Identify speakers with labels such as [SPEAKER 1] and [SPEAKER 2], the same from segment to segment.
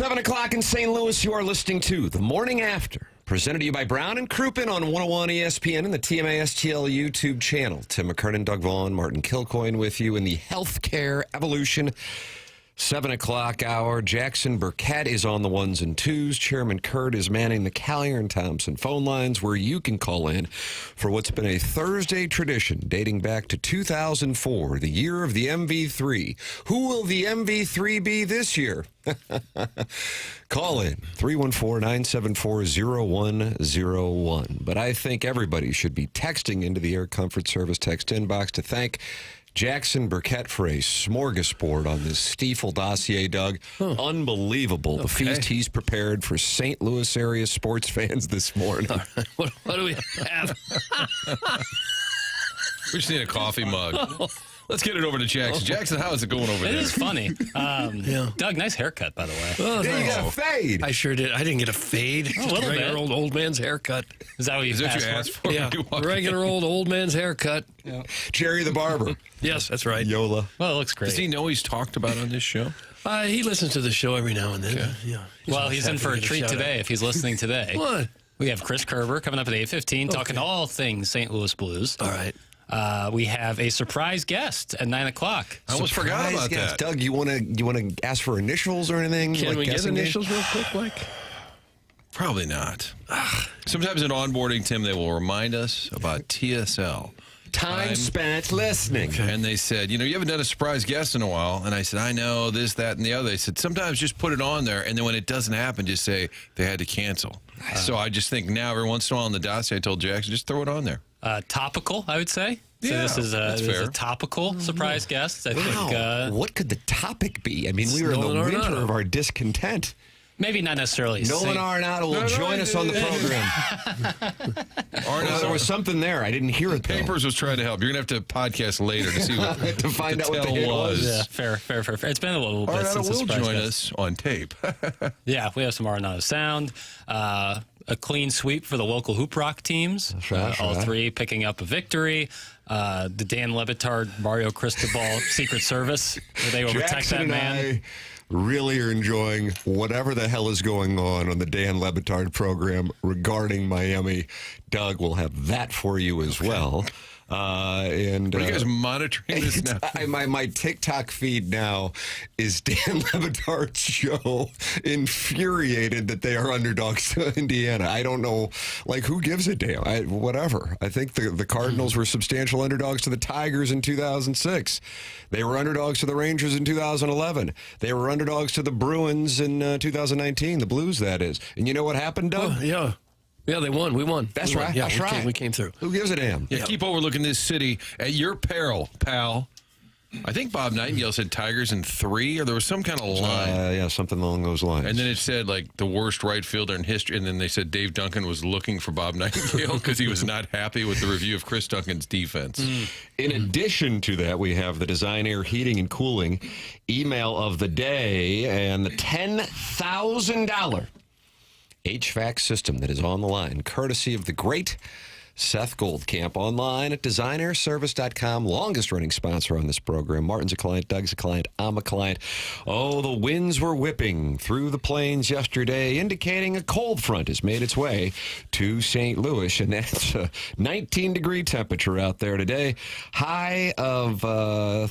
[SPEAKER 1] 7 o'clock in St. Louis, you are listening to The Morning After, presented to you by Brown and Crouppen on 101 ESPN and the TMASTL YouTube channel. Tim McKernan, Doug Vaughn, Martin Kilcoyne with you in the Healthcare Evolution 7 o'clock hour. Jackson Burkett is on the ones and twos. Chairman Kurt is manning the Callier and Thompson phone lines where you can call in for what's been a Thursday tradition dating back to 2004, the year of the MV3. Who will the MV3 be this year? Call in 314-974-0101. But I think everybody should be texting into the Air Comfort Service text inbox to thank Jackson Burkett for a smorgasbord on this Stiefel dossier, Doug. Unbelievable. The feast he's prepared for St. Louis area sports fans this morning.
[SPEAKER 2] What do we have?
[SPEAKER 3] We just need a coffee mug. Let's get it over to Jackson. Jackson, how is it going over there?
[SPEAKER 4] It is funny. Doug, nice haircut, by the way.
[SPEAKER 2] Oh,
[SPEAKER 1] Yeah, you got a fade.
[SPEAKER 2] I sure did. I didn't get a fade. Just
[SPEAKER 4] little
[SPEAKER 2] a regular
[SPEAKER 4] bit.
[SPEAKER 2] old man's haircut.
[SPEAKER 4] Is that what you
[SPEAKER 3] asked for?
[SPEAKER 2] Yeah,
[SPEAKER 3] when you walked in?
[SPEAKER 2] regular old man's haircut.
[SPEAKER 1] Jerry the Barber.
[SPEAKER 2] Yes, that's right.
[SPEAKER 1] Yola.
[SPEAKER 4] Well, it looks great.
[SPEAKER 3] Does he know he's talked about on this show?
[SPEAKER 2] He listens to the show every now and then.
[SPEAKER 3] Okay.
[SPEAKER 2] Yeah.
[SPEAKER 4] Well, he's in
[SPEAKER 2] happy
[SPEAKER 4] for
[SPEAKER 2] to
[SPEAKER 4] a
[SPEAKER 2] get
[SPEAKER 4] treat
[SPEAKER 2] shout
[SPEAKER 4] today
[SPEAKER 2] out.
[SPEAKER 4] if he's listening today.
[SPEAKER 2] What?
[SPEAKER 4] We have Chris Kerber coming up at 8:15 talking all things St. Louis Blues.
[SPEAKER 2] All right.
[SPEAKER 4] We have a surprise guest at 9 o'clock.
[SPEAKER 3] I almost forgot
[SPEAKER 1] Surprise
[SPEAKER 3] about
[SPEAKER 1] guest.
[SPEAKER 3] that.
[SPEAKER 1] Doug, you want to ask for initials or anything?
[SPEAKER 2] Can
[SPEAKER 1] like
[SPEAKER 2] we get
[SPEAKER 1] guessing game?
[SPEAKER 2] initials real quick, Mike?
[SPEAKER 3] Probably not. Sometimes in onboarding, Tim, they will remind us about TSL.
[SPEAKER 1] Time spent listening.
[SPEAKER 3] And they said, you haven't done a surprise guest in a while. And I said, I know, this, that, and the other. They said, sometimes just put it on there. And then when it doesn't happen, just say they had to cancel. So I just think now every once in a while in the dossier, I told Jackson, just throw it on there.
[SPEAKER 4] Topical, I would say. So
[SPEAKER 3] Yeah,
[SPEAKER 4] this is
[SPEAKER 3] that's
[SPEAKER 4] this is
[SPEAKER 3] fair.
[SPEAKER 4] a topical surprise guest. I
[SPEAKER 1] Wow.
[SPEAKER 4] think
[SPEAKER 1] What could the topic be? I mean, we were in the
[SPEAKER 2] Nolan
[SPEAKER 1] winter
[SPEAKER 2] Arenado.
[SPEAKER 1] of our discontent.
[SPEAKER 4] maybe not necessarily.
[SPEAKER 1] Nolan Arenado will join us on the program. Well, there was something there. I didn't hear it, though.
[SPEAKER 3] Papers was trying to help. You're going to have to podcast later to see what
[SPEAKER 1] To find out what the
[SPEAKER 3] tell
[SPEAKER 1] hit was.
[SPEAKER 4] Yeah, fair. It's been a little bit
[SPEAKER 3] Arenado
[SPEAKER 4] since the
[SPEAKER 3] will
[SPEAKER 4] surprise
[SPEAKER 3] join
[SPEAKER 4] guest.
[SPEAKER 3] us on tape.
[SPEAKER 4] Yeah, we have some Arenado sound. A clean sweep for the local hoop rock teams.
[SPEAKER 1] That's
[SPEAKER 4] All
[SPEAKER 1] right.
[SPEAKER 4] three picking up a victory. The Dan Levitard, Mario Cristobal Secret Service, where they will protect
[SPEAKER 1] Jackson
[SPEAKER 4] that
[SPEAKER 1] and
[SPEAKER 4] man.
[SPEAKER 1] I really are enjoying whatever the hell is going on the Dan Levitard program regarding Miami. Doug will have that for you as well. And
[SPEAKER 3] Are you guys monitoring this now?
[SPEAKER 1] my TikTok feed now is Dan Levitard's show, infuriated that they are underdogs to Indiana. I don't know, who gives a damn? Whatever. I think the Cardinals were substantial underdogs to the Tigers in 2006. They were underdogs to the Rangers in 2011. They were underdogs to the Bruins in 2019, the Blues, that is. And you know what happened, Doug?
[SPEAKER 2] Yeah. Yeah, they won. We won.
[SPEAKER 1] That's
[SPEAKER 2] We won.
[SPEAKER 1] right.
[SPEAKER 2] Yeah,
[SPEAKER 1] That's right.
[SPEAKER 2] We came through.
[SPEAKER 1] Who gives a damn?
[SPEAKER 3] Yeah, keep overlooking this city at your peril, pal. I think Bob Nightingale said Tigers in 3, or there was some kind of line.
[SPEAKER 1] Yeah, something along those lines.
[SPEAKER 3] And then it said, the worst right fielder in history. And then they said Dave Duncan was looking for Bob Nightingale because he was not happy with the review of Chris Duncan's defense.
[SPEAKER 1] In addition to that, we have the Design Air Heating and Cooling email of the day and the $10,000 HVAC system that is on the line, courtesy of the great Seth Goldcamp, online at designairservice.com. Longest running sponsor on this program. Martin's a client, Doug's a client, I'm a client. Oh, the winds were whipping through the plains yesterday, indicating a cold front has made its way to St. Louis, and that's a 19-degree temperature out there today. High of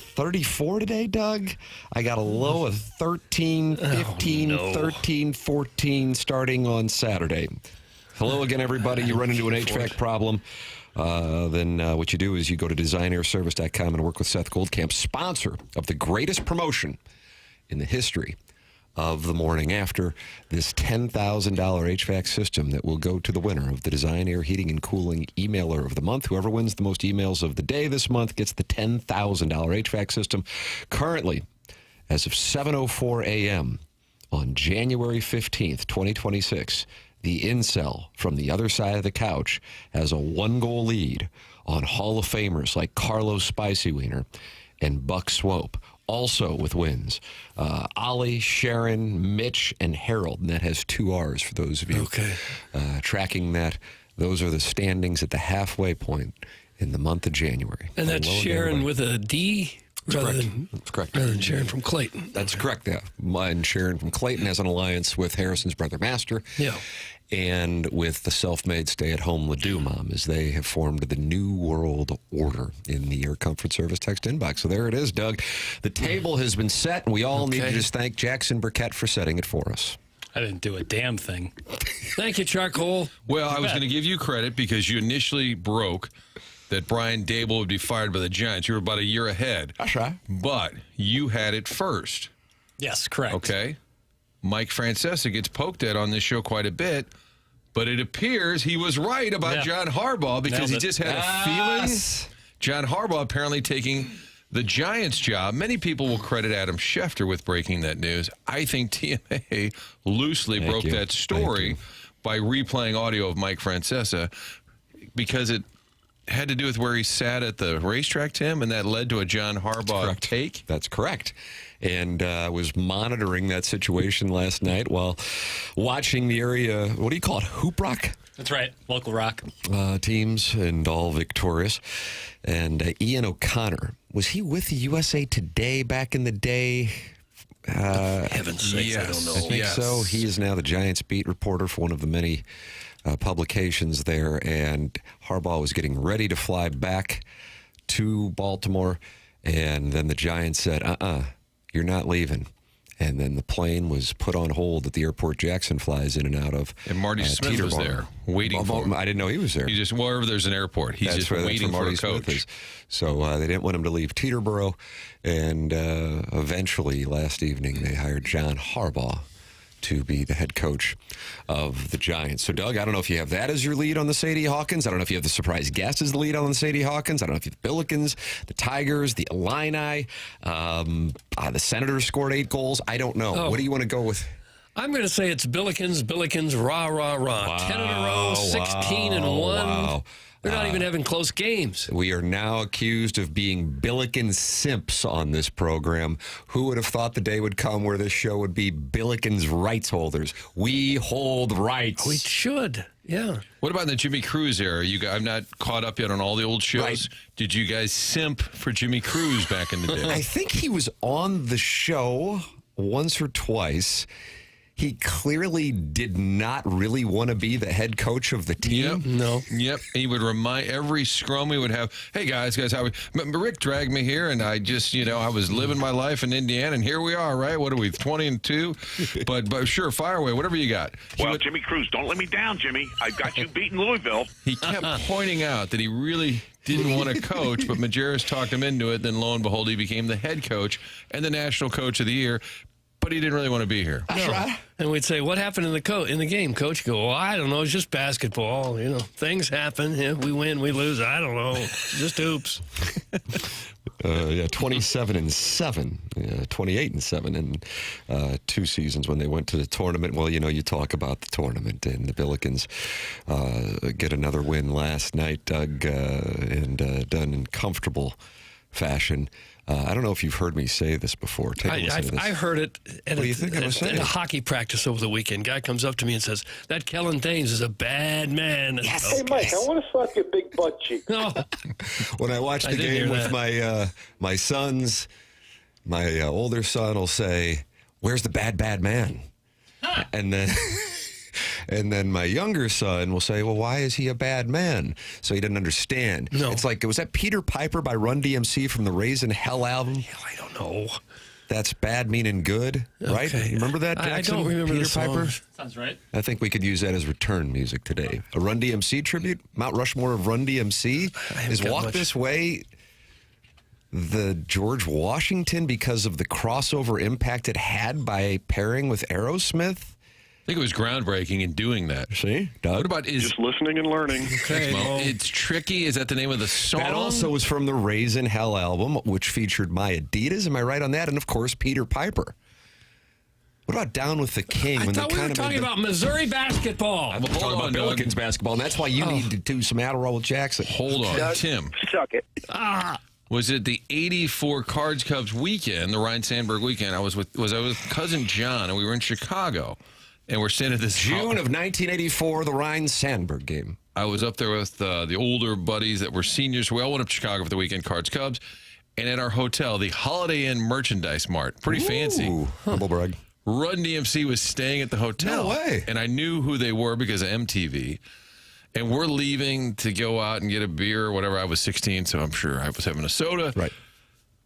[SPEAKER 1] 34 today, Doug. I got a low of 13, 15, 13, 14 starting on Saturday. Hello again, everybody. You run into an HVAC problem, then what you do is you go to designairservice.com and work with Seth Goldcamp, sponsor of the greatest promotion in the history of the morning after, this $10,000 HVAC system that will go to the winner of the Design Air Heating and Cooling Emailer of the Month. Whoever wins the most emails of the day this month gets the $10,000 HVAC system. Currently, as of 7:04 a.m. on January 15th, 2026, the incel from the other side of the couch has a 1-goal lead on Hall of Famers like Carlos Spicy Wiener and Buck Swope, also with wins. Ollie, Sharon, Mitch, and Harold, and that has 2 R's for those of you tracking that. Those are the standings at the halfway point in the month of January.
[SPEAKER 2] And that's
[SPEAKER 1] Hello,
[SPEAKER 2] Sharon
[SPEAKER 1] everybody.
[SPEAKER 2] with a D?
[SPEAKER 1] That's correct.
[SPEAKER 2] Rather than Sharon from Clayton.
[SPEAKER 1] That's correct. Yeah. And Sharon from Clayton has an alliance with Harrison's brother Master.
[SPEAKER 2] Yeah.
[SPEAKER 1] And with the self-made stay-at-home Ledoux mom, as they have formed the New World Order in the Air Comfort Service text inbox. So there it is, Doug. The table has been set, and we all need to just thank Jackson Burkett for setting it for us.
[SPEAKER 4] I didn't do a damn thing.
[SPEAKER 2] Thank you, Charcoal.
[SPEAKER 3] Well, I was going to give you credit because you initially broke that Brian Dable would be fired by the Giants. You were about a year ahead.
[SPEAKER 1] That's right.
[SPEAKER 3] But you had it first.
[SPEAKER 4] Yes, correct.
[SPEAKER 3] Okay. Mike Francesa gets poked at on this show quite a bit, but it appears he was right about John Harbaugh because he just had a feeling. John Harbaugh apparently taking the Giants' job. Many people will credit Adam Schefter with breaking that news. I think TMA loosely broke that story by replaying audio of Mike Francesa because it had to do with where he sat at the racetrack, Tim, and that led to a John Harbaugh take.
[SPEAKER 1] That's correct. And was monitoring that situation last night while watching the area, what do you call it, Hoop Rock?
[SPEAKER 4] That's right, local rock.
[SPEAKER 1] Teams and all victorious. And Ian O'Connor, was he with the USA Today back in the day?
[SPEAKER 2] Heaven's sakes, I don't know.
[SPEAKER 1] I think so. He is now the Giants beat reporter for one of the many publications there. And Harbaugh was getting ready to fly back to Baltimore. And then the Giants said, you're not leaving. And then the plane was put on hold at the airport Jackson flies in and out of.
[SPEAKER 3] And Marty Smith was there waiting for him.
[SPEAKER 1] I didn't know he was there.
[SPEAKER 3] He just, wherever there's an airport, he's just waiting for a coach.
[SPEAKER 1] So they didn't want him to leave Teterboro. And eventually, last evening, they hired John Harbaugh to be the head coach of the Giants. So, Doug, I don't know if you have that as your lead on the Sadie Hawkins. I don't know if you have the surprise guest as the lead on the Sadie Hawkins. I don't know if you have the Billikens, the Tigers, the Illini. The Senators scored 8 goals. I don't know. What do you want to go with?
[SPEAKER 2] I'm going to say it's Billikens, rah, rah, rah.
[SPEAKER 1] Wow,
[SPEAKER 2] 10 in a row, 16 and 1.
[SPEAKER 1] Wow.
[SPEAKER 2] They're not even having close games.
[SPEAKER 1] We are now accused of being Billiken simps on this program. Who would have thought the day would come where this show would be Billiken's rights holders? We hold rights.
[SPEAKER 2] We should, yeah.
[SPEAKER 3] What about in the Jimmy Cruz era? I'm not caught up yet on all the old shows.
[SPEAKER 1] Right.
[SPEAKER 3] Did you guys simp for Jimmy Cruz back in the day?
[SPEAKER 1] I think he was on the show once or twice. He clearly did not really want to be the head coach of the team.
[SPEAKER 3] Yep.
[SPEAKER 2] No.
[SPEAKER 3] Yep. He would remind every scrum he would have, hey, guys, how we... Rick dragged me here, and I just, I was living my life in Indiana, and here we are, right? What are we, 20-2? But sure, fire away, whatever you got.
[SPEAKER 5] Jimmy Cruz, don't let me down, Jimmy. I've got you beating Louisville.
[SPEAKER 3] He kept pointing out that he really didn't want to coach, but Majerus talked him into it. Then, lo and behold, he became the head coach and the national coach of the year. But he didn't really want to be here.
[SPEAKER 2] That's right. And we'd say, what happened in the game, Coach? Go, I don't know. It's just basketball. Things happen. Yeah, we win, we lose. I don't know. Just oops.
[SPEAKER 1] 27-7, 28-7 in 2 seasons when they went to the tournament. Well, you talk about the tournament, and the Billikens get another win last night, Doug, and done in comfortable fashion. I don't know if you've heard me say this before. Take a listen to this.
[SPEAKER 2] I heard it at a hockey practice over the weekend. Guy comes up to me and says, that Kellen Thames is a bad man.
[SPEAKER 1] Yes.
[SPEAKER 6] Hey, Mike, I want to suck your big butt cheek.
[SPEAKER 2] No.
[SPEAKER 1] When I watch the game with my sons, my older son will say, where's the bad man? And then... And then my younger son will say, well, why is he a bad man? So he didn't understand.
[SPEAKER 2] No.
[SPEAKER 1] It's like, was that Peter Piper by Run DMC from the Raising Hell album?
[SPEAKER 2] I don't know.
[SPEAKER 1] That's bad meaning good, right?
[SPEAKER 2] Okay.
[SPEAKER 1] You remember that, Jackson?
[SPEAKER 2] I don't remember
[SPEAKER 1] Peter
[SPEAKER 2] the song.
[SPEAKER 1] Piper?
[SPEAKER 4] Sounds right.
[SPEAKER 1] I think we could use that as return music today. A Run DMC tribute? Mount Rushmore of Run DMC? Is Walk This Way the George Washington because of the crossover impact it had by pairing with Aerosmith?
[SPEAKER 3] I think it was groundbreaking in doing that.
[SPEAKER 1] See, Doug?
[SPEAKER 3] What about
[SPEAKER 5] Just listening and learning.
[SPEAKER 3] Thanks, Mo. It's Tricky. Is that the name of the song?
[SPEAKER 1] That also was from the Raisin Hell album, which featured My Adidas. Am I right on that? And, of course, Peter Piper. What about Down with the King?
[SPEAKER 2] I thought we were talking about Missouri basketball.
[SPEAKER 1] I'm talking about Billikens basketball, and that's why you need to do some Adderall with Jackson.
[SPEAKER 3] Hold on, Tim.
[SPEAKER 6] Suck it.
[SPEAKER 3] Was it the '84 Cards Cubs weekend, the Ryan Sandberg weekend? I was with cousin John, and we were in Chicago. And we're staying at this
[SPEAKER 1] June of 1984, the Ryan Sandberg game.
[SPEAKER 3] I was up there with the older buddies that were seniors. We all went up to Chicago for the weekend, Cards Cubs. And at our hotel, the Holiday Inn Merchandise Mart, pretty fancy.
[SPEAKER 1] Ooh, humble brag.
[SPEAKER 3] Run DMC was staying at the hotel.
[SPEAKER 1] No way.
[SPEAKER 3] And I knew who they were because of MTV. And we're leaving to go out and get a beer or whatever. I was 16, so I'm sure I was having a soda.
[SPEAKER 1] Right.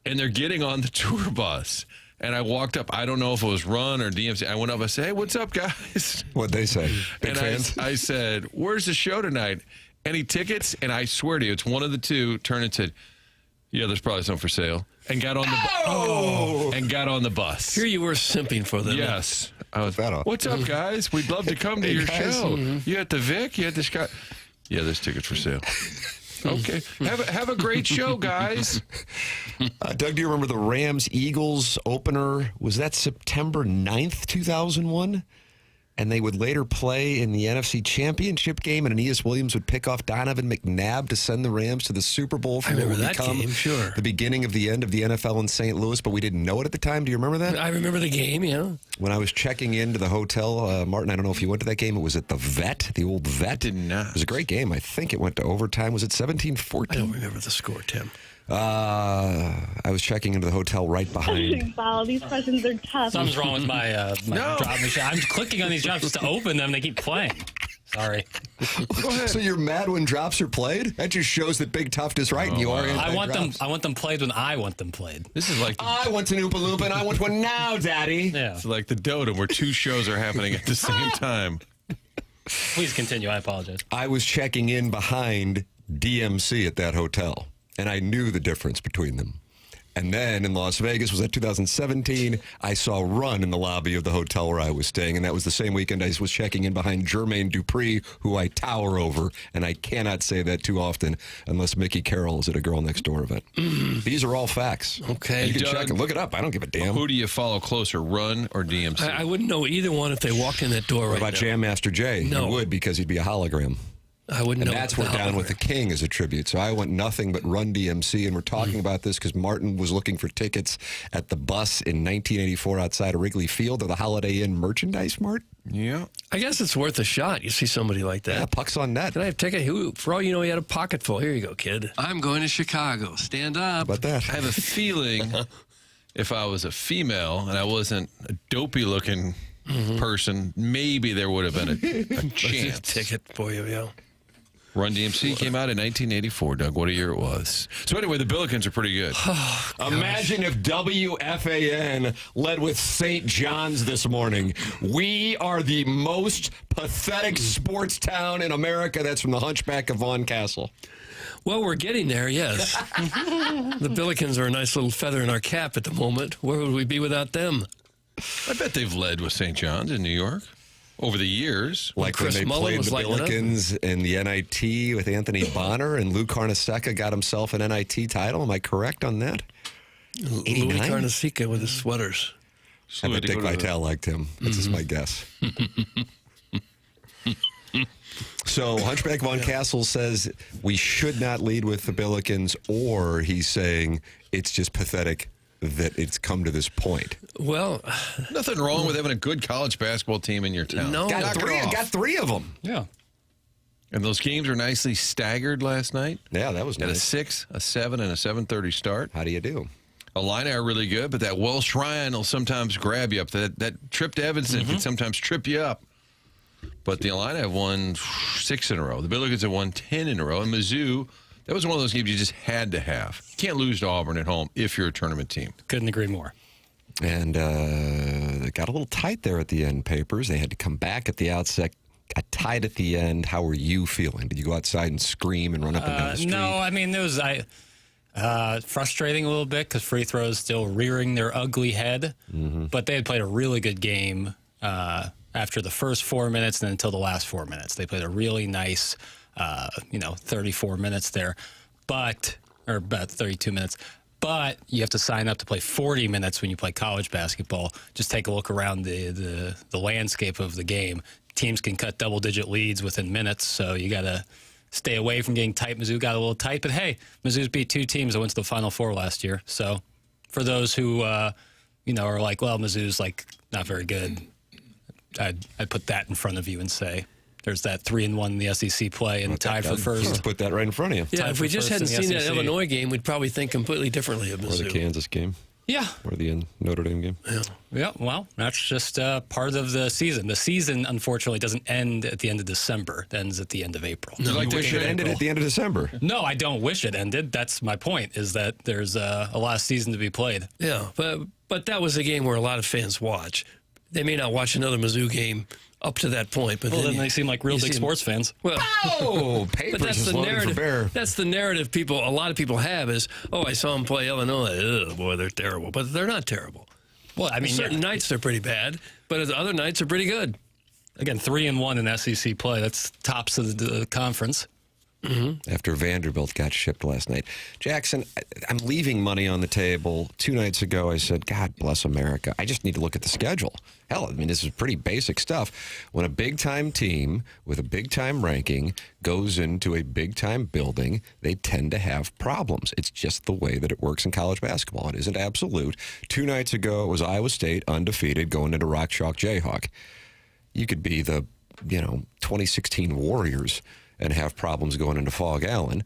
[SPEAKER 3] And they're getting on the tour bus. And I walked up. I don't know if it was Run or DMC. I went up. I said, hey, what's up, guys?
[SPEAKER 1] What'd they say? Big
[SPEAKER 3] And
[SPEAKER 1] fans?
[SPEAKER 3] I said, where's the show tonight? Any tickets? And I swear to you, it's one of the two. Turned and said, yeah, there's probably some for sale. And got on the and got on the bus.
[SPEAKER 2] Here you were simping for them.
[SPEAKER 3] Yes. I was,
[SPEAKER 1] that off?
[SPEAKER 3] what's up, guys? We'd love to come to your
[SPEAKER 1] guys.
[SPEAKER 3] show. You at the Vic? You at the Scott? Yeah, there's tickets for sale. Okay. Have a great show, guys.
[SPEAKER 1] Doug, do you remember the Rams-Eagles opener? Was that September 9th, 2001? And they would later play in the NFC Championship game, and Aeneas Williams would pick off Donovan McNabb to send the Rams to the Super Bowl for
[SPEAKER 2] I remember
[SPEAKER 1] what would
[SPEAKER 2] that
[SPEAKER 1] become
[SPEAKER 2] game, sure.
[SPEAKER 1] the beginning of the end of the NFL in St. Louis, but we didn't know it at the time. Do you remember that?
[SPEAKER 2] I remember the game, yeah.
[SPEAKER 1] When I was checking into the hotel, Martin, I don't know if you went to that game. It was at the Vet, the old Vet.
[SPEAKER 3] Did not.
[SPEAKER 1] It was a great game. I think it went to overtime. Was it 17-14?
[SPEAKER 2] I don't remember the score, Tim.
[SPEAKER 1] I was checking into the hotel right behind.
[SPEAKER 7] Wow, these questions are tough.
[SPEAKER 4] Something's wrong with my drop machine. I'm clicking on these drops just to open them. They keep playing. Sorry.
[SPEAKER 1] So you're mad when drops are played? That just shows that Big Tuft is right and you are
[SPEAKER 4] I want them.
[SPEAKER 1] anti-drops.
[SPEAKER 4] I want them played when I want them played.
[SPEAKER 3] This is like
[SPEAKER 1] I want an Oompa Loompa and I want one now, Daddy.
[SPEAKER 4] Yeah.
[SPEAKER 3] it's like the Dota where two shows are happening at the same time.
[SPEAKER 4] Please continue. I apologize.
[SPEAKER 1] I was checking in behind DMC at that hotel, and I knew the difference between them. And then in Las Vegas, was that 2017, I saw Run in the lobby of the hotel where I was staying, and that was the same weekend I was checking in behind Jermaine Dupri, who I tower over, and I cannot say that too often unless Mickey Carroll is at a Girl Next Door event. These are all facts.
[SPEAKER 2] Okay.
[SPEAKER 1] You can
[SPEAKER 3] Doug,
[SPEAKER 1] check them. Look it up. I don't give a damn.
[SPEAKER 3] Who do you follow closer, Run or DMC?
[SPEAKER 2] I wouldn't know either one if they walked in that door
[SPEAKER 1] What
[SPEAKER 2] right
[SPEAKER 1] about
[SPEAKER 2] now.
[SPEAKER 1] Jam Master Jay?
[SPEAKER 2] No.
[SPEAKER 1] You would, because he'd be a hologram.
[SPEAKER 2] I wouldn't
[SPEAKER 1] And
[SPEAKER 2] know.
[SPEAKER 1] that's where Down with the King is a tribute. So I went nothing but Run DMC, and we're talking about this because Martin was looking for tickets at the bus in 1984 outside of Wrigley Field or the Holiday Inn Merchandise Mart.
[SPEAKER 3] Yeah.
[SPEAKER 2] I guess it's worth a shot. You see somebody like that.
[SPEAKER 1] Yeah, pucks on net.
[SPEAKER 2] Can I have a ticket? Who, for all you know, he had a pocket full. Here you go, kid. I'm going to Chicago. Stand up.
[SPEAKER 1] How about that?
[SPEAKER 3] I have a feeling if I was a female and I wasn't a dopey-looking person, maybe there would have been a chance.
[SPEAKER 2] Ticket for you, yeah.
[SPEAKER 3] Run DMC came out in 1984, Doug. What a year it was. So anyway, the Billikens are pretty good.
[SPEAKER 1] Imagine if WFAN led with St. John's this morning. We are the most pathetic sports town in America. That's from the Hunchback of Vaughn Castle.
[SPEAKER 2] Well, we're getting there, yes. The Billikens are a nice little feather in our cap at the moment. Where would we be without them?
[SPEAKER 3] I bet they've led with St. John's in New York over the years.
[SPEAKER 1] Like
[SPEAKER 2] Chris
[SPEAKER 1] when they
[SPEAKER 2] Mullen
[SPEAKER 1] played
[SPEAKER 2] was
[SPEAKER 1] the
[SPEAKER 2] lighting it up.
[SPEAKER 1] Billikens in the NIT with Anthony Bonner, and Lou Carnesecca got himself an NIT title. Am I correct on that?
[SPEAKER 2] Louis
[SPEAKER 1] 89?
[SPEAKER 2] Carnesecca with his sweaters.
[SPEAKER 1] I bet Dick Vitale liked him. That's just my guess. So Hunchback Von Castle says we should not lead with the Billikens, or he's saying it's just pathetic that it's come to this point.
[SPEAKER 2] Well,
[SPEAKER 3] Nothing wrong with having a good college basketball team in your town.
[SPEAKER 2] no.
[SPEAKER 1] Got
[SPEAKER 3] Knock it
[SPEAKER 1] three
[SPEAKER 3] off.
[SPEAKER 1] of them.
[SPEAKER 4] Yeah.
[SPEAKER 3] And those games are nicely staggered last night.
[SPEAKER 1] Yeah, that was
[SPEAKER 3] At a
[SPEAKER 1] nice.
[SPEAKER 3] 6, a 7, and a 7:30 start.
[SPEAKER 1] How do you do?
[SPEAKER 3] Illini are really good, but that Welsh Ryan will sometimes grab you up. That trip to Evanston can sometimes trip you up. But the Illini have won 6 in a row. The Billikens have won 10 in a row. And Mizzou, that was one of those games you just had to have. You can't lose to Auburn at home if you're a tournament team.
[SPEAKER 4] Couldn't agree more.
[SPEAKER 1] And it got a little tight there at the end, Papers. They had to come back at the outset. Got tied at the end. How were you feeling? Did you go outside and scream and run up and down the street?
[SPEAKER 4] No, I mean, it was frustrating a little bit because free throws still rearing their ugly head. But they had played a really good game after the first 4 minutes and until the last 4 minutes. They played a really nice, 34 minutes there, or about 32 minutes. But you have to sign up to play 40 minutes when you play college basketball. Just take a look around the landscape of the game. Teams can cut double-digit leads within minutes, so you got to stay away from getting tight. Mizzou got a little tight, but hey, Mizzou's beat 2 teams that went to the Final Four last year. So for those who, are like, well, Mizzou's like not very good, I'd put that in front of you and say There's that 3-1 in the SEC play and tied for first.
[SPEAKER 1] Just put that right in front of you.
[SPEAKER 2] Yeah,
[SPEAKER 4] Tied
[SPEAKER 2] if
[SPEAKER 4] for
[SPEAKER 2] we just
[SPEAKER 4] first
[SPEAKER 2] hadn't
[SPEAKER 4] in the
[SPEAKER 2] seen that
[SPEAKER 4] SEC.
[SPEAKER 2] Illinois game, we'd probably think completely differently of
[SPEAKER 1] Or
[SPEAKER 2] Mizzou.
[SPEAKER 1] the Kansas game.
[SPEAKER 4] Yeah.
[SPEAKER 1] Or the Notre Dame game.
[SPEAKER 4] Yeah, well, that's just part of the season. The season, unfortunately, doesn't end at the end of December. It ends at the end of April.
[SPEAKER 1] You wish it ended at the end of December.
[SPEAKER 4] No, I don't wish it ended. That's my point, is that there's a lot of season to be played.
[SPEAKER 2] Yeah, but that was a game where a lot of fans watch. They may not watch another Mizzou game up to that point, but
[SPEAKER 4] Well, then
[SPEAKER 2] you-
[SPEAKER 4] they seem like real
[SPEAKER 2] you
[SPEAKER 4] big
[SPEAKER 2] see 'em-
[SPEAKER 4] sports fans.
[SPEAKER 2] Well,
[SPEAKER 1] Oh,
[SPEAKER 2] but
[SPEAKER 1] papers
[SPEAKER 2] that's
[SPEAKER 1] is
[SPEAKER 2] the
[SPEAKER 1] loaded for
[SPEAKER 2] narrative.
[SPEAKER 1] bear.
[SPEAKER 2] That's the narrative a lot of people have is, oh, I saw them play Illinois. Ugh, boy, they're terrible. But they're not terrible.
[SPEAKER 4] Well, I mean,
[SPEAKER 2] Certain
[SPEAKER 4] yeah.
[SPEAKER 2] nights they're pretty bad, but other nights are pretty good.
[SPEAKER 4] Again, 3-1 in SEC play. That's tops of the conference.
[SPEAKER 1] After Vanderbilt got shipped last night. Jackson, I'm leaving money on the table. 2 nights ago, I said, God bless America. I just need to look at the schedule. Hell, I mean, this is pretty basic stuff. When a big-time team with a big-time ranking goes into a big-time building, they tend to have problems. It's just the way that it works in college basketball. It isn't absolute. 2 nights ago, it was Iowa State undefeated going into Rock Chalk Jayhawk. You could be the, 2016 Warriors and have problems going into Fog Allen.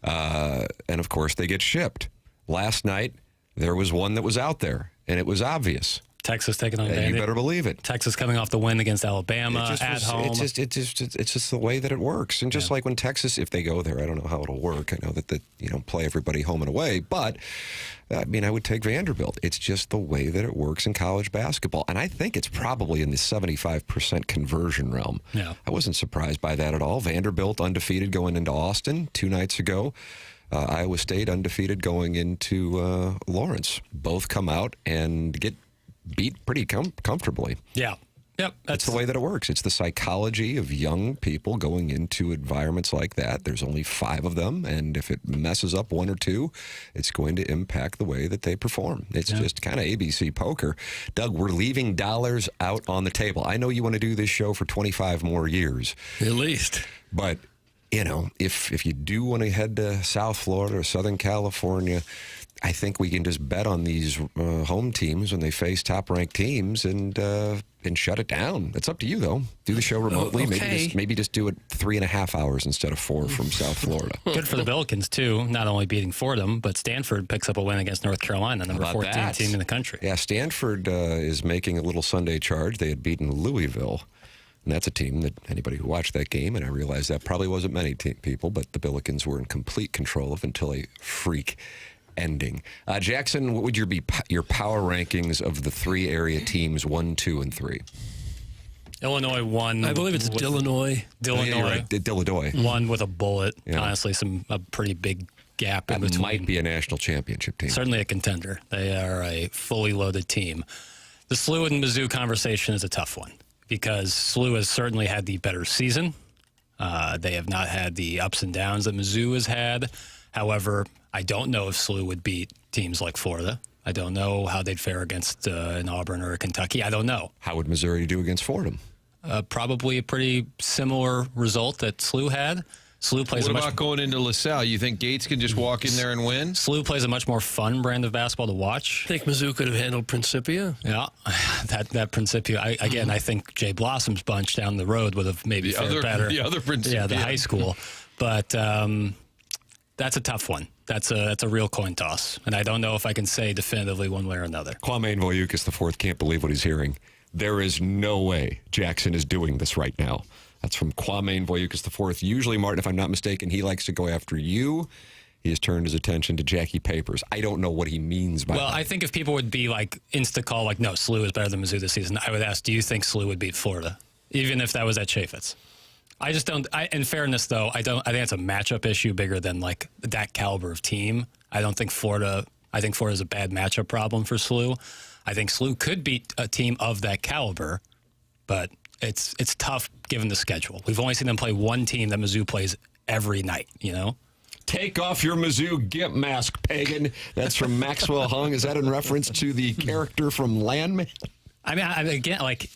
[SPEAKER 1] And, of course, they get shipped. Last night, there was one that was out there, and it was obvious.
[SPEAKER 4] Texas taking on
[SPEAKER 1] And
[SPEAKER 4] Vandy.
[SPEAKER 1] you better believe it.
[SPEAKER 4] Texas coming off the win against Alabama at home.
[SPEAKER 1] It's just the way that it works. And just like when Texas, if they go there, I don't know how it'll work. I know that play everybody home and away, but I would take Vanderbilt. It's just the way that it works in college basketball. And I think it's probably in the 75% conversion realm.
[SPEAKER 4] Yeah.
[SPEAKER 1] I wasn't surprised by that at all. Vanderbilt undefeated going into Austin 2 nights ago. Iowa State undefeated going into Lawrence. Both come out and get beat pretty comfortably.
[SPEAKER 4] Yeah. Yep.
[SPEAKER 1] That's the way that it works. It's the psychology of young people going into environments like that. There's only 5 of them, and if it messes up 1 or 2, it's going to impact the way that they perform. It's just kind of ABC poker. Doug, we're leaving dollars out on the table. I know you want to do this show for 25 more years.
[SPEAKER 2] At least.
[SPEAKER 1] But, if you do want to head to South Florida or Southern California, I think we can just bet on these home teams when they face top-ranked teams and shut it down. It's up to you, though. Do the show remotely.
[SPEAKER 2] Okay.
[SPEAKER 1] Maybe just do it 3.5 hours instead of 4 from South Florida.
[SPEAKER 4] Good for the Billikens, too. Not only beating Fordham, but Stanford picks up a win against North Carolina, number 14 team in the country.
[SPEAKER 1] Yeah, Stanford is making a little Sunday charge. They had beaten Louisville. And that's a team that anybody who watched that game, and I realize that probably wasn't many people, but the Billikens were in complete control of until a freak ending. Jackson, what would your power rankings of the 3 area teams, 1, 2, and 3?
[SPEAKER 4] Illinois won.
[SPEAKER 2] I believe it's Illinois.
[SPEAKER 1] Yeah, you're right. Illinois.
[SPEAKER 4] Won with a bullet.
[SPEAKER 1] Yeah.
[SPEAKER 4] Honestly, a pretty big gap in
[SPEAKER 1] That
[SPEAKER 4] between.
[SPEAKER 1] might be a national championship team.
[SPEAKER 4] Certainly a contender. They are a fully loaded team. The SLU and Mizzou conversation is a tough one because SLU has certainly had the better season. They have not had the ups and downs that Mizzou has had. However, I don't know if SLU would beat teams like Florida. I don't know how they'd fare against an Auburn or a Kentucky. I don't know.
[SPEAKER 1] How would Missouri do against Fordham?
[SPEAKER 4] Probably a pretty similar result that SLU had. SLU plays
[SPEAKER 3] What
[SPEAKER 4] a
[SPEAKER 3] about
[SPEAKER 4] much
[SPEAKER 3] going into LaSalle? You think Gates can just walk in there and win?
[SPEAKER 4] SLU plays a much more fun brand of basketball to watch.
[SPEAKER 2] I think Mizzou could have handled Principia.
[SPEAKER 4] Yeah, that Principia. I think Jay Blossom's bunch down the road would have maybe fared better.
[SPEAKER 3] The other Principia.
[SPEAKER 4] Yeah, the high school. But that's a tough one. That's a real coin toss. And I don't know if I can say definitively one way or another.
[SPEAKER 1] Kwame Voyukis IV can't believe what he's hearing. There is no way Jackson is doing this right now. That's from Kwame Voyukis IV. Usually, Martin, if I'm not mistaken, he likes to go after you. He has turned his attention to Jackie Papers. I don't know what he means by that.
[SPEAKER 4] Well, I think if people would be like insta-call, like, no, SLU is better than Mizzou this season, I would ask, do you think SLU would beat Florida? Even if that was at Chaffetz. I just don't. In fairness, though, I think it's a matchup issue bigger than like that caliber of team. I don't think Florida. I think Florida's a bad matchup problem for SLU. I think SLU could beat a team of that caliber, but it's tough given the schedule. We've only seen them play one team that Mizzou plays every night.
[SPEAKER 1] Take off your Mizzou gimp mask, pagan. That's from Maxwell Hung. Is that in reference to the character from Landman?
[SPEAKER 4] I mean, again, like.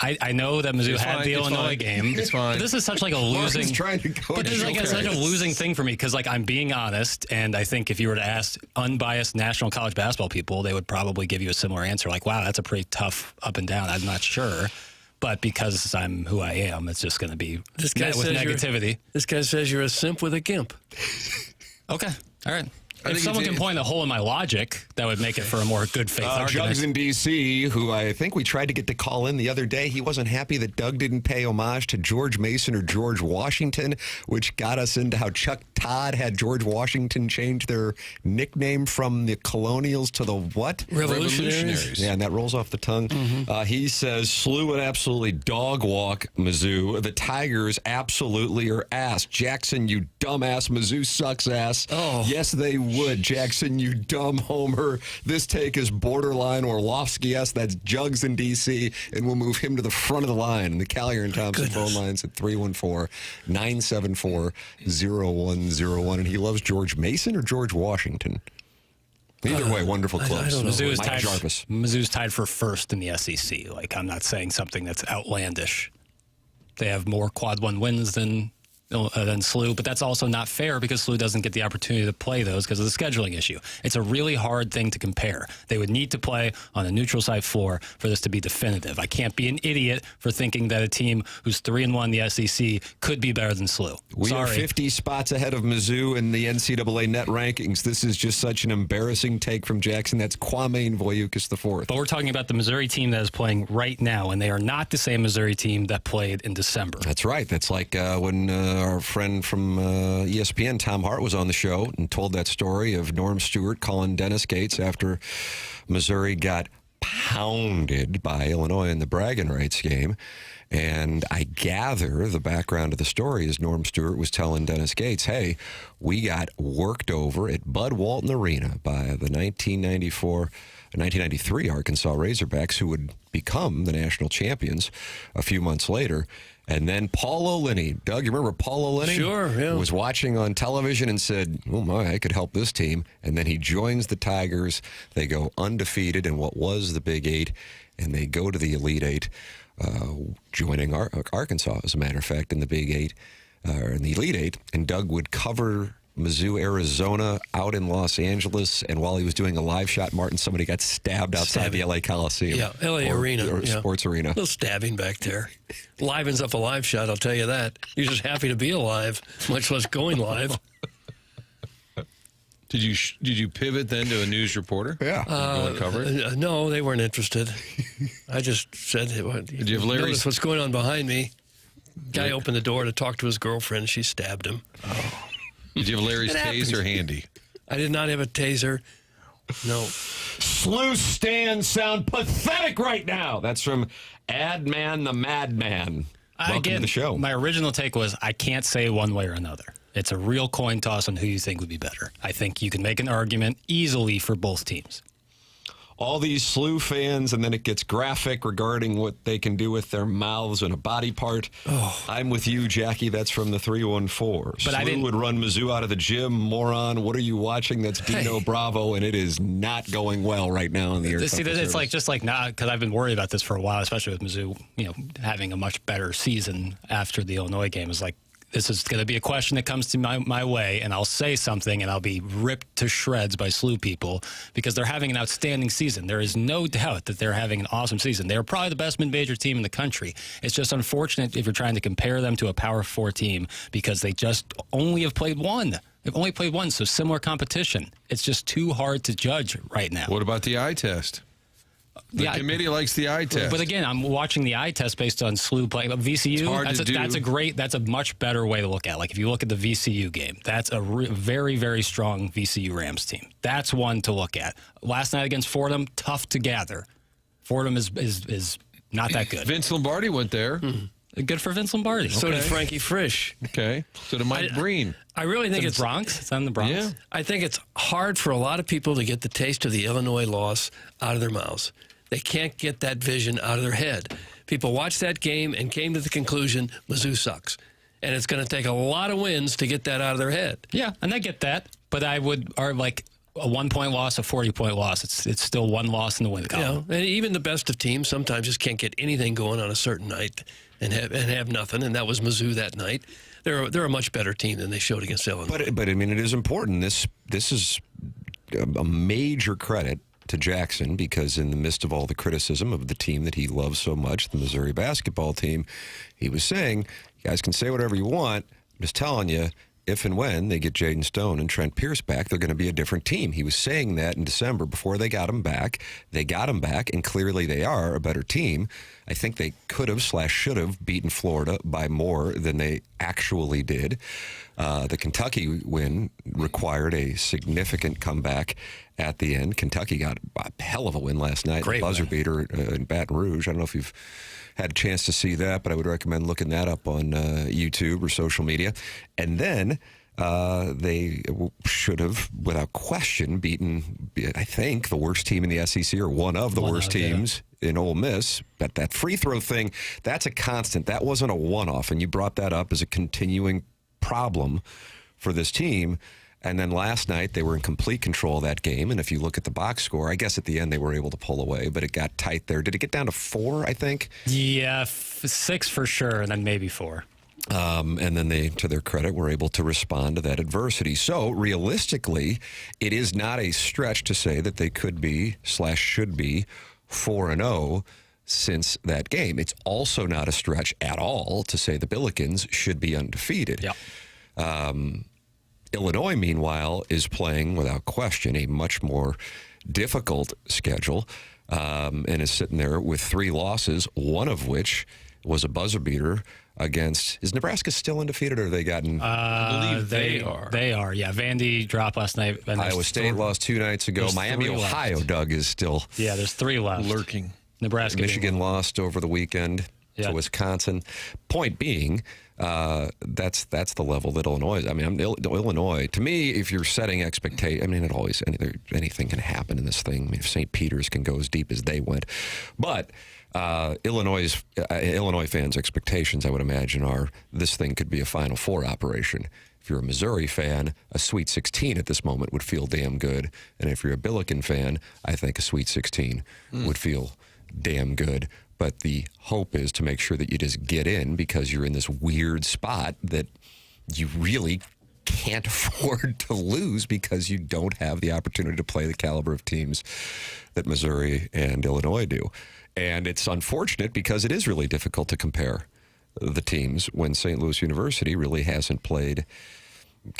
[SPEAKER 4] I know that Mizzou had the Illinois game.
[SPEAKER 3] It's fine.
[SPEAKER 4] But this is such like a losing.
[SPEAKER 1] Trying to go
[SPEAKER 4] But this is like such a losing thing for me because like I'm being honest, and I think if you were to ask unbiased national college basketball people, they would probably give you a similar answer. Like, wow, that's a pretty tough up and down. I'm not sure, But because I'm who I am, it's just going to be met with negativity.
[SPEAKER 2] This guy says you're a simp with a gimp.
[SPEAKER 4] Okay. All right.
[SPEAKER 3] I
[SPEAKER 4] If
[SPEAKER 3] think
[SPEAKER 4] someone
[SPEAKER 3] it's-
[SPEAKER 4] can point a hole in my logic, that would make it for a more good faith argument.
[SPEAKER 1] Jugs in D.C., who I think we tried to get to call in the other day, he wasn't happy that Doug didn't pay homage to George Mason or George Washington, which got us into how Chuck Todd had George Washington change their nickname from the Colonials to the what?
[SPEAKER 2] Revolutionaries.
[SPEAKER 1] Yeah, and that rolls off the tongue. He says, SLU would absolutely dog walk Mizzou. The Tigers absolutely are ass. Jackson, you dumbass. Mizzou sucks ass.
[SPEAKER 2] Oh.
[SPEAKER 1] Yes, they would. Jackson, you dumb homer. This take is borderline Orlovsky-esque. That's Jugs in D.C., and we'll move him to the front of the line. And the Callier and Thompson phone lines at 314-974-0101. And he loves George Mason or George Washington? Either way, wonderful
[SPEAKER 2] I
[SPEAKER 1] close.
[SPEAKER 2] don't know.
[SPEAKER 4] Mizzou's tied for first in the SEC. Like, I'm not saying something that's outlandish. They have more quad one wins than SLU, but that's also not fair because SLU doesn't get the opportunity to play those because of the scheduling issue. It's a really hard thing to compare. They would need to play on a neutral site floor for this to be definitive. I can't be an idiot for thinking that a team who's 3-1 in the SEC could be better than SLU.
[SPEAKER 1] We are
[SPEAKER 4] Sorry.
[SPEAKER 1] 50 spots ahead of Mizzou in the NCAA net rankings. This is just such an embarrassing take from Jackson. That's Kwame Voyoukas IV.
[SPEAKER 4] But we're talking about the Missouri team that is playing right now, and they are not the same Missouri team that played in December.
[SPEAKER 1] That's right. That's like when our friend from ESPN, Tom Hart, was on the show and told that story of Norm Stewart calling Dennis Gates after Missouri got pounded by Illinois in the bragging rights game. And I gather the background of the story is Norm Stewart was telling Dennis Gates, hey, we got worked over at Bud Walton Arena by the 1993 Arkansas Razorbacks, who would become the national champions a few months later. And then Paul O'Linney, Doug, you remember Paul O'Linney?
[SPEAKER 2] Sure, yeah.
[SPEAKER 1] Was watching on television and said, oh my, I could help this team. And then he joins the Tigers. They go undefeated in what was the Big Eight, and they go to the Elite Eight, joining Arkansas, as a matter of fact, in the Big Eight, or in the Elite Eight. And Doug would cover Mizzou, Arizona, out in Los Angeles, and while he was doing a live shot, Martin, somebody got stabbed outside the L.A. Coliseum.
[SPEAKER 2] Yeah, L.A. Arena.
[SPEAKER 1] Or
[SPEAKER 2] yeah.
[SPEAKER 1] sports arena.
[SPEAKER 2] A little stabbing back there. Livens up a live shot, I'll tell you that. You're just happy to be alive, much less going live.
[SPEAKER 3] Did you pivot then to a news reporter?
[SPEAKER 1] Yeah.
[SPEAKER 3] You want to cover it?
[SPEAKER 2] No, they weren't interested. I just said, did
[SPEAKER 3] you have Larry's-
[SPEAKER 2] notice what's going on behind me? Guy opened the door to talk to his girlfriend. She stabbed him.
[SPEAKER 3] Did you have Larry's
[SPEAKER 2] It happens.
[SPEAKER 3] taser handy?
[SPEAKER 2] I did not have a taser. No.
[SPEAKER 1] SLU stands sound pathetic right now. That's from Adman the Madman. Welcome to the show.
[SPEAKER 4] My original take was I can't say one way or another. It's a real coin toss on who you think would be better. I think you can make an argument easily for both teams.
[SPEAKER 1] All these SLU fans, and then it gets graphic regarding what they can do with their mouths and a body part. Oh. I'm with you, Jackie. That's from the 314.
[SPEAKER 4] But I
[SPEAKER 1] SLU
[SPEAKER 4] didn't-
[SPEAKER 1] would run Mizzou out of the gym, moron. What are you watching? That's Dino Bravo, and it is not going well right now in the air.
[SPEAKER 4] See, it's like just like now because I've been worried about this for a while, especially with Mizzou, having a much better season after the Illinois game. Is like this is going to be a question that comes to my way, and I'll say something, and I'll be ripped to shreds by SLU people because they're having an outstanding season. There is no doubt that they're having an awesome season. They're probably the best mid-major team in the country. It's just unfortunate if you're trying to compare them to a Power 4 team because they just only have played one. They've only played one, so similar competition. It's just too hard to judge right now.
[SPEAKER 3] What about the eye test? The committee likes the eye test.
[SPEAKER 4] But again, I'm watching the eye test based on SLU playing. VCU, that's a much better way to look at it. Like if you look at the VCU game, that's a very, very strong VCU Rams team. That's one to look at. Last night against Fordham, tough to gather. Fordham is not that good.
[SPEAKER 3] Vince Lombardi went there.
[SPEAKER 4] Good for Vince Lombardi.
[SPEAKER 2] So did Frankie Frisch.
[SPEAKER 3] Okay. So did Mike Breen.
[SPEAKER 2] I really think
[SPEAKER 4] It's
[SPEAKER 2] it's
[SPEAKER 4] Bronx. It's on the Bronx.
[SPEAKER 3] Yeah.
[SPEAKER 2] I think it's hard for a lot of people to get the taste of the Illinois loss out of their mouths. They can't get that vision out of their head. People watched that game and came to the conclusion Mizzou sucks. And it's going to take a lot of wins to get that out of their head.
[SPEAKER 4] Yeah, and I get that. But I would are like a 1-point loss, a 40-point loss. It's still one loss in the win column.
[SPEAKER 2] And even the best of teams sometimes just can't get anything going on a certain night and have nothing. And that was Mizzou that night. They're a much better team than they showed against Illinois.
[SPEAKER 1] But I mean, it is important. This is a major credit to Jackson because in the midst of all the criticism of the team that he loves so much, the Missouri basketball team, he was saying, you guys can say whatever you want. I'm just telling you, if and when they get Jaden Stone and Trent Pierce back, they're going to be a different team. He was saying that in December before they got him back. They got him back, and clearly they are a better team. I think they could have / should have beaten Florida by more than they actually did. The Kentucky win required a significant comeback at the end. Kentucky got a hell of a win last night.
[SPEAKER 2] Great
[SPEAKER 1] buzzer
[SPEAKER 2] win.
[SPEAKER 1] beater in Baton Rouge. I don't know if you've had a chance to see that, but I would recommend looking that up on YouTube or social media. And then they should have, without question, beaten, I think, the worst team in the SEC or one of the worst teams in Ole Miss. But that free throw thing, that's a constant. That wasn't a one-off, and you brought that up as a continuing problem for this team. And then last night, they were in complete control of that game. And if you look at the box score, I guess at the end they were able to pull away, but it got tight there. Did it get down to 4, I think?
[SPEAKER 4] Yeah, 6 for sure, and then maybe 4.
[SPEAKER 1] And then they, to their credit, were able to respond to that adversity. So realistically, it is not a stretch to say that they could be / should be 4-0 since that game. It's also not a stretch at all to say the Billikens should be undefeated.
[SPEAKER 4] Yeah.
[SPEAKER 1] Illinois, meanwhile, is playing, without question, a much more difficult schedule and is sitting there with 3 losses, one of which was a buzzer beater against... Is Nebraska still undefeated, or have they gotten...
[SPEAKER 3] I believe they are.
[SPEAKER 4] They are, yeah. Vandy dropped last night. And
[SPEAKER 1] Iowa State lost 2 nights ago.
[SPEAKER 4] there's
[SPEAKER 1] Miami,
[SPEAKER 4] 3 left.
[SPEAKER 1] Ohio, Doug, is still...
[SPEAKER 4] Yeah, there's 3 left.
[SPEAKER 3] Lurking.
[SPEAKER 4] Nebraska.
[SPEAKER 1] Michigan lost over the weekend
[SPEAKER 4] Yeah.
[SPEAKER 1] to Wisconsin. Point being, that's the level that Illinois is. I mean, Illinois, to me, if you're setting expectations, I mean, anything can happen in this thing. I mean, if St. Peter's can go as deep as they went. But Illinois fans' expectations, I would imagine, are this thing could be a Final Four operation. If you're a Missouri fan, a Sweet 16 at this moment would feel damn good. And if you're a Billiken fan, I think a Sweet 16 would feel damn good. But the hope is to make sure that you just get in because you're in this weird spot that you really can't afford to lose because you don't have the opportunity to play the caliber of teams that Missouri and Illinois do. And it's unfortunate because it is really difficult to compare the teams when St. Louis University really hasn't played.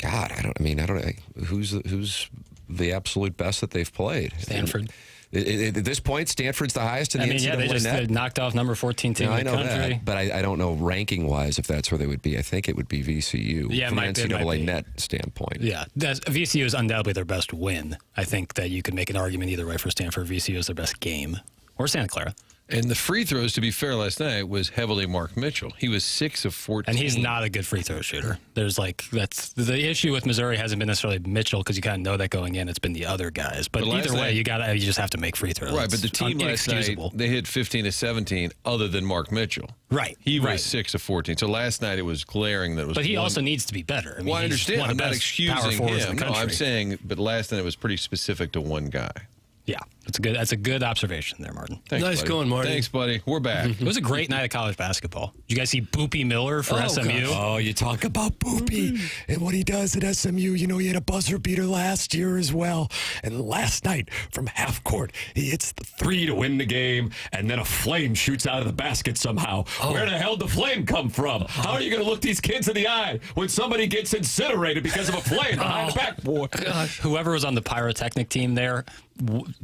[SPEAKER 1] God, I don't know. Who's the absolute best that they've played?
[SPEAKER 4] Stanford.
[SPEAKER 1] At this point, Stanford's the highest in the NCAA
[SPEAKER 4] yeah, they just
[SPEAKER 1] net.
[SPEAKER 4] knocked off number 14 team
[SPEAKER 1] I
[SPEAKER 4] in the
[SPEAKER 1] know
[SPEAKER 4] country.
[SPEAKER 1] that, but I don't know ranking-wise if that's where they would be. I think it would be VCU
[SPEAKER 4] Yeah,
[SPEAKER 1] from an
[SPEAKER 4] it might
[SPEAKER 1] NCAA
[SPEAKER 4] be.
[SPEAKER 1] net standpoint.
[SPEAKER 4] Yeah, VCU is undoubtedly their best win. I think that you could make an argument either way for Stanford. VCU is their best game. Or Santa Clara.
[SPEAKER 3] And the free throws, to be fair, last night was heavily Mark Mitchell. He was 6 of 14.
[SPEAKER 4] And he's not a good free throw shooter. That's the issue with Missouri hasn't been necessarily Mitchell because you kind of know that going in. It's been the other guys. But
[SPEAKER 3] last
[SPEAKER 4] either way,
[SPEAKER 3] night-
[SPEAKER 4] you just have to make free throws.
[SPEAKER 3] Right, but the team last night,
[SPEAKER 4] inexcusable.
[SPEAKER 3] they hit 15 of 17 other than Mark Mitchell.
[SPEAKER 4] Right.
[SPEAKER 3] He was
[SPEAKER 4] right.
[SPEAKER 3] 6 of 14. So last night it was glaring that it was
[SPEAKER 4] But he
[SPEAKER 3] one-
[SPEAKER 4] also needs to be better. I mean,
[SPEAKER 3] Well, I
[SPEAKER 4] he's
[SPEAKER 3] understand.
[SPEAKER 4] one of
[SPEAKER 3] I'm
[SPEAKER 4] the
[SPEAKER 3] not
[SPEAKER 4] best power
[SPEAKER 3] excusing
[SPEAKER 4] forwards in
[SPEAKER 3] him.
[SPEAKER 4] the
[SPEAKER 3] No, I'm
[SPEAKER 4] country.
[SPEAKER 3] saying, but last night it was pretty specific to one guy.
[SPEAKER 4] Yeah, that's a good observation there, Martin.
[SPEAKER 3] Thanks,
[SPEAKER 2] Nice
[SPEAKER 3] buddy.
[SPEAKER 2] going, Marty.
[SPEAKER 3] Thanks, buddy. We're back.
[SPEAKER 4] It was a great night of college basketball. Did you guys see Boopy Miller for SMU?
[SPEAKER 1] Oh, you talk about Boopy and what he does at SMU. You know, he had a buzzer beater last year as well. And last night, from half court, he hits the 3 to win the game, and then a flame shoots out of the basket somehow. Where the hell did the flame come from? How are you going to look these kids in the eye when somebody gets incinerated because of a flame behind the backboard?
[SPEAKER 4] Whoever was on the pyrotechnic team there,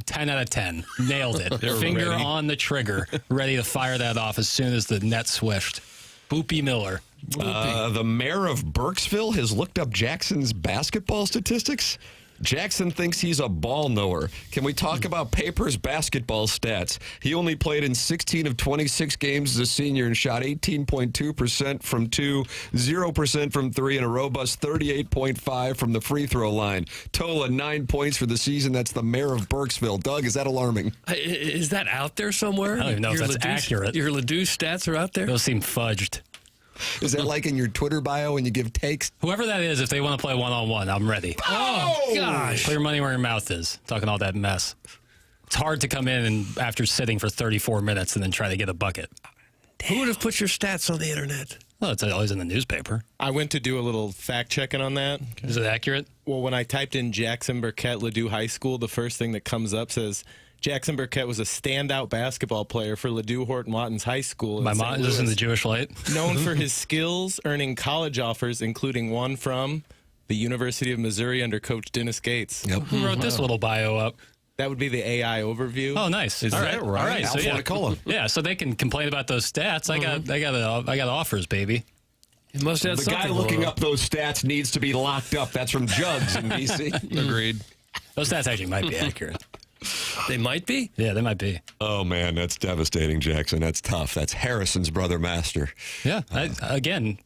[SPEAKER 4] 10 out of 10. Nailed it. Finger
[SPEAKER 3] ready.
[SPEAKER 4] on the trigger, ready to fire that off as soon as the net swished. Boopy Miller.
[SPEAKER 1] The mayor of Burkesville has looked up Jackson's basketball statistics. Jackson thinks he's a ball knower. Can we talk about Paper's basketball stats? He only played in 16 of 26 games as a senior and shot 18.2% from 2, 0% from 3, and a robust 38.5 from the free throw line. Total of 9 points for the season. That's the mayor of Burkesville. Doug, is that alarming?
[SPEAKER 2] Is that out there somewhere?
[SPEAKER 4] I don't even know if that's accurate.
[SPEAKER 2] Your Ledoux stats are out there?
[SPEAKER 4] Those seem fudged.
[SPEAKER 1] Is that like in your Twitter bio when you give takes?
[SPEAKER 4] Whoever that is, if they want to play one-on-one, I'm ready.
[SPEAKER 2] Oh, gosh.
[SPEAKER 4] Put your money where your mouth is. Talking all that mess. It's hard to come in and after sitting for 34 minutes and then try to get a bucket.
[SPEAKER 2] Who would have put your stats on the internet?
[SPEAKER 4] Well, it's always in the newspaper.
[SPEAKER 7] I went to do a little fact checking on that.
[SPEAKER 4] Is it accurate?
[SPEAKER 7] Well, when I typed in Jackson Burkett, Ladue High School, the first thing that comes up says Jackson Burkett was a standout basketball player for Ladue Horton Wattens High School.
[SPEAKER 4] My mom is in the Jewish Light.
[SPEAKER 7] Known for his skills, earning college offers, including one from the University of Missouri under Coach Dennis Gates.
[SPEAKER 1] Yep.
[SPEAKER 4] Who wrote this little bio up?
[SPEAKER 7] That would be the AI overview.
[SPEAKER 4] Oh, nice.
[SPEAKER 3] Is
[SPEAKER 4] All
[SPEAKER 3] that right?
[SPEAKER 4] All right. So,
[SPEAKER 1] Alpha
[SPEAKER 4] yeah.
[SPEAKER 1] Nicola.
[SPEAKER 4] Yeah, so they can complain about those stats. I got offers, baby.
[SPEAKER 2] You must have
[SPEAKER 1] The
[SPEAKER 2] something
[SPEAKER 1] guy
[SPEAKER 2] going
[SPEAKER 1] looking
[SPEAKER 2] on.
[SPEAKER 1] up those stats needs to be locked up. That's from Jugs in D.C.
[SPEAKER 3] Agreed.
[SPEAKER 4] Those stats actually might be accurate.
[SPEAKER 2] They might be.
[SPEAKER 4] Yeah, they might be.
[SPEAKER 1] Oh, man, that's devastating, Jackson. That's tough. That's Harrison's brother master.
[SPEAKER 4] Yeah. Again,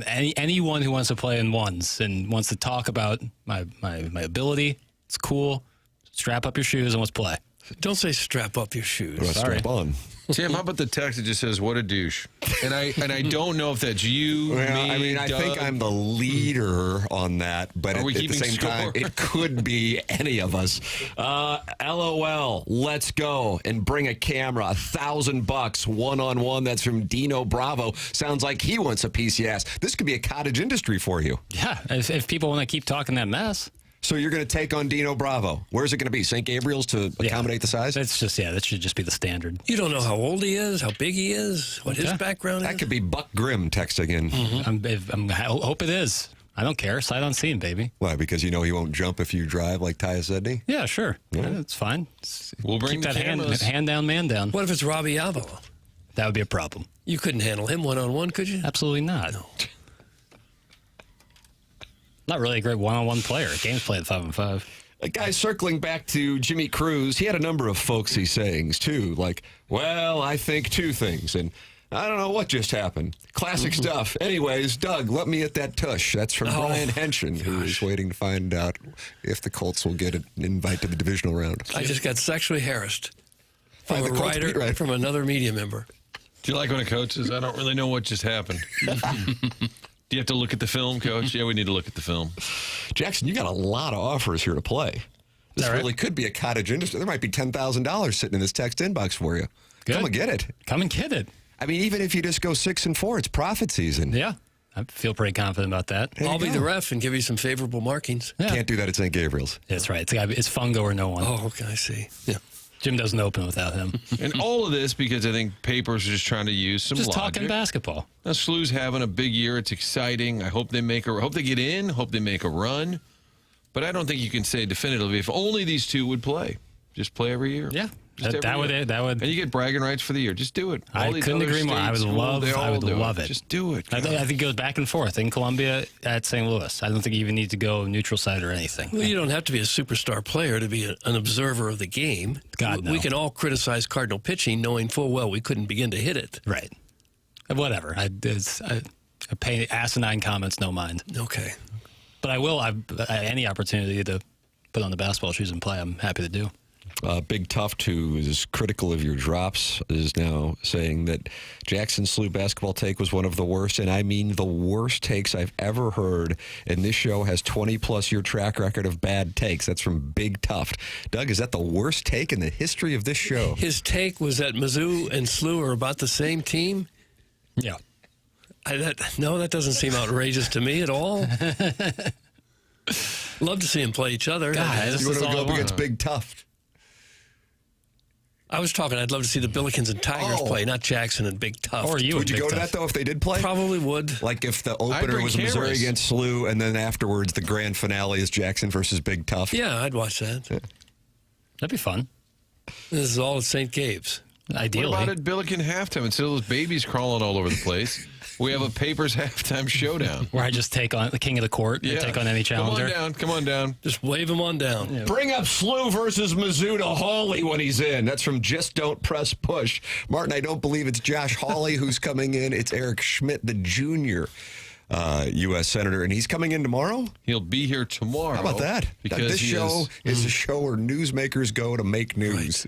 [SPEAKER 4] anyone who wants to play in ones and wants to talk about my ability, it's cool. Strap up your shoes and let's play.
[SPEAKER 2] Don't say strap up your shoes.
[SPEAKER 1] Let's strap on.
[SPEAKER 3] Tim, how about the text that just says, what a douche? And I don't know if that's you,
[SPEAKER 1] Well,
[SPEAKER 3] me,
[SPEAKER 1] I mean, I
[SPEAKER 3] Doug.
[SPEAKER 1] think I'm the leader on that, but
[SPEAKER 3] Are we
[SPEAKER 1] at the
[SPEAKER 3] keeping
[SPEAKER 1] same time,
[SPEAKER 3] score?
[SPEAKER 1] it could be any of us. LOL, let's go and bring a camera, $1,000 one-on-one. That's from Dino Bravo. Sounds like he wants a piece of ass. This could be a cottage industry for you.
[SPEAKER 4] Yeah, if people want to keep talking that mess.
[SPEAKER 1] So you're going to take on Dino Bravo. Where's it going to be? St. Gabriel's to accommodate the size?
[SPEAKER 4] That should just be the standard.
[SPEAKER 2] You don't know how old he is, how big he is, what his background
[SPEAKER 1] That
[SPEAKER 2] is.
[SPEAKER 1] could be Buck Grimm texting in.
[SPEAKER 4] I hope it is. I don't care. Sight unseen, baby.
[SPEAKER 1] Why? Because you know he won't jump if you drive like Tyus Edney?
[SPEAKER 4] Yeah, sure. It's fine.
[SPEAKER 3] We'll bring
[SPEAKER 4] Keep
[SPEAKER 3] the
[SPEAKER 4] that
[SPEAKER 3] cameras.
[SPEAKER 4] hand down, man down.
[SPEAKER 2] What if it's Robbie Avila?
[SPEAKER 4] That would be a problem.
[SPEAKER 2] You couldn't handle him one-on-one, could you?
[SPEAKER 4] Absolutely not. Not really a great one-on-one player. Games played 5-on-5.
[SPEAKER 1] A guy circling back to Jimmy Cruz, he had a number of folksy sayings, too, like, well, I think two things, and I don't know what just happened. Classic stuff. Anyways, Doug, let me at that tush. That's from Brian Henshin, who is waiting to find out if the Colts will get an invite to the divisional round.
[SPEAKER 2] I just got sexually harassed
[SPEAKER 1] By
[SPEAKER 2] from
[SPEAKER 1] the
[SPEAKER 2] a
[SPEAKER 1] Colts beat
[SPEAKER 2] writer,
[SPEAKER 1] writer.
[SPEAKER 2] from another media member.
[SPEAKER 3] Do you like when a coach says, I don't really know what just happened? Do you have to look at the film, Coach? Yeah, we need to look at the film.
[SPEAKER 1] Jackson, you got a lot of offers here to play. This
[SPEAKER 4] All right.
[SPEAKER 1] really could be a cottage industry. There might be $10,000 sitting in this text inbox for you.
[SPEAKER 4] Good.
[SPEAKER 1] Come and get it.
[SPEAKER 4] Come and get it.
[SPEAKER 1] I mean, even if you just go 6-4, it's profit season.
[SPEAKER 4] Yeah. I feel pretty confident about that.
[SPEAKER 1] There you
[SPEAKER 2] I'll be
[SPEAKER 1] go.
[SPEAKER 2] the ref and give you some favorable markings.
[SPEAKER 4] Yeah.
[SPEAKER 1] Can't do that at St. Gabriel's.
[SPEAKER 4] That's right. It's fungo or no one.
[SPEAKER 2] Oh, okay, I see. Yeah.
[SPEAKER 4] Jim doesn't open without him.
[SPEAKER 3] And all of this because I think papers are just trying to use some
[SPEAKER 4] Just
[SPEAKER 3] logic.
[SPEAKER 4] talking basketball.
[SPEAKER 3] Now, SLU's having a big year. It's exciting. I hope they get in. Hope they make a run. But I don't think you can say definitively if only these two would play. Just play every year.
[SPEAKER 4] Yeah.
[SPEAKER 3] Just every
[SPEAKER 4] That would
[SPEAKER 3] year.
[SPEAKER 4] and
[SPEAKER 3] And you get bragging rights for the year. Just do it.
[SPEAKER 4] I
[SPEAKER 3] All these
[SPEAKER 4] couldn't
[SPEAKER 3] other
[SPEAKER 4] agree more. I
[SPEAKER 3] states,
[SPEAKER 4] would
[SPEAKER 3] schools, they all do
[SPEAKER 4] love it.
[SPEAKER 3] Just do it.
[SPEAKER 4] I think it goes back and forth in Columbia at St. Louis. I don't think you even need to go neutral side or anything.
[SPEAKER 2] Well, you don't have to be a superstar player to be an observer of the game.
[SPEAKER 4] God, no.
[SPEAKER 2] We can all criticize Cardinal pitching, knowing full well we couldn't begin to hit it.
[SPEAKER 4] Right. Whatever. I pay asinine comments no mind.
[SPEAKER 2] Okay.
[SPEAKER 4] But I will. Any opportunity to put on the basketball shoes and play, I'm happy to do.
[SPEAKER 1] Big Tuft, who is critical of your drops, is now saying that Jackson's SLU basketball take was one of the worst, and I mean the worst takes I've ever heard. And this show has 20-plus year track record of bad takes. That's from Big Tuft. Doug, is that the worst take in the history of this show?
[SPEAKER 2] His take was that Mizzou and SLU are about the same team.
[SPEAKER 4] Yeah.
[SPEAKER 2] That doesn't seem outrageous to me at all. Love to see them play each other.
[SPEAKER 4] God,
[SPEAKER 1] You
[SPEAKER 4] this
[SPEAKER 1] want
[SPEAKER 4] is
[SPEAKER 1] to
[SPEAKER 4] all
[SPEAKER 1] go
[SPEAKER 4] I
[SPEAKER 1] up
[SPEAKER 4] want.
[SPEAKER 1] against Big Tuft?
[SPEAKER 2] I was talking, I'd love to see the Billikens and Tigers play, not Jackson and Big Tuft.
[SPEAKER 4] Or you
[SPEAKER 1] Would you
[SPEAKER 4] and
[SPEAKER 1] go
[SPEAKER 4] Big
[SPEAKER 1] to
[SPEAKER 4] Tuft.
[SPEAKER 1] that, though, if they did play?
[SPEAKER 2] Probably would.
[SPEAKER 1] Like if the opener
[SPEAKER 3] bring
[SPEAKER 1] was Missouri
[SPEAKER 3] cameras.
[SPEAKER 1] against SLU, and then afterwards the grand finale is Jackson versus Big Tuft?
[SPEAKER 2] Yeah, I'd watch that.
[SPEAKER 4] That'd be fun.
[SPEAKER 2] This is all at St. Gabe's.
[SPEAKER 4] Ideally.
[SPEAKER 3] What about at Billiken halftime? Instead of those babies crawling all over the place, we have a Papers halftime showdown.
[SPEAKER 4] Where I just take on the king of the court and take on any challenger.
[SPEAKER 3] Come on down.
[SPEAKER 2] Just wave them on down.
[SPEAKER 1] Bring up SLU versus Mizzou to Hawley when he's in. That's from Just Don't Press Push. Martin, I don't believe it's Josh Hawley who's coming in. It's Eric Schmidt, the junior U.S. Senator, and he's coming in tomorrow?
[SPEAKER 3] He'll be here tomorrow.
[SPEAKER 1] How about that?
[SPEAKER 3] Because
[SPEAKER 1] This show is a show where newsmakers go to make news.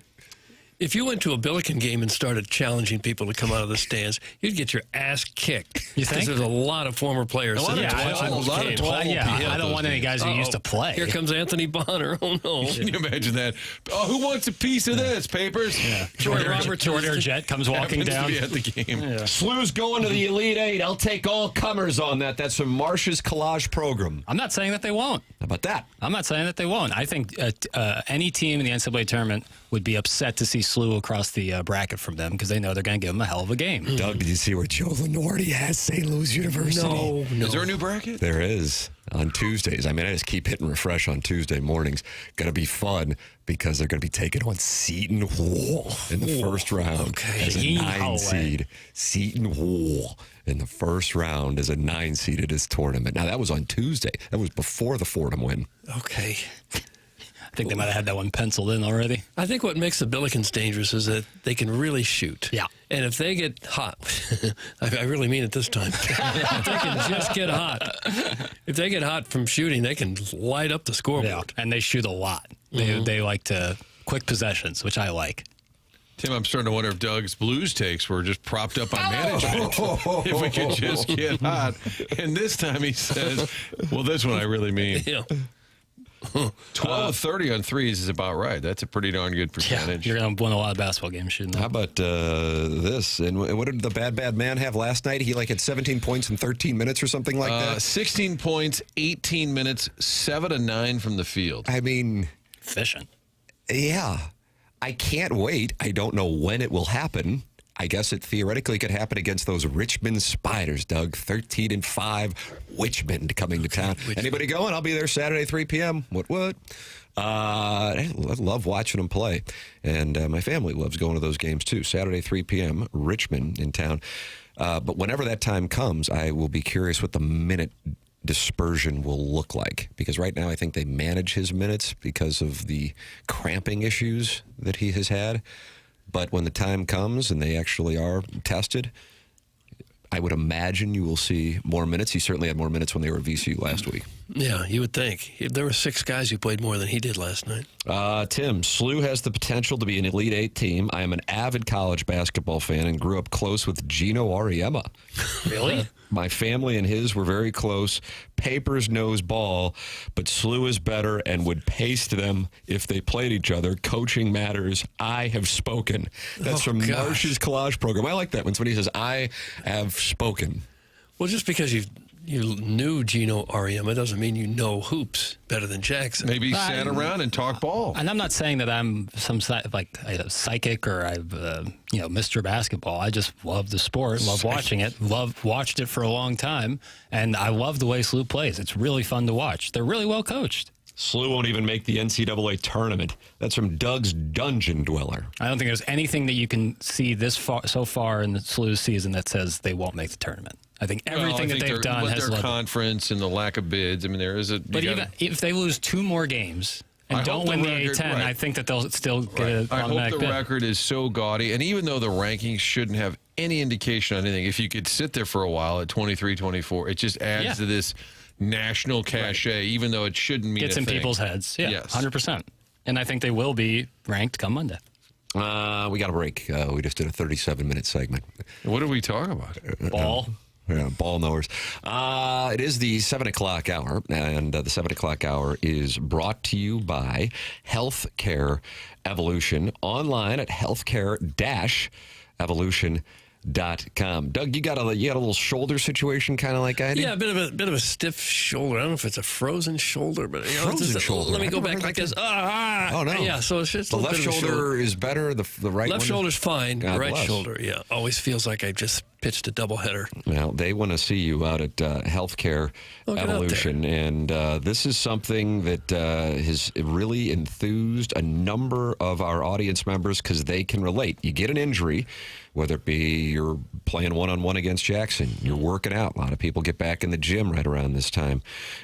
[SPEAKER 2] If you went to a Billiken game and started challenging people to come out of the stands, you'd get your ass kicked.
[SPEAKER 4] You think?
[SPEAKER 2] Because there's a lot of former players.
[SPEAKER 3] A lot
[SPEAKER 2] sitting
[SPEAKER 3] of
[SPEAKER 2] there watching
[SPEAKER 3] tall-
[SPEAKER 2] those
[SPEAKER 3] a lot of
[SPEAKER 2] games.
[SPEAKER 3] tall
[SPEAKER 4] I don't want any guys who used to play.
[SPEAKER 2] Here comes Anthony Bonner. Oh, no.
[SPEAKER 3] Can you imagine that? Oh, who wants a piece of this? Papers?
[SPEAKER 4] Yeah.
[SPEAKER 2] Jordan
[SPEAKER 4] Jordan
[SPEAKER 2] Robertson.
[SPEAKER 4] Jet comes walking
[SPEAKER 3] Happens to
[SPEAKER 4] down.
[SPEAKER 3] be at the game.
[SPEAKER 1] SLU's going to the Elite Eight. I'll take all comers on that. That's from Marsh's collage program.
[SPEAKER 4] I'm not saying that they won't.
[SPEAKER 1] How about that?
[SPEAKER 4] I'm not saying that they won't. I think any team in the NCAA tournament would be upset to see SLU across the bracket from them because they know they're going to give them a hell of a game.
[SPEAKER 1] Doug, did you see where Joe Lenardi has St. Louis University?
[SPEAKER 2] No.
[SPEAKER 3] Is there a new bracket?
[SPEAKER 1] There is on Tuesdays. I mean, I just keep hitting refresh on Tuesday mornings. Going to be fun because they're going to be taking on Seton Hall in the first round
[SPEAKER 2] Okay.
[SPEAKER 1] as a
[SPEAKER 4] Seton
[SPEAKER 1] 9
[SPEAKER 4] Hall.
[SPEAKER 1] seed. Seton Hall in the first round as a 9 seed at his tournament. Now, that was on Tuesday. That was before the Fordham win.
[SPEAKER 2] Okay.
[SPEAKER 4] I think they might have had that one penciled in already.
[SPEAKER 2] I think what makes the Billikens dangerous is that they can really shoot.
[SPEAKER 4] Yeah.
[SPEAKER 2] And if they get hot, I really mean it this time. If they can just get hot, if they get hot from shooting, they can light up the scoreboard.
[SPEAKER 4] Yeah. And they shoot a lot. They like to quick possessions, which I like.
[SPEAKER 3] Tim, I'm starting to wonder if Doug's Blues takes were just propped up on management. If we could just get hot. And this time he says, well, this one I really mean.
[SPEAKER 2] Yeah.
[SPEAKER 3] 12 of 30 on threes is about right. That's a pretty darn good percentage.
[SPEAKER 4] You're going to win a lot of basketball games shooting
[SPEAKER 1] How
[SPEAKER 4] that.
[SPEAKER 1] about this? And what did the bad man have last night? He had 17 points in 13 minutes or something like that.
[SPEAKER 3] 16 points, 18 minutes, 7 of 9 from the field.
[SPEAKER 1] I mean,
[SPEAKER 4] Efficient.
[SPEAKER 1] yeah. I can't wait. I don't know when it will happen. I guess it theoretically could happen against those Richmond Spiders, Doug. 13-5, Richmond coming to town. Anybody going? I'll be there Saturday, 3 p.m. What? I love watching them play. And my family loves going to those games, too. Saturday, 3 p.m., Richmond in town. But whenever that time comes, I will be curious what the minute dispersion will look like. Because right now I think they manage his minutes because of the cramping issues that he has had. But when the time comes and they actually are tested, I would imagine you will see more minutes. He certainly had more minutes when they were at VCU last week.
[SPEAKER 2] Yeah, you would think. There were 6 guys who played more than he did last night.
[SPEAKER 1] Tim, SLU has the potential to be an Elite Eight team. I am an avid college basketball fan and grew up close with Gino Auriemma.
[SPEAKER 4] Really?
[SPEAKER 1] My family and his were very close. Papers knows ball, but SLU is better and would paste them if they played each other. Coaching matters. I have spoken. That's from
[SPEAKER 2] gosh.
[SPEAKER 1] Marsh's collage program. I like that when somebody says, I have spoken.
[SPEAKER 2] Well, just because you knew Gino Auriemma doesn't mean you know hoops better than Jackson.
[SPEAKER 3] Maybe he sat around and talked ball.
[SPEAKER 4] And I'm not saying that I'm some a psychic or I've Mr. Basketball. I just love the sport, love watching it, watched it for a long time, and I love the way SLU plays. It's really fun to watch. They're really well coached.
[SPEAKER 1] SLU won't even make the NCAA tournament. That's from Doug's Dungeon Dweller.
[SPEAKER 4] I don't think there's anything that you can see so far in the SLU season that says they won't make the tournament. I think everything that they've done has
[SPEAKER 3] their
[SPEAKER 4] led.
[SPEAKER 3] conference and the lack of bids. I mean, there is a.
[SPEAKER 4] But even if they lose 2 more games and
[SPEAKER 3] I
[SPEAKER 4] don't
[SPEAKER 3] hope
[SPEAKER 4] win
[SPEAKER 3] the
[SPEAKER 4] the
[SPEAKER 3] record-
[SPEAKER 4] A10,
[SPEAKER 3] right.
[SPEAKER 4] I think that they'll still get an
[SPEAKER 3] I hope
[SPEAKER 4] automatic
[SPEAKER 3] the
[SPEAKER 4] bid.
[SPEAKER 3] record is so gaudy, and even though the rankings shouldn't have any indication on anything, if you could sit there for a while at 23, 24, it just adds to this national cachet, even though it shouldn't mean
[SPEAKER 4] Gets
[SPEAKER 3] a
[SPEAKER 4] in
[SPEAKER 3] thing.
[SPEAKER 4] people's heads. Yeah,
[SPEAKER 3] Yes.
[SPEAKER 4] 100%. And I think they will be ranked come Monday.
[SPEAKER 1] We got a break. We just did a 37-minute segment.
[SPEAKER 3] What are we talking about?
[SPEAKER 4] Ball.
[SPEAKER 1] Yeah, ball knowers. It is the 7 o'clock hour, and the 7 o'clock hour is brought to you by Healthcare Evolution, online at healthcare-evolution.com. Doug, you got a little shoulder situation, kind of like I did.
[SPEAKER 2] Yeah, a bit of a stiff shoulder. I don't know if it's a frozen shoulder, but
[SPEAKER 1] Frozen shoulder?
[SPEAKER 2] Let me
[SPEAKER 1] I've
[SPEAKER 2] go
[SPEAKER 1] never
[SPEAKER 2] back
[SPEAKER 1] heard
[SPEAKER 2] like
[SPEAKER 1] that.
[SPEAKER 2] this.
[SPEAKER 1] Oh, no.
[SPEAKER 2] Yeah, so it's just
[SPEAKER 1] The
[SPEAKER 2] a little
[SPEAKER 1] left
[SPEAKER 2] bit of a
[SPEAKER 1] shoulder is better. The right
[SPEAKER 2] Left
[SPEAKER 1] one?
[SPEAKER 2] shoulder's fine.
[SPEAKER 1] God
[SPEAKER 2] Right
[SPEAKER 1] bless.
[SPEAKER 2] shoulder, yeah, always feels like I just pitched a doubleheader.
[SPEAKER 1] Well, they want to see you out at Healthcare
[SPEAKER 2] Oh, get out
[SPEAKER 1] Evolution, and this is something that has really enthused a number of our audience members because they can relate. You get an injury, whether it be you're playing one-on-one against Jackson, you're working out. A lot of people get back in the gym right around this time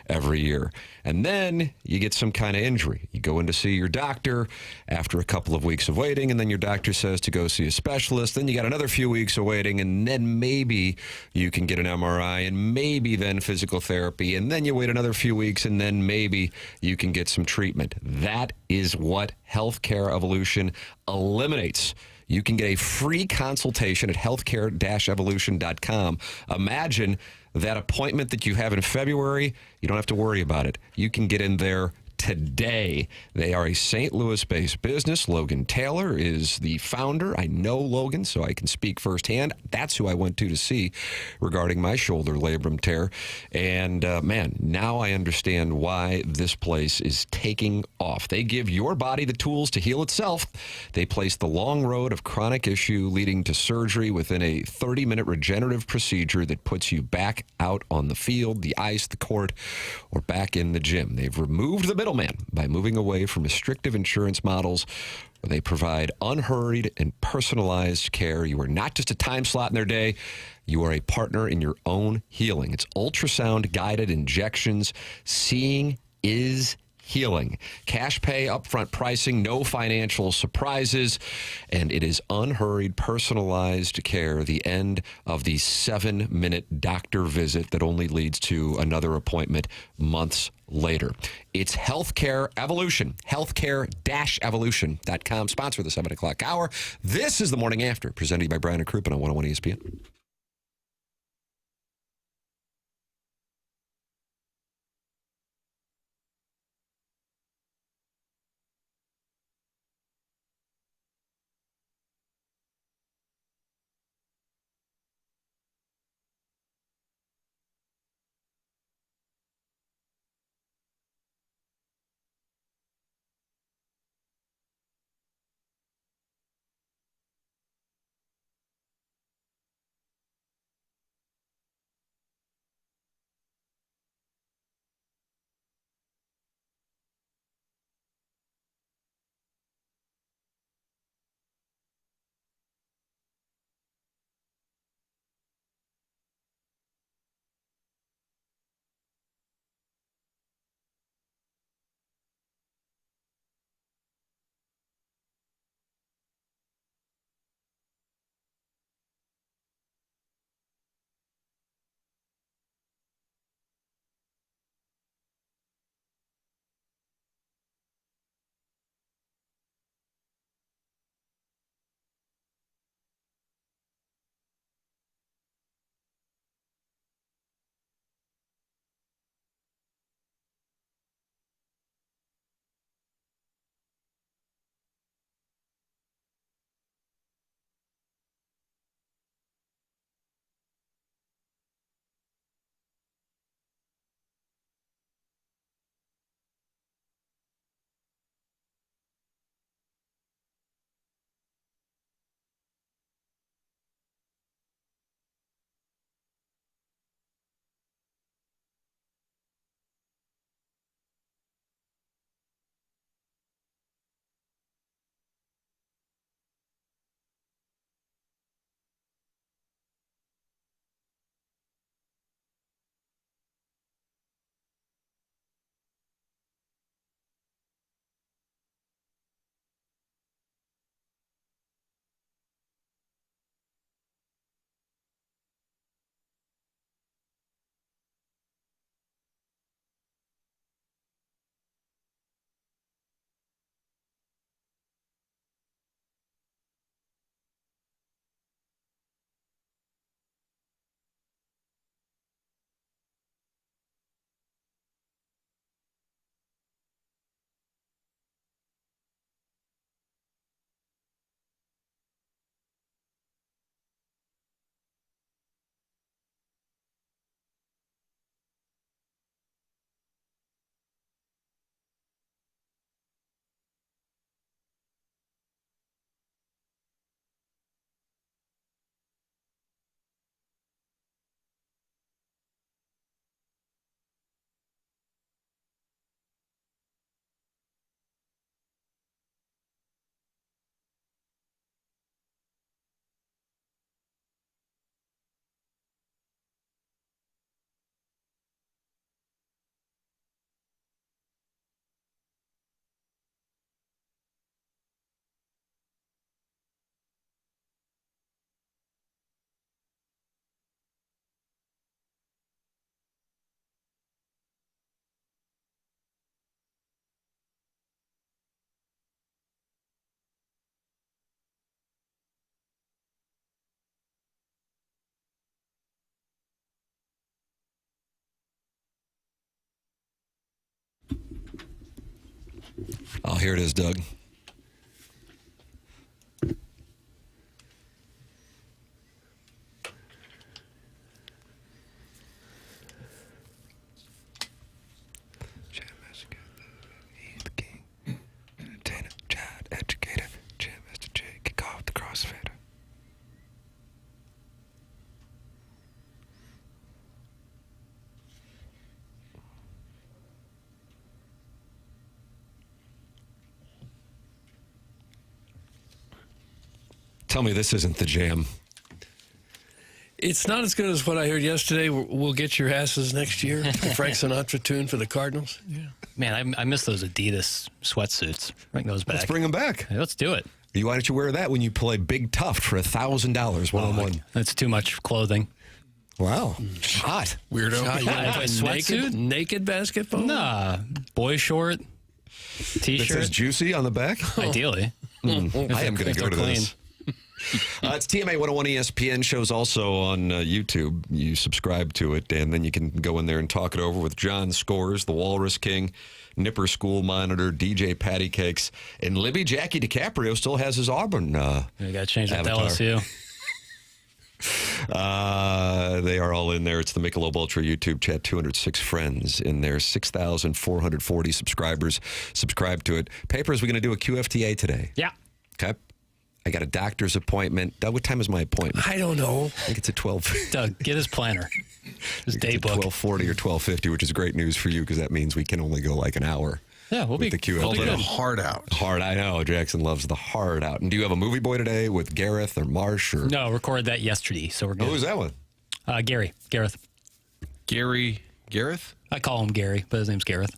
[SPEAKER 1] every year. And then you get some kind of injury. You go in to see your doctor after a couple of weeks of waiting, and then your doctor says to go see a specialist. Then you got another few weeks of waiting, and then then maybe you can get an MRI, and maybe then physical therapy, and then you wait another few weeks, and then maybe you can get some treatment. That is what Healthcare Evolution eliminates. You can get a free consultation at healthcare-evolution.com. Imagine that appointment that you have in February. You don't have to worry about it. You can get in there today. They are a St. Louis-based business. Logan Taylor is the founder. I know Logan, so I can speak firsthand. That's who I went to see regarding my shoulder labrum tear. And man, now I understand why this place is taking off. They give your body the tools to heal itself. They place the long road of chronic issue leading to surgery within a 30-minute regenerative procedure that puts you back out on the field, the ice, the court, or back in the gym. They've removed the middleman by moving away from restrictive insurance models. They provide unhurried and personalized care. You are not just a time slot in their day. You are a partner in your own healing. It's ultrasound-guided injections. Seeing is healing. Cash pay, upfront pricing, no financial surprises, and it is unhurried, personalized care, the end of the 7-minute doctor visit that only leads to another appointment months later. It's Healthcare Evolution, healthcare-evolution.com, sponsor of the 7 o'clock hour. This is The Morning After, presented by Brian and Crouppen on 101 ESPN. Oh, here it is, Doug. Tell me this isn't the jam.
[SPEAKER 2] It's not as good as what I heard yesterday. We'll get your asses next year. The Frank Sinatra tune for the Cardinals.
[SPEAKER 4] Yeah. Man, I miss those Adidas sweatsuits. Bring those back.
[SPEAKER 1] Let's bring them back.
[SPEAKER 4] Hey, let's do it.
[SPEAKER 1] Why don't you wear that when you play Big Tough for $1,000 one-on-one?
[SPEAKER 4] That's too much clothing.
[SPEAKER 1] Wow. Hot.
[SPEAKER 2] Weirdo.
[SPEAKER 4] I play sweatsuit?
[SPEAKER 2] Naked basketball?
[SPEAKER 4] Nah, boy short,
[SPEAKER 1] It
[SPEAKER 4] t-shirt.
[SPEAKER 1] says juicy on the back?
[SPEAKER 4] Ideally.
[SPEAKER 1] I am going to
[SPEAKER 4] if
[SPEAKER 1] go
[SPEAKER 4] they're
[SPEAKER 1] to
[SPEAKER 4] clean.
[SPEAKER 1] this. It's TMA 101 ESPN shows also on YouTube. You subscribe to it, and then you can go in there and talk it over with John Scores, the Walrus King, Nipper School Monitor, DJ Patty Cakes, and Libby Jackie DiCaprio still has his Auburn.
[SPEAKER 4] You got to change that to
[SPEAKER 1] Avatar.
[SPEAKER 4] LSU.
[SPEAKER 1] They are all in there. It's the Michelob Ultra YouTube chat. 206 friends in there. 6,440 subscribers. Subscribe to it. Papers, we're going to do a QFTA today.
[SPEAKER 4] Yeah.
[SPEAKER 1] Okay. I got a doctor's appointment. Doug, what time is my appointment?
[SPEAKER 2] I don't know.
[SPEAKER 1] I think it's at 12.
[SPEAKER 4] Doug, get his planner. His day book.
[SPEAKER 1] 12:40 or 12:50, which is great news for you because that means we can only go like an hour.
[SPEAKER 4] Yeah, we'll
[SPEAKER 1] with
[SPEAKER 4] be
[SPEAKER 1] the QFTA.
[SPEAKER 3] Called it a hard out.
[SPEAKER 1] Hard, I know. Jackson loves the hard out. And do you have a movie boy today with Gareth or Marsh? Or
[SPEAKER 4] No, recorded that yesterday, so we're good.
[SPEAKER 1] who's that one?
[SPEAKER 4] Gareth.
[SPEAKER 3] Gary Gareth?
[SPEAKER 4] I call him Gary, but his name's Gareth.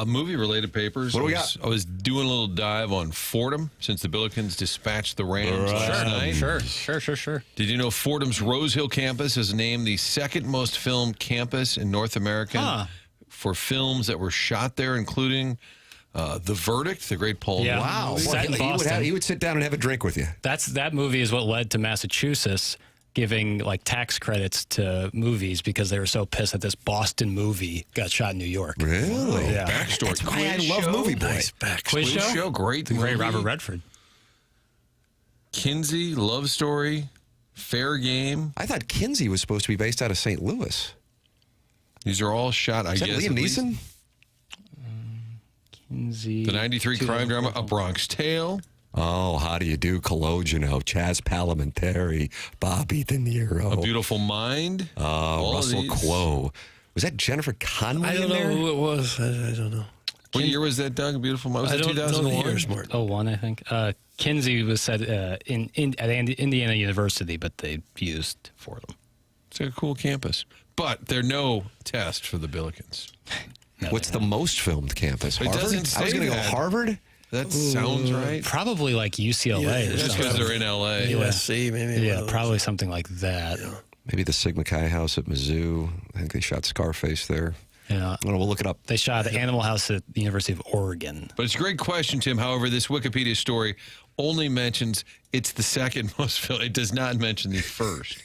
[SPEAKER 3] Movie-related papers.
[SPEAKER 1] What do we got?
[SPEAKER 3] I was doing a little dive on Fordham since the Billikens dispatched the Rams last night.
[SPEAKER 4] Sure.
[SPEAKER 3] Did you know Fordham's Rose Hill campus is named the second most filmed campus in North America for films that were shot there, including The Verdict, the great Paul
[SPEAKER 4] Yeah.
[SPEAKER 3] Newman
[SPEAKER 1] Wow.
[SPEAKER 3] movie.
[SPEAKER 4] Set in Boston.
[SPEAKER 1] He would sit down and have a drink with you.
[SPEAKER 4] That movie is what led to Massachusetts giving like tax credits to movies because they were so pissed that this Boston movie got shot in New York.
[SPEAKER 1] Really?
[SPEAKER 4] Yeah.
[SPEAKER 3] Backstory.
[SPEAKER 1] That's why I
[SPEAKER 3] Quiz
[SPEAKER 1] love
[SPEAKER 3] show.
[SPEAKER 1] Movie Boy.
[SPEAKER 2] Nice back.
[SPEAKER 4] Quiz show?
[SPEAKER 3] Great
[SPEAKER 4] Great
[SPEAKER 3] movie.
[SPEAKER 4] Robert Redford.
[SPEAKER 3] Kinsey, Love Story, Fair Game.
[SPEAKER 1] I thought Kinsey was supposed to be based out of St. Louis.
[SPEAKER 3] These are all shot, I
[SPEAKER 1] Is that
[SPEAKER 3] guess.
[SPEAKER 1] Liam
[SPEAKER 3] at least-
[SPEAKER 1] Neeson?
[SPEAKER 4] Kinsey.
[SPEAKER 3] The 93 crime drama, A Bronx Tale.
[SPEAKER 1] Oh, how do you do, Cologino, Chaz Palminteri, Bobby De
[SPEAKER 3] A
[SPEAKER 1] Niro,
[SPEAKER 3] Beautiful Mind. All of
[SPEAKER 1] Russell
[SPEAKER 3] these.
[SPEAKER 1] Crowe. Was that Jennifer Connelly
[SPEAKER 2] I don't
[SPEAKER 1] in
[SPEAKER 2] know
[SPEAKER 1] there?
[SPEAKER 2] who it was. I don't know.
[SPEAKER 3] What year was that, Doug? A Beautiful Mind? Was
[SPEAKER 2] I
[SPEAKER 3] it
[SPEAKER 2] don't know the
[SPEAKER 3] 2001?
[SPEAKER 2] years, Martin.
[SPEAKER 4] 01, I think. Kinsey was set at Indiana University, but they used Fordham.
[SPEAKER 3] It's a cool campus. But they're no test for the Billikens.
[SPEAKER 1] What's the most filmed campus?
[SPEAKER 3] It
[SPEAKER 1] Harvard?
[SPEAKER 3] doesn't
[SPEAKER 1] I was
[SPEAKER 3] say
[SPEAKER 1] going to go
[SPEAKER 3] that.
[SPEAKER 1] Harvard.
[SPEAKER 3] That sounds right.
[SPEAKER 4] Probably like UCLA.
[SPEAKER 2] Yeah,
[SPEAKER 4] or
[SPEAKER 3] Just
[SPEAKER 4] something.
[SPEAKER 3] because they're in L.A.
[SPEAKER 2] USC, maybe. one
[SPEAKER 4] Yeah,
[SPEAKER 2] of those.
[SPEAKER 4] probably something like that.
[SPEAKER 1] Maybe the Sigma Chi House at Mizzou. I think they shot Scarface there.
[SPEAKER 4] Yeah.
[SPEAKER 1] I don't know, we'll look it up.
[SPEAKER 4] They shot at Animal House at the University of Oregon.
[SPEAKER 3] But it's a great question, Tim. However, this Wikipedia story only mentions it's the second most filmed. It does not mention the first.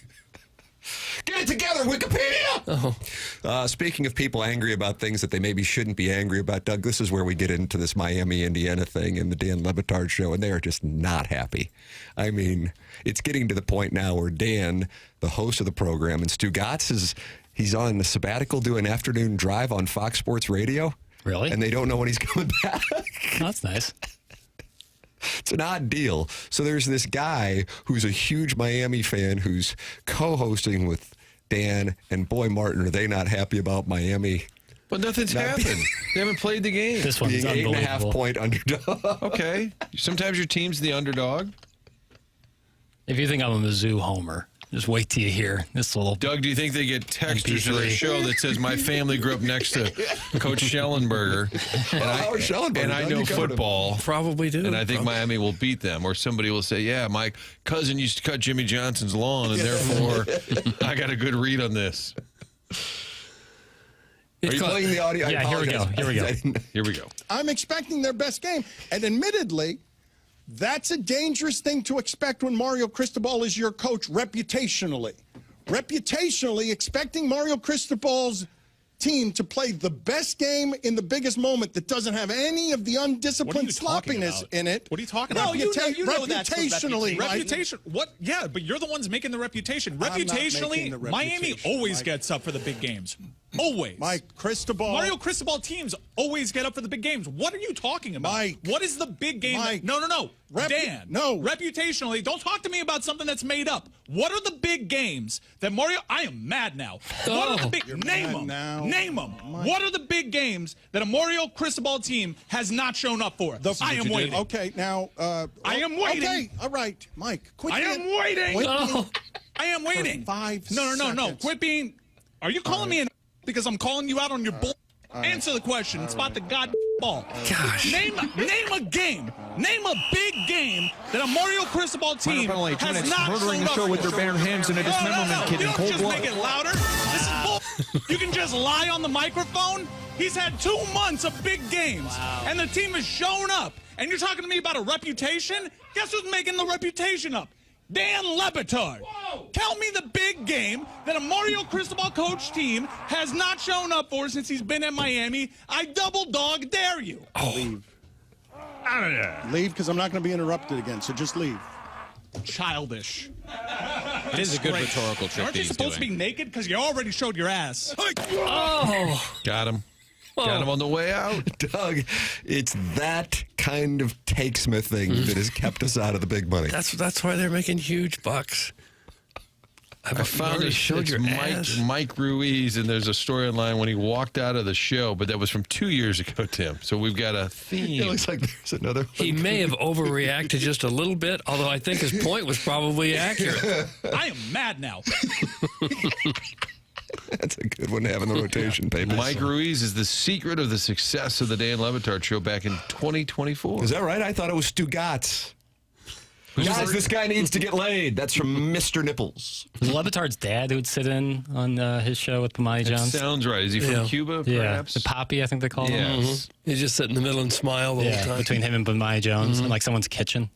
[SPEAKER 1] Get it together, Wikipedia! Speaking of people angry about things that they maybe shouldn't be angry about, Doug, this is where we get into this Miami, Indiana thing and the Dan Le Batard show, and they are just not happy. I mean, it's getting to the point now where Dan, the host of the program, and Stu Gatz, he's on the sabbatical doing afternoon drive on Fox Sports Radio.
[SPEAKER 4] Really?
[SPEAKER 1] And they don't know when he's coming back.
[SPEAKER 4] Oh, that's nice.
[SPEAKER 1] It's an odd deal. So there's this guy who's a huge Miami fan who's co-hosting with Dan, and boy, Martin, are they not happy about Miami
[SPEAKER 3] But nothing's happened. They haven't played the game.
[SPEAKER 4] This one's
[SPEAKER 1] being
[SPEAKER 4] unbelievable.
[SPEAKER 1] 8.5-point underdog.
[SPEAKER 3] Okay. Sometimes your team's the underdog.
[SPEAKER 4] If you think I'm a Mizzou homer, just wait till you hear this little.
[SPEAKER 3] Doug, do you think they get texters to their
[SPEAKER 4] MP3.
[SPEAKER 3] show that says, my family grew up next to Coach Schellenberger,
[SPEAKER 1] Howard Schellenberger,
[SPEAKER 3] and I
[SPEAKER 1] Doug,
[SPEAKER 3] know
[SPEAKER 1] you covered him.
[SPEAKER 3] football,
[SPEAKER 2] Probably do.
[SPEAKER 3] and I think
[SPEAKER 2] Probably.
[SPEAKER 3] Miami will beat them. Or somebody will say, yeah, my cousin used to cut Jimmy Johnson's lawn, and therefore I got a good read on this.
[SPEAKER 1] Are you playing the audio? I
[SPEAKER 4] Yeah, here we go.
[SPEAKER 1] apologize.
[SPEAKER 4] Here we go.
[SPEAKER 1] I didn't-
[SPEAKER 3] Here we go.
[SPEAKER 8] I'm expecting their best game. And admittedly, that's a dangerous thing to expect when Mario Cristobal is your coach reputationally. Reputationally, expecting Mario Cristobal's team to play the best game in the biggest moment that doesn't have any of the undisciplined sloppiness in it.
[SPEAKER 9] What are you talking about?
[SPEAKER 10] No, you know that's the
[SPEAKER 8] reputationally, right?
[SPEAKER 9] Reputation. What? Yeah, but you're the ones making the reputation.
[SPEAKER 8] I'm not
[SPEAKER 9] Reputationally,
[SPEAKER 8] making the
[SPEAKER 9] Miami
[SPEAKER 8] reputation,
[SPEAKER 9] always
[SPEAKER 8] Mike.
[SPEAKER 9] gets up for the big games. Always.
[SPEAKER 8] Mike, Cristobal.
[SPEAKER 9] Mario Cristobal teams always get up for the big games. What are you talking about?
[SPEAKER 8] Mike.
[SPEAKER 9] What is the big game?
[SPEAKER 8] Mike.
[SPEAKER 9] No. Dan.
[SPEAKER 8] No.
[SPEAKER 9] Reputationally, don't talk to me about something that's made up. What are the big games that Mario? I am mad now. What are the big? Name them. Name them. What are the big games that a Mario Cristobal team has not shown up for? I am waiting.
[SPEAKER 8] Okay, now.
[SPEAKER 9] I am waiting.
[SPEAKER 8] Okay, all right, Mike. Quit
[SPEAKER 9] I am
[SPEAKER 8] being-
[SPEAKER 9] waiting.
[SPEAKER 8] quit being-
[SPEAKER 9] I am waiting.
[SPEAKER 8] For 5
[SPEAKER 9] No.
[SPEAKER 8] seconds.
[SPEAKER 9] Quit being. Are you calling me an because I'm calling you out on your bull? Answer the question. It's about the goddamn ball.
[SPEAKER 2] Gosh.
[SPEAKER 9] Name a game. Name a big game that a Mario Cristobal team has not shown up for.
[SPEAKER 11] with their bare hands and a dismemberment kit
[SPEAKER 9] You
[SPEAKER 11] in
[SPEAKER 9] don't
[SPEAKER 11] cold
[SPEAKER 9] just
[SPEAKER 11] blood.
[SPEAKER 9] make it louder. This is bull. You can just lie on the microphone. He's had 2 months of big games, and the team has shown up. And you're talking to me about a reputation? Guess who's making the reputation up? Dan Lebitard. Tell me the big game that a Mario Cristobal coach team has not shown up for since he's been in Miami. I double dog dare you.
[SPEAKER 8] Leave. Leave, because I'm not going to be interrupted again, so just leave.
[SPEAKER 9] Childish.
[SPEAKER 10] It is a good rhetorical trick
[SPEAKER 9] Aren't
[SPEAKER 10] that
[SPEAKER 9] you
[SPEAKER 10] he's
[SPEAKER 9] supposed to
[SPEAKER 10] doing.
[SPEAKER 9] be naked? Because you already showed your ass.
[SPEAKER 3] Got him. Got him on the way out.
[SPEAKER 1] Doug, it's that kind of takesmith thing that has kept us out of the big money.
[SPEAKER 2] That's why they're making huge bucks.
[SPEAKER 3] I found
[SPEAKER 2] already
[SPEAKER 3] it.
[SPEAKER 2] showed
[SPEAKER 3] It's
[SPEAKER 2] your ass.
[SPEAKER 3] Mike Ruiz, and there's a storyline when he walked out of the show, but that was from 2 years ago, Tim. So we've got a theme.
[SPEAKER 1] It looks like there's another one.
[SPEAKER 2] He may have overreacted just a little bit, although I think his point was probably accurate.
[SPEAKER 9] I am mad now.
[SPEAKER 1] That's a good one to have in the rotation paper.
[SPEAKER 3] Mike Ruiz is the secret of the success of the Dan Lebitard show back in 2024.
[SPEAKER 1] Is that right? I thought it was Stu Gatz. Guys, this guy needs to get laid. That's from Mr. Nipples.
[SPEAKER 4] Was Levitard's dad who would sit in on his show with Pamani
[SPEAKER 3] That
[SPEAKER 4] Jones?
[SPEAKER 3] sounds right. Is he from
[SPEAKER 2] Yeah.
[SPEAKER 3] Cuba,
[SPEAKER 4] Yeah,
[SPEAKER 3] perhaps?
[SPEAKER 4] the Poppy, I think they call him.
[SPEAKER 3] Yes.
[SPEAKER 2] You just sit in the middle and smile the whole
[SPEAKER 4] Yeah,
[SPEAKER 2] time.
[SPEAKER 4] between him and Pamani Jones in like someone's kitchen.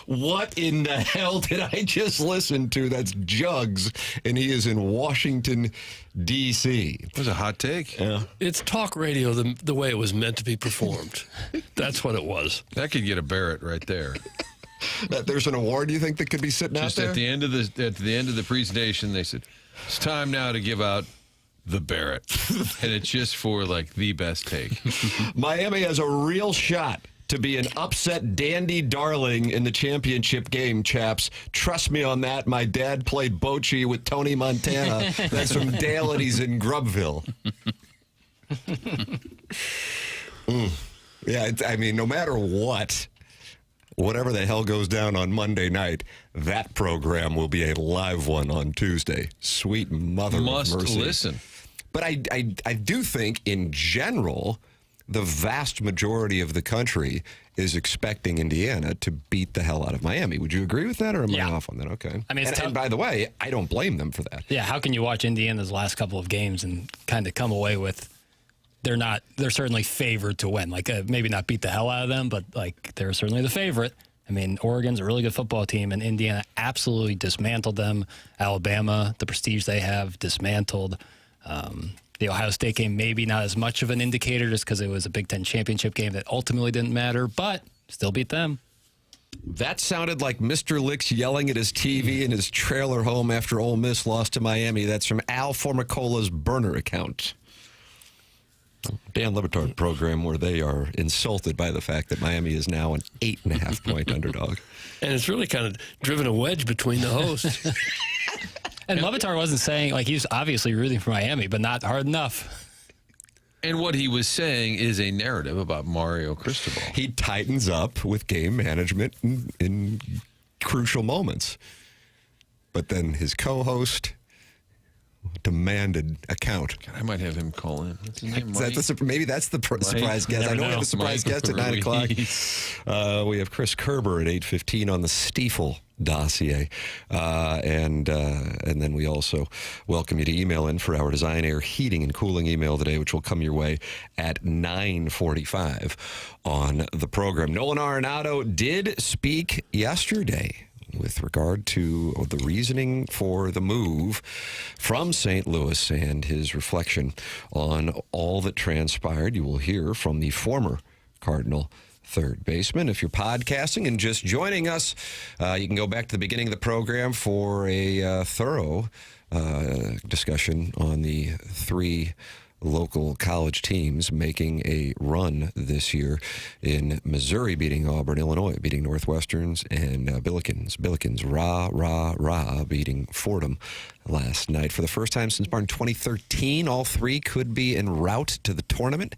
[SPEAKER 1] What in the hell did I just listen to? That's Jugs, and he is in Washington, D.C.
[SPEAKER 3] That was a hot take.
[SPEAKER 1] Yeah.
[SPEAKER 2] It's talk radio the way it was meant to be performed. That's what it was.
[SPEAKER 3] That could get a Barrett right there.
[SPEAKER 1] There's an award you think that could be sitting
[SPEAKER 3] Just
[SPEAKER 1] out there?
[SPEAKER 3] at the end of the presentation, they said, "It's time now to give out the Barrett," and it's just for like the best take.
[SPEAKER 1] Miami has a real shot to be an upset dandy darling in the championship game, chaps. Trust me on that. My dad played bocce with Tony Montana. That's from Dale, and he's in Grubville. Yeah, I mean, no matter what, whatever the hell goes down on Monday night, that program will be a live one on Tuesday. Sweet mother
[SPEAKER 3] Must
[SPEAKER 1] of mercy.
[SPEAKER 3] listen.
[SPEAKER 1] But I do think, in general, the vast majority of the country is expecting Indiana to beat the hell out of Miami. Would you agree with that, or am I
[SPEAKER 4] Yeah.
[SPEAKER 1] off on that? Okay.
[SPEAKER 4] I mean, it's
[SPEAKER 1] and by the way, I don't blame them for that.
[SPEAKER 4] Yeah, how can you watch Indiana's last couple of games and kind of come away with they're certainly favored to win. Like maybe not beat the hell out of them, but like they're certainly the favorite. I mean, Oregon's a really good football team, and Indiana absolutely dismantled them. Alabama, the prestige they have, dismantled. The Ohio State game, maybe not as much of an indicator just because it was a Big Ten championship game that ultimately didn't matter, but still beat them.
[SPEAKER 1] That sounded like Mr. Licks yelling at his TV in his trailer home after Ole Miss lost to Miami. That's from Al Formicola's burner account. Dan Lebitard program where they are insulted by the fact that Miami is now an 8.5-point underdog.
[SPEAKER 2] And it's really kind of driven a wedge between the hosts.
[SPEAKER 4] And Levitar wasn't saying, like, he's obviously rooting for Miami, but not hard enough.
[SPEAKER 3] And what he was saying is a narrative about Mario Cristobal.
[SPEAKER 1] He tightens up with game management in crucial moments. But then his co-host demanded account.
[SPEAKER 3] God, I might have him call in. What's his name?
[SPEAKER 1] Maybe that's the surprise guest. I know we have a surprise guest at 9 o'clock. We have Chris Kerber at 8:15 on the Stiefel dossier. And then we also welcome you to email in for our Design Air Heating and Cooling email today, which will come your way at 9:45 on the program. Nolan Arenado did speak yesterday with regard to the reasoning for the move from St. Louis and his reflection on all that transpired. You will hear from the former Cardinal third baseman. If you're podcasting and just joining us, you can go back to the beginning of the program for a thorough discussion on the three local college teams making a run this year in Missouri, beating Auburn, Illinois, beating Northwesterns, and Billikens, rah, beating Fordham last night. For the first time since Barn 2013, all three could be en route to the tournament.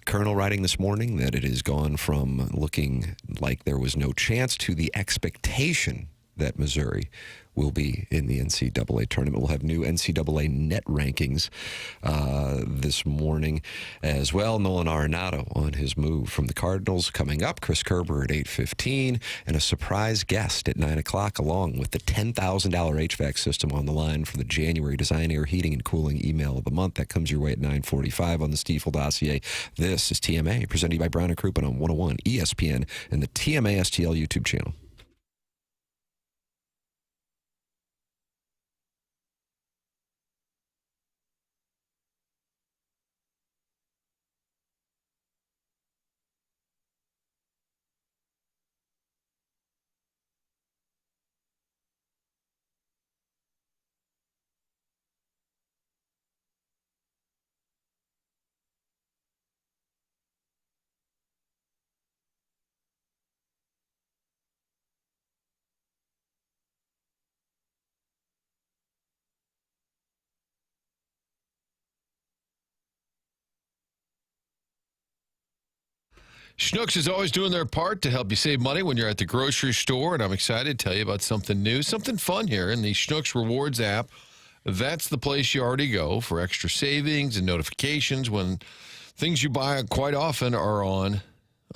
[SPEAKER 1] Colonel writing this morning that it has gone from looking like there was no chance to the expectation that Missouri will be in the NCAA tournament. We'll have new NCAA net rankings this morning as well. Nolan Arenado on his move from the Cardinals coming up. Chris Kerber at 8:15, and a surprise guest at 9 o'clock, along with the $10,000 HVAC system on the line for the January Design Air Heating and Cooling email of the month. That comes your way at 9:45 on the Stiefel dossier. This is TMA, presented by Brown & Crouppen on 101 ESPN and the TMA STL YouTube channel.
[SPEAKER 3] Schnucks is always doing their part to help you save money when you're at the grocery store, and I'm excited to tell you about something new, something fun here in the Schnucks Rewards app. That's the place you already go for extra savings and notifications when things you buy quite often are on,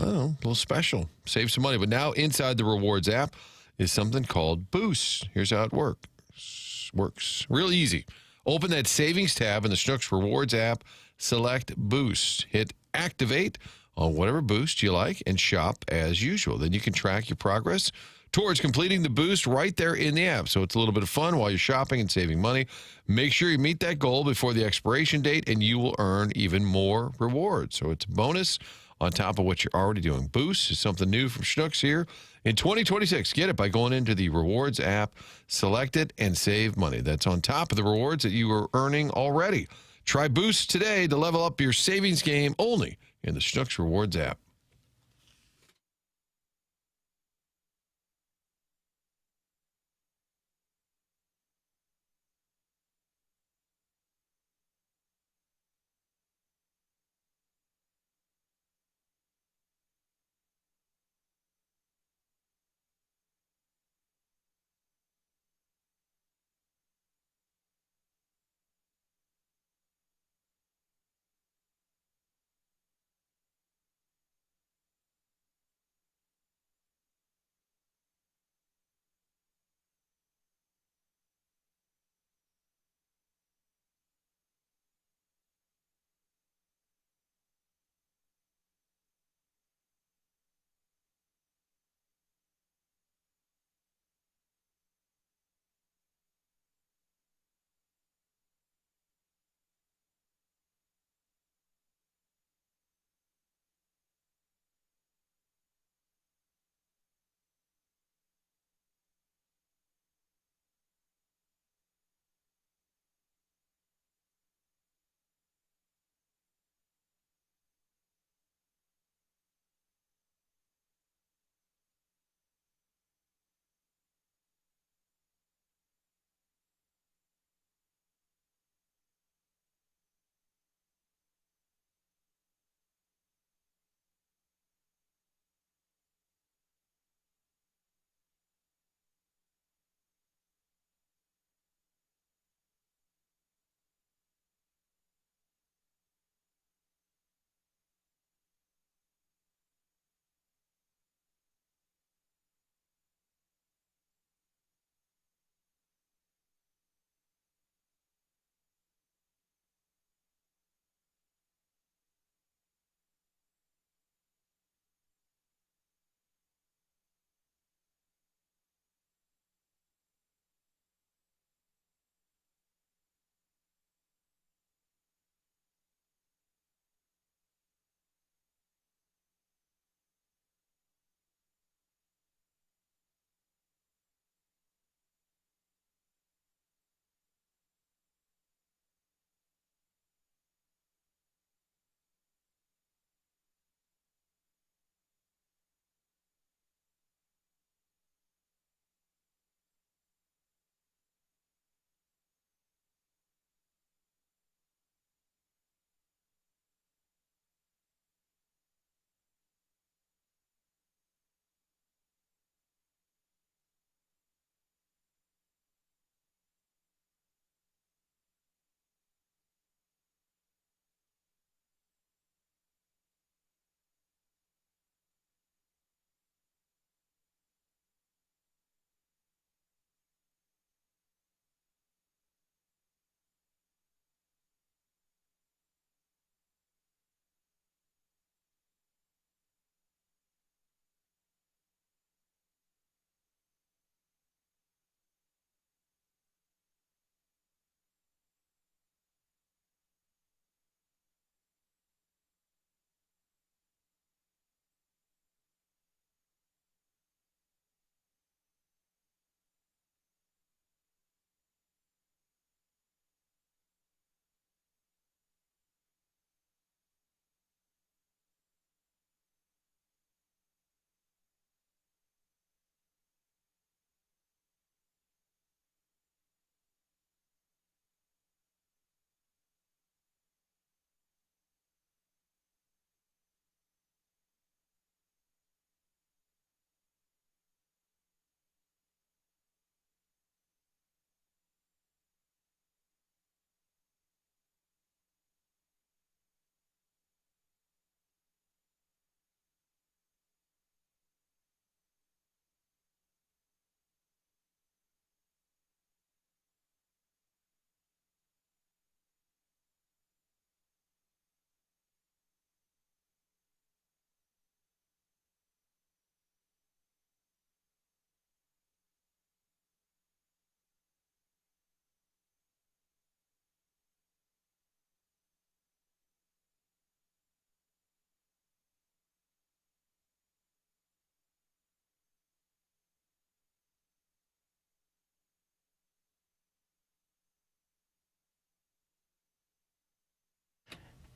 [SPEAKER 3] I don't know, a little special. Save some money. But now inside the Rewards app is something called Boost. Here's how it works. Real easy. Open that savings tab in the Schnucks Rewards app, select Boost, hit Activate on whatever boost you like, and shop as usual. Then you can track your progress towards completing the boost right there in the app. So it's a little bit of fun while you're shopping and saving money. Make sure you meet that goal before the expiration date, and you will earn even more rewards. So it's a bonus on top of what you're already doing. Boost is something new from Schnucks here in 2026. Get it by going into the Rewards app, select it, and save money. That's on top of the rewards that you are earning already. Try Boost today to level up your savings game only in the Schnucks Rewards app.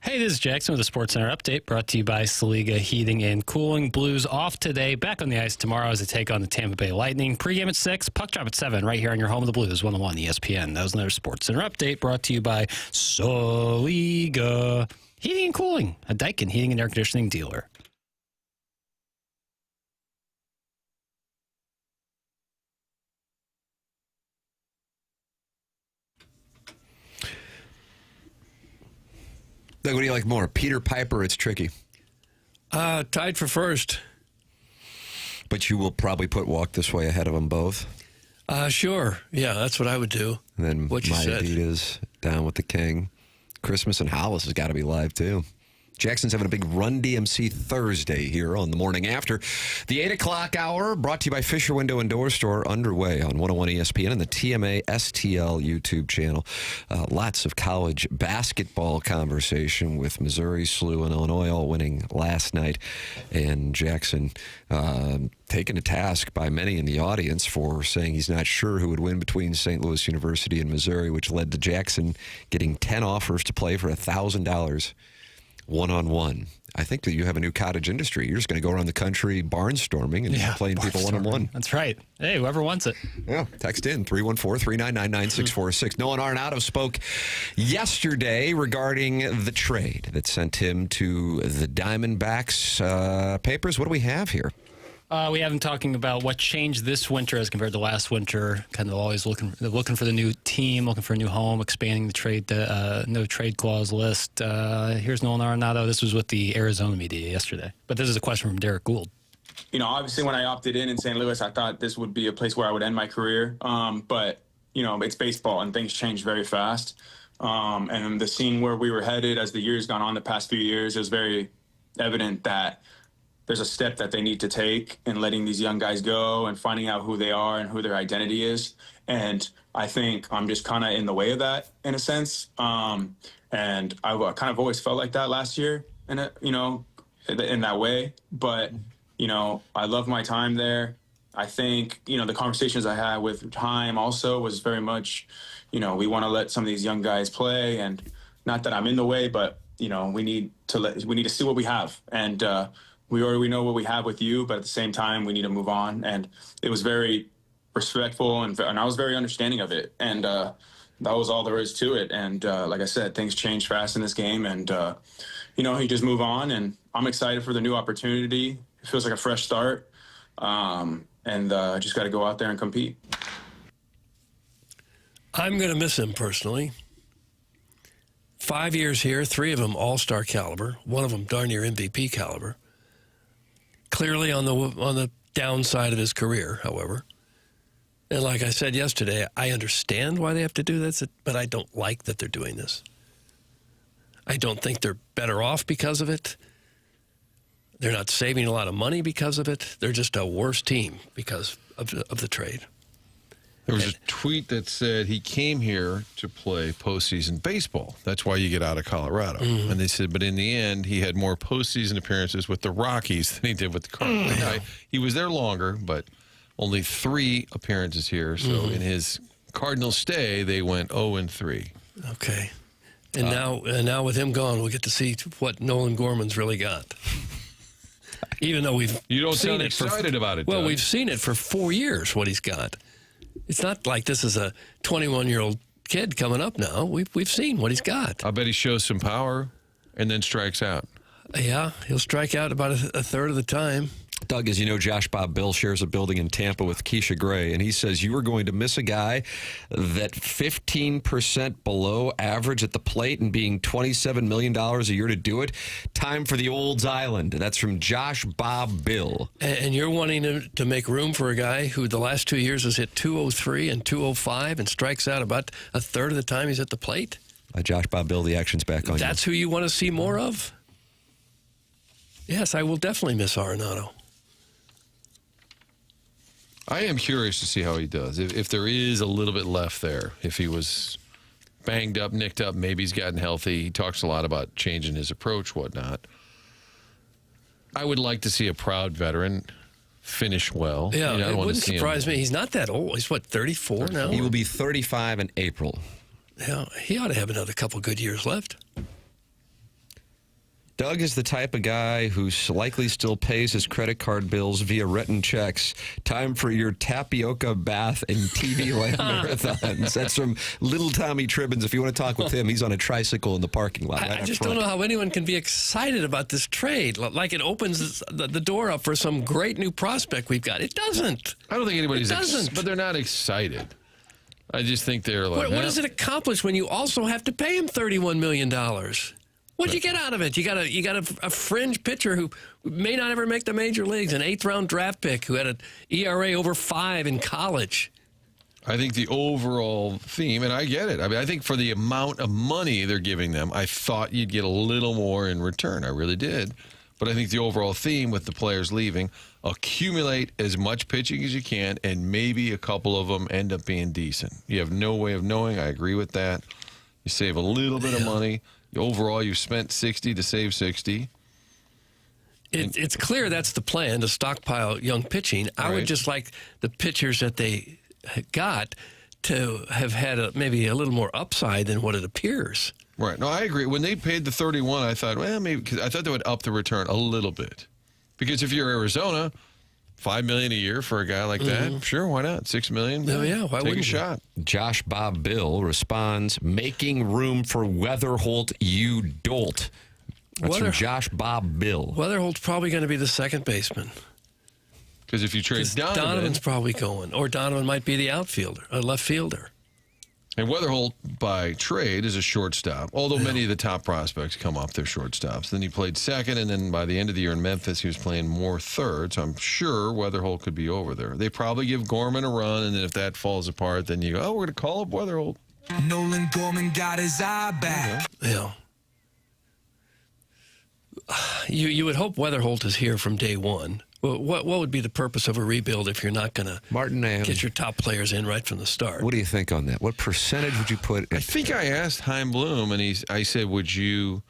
[SPEAKER 4] Hey, this is Jackson with a Sports Center update brought to you by Saliga Heating and Cooling. Blues off today, back on the ice tomorrow as they take on the Tampa Bay Lightning. Pre-game at 6, puck drop at 7, right here on your home of the Blues, 101 ESPN. That was another Sports Center update brought to you by Saliga Heating and Cooling, a Daikin heating and air conditioning dealer.
[SPEAKER 1] Doug, what do you like more, Peter Piper? It's tricky.
[SPEAKER 2] Tied for first.
[SPEAKER 1] But you will probably put Walk This Way ahead of them both.
[SPEAKER 2] Sure. Yeah, that's what I would do.
[SPEAKER 1] And then
[SPEAKER 2] what you
[SPEAKER 1] My
[SPEAKER 2] said.
[SPEAKER 1] Adidas, Down with the King. Christmas and Hollis has got to be live, too. Jackson's having a big Run DMC Thursday here on the morning after. The 8 o'clock hour brought to you by Fisher Window and Door Store underway on 101 ESPN and the TMA STL YouTube channel. Lots of college basketball conversation with Missouri, SLU, and Illinois all winning last night. And Jackson taken to task by many in the audience for saying he's not sure who would win between St. Louis University and Missouri, which led to Jackson getting 10 offers to play for $1,000. One-on-one. I think that you have a new cottage industry. You're just going to go around the country barnstorming and playing people one-on-one.
[SPEAKER 4] That's right. Hey, whoever wants it.
[SPEAKER 1] Yeah. Text in 314-399-9646. Nolan Arenado spoke yesterday regarding the trade that sent him to the Diamondbacks. Papers, what do we have here?
[SPEAKER 4] We have been talking about what changed this winter as compared to last winter. Kind of always looking for the new team, looking for a new home, expanding the trade, no trade clause list. Here's Nolan Arenado. This was with the Arizona media yesterday. But this is a question from Derek Gould.
[SPEAKER 12] You know, obviously when I opted in St. Louis, I thought this would be a place where I would end my career. But, you know, it's baseball and things change very fast. And the scene where we were headed as the years gone on, the past few years, it was very evident that there's a step that they need to take in letting these young guys go and finding out who they are and who their identity is. And I think I'm just kind of in the way of that in a sense. And I kind of always felt like that last year, in that way. But, you know, I love my time there. I think, you know, the conversations I had with Chaim also was very much, you know, we want to let some of these young guys play, and not that I'm in the way, but, you know, we need to see what we have. And, we already know what we have with you, but at the same time, we need to move on. And it was very respectful, and I was very understanding of it. And that was all there is to it. And like I said, things change fast in this game. And, you know, you just move on. And I'm excited for the new opportunity. It feels like a fresh start. And just got to go out there and compete.
[SPEAKER 2] I'm going to miss him personally. 5 years here, 3 of them all-star caliber, one of them darn near MVP caliber. Clearly on the downside of his career, however. And like I said yesterday, I understand why they have to do this, but I don't like that they're doing this. I don't think they're better off because of it. They're not saving a lot of money because of it. They're just a worse team because of the trade.
[SPEAKER 3] There was a tweet that said he came here to play postseason baseball. That's why you get out of Colorado. Mm-hmm. And they said, but in the end, he had more postseason appearances with the Rockies than he did with the Cardinals. Mm-hmm. He was there longer, but only 3 appearances here. So in his Cardinal stay, they went 0-3.
[SPEAKER 2] Okay. And now with him gone, we'll get to see what Nolan Gorman's really got. Even though
[SPEAKER 3] you don't sound excited about it.
[SPEAKER 2] Well,
[SPEAKER 3] Doug.
[SPEAKER 2] we've seen it for 4 years. What he's got. It's not like this is a 21-year-old kid coming up now. We've seen what he's got.
[SPEAKER 3] I bet he shows some power and then strikes out.
[SPEAKER 2] Yeah, he'll strike out about a third of the time.
[SPEAKER 1] Doug, as you know, Josh Bob Bill shares a building in Tampa with Keisha Gray, and he says you are going to miss a guy that 15% below average at the plate and being $27 million a year to do it. Time for the Olds Island. That's from Josh Bob Bill.
[SPEAKER 2] And you're wanting to make room for a guy who the last 2 years has hit 203 and 205 and strikes out about a third of the time he's at the plate?
[SPEAKER 1] Josh Bob Bill, the action's back on.
[SPEAKER 2] That's who you want to see more of? Yes, I will definitely miss Arenado.
[SPEAKER 3] I am curious to see how he does. If there is a little bit left there, if he was banged up, nicked up, maybe he's gotten healthy. He talks a lot about changing his approach, whatnot. I would like to see a proud veteran finish well.
[SPEAKER 2] Yeah,
[SPEAKER 3] I
[SPEAKER 2] it wouldn't surprise me. He's not that old. He's, 34 now?
[SPEAKER 1] He will be 35 in April.
[SPEAKER 2] Yeah, he ought to have another couple good years left.
[SPEAKER 1] Doug is the type of guy who likely still pays his credit card bills via written checks. Time for your tapioca bath and TV land marathons. That's from Little Tommy Tribbins. If you want to talk with him, he's on a tricycle in the parking lot.
[SPEAKER 2] I just don't know how anyone can be excited about this trade. Like it opens the door up for some great new prospect we've got. It doesn't.
[SPEAKER 3] I don't think anybody's
[SPEAKER 2] doesn't.
[SPEAKER 3] But they're not excited. I just think they're like,
[SPEAKER 2] What does it accomplish when you also have to pay him $31 million? What'd you get out of it? You got a fringe pitcher who may not ever make the major leagues, an 8th-round draft pick who had an ERA over 5 in college.
[SPEAKER 3] I think the overall theme, and I get it. I mean, I think for the amount of money they're giving them, I thought you'd get a little more in return. I really did. But I think the overall theme with the players leaving, accumulate as much pitching as you can, and maybe a couple of them end up being decent. You have no way of knowing. I agree with that. You save a little bit of money. Overall, you've spent 60 to save 60.
[SPEAKER 2] It's clear that's the plan, to stockpile young pitching. I would just like the pitchers that they got to have had maybe a little more upside than what it appears.
[SPEAKER 3] Right. No, I agree. When they paid the 31, I thought, well, maybe, cause I thought they would up the return a little bit. Because if you're Arizona, $5 million a year for a guy like that, sure, why not? $6 million.
[SPEAKER 2] Oh, yeah, why
[SPEAKER 3] take
[SPEAKER 2] wouldn't
[SPEAKER 3] a shot.
[SPEAKER 1] Josh Bob Bill responds, making room for Weatherholt, you dolt. That's from Josh Bob Bill.
[SPEAKER 2] Weatherholt's probably going to be the second baseman.
[SPEAKER 3] Because if you trade
[SPEAKER 2] Donovan's probably going, or Donovan might be the outfielder, or left fielder.
[SPEAKER 3] And Weatherholt, by trade, is a shortstop, although many of the top prospects come off their shortstops. Then he played second, and then by the end of the year in Memphis, he was playing more third, so I'm sure Weatherholt could be over there. They probably give Gorman a run, and then if that falls apart, then you go, oh, we're going to call up Weatherholt.
[SPEAKER 13] Nolan Gorman got his eye back.
[SPEAKER 2] Yeah. You would hope Weatherholt is here from day one. Well, what would be the purpose of a rebuild if you're not going to get your top players in right from the start?
[SPEAKER 1] What do you think on that? What percentage would you put?
[SPEAKER 3] I think I asked Chaim Bloom, and I said, is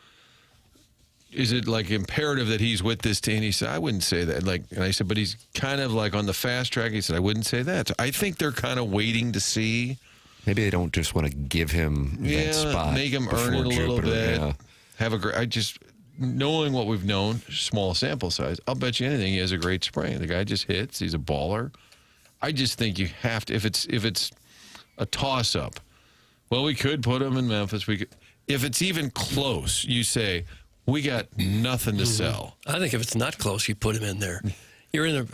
[SPEAKER 3] it like imperative that he's with this team? He said, I wouldn't say that. And I said, but he's kind of like on the fast track. He said, I wouldn't say that. So I think they're kind of waiting to see.
[SPEAKER 1] Maybe they don't just want to give him that spot.
[SPEAKER 3] Make him earn it a little bit. Yeah. Have a great. Knowing what we've known, small sample size, I'll bet you anything he has a great spring. The guy just hits. He's a baller. I just think you have to, if it's a toss-up, well, we could put him in Memphis. If it's even close, you say, we got nothing to sell.
[SPEAKER 2] I think if it's not close, you put him in there. You're in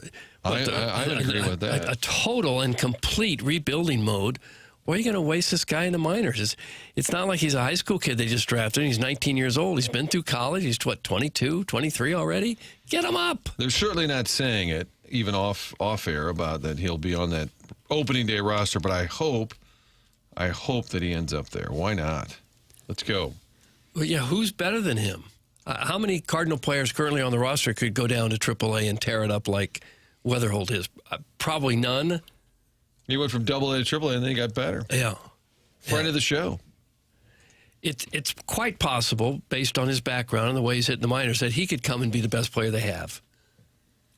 [SPEAKER 3] I agree with that.
[SPEAKER 2] A total and complete rebuilding mode. Why are you going to waste this guy in the minors? It's not like he's a high school kid they just drafted. He's 19 years old. He's been through college. He's, 22, 23 already? Get him up.
[SPEAKER 3] They're certainly not saying it, even off air, about that he'll be on that opening day roster, but I hope that he ends up there. Why not? Let's go.
[SPEAKER 2] Well, yeah, who's better than him? How many Cardinal players currently on the roster could go down to AAA and tear it up like Weatherholt is? Probably none.
[SPEAKER 3] He went from AA to AAA, and then he got better.
[SPEAKER 2] Yeah.
[SPEAKER 3] Friend of the show.
[SPEAKER 2] It's quite possible, based on his background and the way he's hit in the minors, that he could come and be the best player they have.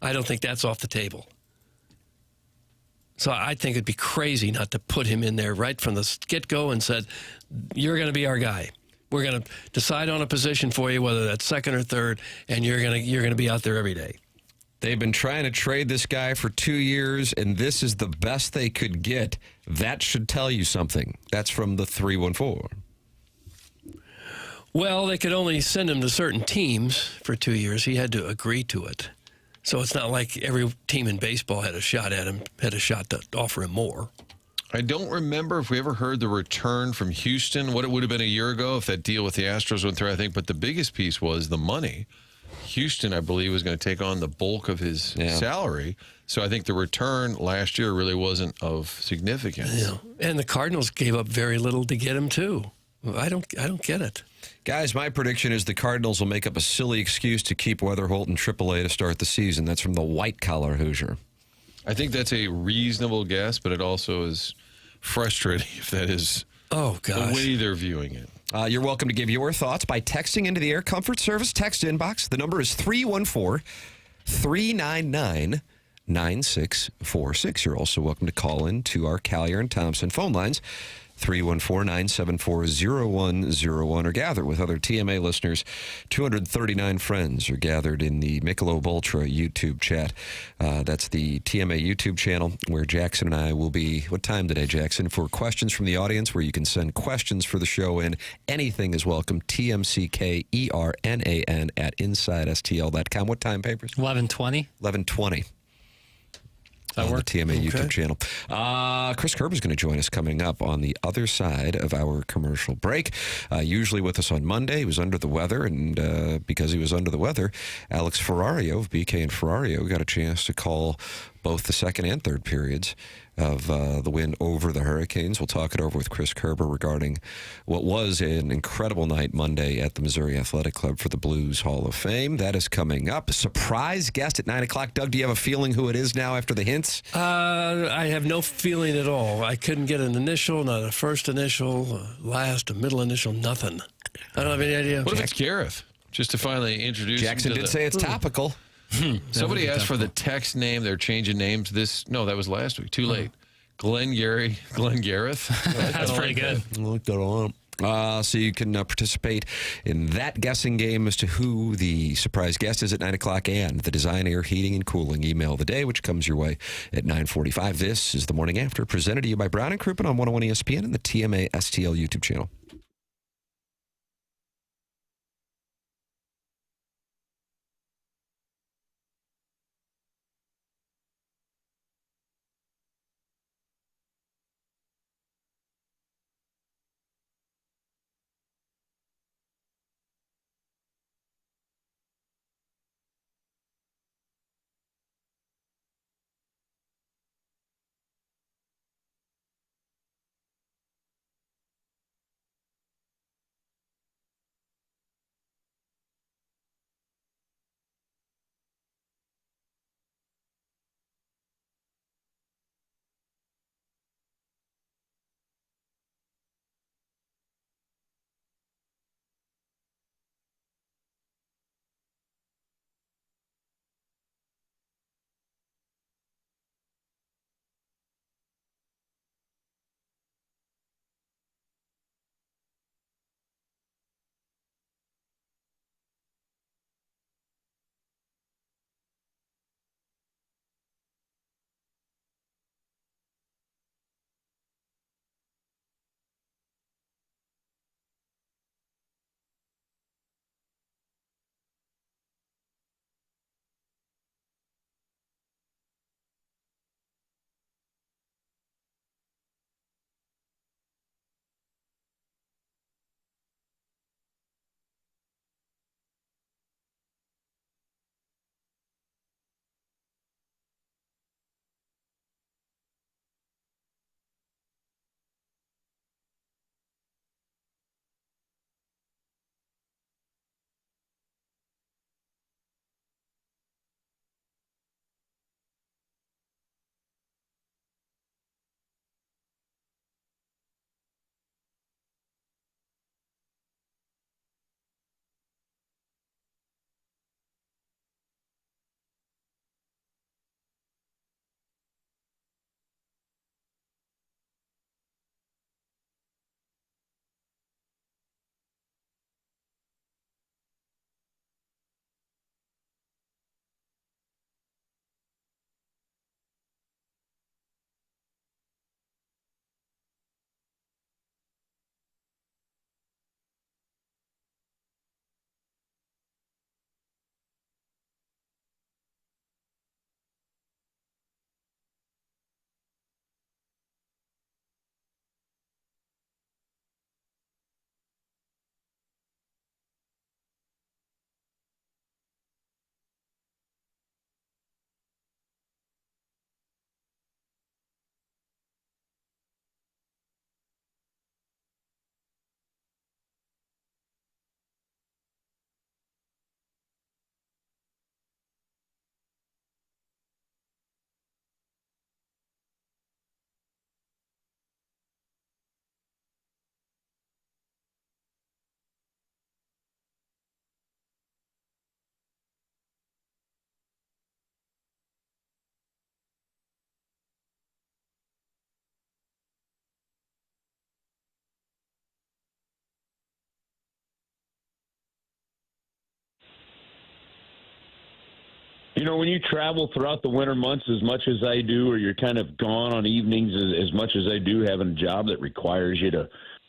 [SPEAKER 2] I don't think that's off the table. So I think it'd be crazy not to put him in there right from the get-go and said, you're going to be our guy. We're going to decide on a position for you, whether that's second or third, and you're going to be out there every day.
[SPEAKER 1] They've been trying to trade this guy for 2 years, and this is the best they could get. That should tell you something. That's from the 314.
[SPEAKER 2] Well, they could only send him to certain teams for 2 years. He had to agree to it. So it's not like every team in baseball had a shot at him, had a shot to offer him more.
[SPEAKER 3] I don't remember if we ever heard the return from Houston, what it would have been a year ago if that deal with the Astros went through, I think. But the biggest piece was the money. Houston, I believe, was going to take on the bulk of his salary. So I think the return last year really wasn't of significance.
[SPEAKER 2] Yeah. And the Cardinals gave up very little to get him, too. I don't get it.
[SPEAKER 1] Guys, my prediction is the Cardinals will make up a silly excuse to keep Weatherholt in AAA to start the season. That's from the white-collar Hoosier.
[SPEAKER 3] I think that's a reasonable guess, but it also is frustrating if that is the way they're viewing it.
[SPEAKER 1] You're welcome to give your thoughts by texting into the Air Comfort Service text inbox. The number is 314-399-9646. You're also welcome to call in to our Collier and Thompson phone lines. 314-974-0101 or gather with other TMA listeners. 239 friends are gathered in the Michelob Ultra YouTube chat. That's the TMA YouTube channel where Jackson and I will be. What time today, Jackson? For questions from the audience, where you can send questions for the show in. Anything is welcome. TMCKERNAN at InsideSTL.com. What time, Papers?
[SPEAKER 4] 11:20.
[SPEAKER 1] 11:20.
[SPEAKER 4] That
[SPEAKER 1] on
[SPEAKER 4] work?
[SPEAKER 1] the TMA YouTube channel. Chris Kerber is going to join us coming up on the other side of our commercial break. Usually with us on Monday. He was under the weather, and because he was under the weather, Alex Ferrario of BK and Ferrario got a chance to call both the second and third periods of the win over the Hurricanes. We'll talk it over with Chris Kerber regarding what was an incredible night Monday at the Missouri Athletic Club for the Blues Hall of Fame. That is coming up. A surprise guest at 9 o'clock. Doug, do you have a feeling who it is now after the hints?
[SPEAKER 2] I have no feeling at all. I couldn't get an initial, not a first initial, last, a middle initial, nothing. I don't have any idea.
[SPEAKER 3] What if it's Gareth? Just to finally introduce
[SPEAKER 1] Jackson
[SPEAKER 3] him to
[SPEAKER 1] did say it's topical.
[SPEAKER 3] Somebody asked for the text name. They're changing names No, that was last week. Too late. Glenn Gareth.
[SPEAKER 4] That's pretty good.
[SPEAKER 1] Look that on. So you can participate in that guessing game as to who the surprise guest is at 9 o'clock, and the Design Air Heating and Cooling email of the day, which comes your way at 9:45. This is The Morning After, presented to you by Brown & Crouppen on 101 ESPN and the TMA STL YouTube channel.
[SPEAKER 14] You know, when you travel throughout the winter months as much as I do, or you're kind of gone on evenings as much as I do, having a job that requires you to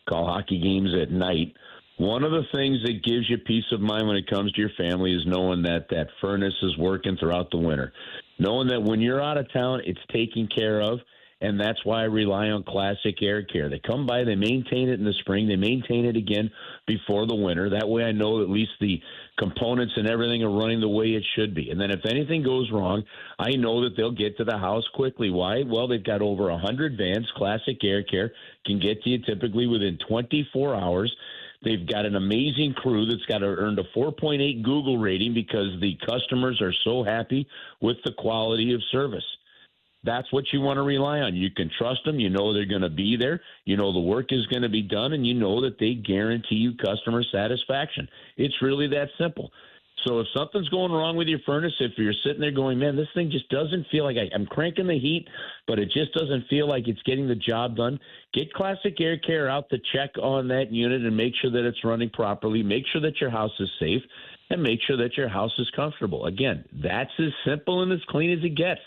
[SPEAKER 14] call hockey games at night, one of the things that gives you peace of mind when it comes to your family is knowing that that furnace is working throughout the winter. Knowing that when you're out of town, it's taken care of, and that's why I rely on Classic Air Care. They come by, they maintain it in the spring, they maintain it again before the winter. That way I know at least the components and everything are running the way it should be. And then if anything goes wrong, I know that they'll get to the house quickly. Why? Well, they've got over 100 vans. Classic Air Care can get to you typically within 24 hours. They've got an amazing crew that's earned a 4.8 Google rating because the customers are so happy with the quality of service. That's what you want to rely on. You can trust them. You know they're going to be there. You know the work is going to be done, and you know that they guarantee you customer satisfaction. It's really that simple. So if something's going wrong with your furnace, if you're sitting there going, man, this thing just doesn't feel like I'm cranking the heat, but it just doesn't feel like it's getting the job done, get Classic Air Care out to check on that unit and make sure that it's running properly, make sure that your house is safe, and make sure that your house is comfortable. Again, that's as simple and as clean as it gets.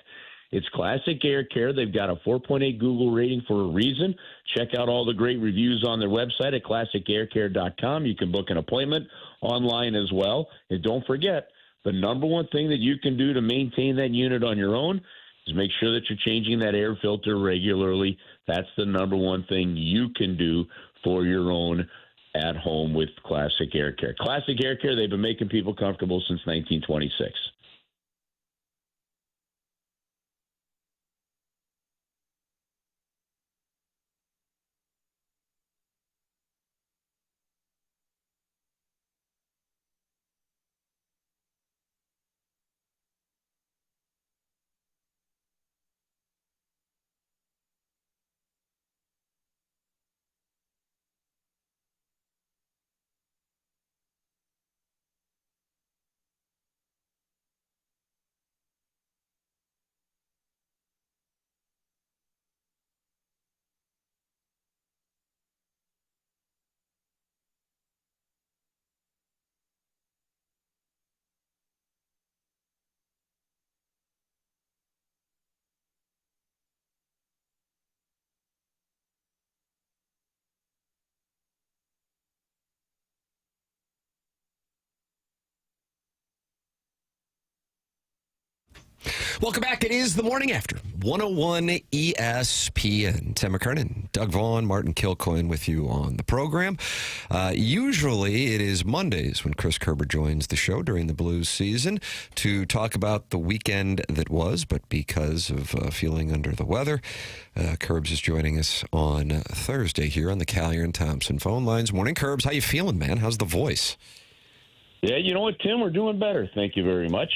[SPEAKER 14] It's Classic Air Care. They've got a 4.8 Google rating for a reason. Check out all the great reviews on their website at classicaircare.com. You can book an appointment online as well. And don't forget, the number one thing that you can do to maintain that unit on your own is make sure that you're changing that air filter regularly. That's the number one thing you can do for your own at home with Classic Air Care. Classic Air Care, they've been making people comfortable since 1926.
[SPEAKER 1] Welcome back. It is the morning after 101 ESPN. Tim McKernan, Doug Vaughn, Martin Kilcoyne with you on the program. Usually it is Mondays when Chris Kerber joins the show during the Blues season to talk about the weekend that was, but because of feeling under the weather, Kerbs is joining us on Thursday here on the Callier and Thompson phone lines. Morning, Kerbs. How you feeling, man? How's the voice?
[SPEAKER 14] Yeah, you know what, Tim? We're doing better. Thank you very much.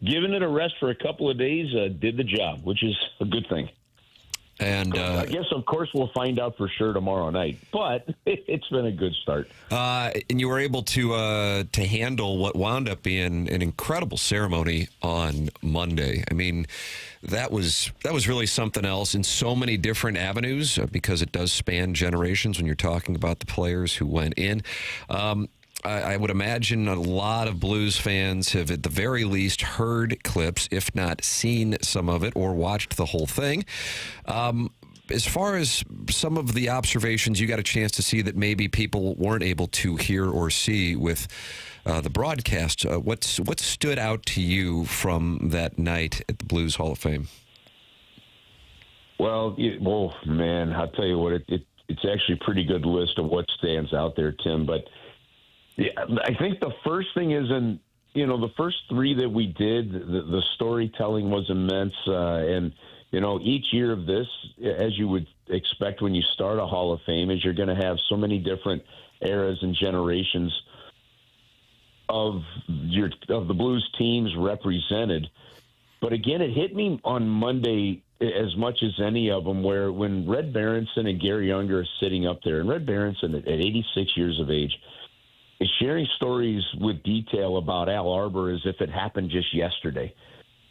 [SPEAKER 14] Giving it a rest for a couple of days did the job, which is a good thing.
[SPEAKER 1] And
[SPEAKER 14] I guess, of course, we'll find out for sure tomorrow night. But it's been a good start.
[SPEAKER 1] And you were able to handle what wound up being an incredible ceremony on Monday. I mean, that was really something else in so many different avenues because it does span generations when you're talking about the players who went in. I would imagine a lot of Blues fans have at the very least heard clips, if not seen some of it or watched the whole thing. As far as some of the observations you got a chance to see that maybe people weren't able to hear or see with the broadcast, what stood out to you from that night at the Blues Hall of Fame?
[SPEAKER 14] Well, man, I'll tell you what, it's actually a pretty good list of what stands out there, Tim, but yeah, I think the first thing is the first three that we did, the storytelling was immense. And, each year of this, as you would expect when you start a Hall of Fame, is you're going to have so many different eras and generations of the Blues teams represented. But again, it hit me on Monday as much as any of them, where when Red Berenson and Gary Younger are sitting up there, and Red Berenson at 86 years of age, is sharing stories with detail about Al Arbor as if it happened just yesterday.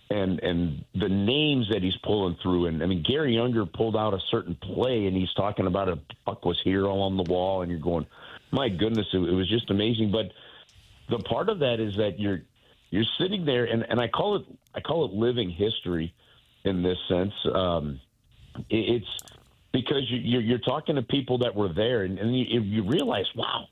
[SPEAKER 14] And the names that he's pulling through. And, I mean, Gary Younger pulled out a certain play, and he's talking about a puck was here all on the wall, and you're going, my goodness, it was just amazing. But the part of that is that you're sitting there, and I call it living history in this sense. It's because you're talking to people that were there, and you realize, wow,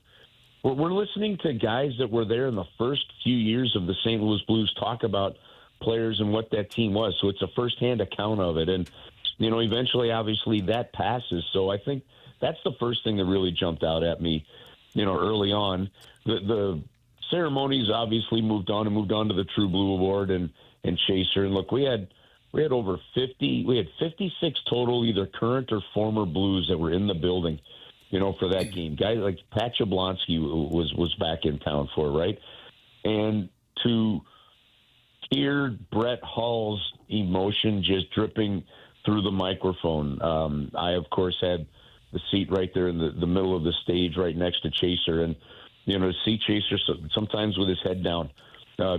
[SPEAKER 14] we're listening to guys that were there in the first few years of the St. Louis Blues talk about players and what that team was. So it's a firsthand account of it, and eventually, obviously, that passes. So I think that's the first thing that really jumped out at me, early on. The ceremonies obviously moved on to the True Blue Award and Chaser. And look, we had over 50. We had 56 total, either current or former Blues that were in the building, for that game. Guys like Pat Jablonski was back in town for it, right? And to hear Brett Hull's emotion just dripping through the microphone. I, of course, had the seat right there in the middle of the stage right next to Chaser. And, to see Chaser sometimes with his head down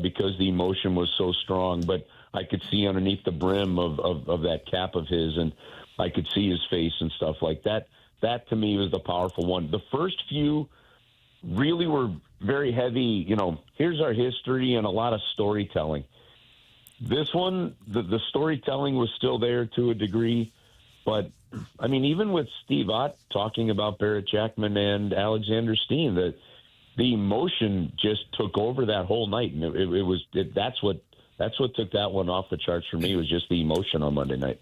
[SPEAKER 14] because the emotion was so strong. But I could see underneath the brim of that cap of his, and I could see his face and stuff like that. That, to me, was the powerful one. The first few really were very heavy, here's our history and a lot of storytelling. This one, the storytelling was still there to a degree. But, I mean, even with Steve Ott talking about Barrett Jackman and Alexander Steen, the emotion just took over that whole night. And that's what took that one off the charts for me, was just the emotion on Monday night.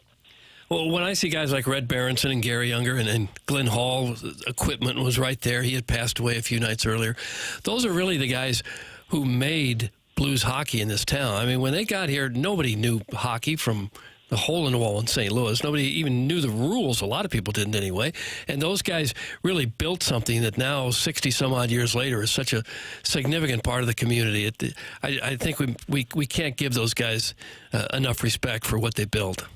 [SPEAKER 2] Well, when I see guys like Red Berenson and Gary Younger and Glenn Hall, equipment was right there. He had passed away a few nights earlier. Those are really the guys who made Blues hockey in this town. I mean, when they got here, nobody knew hockey from the hole in the wall in St. Louis. Nobody even knew the rules. A lot of people didn't anyway. And those guys really built something that now, 60-some-odd years later, is such a significant part of the community. I think we can't give those guys enough respect for what they built.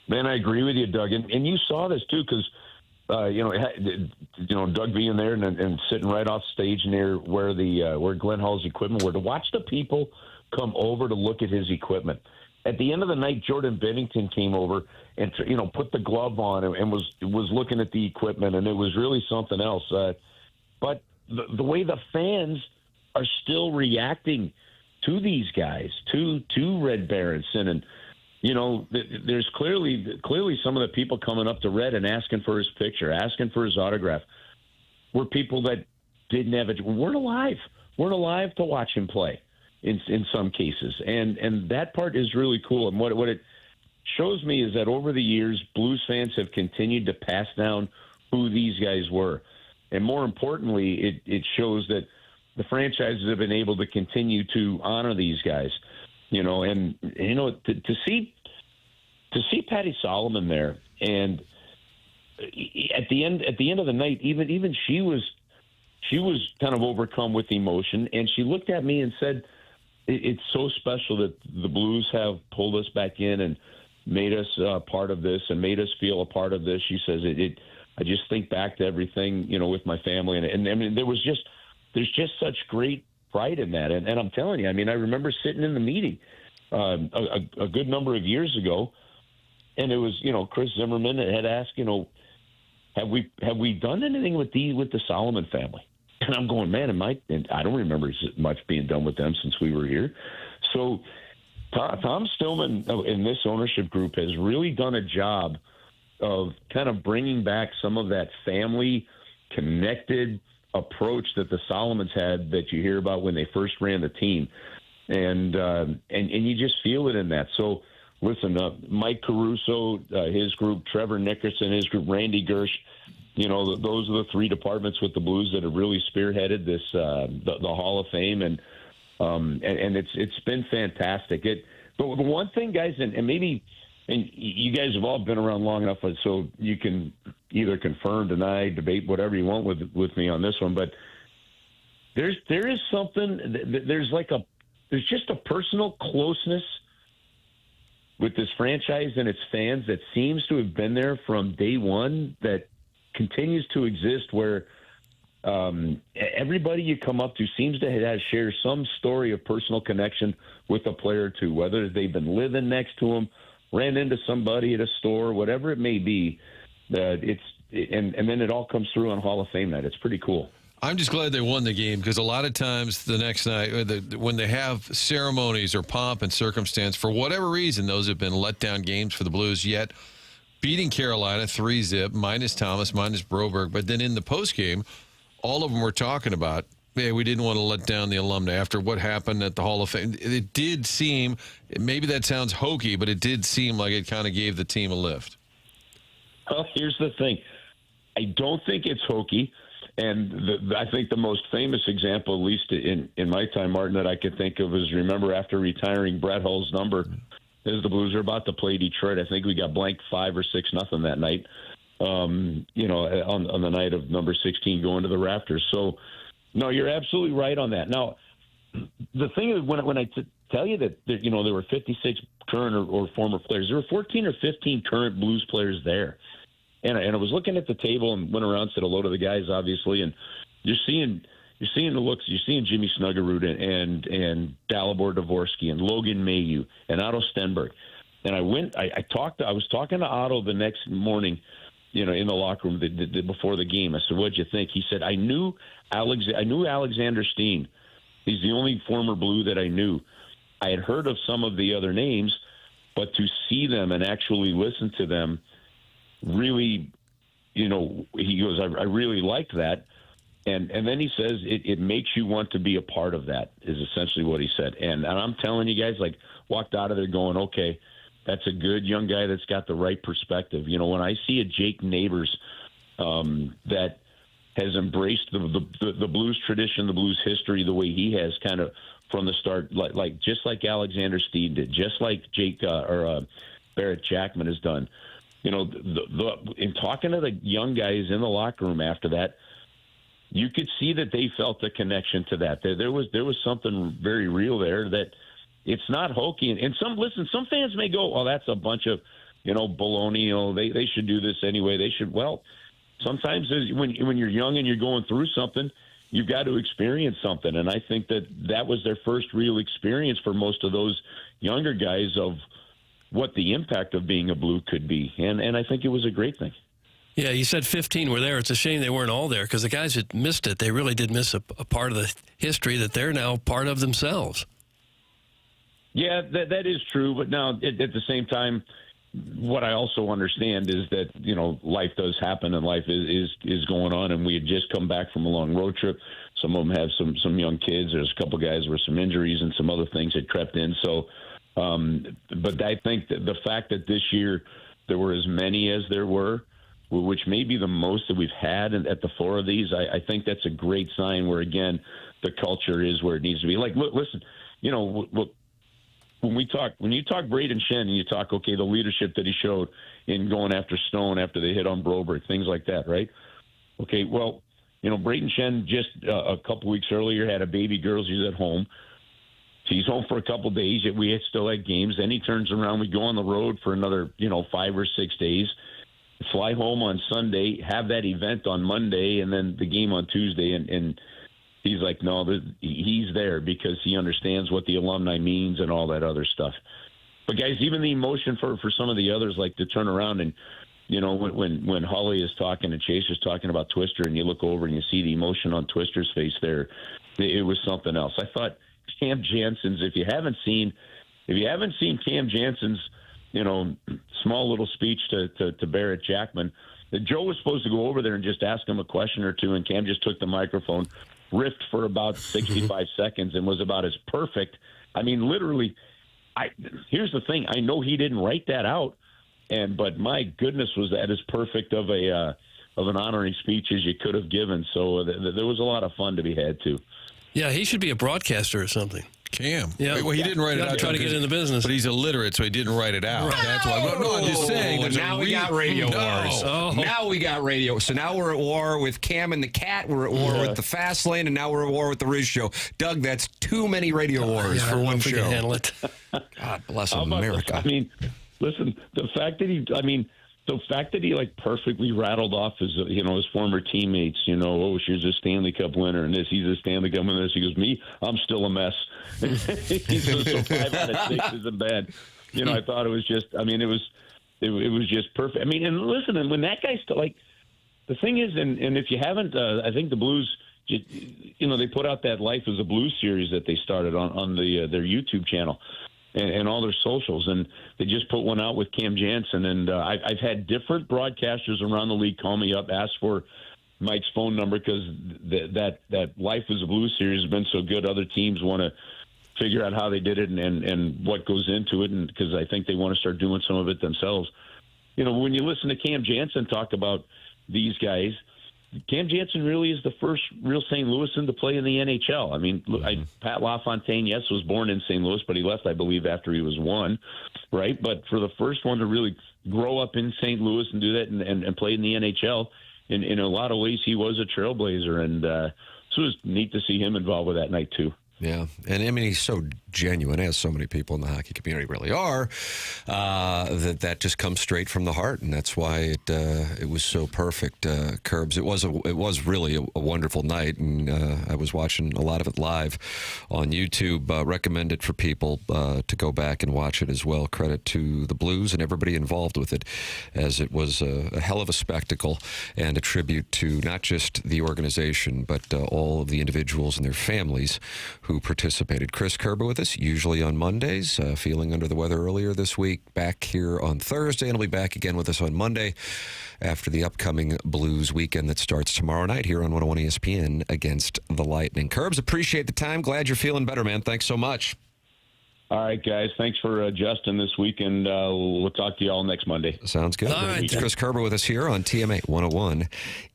[SPEAKER 14] Man, I agree with you, Doug. And you saw this, too, because, Doug being there and sitting right off stage near where Glenn Hall's equipment were, to watch the people come over to look at his equipment. At the end of the night, Jordan Bennington came over and put the glove on and was looking at the equipment, and it was really something else. But the way the fans are still reacting to these guys, to Red Berenson, and there's clearly some of the people coming up to Red and asking for his picture, asking for his autograph, were people that didn't have it, weren't alive to watch him play. In some cases, and that part is really cool. And what it shows me is that over the years, Blues fans have continued to pass down who these guys were, and more importantly, it shows that the franchises have been able to continue to honor these guys. To see Patty Solomon there, and at the end of the night, even she was kind of overcome with emotion, and she looked at me and said, it's so special that the Blues have pulled us back in and made us part of this and made us feel a part of this. She says, I just think back to everything, with my family. And I mean, there's just such great pride in that. And I'm telling you, I mean, I remember sitting in the meeting a good number of years ago, and it was, Chris Zimmerman had asked, have we done anything with the Solomon family? And I'm going, man, and I don't remember much being done with them since we were here. So Tom Stillman in this ownership group has really done a job of kind of bringing back some of that family-connected approach that the Solomons had that you hear about when they first ran the team. And you just feel it in that. So, listen, Mike Caruso, his group, Trevor Nickerson, his group, Randy Gersh, those are the three departments with the Blues that have really spearheaded this the Hall of Fame, and it's been fantastic. But the one thing, guys, and maybe, and you guys have all been around long enough, so you can either confirm, deny, debate, whatever you want with me on this one. But there is something. There's just a personal closeness with this franchise and its fans that seems to have been there from day one, that continues to exist, where everybody you come up to seems to share some story of personal connection with a player or two, whether they've been living next to them, ran into somebody at a store, whatever it may be. And then it all comes through on Hall of Fame night. It's pretty cool.
[SPEAKER 3] I'm just glad they won the game because a lot of times the next night, when they have ceremonies or pomp and circumstance, for whatever reason, those have been letdown games for the Blues. Yet beating Carolina 3-0, minus Thomas, minus Broberg. But then in the postgame, all of them were talking about, hey, we didn't want to let down the alumni after what happened at the Hall of Fame. It did seem, maybe that sounds hokey, but it did seem like it kind of gave the team a lift.
[SPEAKER 14] Well, here's the thing. I don't think it's hokey. And I think the most famous example, at least in my time, Martin, that I could think of is, remember after retiring Brett Hull's number, as the Blues were about to play Detroit, I think we got blanked 5 or 6-0 that night, on the night of number 16 going to the rafters. So, no, you're absolutely right on that. Now, the thing is, when I tell you that, there were 56 current or former players, there were 14 or 15 current Blues players there. And I was looking at the table and went around, said hello to the guys, obviously, and you're seeing the looks. You're seeing Jimmy Snuggerud and Dalibor Dvorsky and Logan Mayhew and Otto Stenberg. And I was talking to Otto the next morning, in the locker room before the game. I said, "What'd you think?" He said, "I knew Alexander Steen. He's the only former Blue that I knew. I had heard of some of the other names, but to see them and actually listen to them." Really, he goes, I really liked that. And then he says, it makes you want to be a part of that, is essentially what he said. And I'm telling you guys, walked out of there going, okay, that's a good young guy that's got the right perspective. When I see a Jake Neighbors that has embraced the Blues tradition, the Blues history, the way he has kind of from the start, just like Alexander Steen did, just like Barrett Jackman has done. In talking to the young guys in the locker room after that, you could see that they felt the connection to that. There was something very real there, that it's not hokey. And some fans may go, "Oh, that's a bunch of, baloney. They should do this anyway. They should." Well, sometimes when you're young and you're going through something, you've got to experience something. And I think that was their first real experience for most of those younger guys of what the impact of being a Blue could be. And I think it was a great thing.
[SPEAKER 2] Yeah, you said 15 were there. It's a shame they weren't all there, because the guys that missed it, they really did miss a part of the history that they're now part of themselves.
[SPEAKER 14] Yeah, that is true. But now, at the same time, what I also understand is that, life does happen and life is going on. And we had just come back from a long road trip. Some of them have some young kids. There's a couple guys with some injuries and some other things that crept in. So, but I think that the fact that this year there were as many as there were, which may be the most that we've had at the 4 of these, I think that's a great sign where, again, the culture is where it needs to be. Listen, when you talk Braden Shen and you talk, okay, the leadership that he showed in going after Stone after they hit on Broberg, things like that, right? Okay, well, Braden Shen just a couple weeks earlier had a baby girl. She's at home. He's home for a couple days. Yet we still had games. Then he turns around. We go on the road for another, 5 or 6 days. Fly home on Sunday. Have that event on Monday, and then the game on Tuesday. And he's like, no, he's there because he understands what the alumni means and all that other stuff. But guys, even the emotion for some of the others, like to turn around and, when Holly is talking and Chase is talking about Twister, and you look over and you see the emotion on Twister's face there, it was something else. I thought Cam Jansen's, if you haven't seen Cam Jansen's, small little speech to Barrett Jackman, Joe was supposed to go over there and just ask him a question or two, and Cam just took the microphone, riffed for about 65 seconds, and was about as perfect. I mean, literally, here's the thing. I know he didn't write that out, but my goodness, was that as perfect of an honoring speech as you could have given. So there was a lot of fun to be had, too.
[SPEAKER 2] Yeah, he should be a broadcaster or something.
[SPEAKER 3] Cam.
[SPEAKER 2] Yeah.
[SPEAKER 3] Well, he didn't write it out.
[SPEAKER 2] Trying to get in the business.
[SPEAKER 3] But he's illiterate, so he didn't write it out.
[SPEAKER 2] Right.
[SPEAKER 3] That's why. No, I'm just saying.
[SPEAKER 1] Now we got radio wars.
[SPEAKER 2] Oh.
[SPEAKER 1] Now we got radio. So now we're at war with Cam and the Cat. We're at war with the Fast Lane, and now we're at war with the Riz Show. Doug, that's too many radio wars for one show.
[SPEAKER 2] Handle it.
[SPEAKER 1] God bless America.
[SPEAKER 14] Listen, the fact that he like perfectly rattled off his former teammates, she's a Stanley Cup winner and he's a Stanley Cup winner. He goes, me, I'm still a mess. So 5 out of 6 isn't bad. I thought it was just, it was just perfect. And listen, and when that guy's the thing is, and if you haven't, I think the Blues they put out that Life is a Blues series that they started on their YouTube channel and all their socials, and they just put one out with Cam Jansen. And I've had different broadcasters around the league call me up, ask for Mike's phone number because that Life is a Blues series has been so good. Other teams want to figure out how they did it and what goes into it, and because I think they want to start doing some of it themselves. When you listen to Cam Jansen talk about these guys, Cam Jansen really is the first real St. Louisan to play in the NHL. I mean, Pat LaFontaine, yes, was born in St. Louis, but he left, I believe, after he was 1, right? But for the first one to really grow up in St. Louis and do that and play in the NHL, in a lot of ways, he was a trailblazer, and so it was neat to see him involved with that night, too.
[SPEAKER 1] Yeah, and I mean, he's so genuine, as so many people in the hockey community really are, that just comes straight from the heart, and that's why it was so perfect. Kerbs, it was really a wonderful night, and I was watching a lot of it live on YouTube. Recommend it for people to go back and watch it as well. Credit to the Blues and everybody involved with it, as it was a hell of a spectacle and a tribute to not just the organization, but all of the individuals and their families who participated. Chris Kerber with us, usually on Mondays, feeling under the weather earlier this week, back here on Thursday, and he'll be back again with us on Monday after the upcoming Blues weekend that starts tomorrow night here on 101 ESPN against the Lightning. Kerbs, appreciate the time. Glad you're feeling better, man. Thanks so much.
[SPEAKER 14] All right, guys. Thanks for adjusting this week, and we'll talk to you all next Monday.
[SPEAKER 1] Sounds good.
[SPEAKER 2] All right,
[SPEAKER 1] Chris Kerber with us here on TMA 101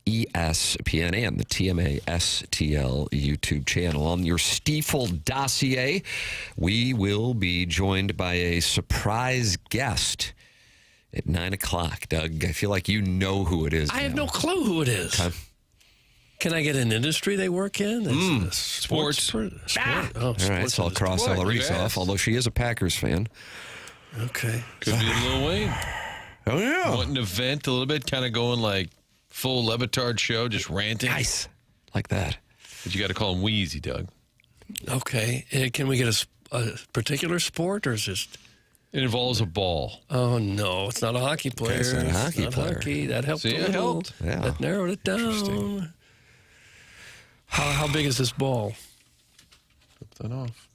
[SPEAKER 1] ESPN and the TMA STL YouTube channel. On your Stiefel dossier, we will be joined by a surprise guest at 9 o'clock. Doug, I feel like you know who it is.
[SPEAKER 2] I have no clue who it is.
[SPEAKER 1] Okay.
[SPEAKER 2] Can I get an industry they work in?
[SPEAKER 3] Sports.
[SPEAKER 2] Oh,
[SPEAKER 1] All right, so I'll cross Eloise off, although she is a Packers fan.
[SPEAKER 2] Okay.
[SPEAKER 3] Could be Lil Wayne.
[SPEAKER 1] Oh, yeah.
[SPEAKER 3] Wanting to vent a little bit, kind of going like full Levitard show, just ranting.
[SPEAKER 1] Nice. Like that.
[SPEAKER 3] But you got to call him Wheezy, Doug.
[SPEAKER 2] Okay. Can we get a particular sport, or is this?
[SPEAKER 3] It involves a ball.
[SPEAKER 2] Oh, no. It's not a hockey player.
[SPEAKER 1] it's not a hockey player.
[SPEAKER 2] Hockey. That helped
[SPEAKER 3] See,
[SPEAKER 2] a
[SPEAKER 3] it
[SPEAKER 2] little.
[SPEAKER 3] helped.
[SPEAKER 1] Yeah.
[SPEAKER 2] That narrowed it down. How big is this ball?
[SPEAKER 3] Flip that off.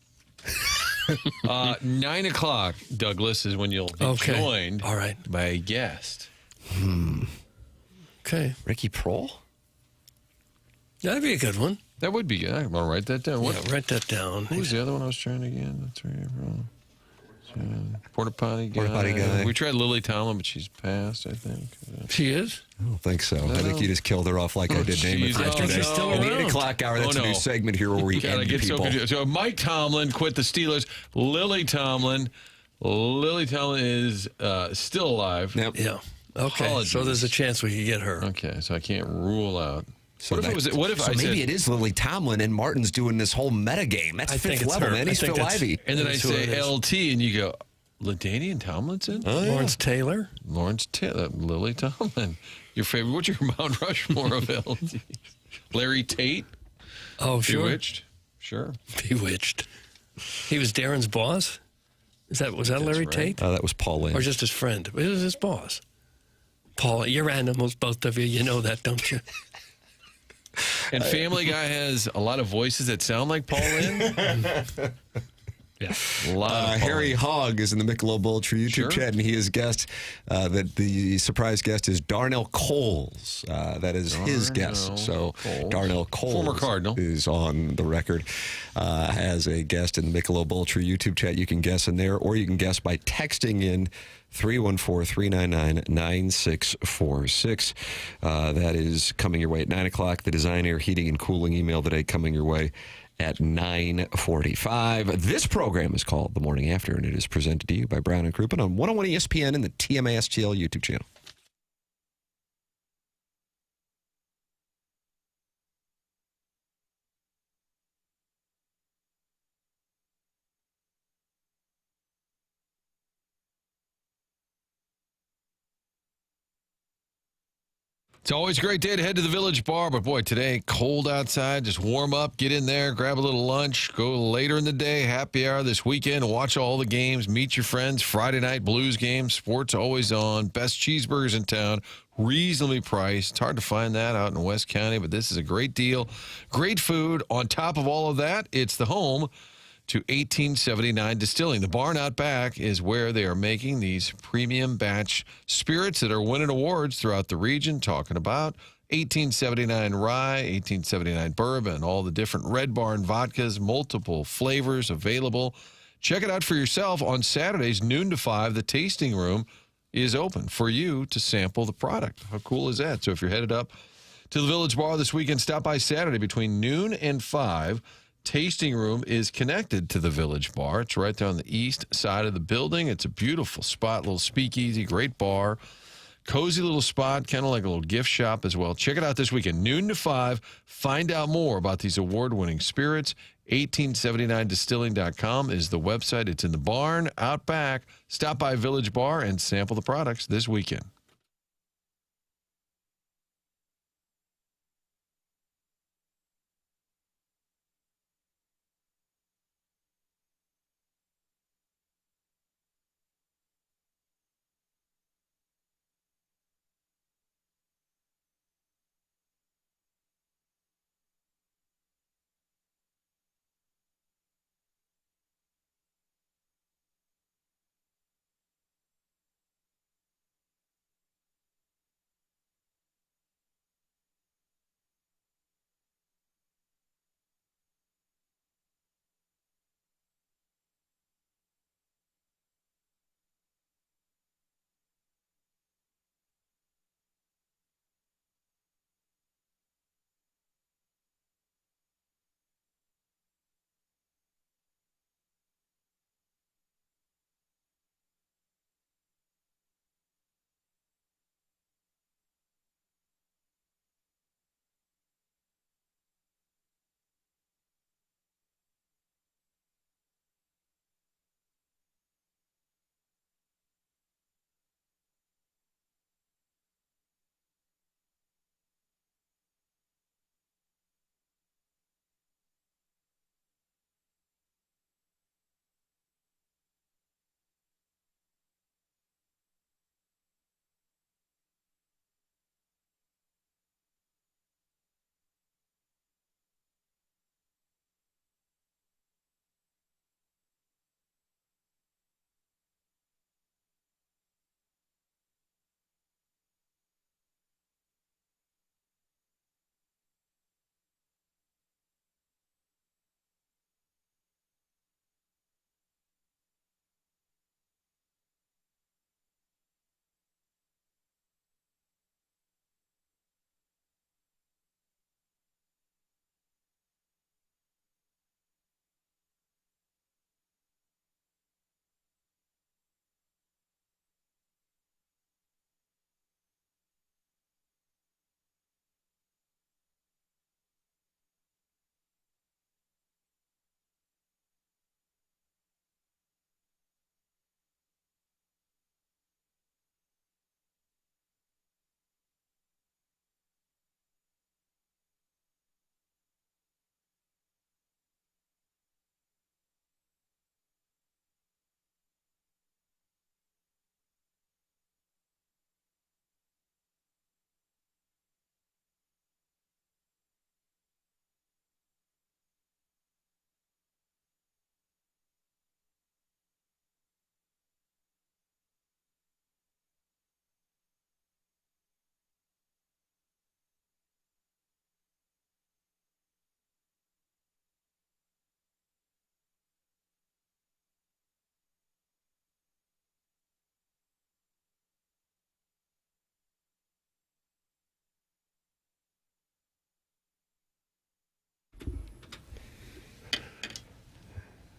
[SPEAKER 3] 9 o'clock, Douglas, is when you'll be joined
[SPEAKER 2] All right.
[SPEAKER 3] by a guest.
[SPEAKER 2] Okay.
[SPEAKER 1] Ricky Prohl?
[SPEAKER 2] That'd be a good one.
[SPEAKER 3] That would be good. I'm going to write that down.
[SPEAKER 2] Yeah, write that down.
[SPEAKER 3] Who was the other one I was trying to get? That's right. Porta potty guy.
[SPEAKER 1] Porta potty guy.
[SPEAKER 3] We tried Lily Tomlin, but she's passed, I think.
[SPEAKER 2] She is?
[SPEAKER 1] I don't think so. I think you just killed her off like I did Namath
[SPEAKER 3] jeez.
[SPEAKER 1] yesterday.
[SPEAKER 2] She's still
[SPEAKER 1] In the
[SPEAKER 2] around.
[SPEAKER 1] 8 o'clock hour, that's a new segment here where we
[SPEAKER 3] God, I
[SPEAKER 1] end
[SPEAKER 3] get so
[SPEAKER 1] people.
[SPEAKER 3] confused. So Mike Tomlin quit the Steelers. Lily Tomlin is still alive.
[SPEAKER 1] Yep.
[SPEAKER 2] Yeah. Okay.
[SPEAKER 3] Apologies.
[SPEAKER 2] So there's a chance we could get her.
[SPEAKER 3] Okay, so I can't rule out.
[SPEAKER 1] So
[SPEAKER 3] What if it was? What if
[SPEAKER 1] so
[SPEAKER 3] I
[SPEAKER 1] maybe
[SPEAKER 3] said?
[SPEAKER 1] it is Lily Tomlin and Martin's doing this whole meta game. That's
[SPEAKER 2] I think
[SPEAKER 1] fifth
[SPEAKER 2] it's
[SPEAKER 1] level,
[SPEAKER 2] her.
[SPEAKER 1] man.
[SPEAKER 2] I
[SPEAKER 1] He's
[SPEAKER 2] think
[SPEAKER 1] Phil
[SPEAKER 2] that's-
[SPEAKER 1] Ivey.
[SPEAKER 3] And then I
[SPEAKER 2] That's who it
[SPEAKER 3] say
[SPEAKER 2] is.
[SPEAKER 3] LT, and you go, LaDainian Tomlinson?
[SPEAKER 2] Lawrence Taylor?
[SPEAKER 3] Lawrence Taylor, Lily Tomlin. Your favorite? What's your Mount Rushmore of LT? Larry Tate?
[SPEAKER 2] Oh, sure.
[SPEAKER 3] Bewitched? Sure.
[SPEAKER 2] Bewitched. He was Darren's boss? Was that Larry
[SPEAKER 3] right.
[SPEAKER 2] Tate?
[SPEAKER 1] That was Paul Lynn.
[SPEAKER 2] Or just his friend? It was his boss. Paul, you're animals, both of you. You know that, don't you?
[SPEAKER 3] And Family Guy has a lot of voices that sound like Paul Lynn.
[SPEAKER 4] Yeah.
[SPEAKER 3] A lot of Paul
[SPEAKER 1] Harry
[SPEAKER 3] Lynn.
[SPEAKER 1] Hogg is in the Michelob Ultra YouTube
[SPEAKER 3] Sure.
[SPEAKER 1] chat, and he is guest. That the surprise guest is Darnell Coles. That is his guest. So
[SPEAKER 3] Coles.
[SPEAKER 1] Darnell Coles,
[SPEAKER 3] Former Cardinal,
[SPEAKER 1] is on the record as a guest in the Michelob Ultra YouTube chat. You can guess in there, or you can guess by texting in 314-399-9646. That is coming your way at 9 o'clock. The Design Air Heating and Cooling email today coming your way at 9:45. This program is called The Morning After, and it is presented to you by Brown & Crouppen on 101 ESPN and the TMASTL YouTube channel.
[SPEAKER 3] It's always a great day to head to the Village Bar, but boy, today, cold outside. Just warm up, get in there, grab a little lunch, go later in the day, happy hour this weekend, watch all the games, meet your friends, Friday night Blues games, sports always on, best cheeseburgers in town, reasonably priced. It's hard to find that out in West County, but this is a great deal. Great food. On top of all of that, it's the home to 1879 Distilling. The barn out back is where they are making these premium batch spirits that are winning awards throughout the region, talking about 1879 rye, 1879 bourbon, all the different Red Barn vodkas, multiple flavors available. Check it out for yourself on Saturdays, noon to 5. The tasting room is open for you to sample the product. How cool is that? So if you're headed up to the Village Bar this weekend, stop by Saturday between noon and 5. Tasting room is connected to the Village Bar. It's right there on the east side of the building. It's a beautiful spot, little speakeasy, great bar, cozy little spot, kind of like a little gift shop as well. Check it out this weekend, noon to 5. Find out more about these award-winning spirits. 1879distilling.com is the website. It's in the barn out back. Stop by Village Bar and sample the products this weekend.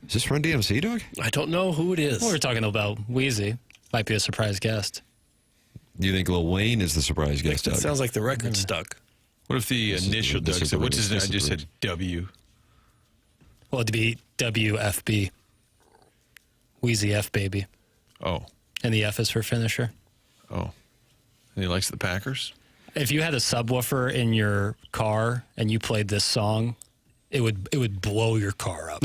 [SPEAKER 1] Is this Run DMC, Doug?
[SPEAKER 2] I don't know who it is.
[SPEAKER 4] Well, we're talking about Wheezy. Might be a surprise guest.
[SPEAKER 1] You think Lil Wayne is the surprise guest,
[SPEAKER 2] It
[SPEAKER 1] Doug?
[SPEAKER 2] sounds like the record stuck.
[SPEAKER 3] What if the initial Doug said, what's his name? I just said W.
[SPEAKER 4] Well, it'd be WFB. Wheezy F, baby.
[SPEAKER 3] Oh.
[SPEAKER 4] And the F is for finisher.
[SPEAKER 3] Oh. And he likes the Packers?
[SPEAKER 4] If you had a subwoofer in your car and you played this song, it would blow your car up.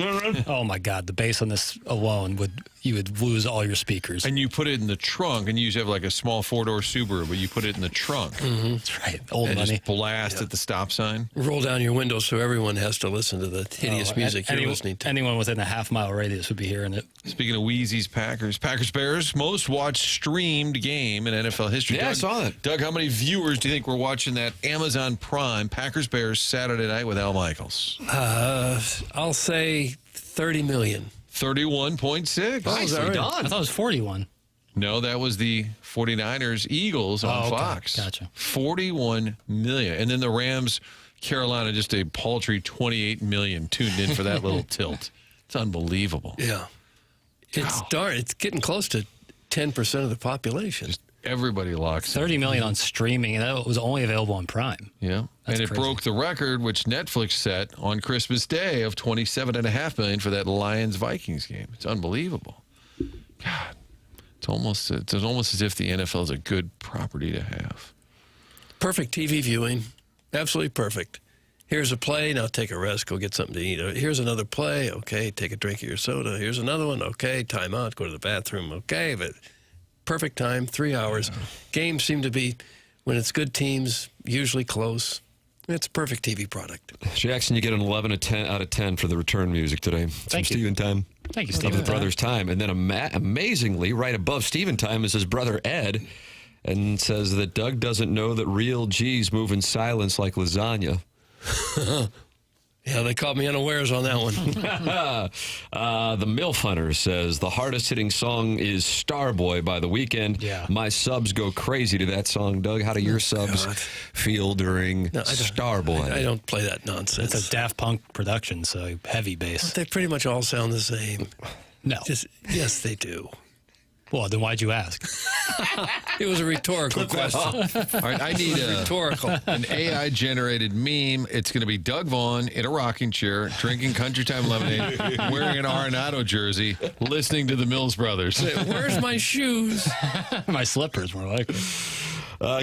[SPEAKER 4] Oh my God, the bass on this alone you would lose all your speakers.
[SPEAKER 3] And you put it in the trunk, and you usually have like a small 4-door Subaru, but you put it in the trunk.
[SPEAKER 4] That's right, old
[SPEAKER 3] and
[SPEAKER 4] money.
[SPEAKER 3] Just blast at the stop sign.
[SPEAKER 2] Roll down your window so everyone has to listen to the hideous music you're listening to.
[SPEAKER 4] Anyone within a half-mile radius would be hearing it.
[SPEAKER 3] Speaking of Wheezy's Packers-Bears, most watched streamed game in NFL history.
[SPEAKER 1] Yeah,
[SPEAKER 3] Doug,
[SPEAKER 1] I saw that.
[SPEAKER 3] Doug, how many viewers do you think were watching that Amazon Prime Packers-Bears Saturday night with Al Michaels?
[SPEAKER 2] I'll say 30 million.
[SPEAKER 3] 31.6.
[SPEAKER 1] Nicely done.
[SPEAKER 4] I thought it was 41.
[SPEAKER 3] No, that was the 49ers Eagles on Fox.
[SPEAKER 4] Gotcha.
[SPEAKER 3] 41 million. And then the Rams Carolina, just a paltry 28 million tuned in for that little tilt. It's unbelievable.
[SPEAKER 2] Yeah. It's getting close to 10% of the population.
[SPEAKER 3] Just everybody locks
[SPEAKER 4] 30 million on streaming, and that was only available on Prime.
[SPEAKER 3] Yeah.
[SPEAKER 4] That's
[SPEAKER 3] and it
[SPEAKER 4] crazy.
[SPEAKER 3] broke the record, which Netflix set on Christmas Day, of 27.5 million for that Lions-Vikings game. It's unbelievable. God, it's almost as if the NFL is a good property to have.
[SPEAKER 2] Perfect TV viewing. Absolutely perfect. Here's a play. Now take a rest. Go get something to eat. Here's another play. Okay. Take a drink of your soda. Here's another one. Okay. Time out. Go to the bathroom. Okay. But perfect time. 3 hours. Games seem to be, when it's good teams, usually close. It's a perfect TV product.
[SPEAKER 1] Jackson, you get an 11 out of 10 for the return music today. It's
[SPEAKER 4] Thank
[SPEAKER 1] from
[SPEAKER 4] you.
[SPEAKER 1] Steven Time.
[SPEAKER 4] Thank you,
[SPEAKER 1] Of
[SPEAKER 4] Steven
[SPEAKER 1] the Brothers Time. And then amazingly, right above Steven Time is his brother Ed, and says that Doug doesn't know that real G's move in silence like lasagna.
[SPEAKER 2] Yeah, they caught me unawares on that one.
[SPEAKER 1] The MILF Hunter says the hardest hitting song is Starboy by The Weeknd.
[SPEAKER 4] Yeah.
[SPEAKER 1] My subs go crazy to that song. Doug, how do your subs feel during Starboy?
[SPEAKER 2] I don't play that nonsense.
[SPEAKER 4] It's a Daft Punk production, so heavy bass.
[SPEAKER 2] They pretty much all sound the same.
[SPEAKER 4] No.
[SPEAKER 2] Yes, they do.
[SPEAKER 4] Well, then why'd you ask?
[SPEAKER 2] It was a rhetorical question.
[SPEAKER 3] All right, I need
[SPEAKER 2] Rhetorical.
[SPEAKER 3] an AI-generated meme. It's going to be Doug Vaughn in a rocking chair, drinking Country Time lemonade, wearing an Arenado jersey, listening to the Mills Brothers.
[SPEAKER 2] Where's my shoes?
[SPEAKER 4] My slippers, more likely.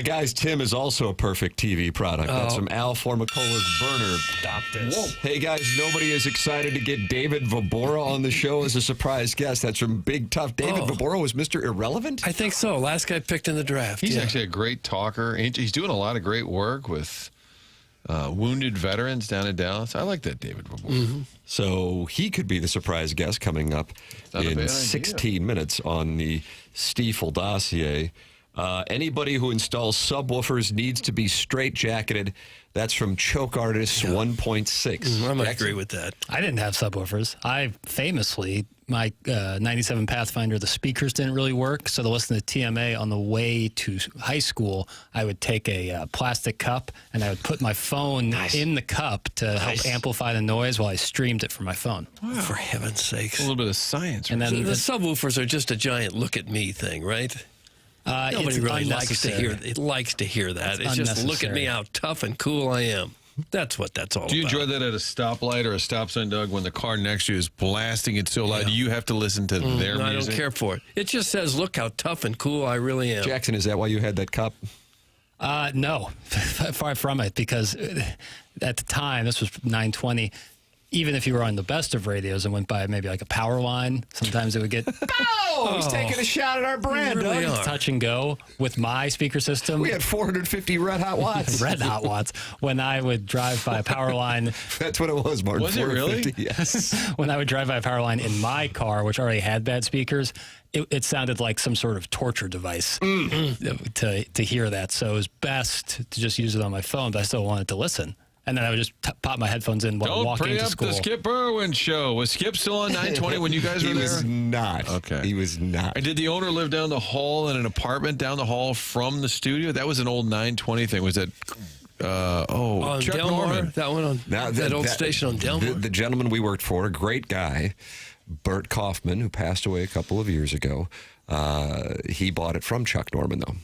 [SPEAKER 1] Guys, Tim is also a perfect TV product. That's from Al Formicola's Burner.
[SPEAKER 4] Stop this.
[SPEAKER 1] Whoa. Hey, guys, nobody is excited to get David Vobora on the show as a surprise guest. That's from Big Tough. David Vobora was Mr. Irrelevant?
[SPEAKER 2] I think so. Last guy picked in the draft.
[SPEAKER 3] He's actually a great talker. He's doing a lot of great work with wounded veterans down in Dallas. I like that David Vobora.
[SPEAKER 1] Mm-hmm. So he could be the surprise guest coming up
[SPEAKER 3] Not a bad
[SPEAKER 1] in
[SPEAKER 3] idea.
[SPEAKER 1] 16 minutes on the Stiefel dossier. Anybody who installs subwoofers needs to be straitjacketed. That's from Choke Artists 1.6.
[SPEAKER 2] I might agree with that.
[SPEAKER 4] I didn't have subwoofers. I famously, my 97 Pathfinder, the speakers didn't really work. So to listen to TMA on the way to high school, I would take a plastic cup and I would put my phone in the cup to help amplify the noise while I streamed it from my phone.
[SPEAKER 2] Wow. For heaven's sakes.
[SPEAKER 3] A little bit of science.
[SPEAKER 4] And then
[SPEAKER 2] the subwoofers are just a giant look at me thing, right? Nobody
[SPEAKER 4] it's
[SPEAKER 2] really likes to
[SPEAKER 4] unnecessary.
[SPEAKER 2] hear. It likes to hear that.
[SPEAKER 4] It's
[SPEAKER 2] It's just look at
[SPEAKER 4] unnecessary.
[SPEAKER 2] me how tough and cool I am. That's what that's all
[SPEAKER 3] Do you
[SPEAKER 2] about.
[SPEAKER 3] enjoy that at a stoplight or a stop sign, Doug, when the car next to you is blasting it so loud? Do you have to listen to their
[SPEAKER 2] No, I
[SPEAKER 3] music?
[SPEAKER 2] don't care for it. It just says, look how tough and cool I really am.
[SPEAKER 1] Jackson, is that why you had that cup?
[SPEAKER 4] No, far from it, because at the time, this was 920, even if you were on the best of radios and went by maybe like a power line, sometimes it would get
[SPEAKER 1] He's taking a shot at our brand,
[SPEAKER 2] really
[SPEAKER 1] Doug.
[SPEAKER 2] are.
[SPEAKER 4] touch and go with my speaker system.
[SPEAKER 1] We had 450 red hot watts.
[SPEAKER 4] Red hot watts. When I would drive by a power line,
[SPEAKER 1] That's what it was, Martin.
[SPEAKER 3] Was it really?
[SPEAKER 1] 450, yes.
[SPEAKER 4] when I would drive by a power line in my car, which already had bad speakers, it sounded like some sort of torture device to hear that. So it was best to just use it on my phone, but I still wanted to listen. And then I would just pop my headphones in while
[SPEAKER 3] Don't
[SPEAKER 4] walking
[SPEAKER 3] bring
[SPEAKER 4] to
[SPEAKER 3] up
[SPEAKER 4] school.
[SPEAKER 3] the Skip Irwin show. Was Skip still on 920 when you guys were
[SPEAKER 1] He
[SPEAKER 3] there?
[SPEAKER 1] was not.
[SPEAKER 3] Okay.
[SPEAKER 1] He was not.
[SPEAKER 3] And did the owner live down the hall in an apartment down the hall from the studio? That was an old 920 thing. Was that,
[SPEAKER 2] On
[SPEAKER 3] Chuck
[SPEAKER 2] Delmar,
[SPEAKER 3] Norman?
[SPEAKER 2] that one on
[SPEAKER 1] Now,
[SPEAKER 2] that old station on Delmar.
[SPEAKER 1] The gentleman we worked for, a great guy, Bert Kaufman, who passed away a couple of years ago, he bought it from Chuck Norman, though.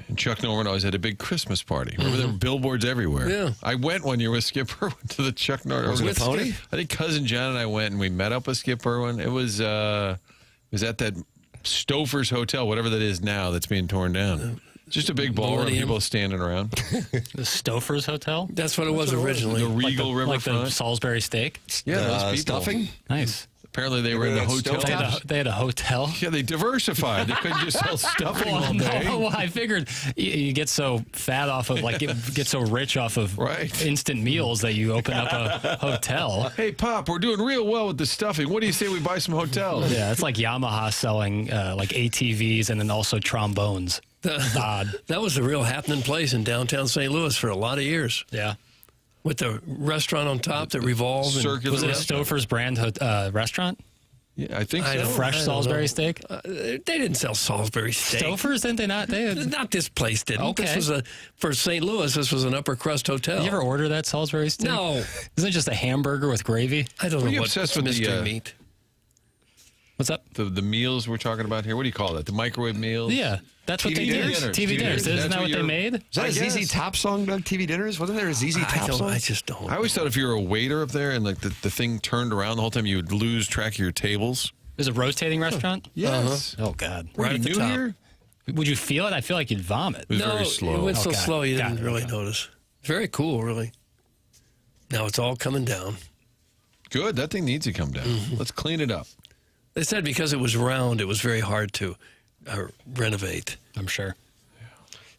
[SPEAKER 3] And Chuck Norman always had a big Christmas party. Remember there were billboards everywhere?
[SPEAKER 2] Yeah.
[SPEAKER 3] I went one year with Skip Irwin to the Chuck Norman.
[SPEAKER 1] Was it a pony?
[SPEAKER 3] I think Cousin John and I went and we met up with Skip Irwin. It was at that Stouffer's Hotel, whatever that is now, that's being torn down. Just a big ballroom,
[SPEAKER 2] Millennium.
[SPEAKER 3] people standing around.
[SPEAKER 4] The Stouffer's Hotel?
[SPEAKER 2] That's what it was originally.
[SPEAKER 3] The Regal
[SPEAKER 4] Like the
[SPEAKER 3] Riverfront.
[SPEAKER 4] Salisbury steak?
[SPEAKER 3] Yeah, those people.
[SPEAKER 1] Stuffing?
[SPEAKER 4] Nice.
[SPEAKER 3] Apparently they were in the hotel.
[SPEAKER 4] They had a hotel?
[SPEAKER 3] Yeah, they diversified. They couldn't just sell stuffing all day.
[SPEAKER 4] No, well, I figured you get so fat off of, like, get so rich off of instant meals that you open up a hotel.
[SPEAKER 3] Hey, Pop, we're doing real well with the stuffing. What do you say we buy some hotels?
[SPEAKER 4] Yeah, it's like Yamaha selling like ATVs and then also trombones. Odd.
[SPEAKER 2] That was a real happening place in downtown St. Louis for a lot of years.
[SPEAKER 4] Yeah.
[SPEAKER 2] With the restaurant on top that revolved.
[SPEAKER 3] Circular.
[SPEAKER 4] Was it a Stouffer's brand restaurant?
[SPEAKER 3] Yeah, I think so.
[SPEAKER 4] Fresh Salisbury steak?
[SPEAKER 2] They didn't sell Salisbury steak.
[SPEAKER 4] Stouffer's, didn't they not?
[SPEAKER 2] Not this place didn't.
[SPEAKER 4] Okay.
[SPEAKER 2] This was for St. Louis, this was an upper crust hotel.
[SPEAKER 4] You ever order that Salisbury steak?
[SPEAKER 2] No.
[SPEAKER 4] Isn't it just a hamburger with gravy?
[SPEAKER 2] I don't
[SPEAKER 3] Are
[SPEAKER 2] know
[SPEAKER 3] you
[SPEAKER 2] what's
[SPEAKER 3] obsessed with
[SPEAKER 2] mystery
[SPEAKER 3] the,
[SPEAKER 2] meat.
[SPEAKER 4] What's up?
[SPEAKER 3] The meals we're talking about here? What do you call that? The microwave meals?
[SPEAKER 4] Yeah, that's what
[SPEAKER 3] TV
[SPEAKER 4] they do.
[SPEAKER 3] dinners.
[SPEAKER 4] TV dinners. Isn't
[SPEAKER 3] That's
[SPEAKER 4] that what they
[SPEAKER 3] you're-
[SPEAKER 4] made?
[SPEAKER 1] Is that
[SPEAKER 3] I
[SPEAKER 1] a ZZ
[SPEAKER 3] guess.
[SPEAKER 1] Top song, Doug? TV dinners? Wasn't there a ZZ Top song?
[SPEAKER 2] I just don't.
[SPEAKER 3] I always thought if you were a waiter up there and like the thing turned around the whole time, you would lose track of your tables.
[SPEAKER 4] Is it a rotating restaurant?
[SPEAKER 3] Yes.
[SPEAKER 4] Oh, God.
[SPEAKER 3] Were
[SPEAKER 2] Right
[SPEAKER 3] you
[SPEAKER 2] at the
[SPEAKER 3] new
[SPEAKER 2] top.
[SPEAKER 3] here?
[SPEAKER 4] Would you feel it? I feel like you'd vomit.
[SPEAKER 3] It was very slow.
[SPEAKER 2] It went so
[SPEAKER 4] Okay.
[SPEAKER 2] slow you
[SPEAKER 4] Got
[SPEAKER 2] didn't
[SPEAKER 4] it.
[SPEAKER 2] really
[SPEAKER 4] Okay.
[SPEAKER 2] notice. Very cool, really. Now it's all coming down.
[SPEAKER 3] Good. That thing needs to come down. Let's clean it up.
[SPEAKER 2] They said because it was round, it was very hard to renovate.
[SPEAKER 4] I'm sure.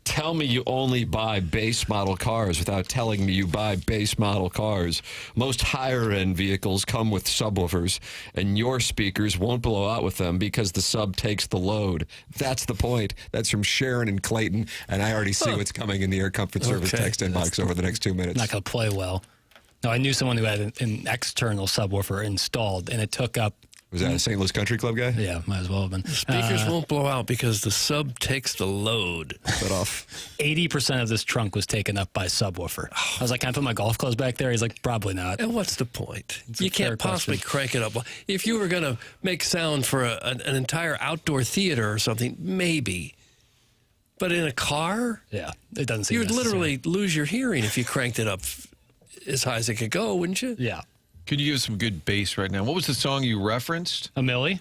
[SPEAKER 1] Tell me you only buy base model cars without telling me you buy base model cars. Most higher end vehicles come with subwoofers, and your speakers won't blow out with them because the sub takes the load. That's the point. That's from Sharon and Clayton, and I already see what's coming in the Air Comfort Service text inbox over the next 2 minutes.
[SPEAKER 4] Not going to play well. No, I knew someone who had an external subwoofer installed, and it took up.
[SPEAKER 1] Was that a St. Louis Country Club guy?
[SPEAKER 4] Yeah, might as well have been.
[SPEAKER 2] Speakers won't blow out because the sub takes the load.
[SPEAKER 1] Cut off.
[SPEAKER 4] 80% of this trunk was taken up by subwoofer. I was like, can I put my golf clubs back there? He's like, probably not.
[SPEAKER 2] And what's the point?
[SPEAKER 4] It's a
[SPEAKER 2] You
[SPEAKER 4] fair
[SPEAKER 2] can't possibly
[SPEAKER 4] question.
[SPEAKER 2] crank it up. If you were going to make sound for an entire outdoor theater or something, maybe. But in a car,
[SPEAKER 4] Yeah, it doesn't seem
[SPEAKER 2] you would
[SPEAKER 4] necessary.
[SPEAKER 2] literally lose your hearing if you cranked it up as high as it could go, wouldn't you?
[SPEAKER 4] Yeah.
[SPEAKER 3] Could you give us some good bass right now? What was the song you referenced?
[SPEAKER 4] A Millie?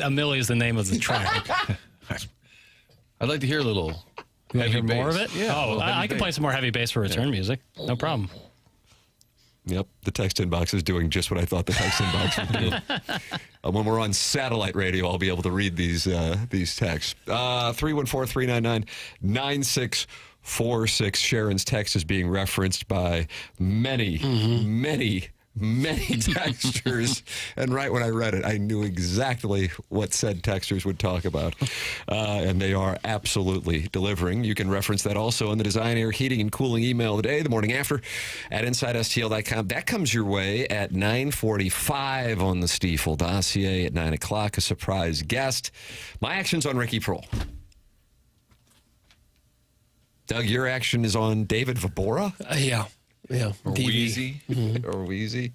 [SPEAKER 4] A Millie is the name of the track.
[SPEAKER 3] I'd like to hear a little
[SPEAKER 4] You want to
[SPEAKER 3] heavy
[SPEAKER 4] hear more of
[SPEAKER 3] bass.
[SPEAKER 4] it?
[SPEAKER 3] Yeah, a
[SPEAKER 4] Oh,
[SPEAKER 3] little heavy
[SPEAKER 4] I can play
[SPEAKER 3] bass.
[SPEAKER 4] some more heavy bass for return music. No problem.
[SPEAKER 1] Yep, the text inbox is doing just what I thought the text inbox would do. When we're on satellite radio, I'll be able to read these texts. 314-399-9646. Sharon's text is being referenced by many texters. And right when I read it, I knew exactly what said texters would talk about. And they are absolutely delivering. You can reference that also in the Design, Air, Heating, and Cooling email today, the morning after, at InsideSTL.com. That comes your way at 9:45 on the Stiefel dossier at 9 o'clock, a surprise guest. My action's on Ricky Prohl. Doug, your action is on David Vobora?
[SPEAKER 2] Yeah.
[SPEAKER 3] Or
[SPEAKER 2] DV.
[SPEAKER 3] Wheezy.
[SPEAKER 1] Or Wheezy.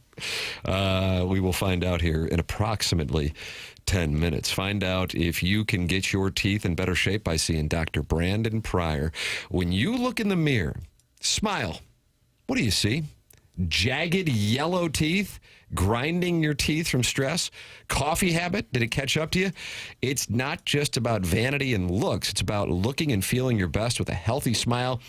[SPEAKER 1] We will find out here in approximately 10 minutes. Find out if you can get your teeth in better shape by seeing Dr. Brandon Pryor. When you look in the mirror, smile. What do you see? Jagged yellow teeth? Grinding your teeth from stress? Coffee habit? Did it catch up to you? It's not just about vanity and looks. It's about looking and feeling your best with a healthy smile.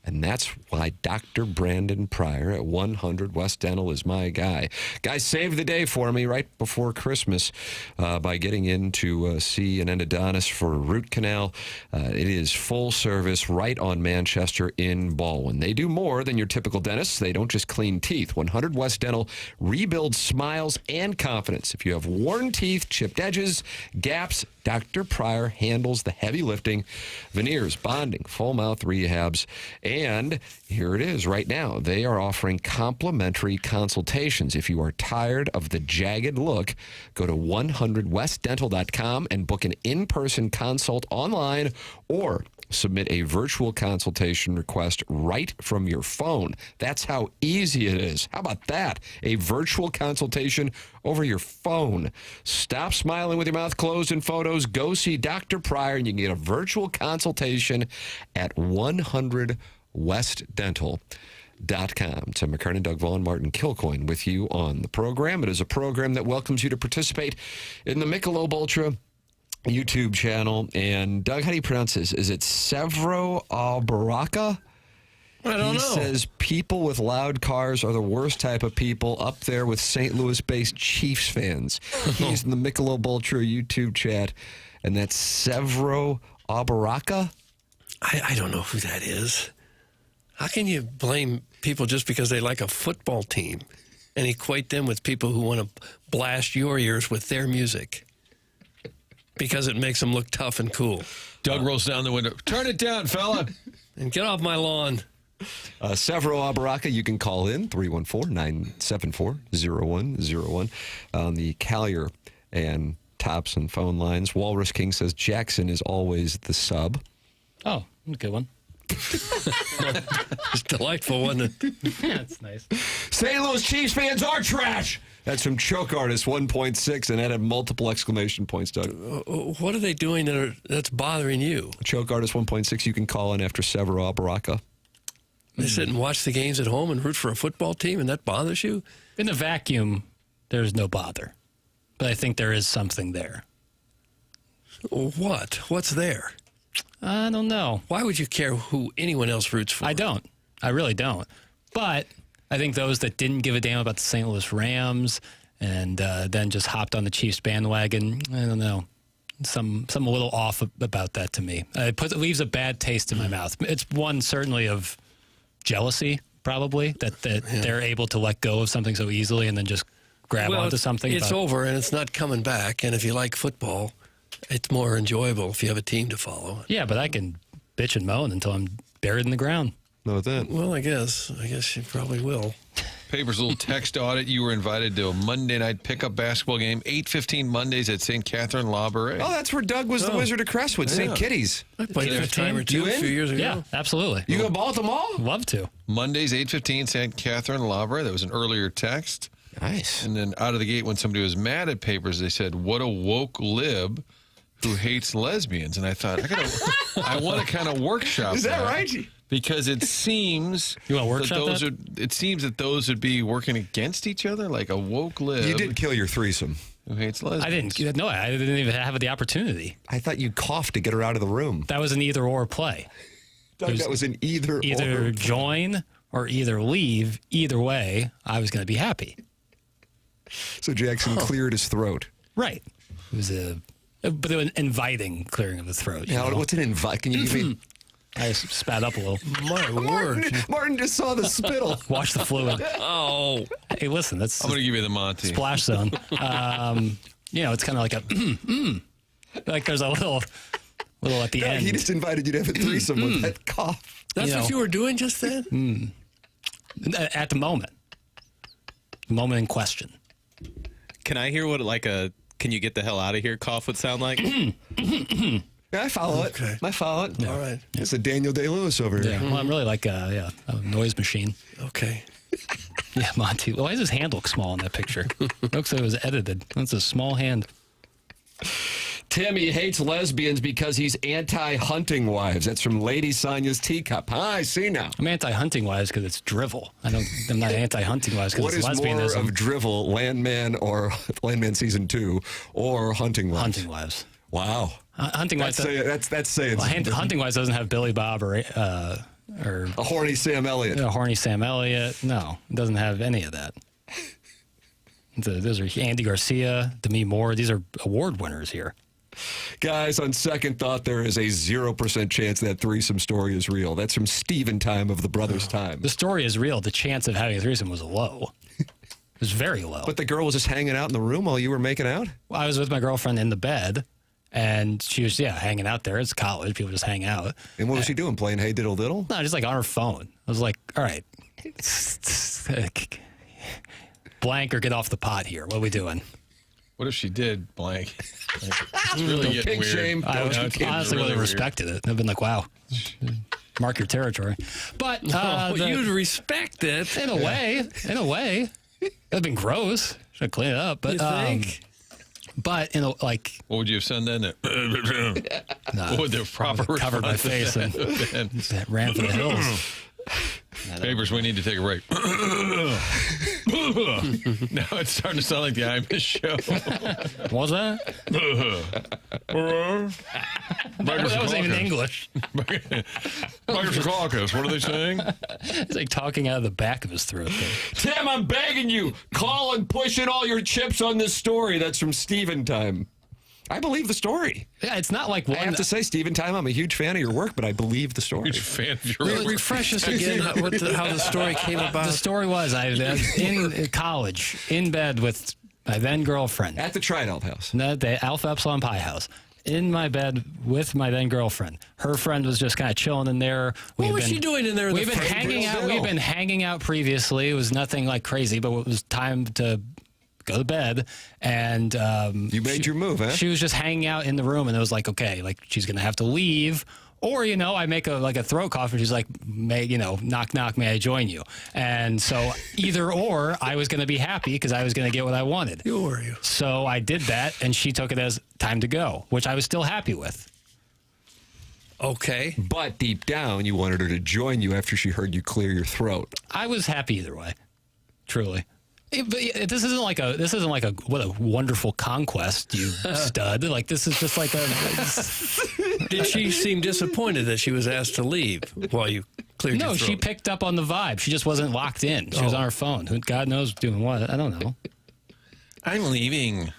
[SPEAKER 1] And that's why Dr. Brandon Pryor at 100 West Dental is my guy. Guys saved the day for me right before Christmas by getting in to see an endodontist for a root canal. It is full service right on Manchester in Baldwin. They do more than your typical dentist. They don't just clean teeth. 100 West Dental rebuilds smiles and confidence. If you have worn teeth, chipped edges, gaps, Dr. Pryor handles the heavy lifting, veneers, bonding, full mouth rehabs, and here it is right now. They are offering complimentary consultations. If you are tired of the jagged look, go to 100westdental.com and book an in-person consult online or submit a virtual consultation request right from your phone. That's how easy it is. How about that? A virtual consultation over your phone. Stop smiling with your mouth closed in photos. Go see Dr. Pryor, and you can get a virtual consultation at 100westdental.com. To McKernan, Doug, Vaughn, Martin Kilcoyne with you on the program. It is a program that welcomes you to participate in the Michelob Ultra YouTube channel. And Doug, how do you pronounce this? Is it Severo Albaraka?
[SPEAKER 2] I don't know.
[SPEAKER 1] He says people with loud cars are the worst type of people, up there with St. Louis-based Chiefs fans. He's in the Michelob Ultra YouTube chat, and that's Severo Albaraka.
[SPEAKER 2] I don't know who that is. How can you blame people just because they like a football team and equate them with people who want to blast your ears with their music because it makes them look tough and cool?
[SPEAKER 3] Doug rolls down the window. Turn it down, fella.
[SPEAKER 2] And get off my lawn.
[SPEAKER 1] Severo Albaraka, you can call in 314-974-0101 on the Collier and Thompson phone lines. Walrus King says Jackson is always the sub.
[SPEAKER 4] Oh, good one.
[SPEAKER 2] It's delightful, wasn't it?
[SPEAKER 4] Yeah, it's nice.
[SPEAKER 1] St. Louis Chiefs fans are trash. That's from Choke Artist 1.6, and that had multiple exclamation points, Doug.
[SPEAKER 2] What are they doing that's bothering you?
[SPEAKER 1] Choke Artist 1.6, you can call in after Severo Albaraka.
[SPEAKER 2] They sit and watch the games at home and root for a football team, and that bothers you?
[SPEAKER 4] In a vacuum, there's no bother. But I think there is something there.
[SPEAKER 2] What? What's there?
[SPEAKER 4] I don't know.
[SPEAKER 2] Why would you care who anyone else roots for?
[SPEAKER 4] I don't. I really don't. But I think those that didn't give a damn about the St. Louis Rams and then just hopped on the Chiefs bandwagon, I don't know. Some a little off about that to me. It leaves a bad taste in my mouth. It's one certainly of jealousy, probably, that they're able to let go of something so easily and then just grab onto something.
[SPEAKER 2] It's over and it's not coming back. And if you like football, it's more enjoyable if you have a team to follow.
[SPEAKER 4] Yeah, but I can bitch and moan until I'm buried in the ground.
[SPEAKER 1] Know that?
[SPEAKER 2] Well, I guess you probably will.
[SPEAKER 3] Paper's little text audit. You were invited to a Monday night pickup basketball game, 8:15 Mondays at St. Catherine La Brea.
[SPEAKER 1] Oh, that's where Doug was the Wizard of Crestwood, St. Kitty's.
[SPEAKER 2] I played there a time or two a few years ago.
[SPEAKER 4] Yeah, absolutely.
[SPEAKER 1] You go ball them all?
[SPEAKER 4] Love to.
[SPEAKER 3] Mondays, 8:15, St. Catherine La Brea. That was an earlier text.
[SPEAKER 1] Nice.
[SPEAKER 3] And then out of the gate, when somebody was mad at Papers, they said, "What a woke lib who hates lesbians." And I thought, I want to kind of workshop
[SPEAKER 1] Is that right?
[SPEAKER 3] Because it seems
[SPEAKER 4] you want to workshop that?
[SPEAKER 3] It seems that those would be working against each other, like a woke lib.
[SPEAKER 1] You did kill your threesome.
[SPEAKER 3] Who hates lesbians?
[SPEAKER 4] I didn't. No, I didn't even have the opportunity.
[SPEAKER 1] I thought you coughed to get her out of the room.
[SPEAKER 4] That was an either-or play.
[SPEAKER 1] Doug, that was an either
[SPEAKER 4] join or either leave. Either way, I was going to be happy.
[SPEAKER 1] So Jackson cleared his throat.
[SPEAKER 4] Right. It was an inviting clearing of the throat.
[SPEAKER 1] Yeah, what's an invite? Can you give me?
[SPEAKER 4] I just spat up a little.
[SPEAKER 2] My word.
[SPEAKER 1] Martin just saw the spittle.
[SPEAKER 4] Wash the fluid.
[SPEAKER 2] Oh.
[SPEAKER 4] Hey, listen, that's
[SPEAKER 3] I'm going to give you the Monty.
[SPEAKER 4] Splash zone. It's kind of like a, like there's a little at the end.
[SPEAKER 1] He just invited you to have a threesome with that cough.
[SPEAKER 2] That's what you were doing just then?
[SPEAKER 4] At the moment. The moment in question.
[SPEAKER 7] Can I hear what can you get the hell out of here cough would sound like?
[SPEAKER 1] I follow it.
[SPEAKER 2] Okay.
[SPEAKER 1] I follow it.
[SPEAKER 2] Yeah. All right.
[SPEAKER 1] It's a Daniel Day-Lewis over here.
[SPEAKER 4] Yeah. Well, I'm really like a noise machine.
[SPEAKER 2] Okay.
[SPEAKER 4] Yeah, Monty. Why does his hand look small in that picture? It looks like it was edited. That's a small hand.
[SPEAKER 1] Timmy hates lesbians because he's anti-hunting wives. That's from Lady Sonia's Teacup. I see now.
[SPEAKER 4] I'm anti-hunting wives because it's drivel. I'm not anti-hunting wives because it's lesbianism.
[SPEAKER 1] What is more of drivel, Landman or Landman Season 2 or Hunting Wives?
[SPEAKER 4] Hunting wives.
[SPEAKER 1] Wow.
[SPEAKER 4] Hunting wives.
[SPEAKER 1] That's saying something.
[SPEAKER 4] Hunting wives doesn't have Billy Bob or
[SPEAKER 1] a horny Sam Elliott.
[SPEAKER 4] A horny Sam Elliott. No, it doesn't have any of that. Those are Andy Garcia, Demi Moore. These are award winners here.
[SPEAKER 1] Guys, on second thought, there is a 0% chance that threesome story is real. That's from Steven Time of the Brothers Time.
[SPEAKER 4] The story is real. The chance of having a threesome was low. It was very low.
[SPEAKER 1] But the girl was just hanging out in the room while you were making out?
[SPEAKER 4] Well, I was with my girlfriend in the bed, and she was, hanging out there. It's college. People just hang out.
[SPEAKER 1] And what was she doing? Playing Hey Diddle Diddle?
[SPEAKER 4] No, just like on her phone. I was like, all right. Blank or get off the pot here. What are we doing?
[SPEAKER 3] What if she did blank? It's really getting weird.
[SPEAKER 1] Shame.
[SPEAKER 4] I honestly really respected it. I've been like, wow, mark your territory. But
[SPEAKER 2] you'd respect it
[SPEAKER 4] in a way. In a way, it'd been gross. Should clean it up. But
[SPEAKER 2] you think?
[SPEAKER 4] But
[SPEAKER 3] what would you have said then? What would the proper
[SPEAKER 4] covered my face and ran for the hills.
[SPEAKER 3] Papers, we need to take a break. Now it's starting to sound like the Amish show.
[SPEAKER 4] What's that? That wasn't even English.
[SPEAKER 3] Burgers for caucus. What are they saying?
[SPEAKER 4] It's like talking out of the back of his throat.
[SPEAKER 1] Tim, I'm begging you, call and push in all your chips on this story. That's from Steven Time. I believe the story.
[SPEAKER 4] Yeah, it's not like one.
[SPEAKER 1] I have to say, Steven Time, I'm a huge fan of your work, but I believe the story.
[SPEAKER 3] Huge fan of your work.
[SPEAKER 2] Refresh us again how the story came about.
[SPEAKER 4] The story was I was in college, in bed with my then girlfriend.
[SPEAKER 1] At the Triad house.
[SPEAKER 4] No, the Alpha Epsilon Pi house. In my bed with my then girlfriend. Her friend was just kind of chilling in there.
[SPEAKER 2] What was she doing in there?
[SPEAKER 4] We've been hanging out. We've been hanging out previously. It was nothing like crazy, but it was time to go to bed. And
[SPEAKER 1] you made your move, huh?
[SPEAKER 4] She was just hanging out in the room, and it was like, okay, like she's gonna have to leave. Or, I make a throat cough, and she's like, knock, knock, may I join you? And so either or, I was going to be happy because I was going to get what I wanted.
[SPEAKER 2] Who are you?
[SPEAKER 4] So I did that, and she took it as time to go, which I was still happy with.
[SPEAKER 2] Okay.
[SPEAKER 1] But deep down, you wanted her to join you after she heard you clear your throat.
[SPEAKER 4] I was happy either way, truly. But this isn't like a what a wonderful conquest, you stud. Like this is just like a.
[SPEAKER 2] Did she seem disappointed that she was asked to leave while you cleared your
[SPEAKER 4] No,
[SPEAKER 2] throat?
[SPEAKER 4] she picked up on the vibe. She just wasn't locked in. She was on her phone. God knows doing what. I don't know.
[SPEAKER 3] I'm leaving.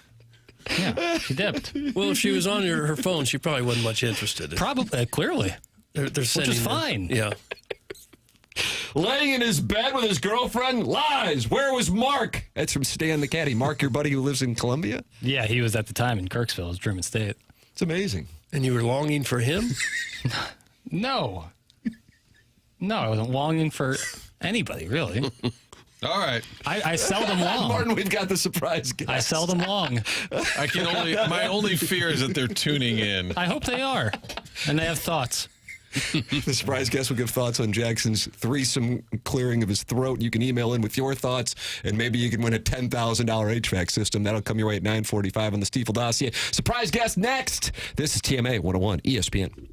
[SPEAKER 4] Yeah, she dipped.
[SPEAKER 2] Well, if she was on her phone, she probably wasn't much interested.
[SPEAKER 4] Probably, clearly.
[SPEAKER 2] They're
[SPEAKER 4] Which is fine.
[SPEAKER 2] Yeah.
[SPEAKER 1] Laying in his bed with his girlfriend? Lies. Where was Mark? That's from Stan the Caddy. Mark, your buddy who lives in Columbia?
[SPEAKER 4] Yeah, he was at the time in Kirksville, as Truman State.
[SPEAKER 1] It's amazing.
[SPEAKER 2] And you were longing for him?
[SPEAKER 4] No. No, I wasn't longing for anybody, really.
[SPEAKER 3] All right.
[SPEAKER 4] I seldom long.
[SPEAKER 1] Martin, we've got the surprise guest.
[SPEAKER 4] I seldom long.
[SPEAKER 3] My only fear is that they're tuning in.
[SPEAKER 4] I hope they are. And they have thoughts.
[SPEAKER 1] The surprise guest will give thoughts on Jackson's threesome clearing of his throat. You can email in with your thoughts, and maybe you can win a $10,000 HVAC system. That'll come your way at 9:45 on the Stiefel Dossier. Surprise guest next. This is TMA 101 ESPN.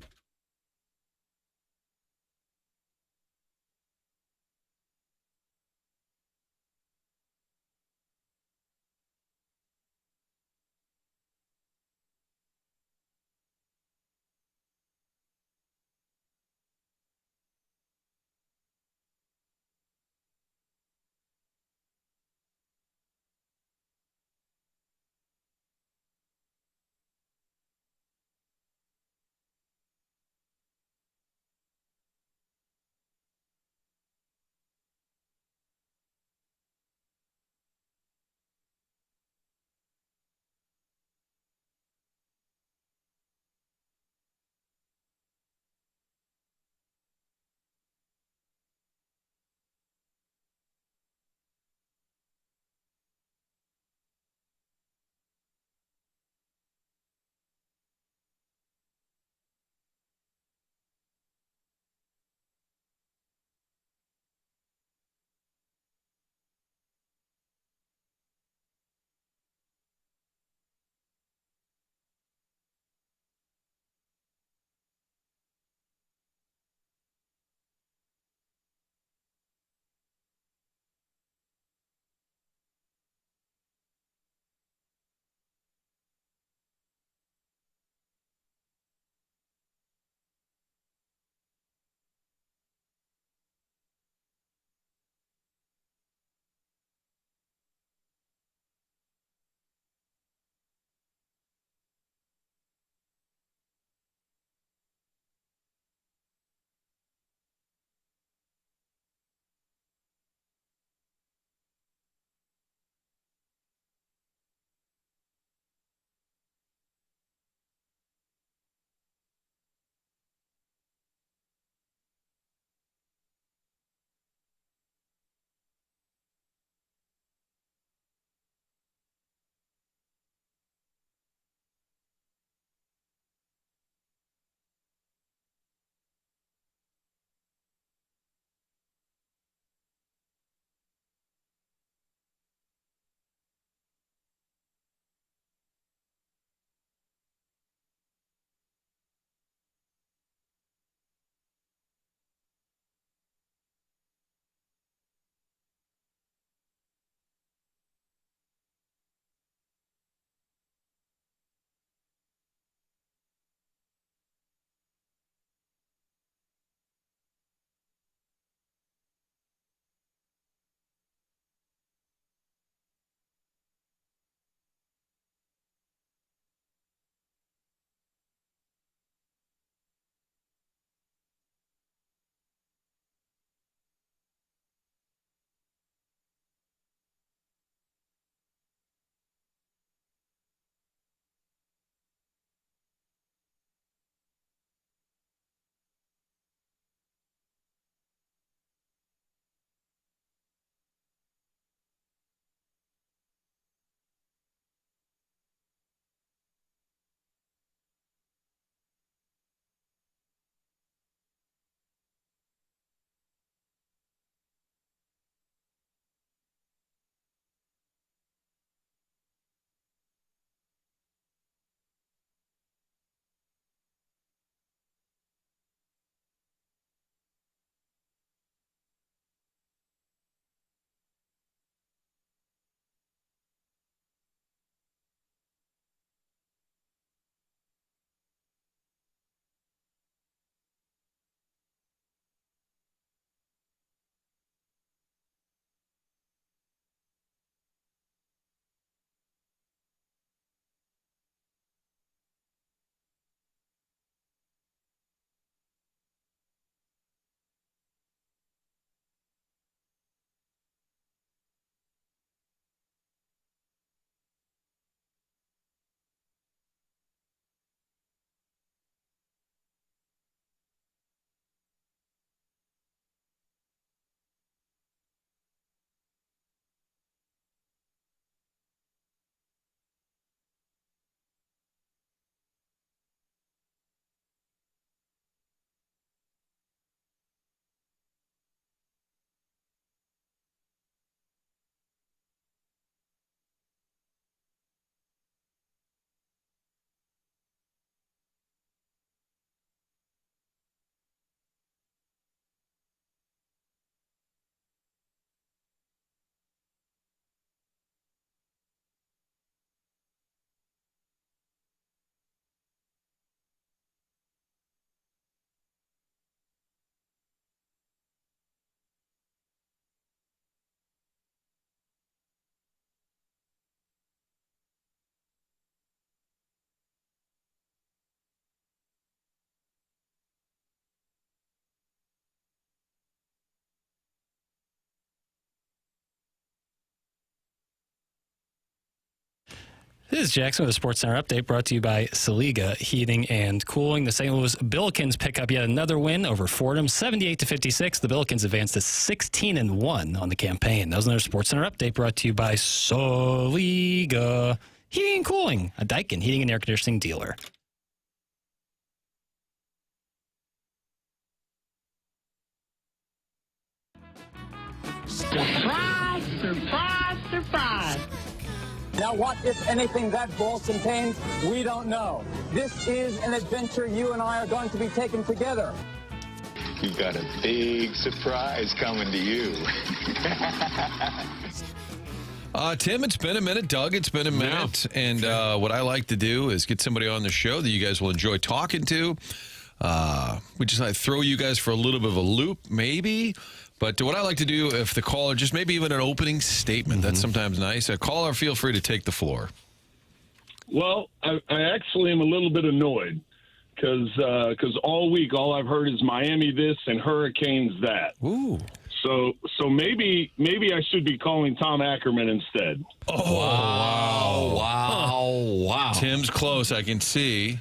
[SPEAKER 4] This is Jackson with a Sports Center update brought to you by Saliga Heating and Cooling. The St. Louis Billikens pick up yet another win over Fordham, 78-56. The Billikens advanced to 16-1 on the campaign. That was another Sports Center update brought to you by Saliga Heating and Cooling, a Daikin heating and air conditioning dealer.
[SPEAKER 15] Surprise, surprise, surprise. Now, what, if anything, that ball contains, we don't know. This is an adventure you and I are going to be taking together.
[SPEAKER 16] You've got a big surprise coming to you.
[SPEAKER 3] Tim, it's been a minute. Doug, it's been a minute. And what I like to do is get somebody on the show that you guys will enjoy talking to. We just like throw you guys for a little bit of a loop, maybe. But what I like to do, if the caller, just maybe even an opening statement, that's sometimes nice. A caller, feel free to take the floor.
[SPEAKER 17] Well, I actually am a little bit annoyed because all week, all I've heard is Miami this and Hurricanes that.
[SPEAKER 3] Ooh.
[SPEAKER 17] So maybe I should be calling Tom Ackerman instead.
[SPEAKER 3] Oh, wow. Tim's close, I can see.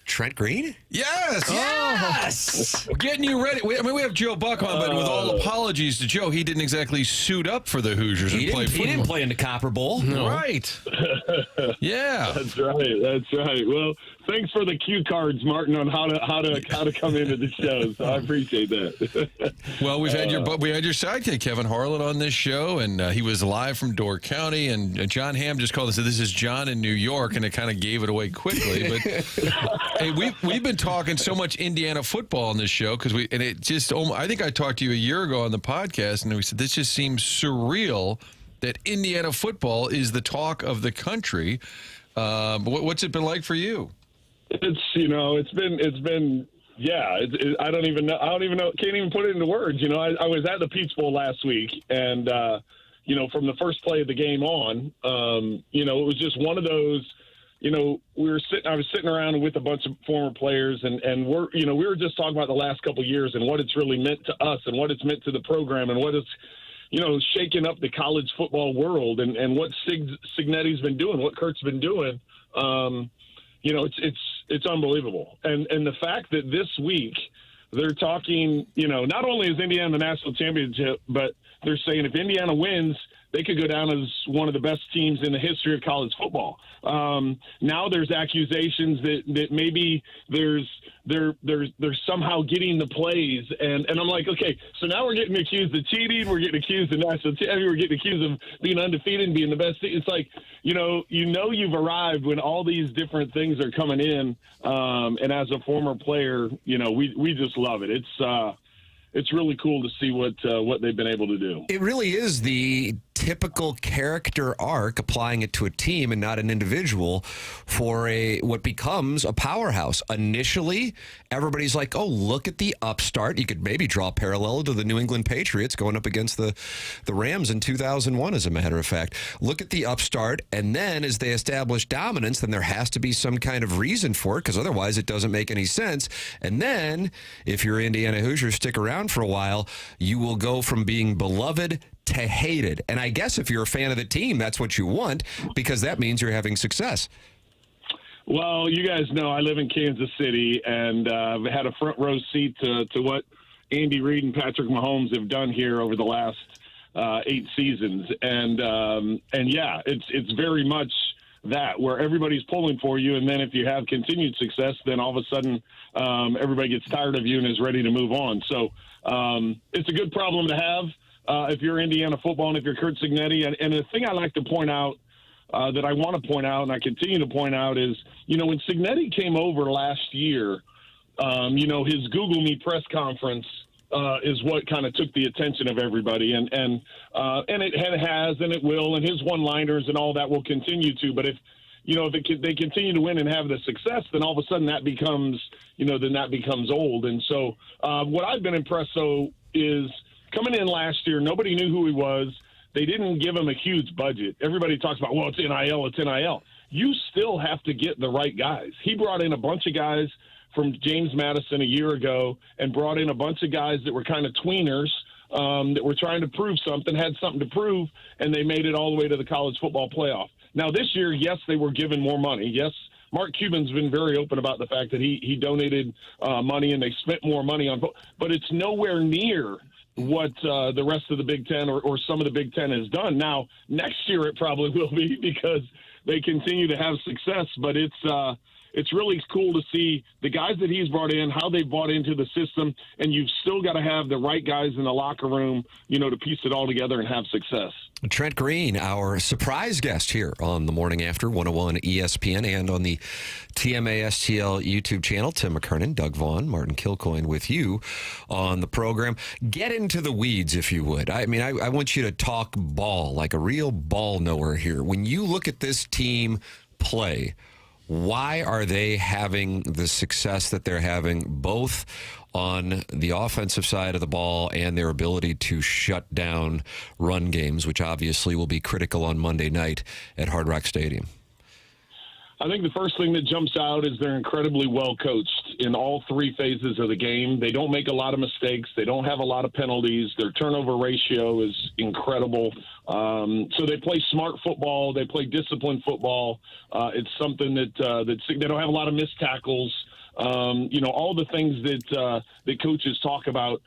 [SPEAKER 1] Trent Green?
[SPEAKER 3] Yes!
[SPEAKER 1] Yes!
[SPEAKER 3] Getting you ready. We have Joe Buck on, but with all apologies to Joe, he didn't exactly suit up for the Hoosiers and play football.
[SPEAKER 1] He didn't play in the Copper Bowl.
[SPEAKER 3] No. Right. Yeah.
[SPEAKER 17] That's right. Well, thanks for the cue cards, Martin, on how to come into the show. So I appreciate that.
[SPEAKER 3] Well, we had your sidekick Kevin Harlan on this show, and he was live from Door County. And John Hamm just called and said, "This is John in New York," and it kind of gave it away quickly. But hey, we've been talking so much Indiana football on this show because I think I talked to you a year ago on the podcast, and we said this just seems surreal that Indiana football is the talk of the country. What's it been like for you?
[SPEAKER 17] It's been I don't even know, can't even put it into words. I was at the Peach Bowl last week, and from the first play of the game on, it was just one of those. I was sitting around with a bunch of former players, and we were just talking about the last couple of years and what it's really meant to us and what it's meant to the program and what it's shaking up the college football world and what Signetti's been doing, what Kurt's been doing. It's unbelievable. And the fact that this week they're talking, not only is Indiana the national championship, but they're saying if Indiana wins, they could go down as one of the best teams in the history of college football. Now there's accusations that maybe they're somehow getting the plays, and I'm like, okay, so now we're getting accused of cheating, we're getting accused of national champion, we're getting accused of being undefeated and being the best team. It's like, you've arrived when all these different things are coming in, and as a former player, we just love it. It's really cool to see what they've been able to do.
[SPEAKER 1] It really is the typical character arc, applying it to a team and not an individual, for what becomes a powerhouse. Initially, everybody's like, oh, look at the upstart. You could maybe draw a parallel to the New England Patriots going up against the Rams in 2001, as a matter of fact. Look at the upstart, and then as they establish dominance, then there has to be some kind of reason for it, because otherwise it doesn't make any sense. And then, if you're Indiana Hoosiers, stick around for a while, you will go from being beloved to hated. And I guess if you're a fan of the team, that's what you want, because that means you're having success.
[SPEAKER 17] Well, you guys know I live in Kansas City, and I've had a front row seat to what Andy Reid and Patrick Mahomes have done here over the last 8 seasons. And yeah, it's very much that, where everybody's pulling for you, and then if you have continued success, then all of a sudden everybody gets tired of you and is ready to move on. So it's a good problem to have. If you're Indiana football and if you're Kurt Signetti. And the thing I like to point out, that I want to point out and I continue to point out is, when Signetti came over last year, his Google Me press conference is what kind of took the attention of everybody. And it has and it will, and his one-liners and all that will continue to. But if they continue to win and have the success, then all of a sudden that becomes, old. And so what I've been impressed, though, is coming in last year, nobody knew who he was. They didn't give him a huge budget. Everybody talks about, well, it's NIL. You still have to get the right guys. He brought in a bunch of guys from James Madison a year ago and brought in a bunch of guys that were kind of tweeners, that were trying to prove something, had something to prove, and they made it all the way to the college football playoff. Now, this year, yes, they were given more money. Yes, Mark Cuban's been very open about the fact that he donated money and they spent more money on, but it's nowhere near what the rest of the Big Ten or some of the Big Ten has done. Now, next year it probably will be because they continue to have success, but it's really cool to see the guys that he's brought in, how they bought into the system, and you've still got to have the right guys in the locker room, to piece it all together and have success.
[SPEAKER 1] Trent Green, our surprise guest here on the Morning After 101 ESPN and on the TMA STL YouTube channel. Tim McKernan, Doug Vaughn, Martin Kilcoyne with you on the program. Get into the weeds, if you would. I mean, I want you to talk ball, like a real ball knower here. When you look at this team play, why are they having the success that they're having, both on the offensive side of the ball and their ability to shut down run games, which obviously will be critical on Monday night at Hard Rock Stadium?
[SPEAKER 17] I think the first thing that jumps out is they're incredibly well coached in all three phases of the game. They don't make a lot of mistakes. They don't have a lot of penalties. Their turnover ratio is incredible. So they play smart football. They play disciplined football. It's something that they don't have a lot of missed tackles. All the things that coaches talk about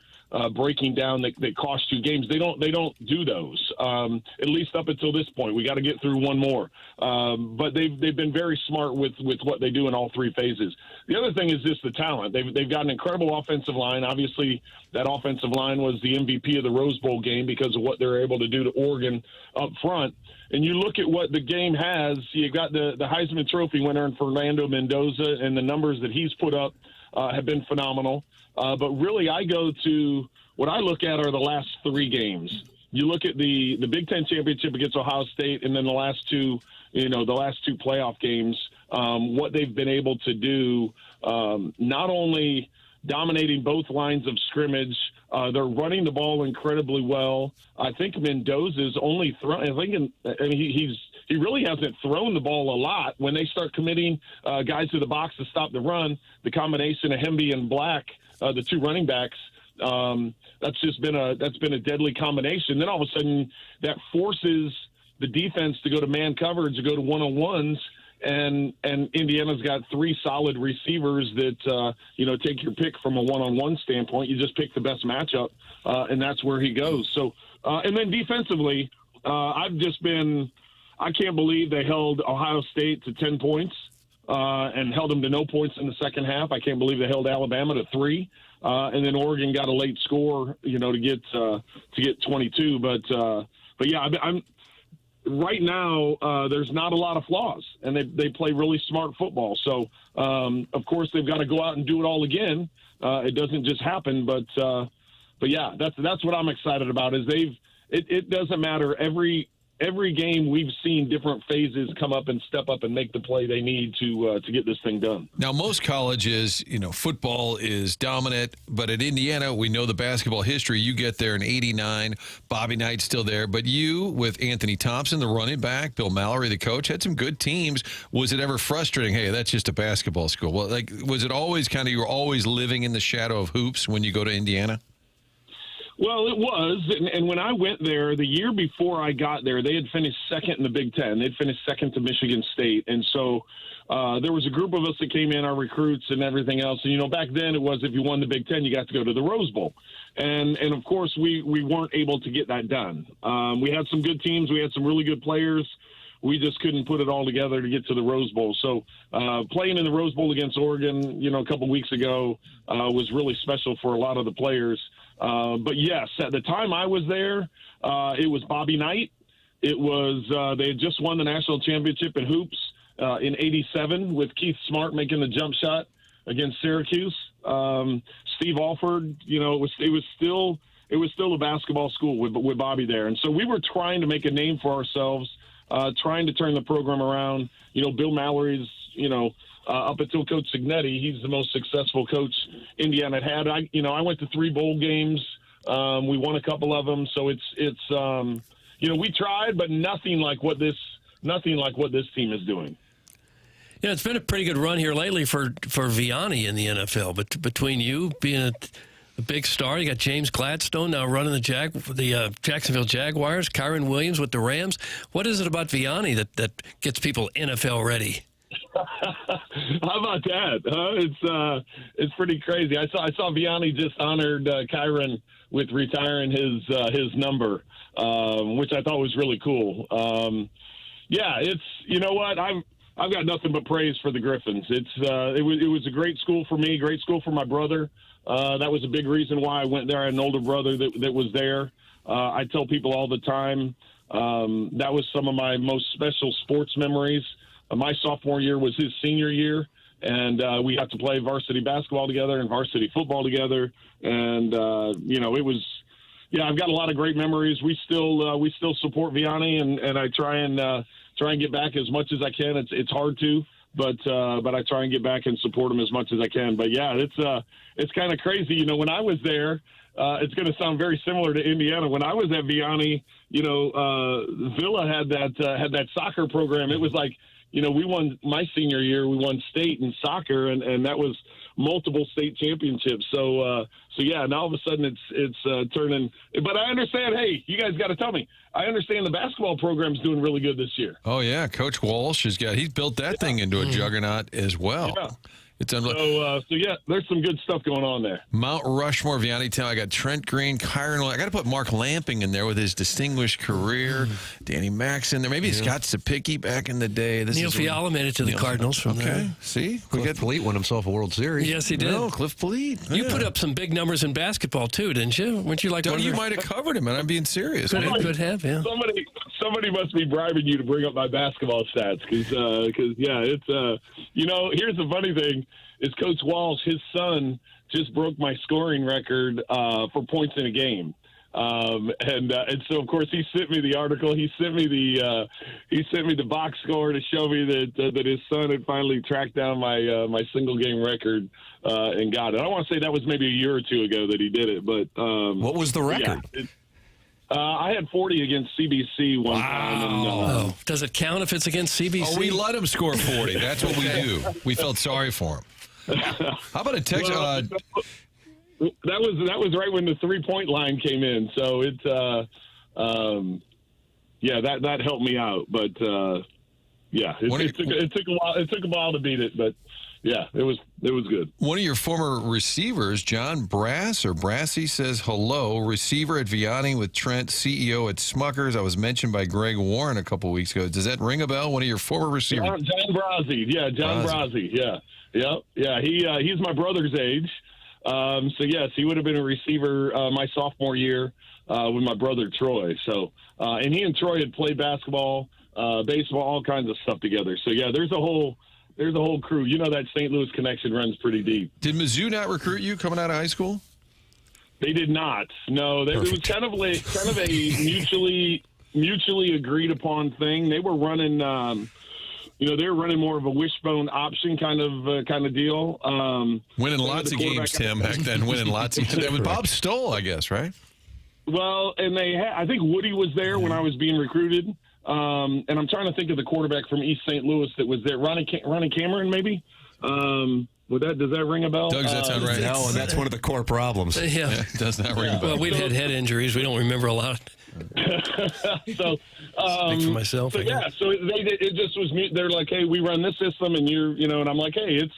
[SPEAKER 17] breaking down that cost you games. They don't do those, at least up until this point. We got to get through one more. But they've been very smart with what they do in all three phases. The other thing is just the talent. They've got an incredible offensive line. Obviously, that offensive line was the MVP of the Rose Bowl game because of what they're able to do to Oregon up front. And you look at what the game has, you got the Heisman Trophy winner in Fernando Mendoza, and the numbers that he's put up have been phenomenal. But really, I go to what I look at are the last three games. You look at the Big Ten championship against Ohio State, and then the last two playoff games. What they've been able to do, not only dominating both lines of scrimmage, they're running the ball incredibly well. I think Mendoza's only thrown. He really hasn't thrown the ball a lot. When they start committing guys to the box to stop the run, the combination of Hemby and Black, the two running backs, that's been a deadly combination. Then all of a sudden, that forces the defense to go to man coverage, to go to one-on-ones, and Indiana's got three solid receivers that take your pick from a one-on-one standpoint. You just pick the best matchup, and that's where he goes. So, and then defensively, I can't believe they held Ohio State to 10 points. And held them to no points in the second half. I can't believe they held Alabama to 3, and then Oregon got a late score, to get 22. But yeah, I'm right now. There's not a lot of flaws, and they play really smart football. So of course they've got to go out and do it all again. It doesn't just happen, but yeah, that's what I'm excited about. Is it doesn't matter every game we've seen different phases come up and step up and make the play they need to get this thing done.
[SPEAKER 3] Now, most colleges, football is dominant, but at Indiana, we know the basketball history. You get there in '89, Bobby Knight's still there, but you, with Anthony Thompson, the running back, Bill Mallory, the coach, had some good teams. Was it ever frustrating? Hey, that's just a basketball school. Well, was it always you were always living in the shadow of hoops when you go to Indiana?
[SPEAKER 17] Well, it was, and when I went there, the year before I got there, they had finished second in the Big Ten. They'd finished second to Michigan State, and so there was a group of us that came in, our recruits and everything else. And, back then it was if you won the Big Ten, you got to go to the Rose Bowl. And of course, we weren't able to get that done. We had some good teams. We had some really good players. We just couldn't put it all together to get to the Rose Bowl. So playing in the Rose Bowl against Oregon, a couple weeks ago was really special for a lot of the players. But yes, at the time I was there, it was Bobby Knight. It was they had just won the national championship in hoops in '87 with Keith Smart making the jump shot against Syracuse. Steve Alford, it was still a basketball school with Bobby there, and so we were trying to make a name for ourselves, trying to turn the program around. Bill Mallory's, up until Coach Signetti, he's the most successful coach Indiana had. I went to 3 bowl games. We won a couple of them. So it's we tried, but nothing like what this team is doing.
[SPEAKER 2] Yeah, it's been a pretty good run here lately for Vianney in the NFL. But between you being a big star. You got James Gladstone now running the Jacksonville Jaguars. Kyron Williams with the Rams. What is it about Vianney that gets people NFL ready?
[SPEAKER 17] How about that? It's pretty crazy. I saw Vianney just honored Kyron with retiring his number, which I thought was really cool. It's, you know what, I've got nothing but praise for the Griffins. It was a great school for me, great school for my brother. That was a big reason why I went there. I had an older brother that was there. I tell people all the time that was some of my most special sports memories. My sophomore year was his senior year, and we got to play varsity basketball together and varsity football together. And it was, I've got a lot of great memories. We still support Vianney, and I try and get back as much as I can. It's hard to, but I try and get back and support him as much as I can. But yeah, it's kind of crazy. When I was there, it's going to sound very similar to Indiana. When I was at Vianney, Villa had that soccer program. It was like, we won my senior year. We won state in soccer, and that was multiple state championships. So yeah, now all of a sudden it's turning. But I understand. Hey, you guys got to tell me. I understand the basketball program's doing really good this year.
[SPEAKER 3] Oh yeah, Coach Walsh he's built that thing into a juggernaut as well.
[SPEAKER 17] Yeah.
[SPEAKER 3] It's
[SPEAKER 17] so yeah, there's some good stuff going on there.
[SPEAKER 3] Mount Rushmore, Vianney Town. I got Trent Green, Kyron. I got to put Mark Lamping in there with his distinguished career. Danny Max in there. Maybe Scott Sapicki back in the day.
[SPEAKER 2] Neil Fiala made it to the Cardinals from there.
[SPEAKER 3] See,
[SPEAKER 1] Cliff Polite won himself a World Series.
[SPEAKER 2] Yes, he did.
[SPEAKER 3] No, Cliff Polite.
[SPEAKER 2] You put up some big numbers in basketball too, didn't you? Weren't you like
[SPEAKER 3] Doug, you might have covered him, and I'm being serious.
[SPEAKER 2] Could have, yeah.
[SPEAKER 17] Somebody must be bribing you to bring up my basketball stats because it's here's the funny thing. Is Coach Walsh, his son, just broke my scoring record for points in a game, and so of course he sent me the article. He sent me the box score to show me that his son had finally tracked down my single game record and got it. I want to say that was maybe a year or two ago that he did it, but
[SPEAKER 1] what was the record?
[SPEAKER 17] Yeah, I had 40 against CBC one time. And,
[SPEAKER 2] does it count if it's against CBC?
[SPEAKER 3] Oh, we let him score 40. That's what we do. We felt sorry for him. How about a text?
[SPEAKER 17] Well, that was right when the 3-point line came in. So that helped me out. But it took a while. It took a while to beat it, but yeah, it was good.
[SPEAKER 3] One of your former receivers, John Brassey, says hello. Receiver at Vianney with Trent, CEO at Smuckers. I was mentioned by Greg Warren a couple weeks ago. Does that ring a bell? One of your former receivers,
[SPEAKER 17] John Brassey. Yeah, John Brassey. Yeah. Yeah. He's my brother's age. So yes, he would have been a receiver my sophomore year with my brother Troy. So and he and Troy had played basketball, baseball, all kinds of stuff together. So yeah, there's a whole crew. That St. Louis connection runs pretty deep.
[SPEAKER 3] Did Mizzou not recruit you coming out of high school?
[SPEAKER 17] They did not. No, it was kind of a mutually agreed upon thing. They were running. They were running more of a wishbone option kind of deal.
[SPEAKER 3] Winning lots of games, Tim. Back then, winning lots of games. Bob Stoll, I guess, right?
[SPEAKER 17] Well, and I think Woody was there when I was being recruited. And I'm trying to think of the quarterback from East St. Louis that was there. Ronnie Cameron, maybe? Does that ring a bell?
[SPEAKER 3] Doug, does that sound right?
[SPEAKER 1] No, and that's one of the core problems.
[SPEAKER 2] Yeah.
[SPEAKER 3] It does not ring a bell.
[SPEAKER 2] Well, we've had head injuries. We don't remember a lot.
[SPEAKER 17] So,
[SPEAKER 2] speak for myself.
[SPEAKER 17] So it just was me. They're like, hey, we run this system, and and I'm like, hey,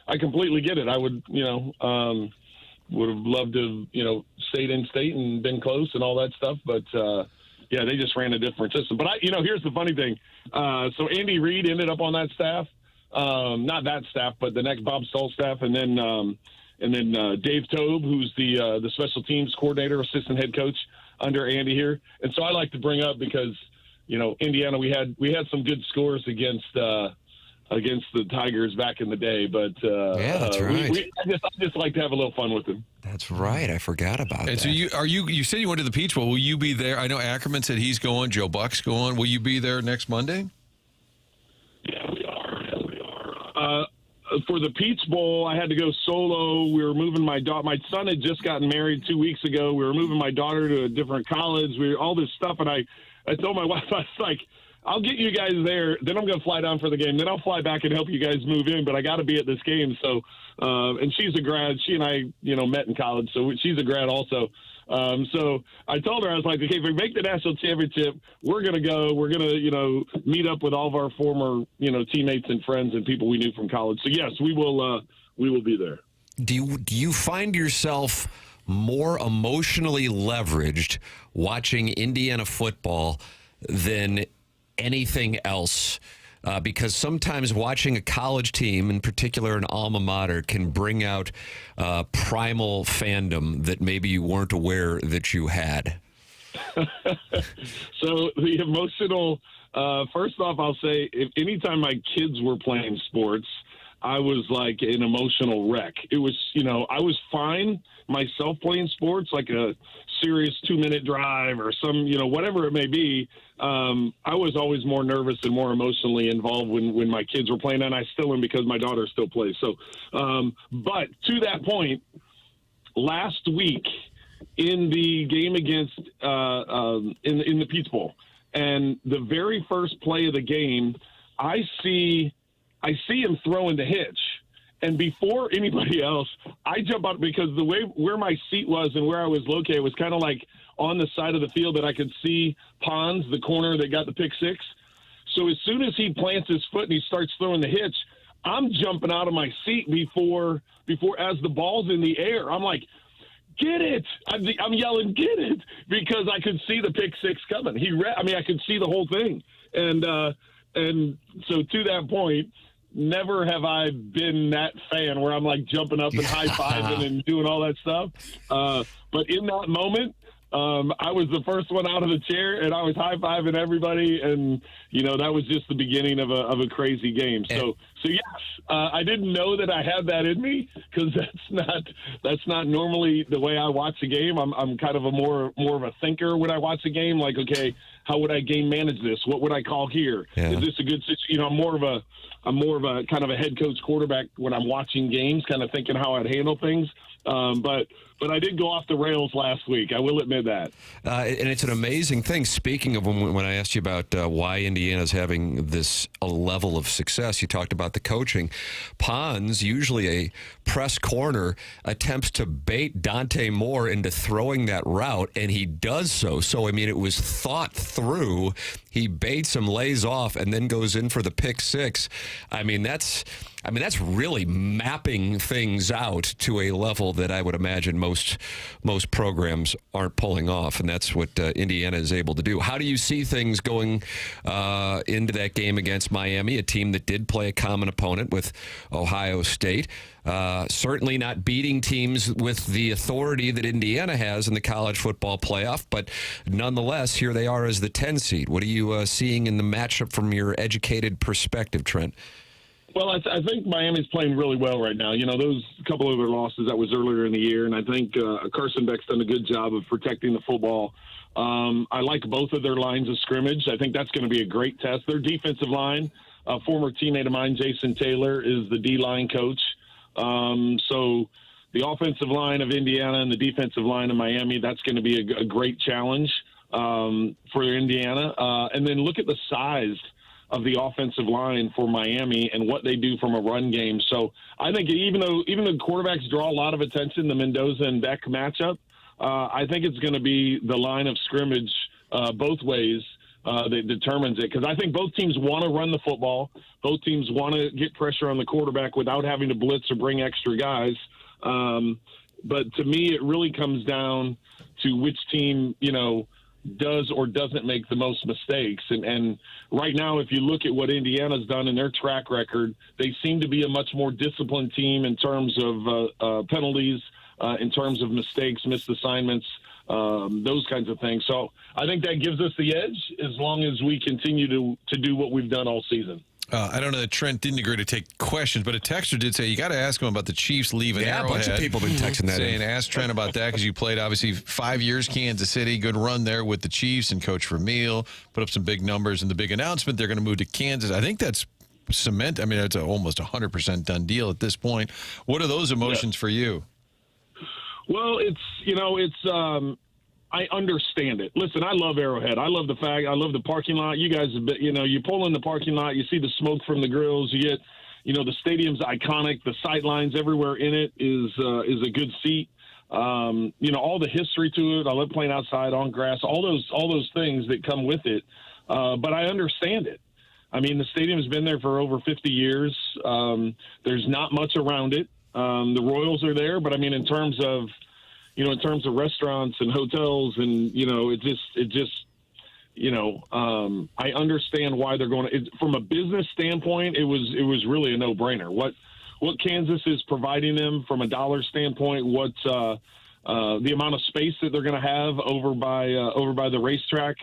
[SPEAKER 17] I completely get it. I would, would have loved to, stayed in state and been close and all that stuff, but yeah, they just ran a different system. But here's the funny thing. So Andy Reid ended up on that staff, not that staff, but the next Bob Stoll staff, and then Dave Tobe, who's the special teams coordinator, assistant head coach under Andy here. And so I like to bring up because, Indiana, we had some good scores against the Tigers back in the day, but
[SPEAKER 1] yeah, that's right.
[SPEAKER 17] I just like to have a little fun with them.
[SPEAKER 1] That's right. I forgot about that.
[SPEAKER 3] And so you said you went to the Peach Bowl. Will you be there? I know Ackerman said he's going. Joe Buck's going. Will you be there next Monday?
[SPEAKER 17] Yeah, we are. For the Peach Bowl, I had to go solo. We were moving my daughter. My son had just gotten married 2 weeks ago. We were moving my daughter to a different college. All this stuff, and I told my wife, I was like, I'll get you guys there. Then I'm going to fly down for the game. Then I'll fly back and help you guys move in. But I got to be at this game. So, and she's a grad. She and I, met in college. So she's a grad also. So I told her, I was like, okay, if we make the national championship, we're going to go. We're going to, meet up with all of our former, teammates and friends and people we knew from college. So yes, we will be there.
[SPEAKER 1] Do you find yourself more emotionally leveraged watching Indiana football than anything else? Because sometimes watching a college team, in particular an alma mater, can bring out primal fandom that maybe you weren't aware that you had.
[SPEAKER 17] So the emotional, first off, I'll say, if anytime my kids were playing sports, I was like an emotional wreck. It was, I was fine myself playing sports, like a serious 2-minute drive or some, whatever it may be. I was always more nervous and more emotionally involved when my kids were playing, and I still am because my daughter still plays. So, but to that point, last week in the game against in the Peach Bowl, and the very first play of the game, I see him throwing the hitch. And before anybody else, I jump out because the way where my seat was and where I was located was kind of like on the side of the field that I could see Pons, the corner that got the pick six. So as soon as he plants his foot and he starts throwing the hitch, I'm jumping out of my seat before as the ball's in the air. I'm like, get it. I'm yelling, get it, because I could see the pick six coming. I could see the whole thing. And so to that point, never have I been that fan where I'm like jumping up and high-fiving and doing all that stuff. But in that moment, I was the first one out of the chair, and I was high-fiving everybody, and that was just the beginning of a crazy game. So yes, I didn't know that I had that in me because that's not normally the way I watch a game. I'm kind of more of a thinker when I watch a game. Like, okay, how would I game manage this? What would I call here?
[SPEAKER 1] Yeah.
[SPEAKER 17] Is this a good situation? I'm more of a kind of a head coach quarterback when I'm watching games, kind of thinking how I'd handle things. But I did go off the rails last week. I will admit that.
[SPEAKER 1] And it's an amazing thing. Speaking of when I asked you about why Indiana's having this level of success, you talked about the coaching. Pons, usually a press corner, attempts to bait Dante Moore into throwing that route, and he does so. So, it was thought through. He baits him, lays off, and then goes in for the pick six. That's really mapping things out to a level that I would imagine most programs aren't pulling off, and that's what Indiana is able to do. How do you see things going into that game against Miami, a team that did play a common opponent with Ohio State? Certainly not beating teams with the authority that Indiana has in the college football playoff, but nonetheless, here they are as the 10 seed. What are you seeing in the matchup from your educated perspective, Trent?
[SPEAKER 17] Well, I think Miami's playing really well right now. Those couple of their losses, that was earlier in the year, and I think Carson Beck's done a good job of protecting the football. I like both of their lines of scrimmage. I think that's going to be a great test. Their defensive line, a former teammate of mine, Jason Taylor, is the D-line coach. So the offensive line of Indiana and the defensive line of Miami, that's going to be a great challenge for Indiana. And then look at the size of the offensive line for Miami and what they do from a run game. So I think even though quarterbacks draw a lot of attention, the Mendoza and Beck matchup, I think it's going to be the line of scrimmage both ways that determines it. Because I think both teams want to run the football. Both teams want to get pressure on the quarterback without having to blitz or bring extra guys. But to me, it really comes down to which team, does or doesn't make the most mistakes. And right now, if you look at what Indiana's done in their track record, they seem to be a much more disciplined team in terms of penalties, in terms of mistakes, missed assignments, those kinds of things. So I think that gives us the edge as long as we continue to do what we've done all season.
[SPEAKER 3] I don't know that Trent didn't agree to take questions, but a texter did say you got to ask him about the Chiefs leaving Arrowhead.
[SPEAKER 1] Yeah, a bunch of people been texting that.
[SPEAKER 3] Saying, ask Trent about that because you played, obviously, 5 years Kansas City, good run there with the Chiefs and Coach Vermeil, put up some big numbers and the big announcement. They're going to move to Kansas. I think that's cement. It's almost 100% done deal at this point. What are those emotions for you?
[SPEAKER 17] Well, I understand it. Listen, I love Arrowhead. I love the fact. I love the parking lot. You guys, you pull in the parking lot, you see the smoke from the grills. You get, the stadium's iconic. The sight lines everywhere in it is a good seat. All the history to it. I love playing outside on grass. All those things that come with it. But I understand it. I mean, the stadium's been there for over 50 years. There's not much around it. The Royals are there, but I mean, in terms of restaurants and hotels and, I understand why they're going from a business standpoint, it was really a no-brainer. What Kansas is providing them from a dollar standpoint, what's the amount of space that they're going to have over by the racetrack.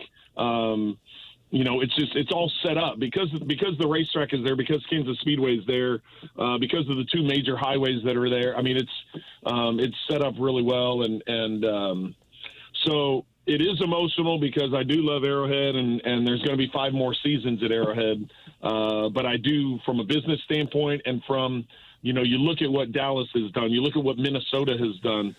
[SPEAKER 17] It's all set up because the racetrack is there, because Kansas Speedway is there, because of the two major highways that are there. I mean, it's set up really well, and so it is emotional because I do love Arrowhead, and there's going to be 5 more seasons at Arrowhead. But I do, from a business standpoint, and from you look at what Dallas has done, you look at what Minnesota has done,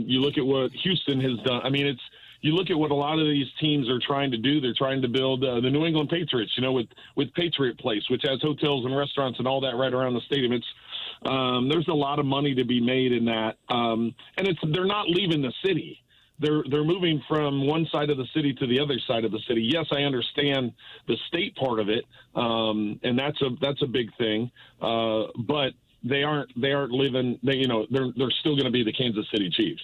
[SPEAKER 17] you look at what Houston has done. I mean, you look at what a lot of these teams are trying to do. They're trying to build the New England Patriots, with Patriot Place, which has hotels and restaurants and all that right around the stadium. There's a lot of money to be made in that, and they're not leaving the city. They're moving from one side of the city to the other side of the city. Yes, I understand the state part of it, and that's a big thing. But they aren't living. They're still going to be the Kansas City Chiefs.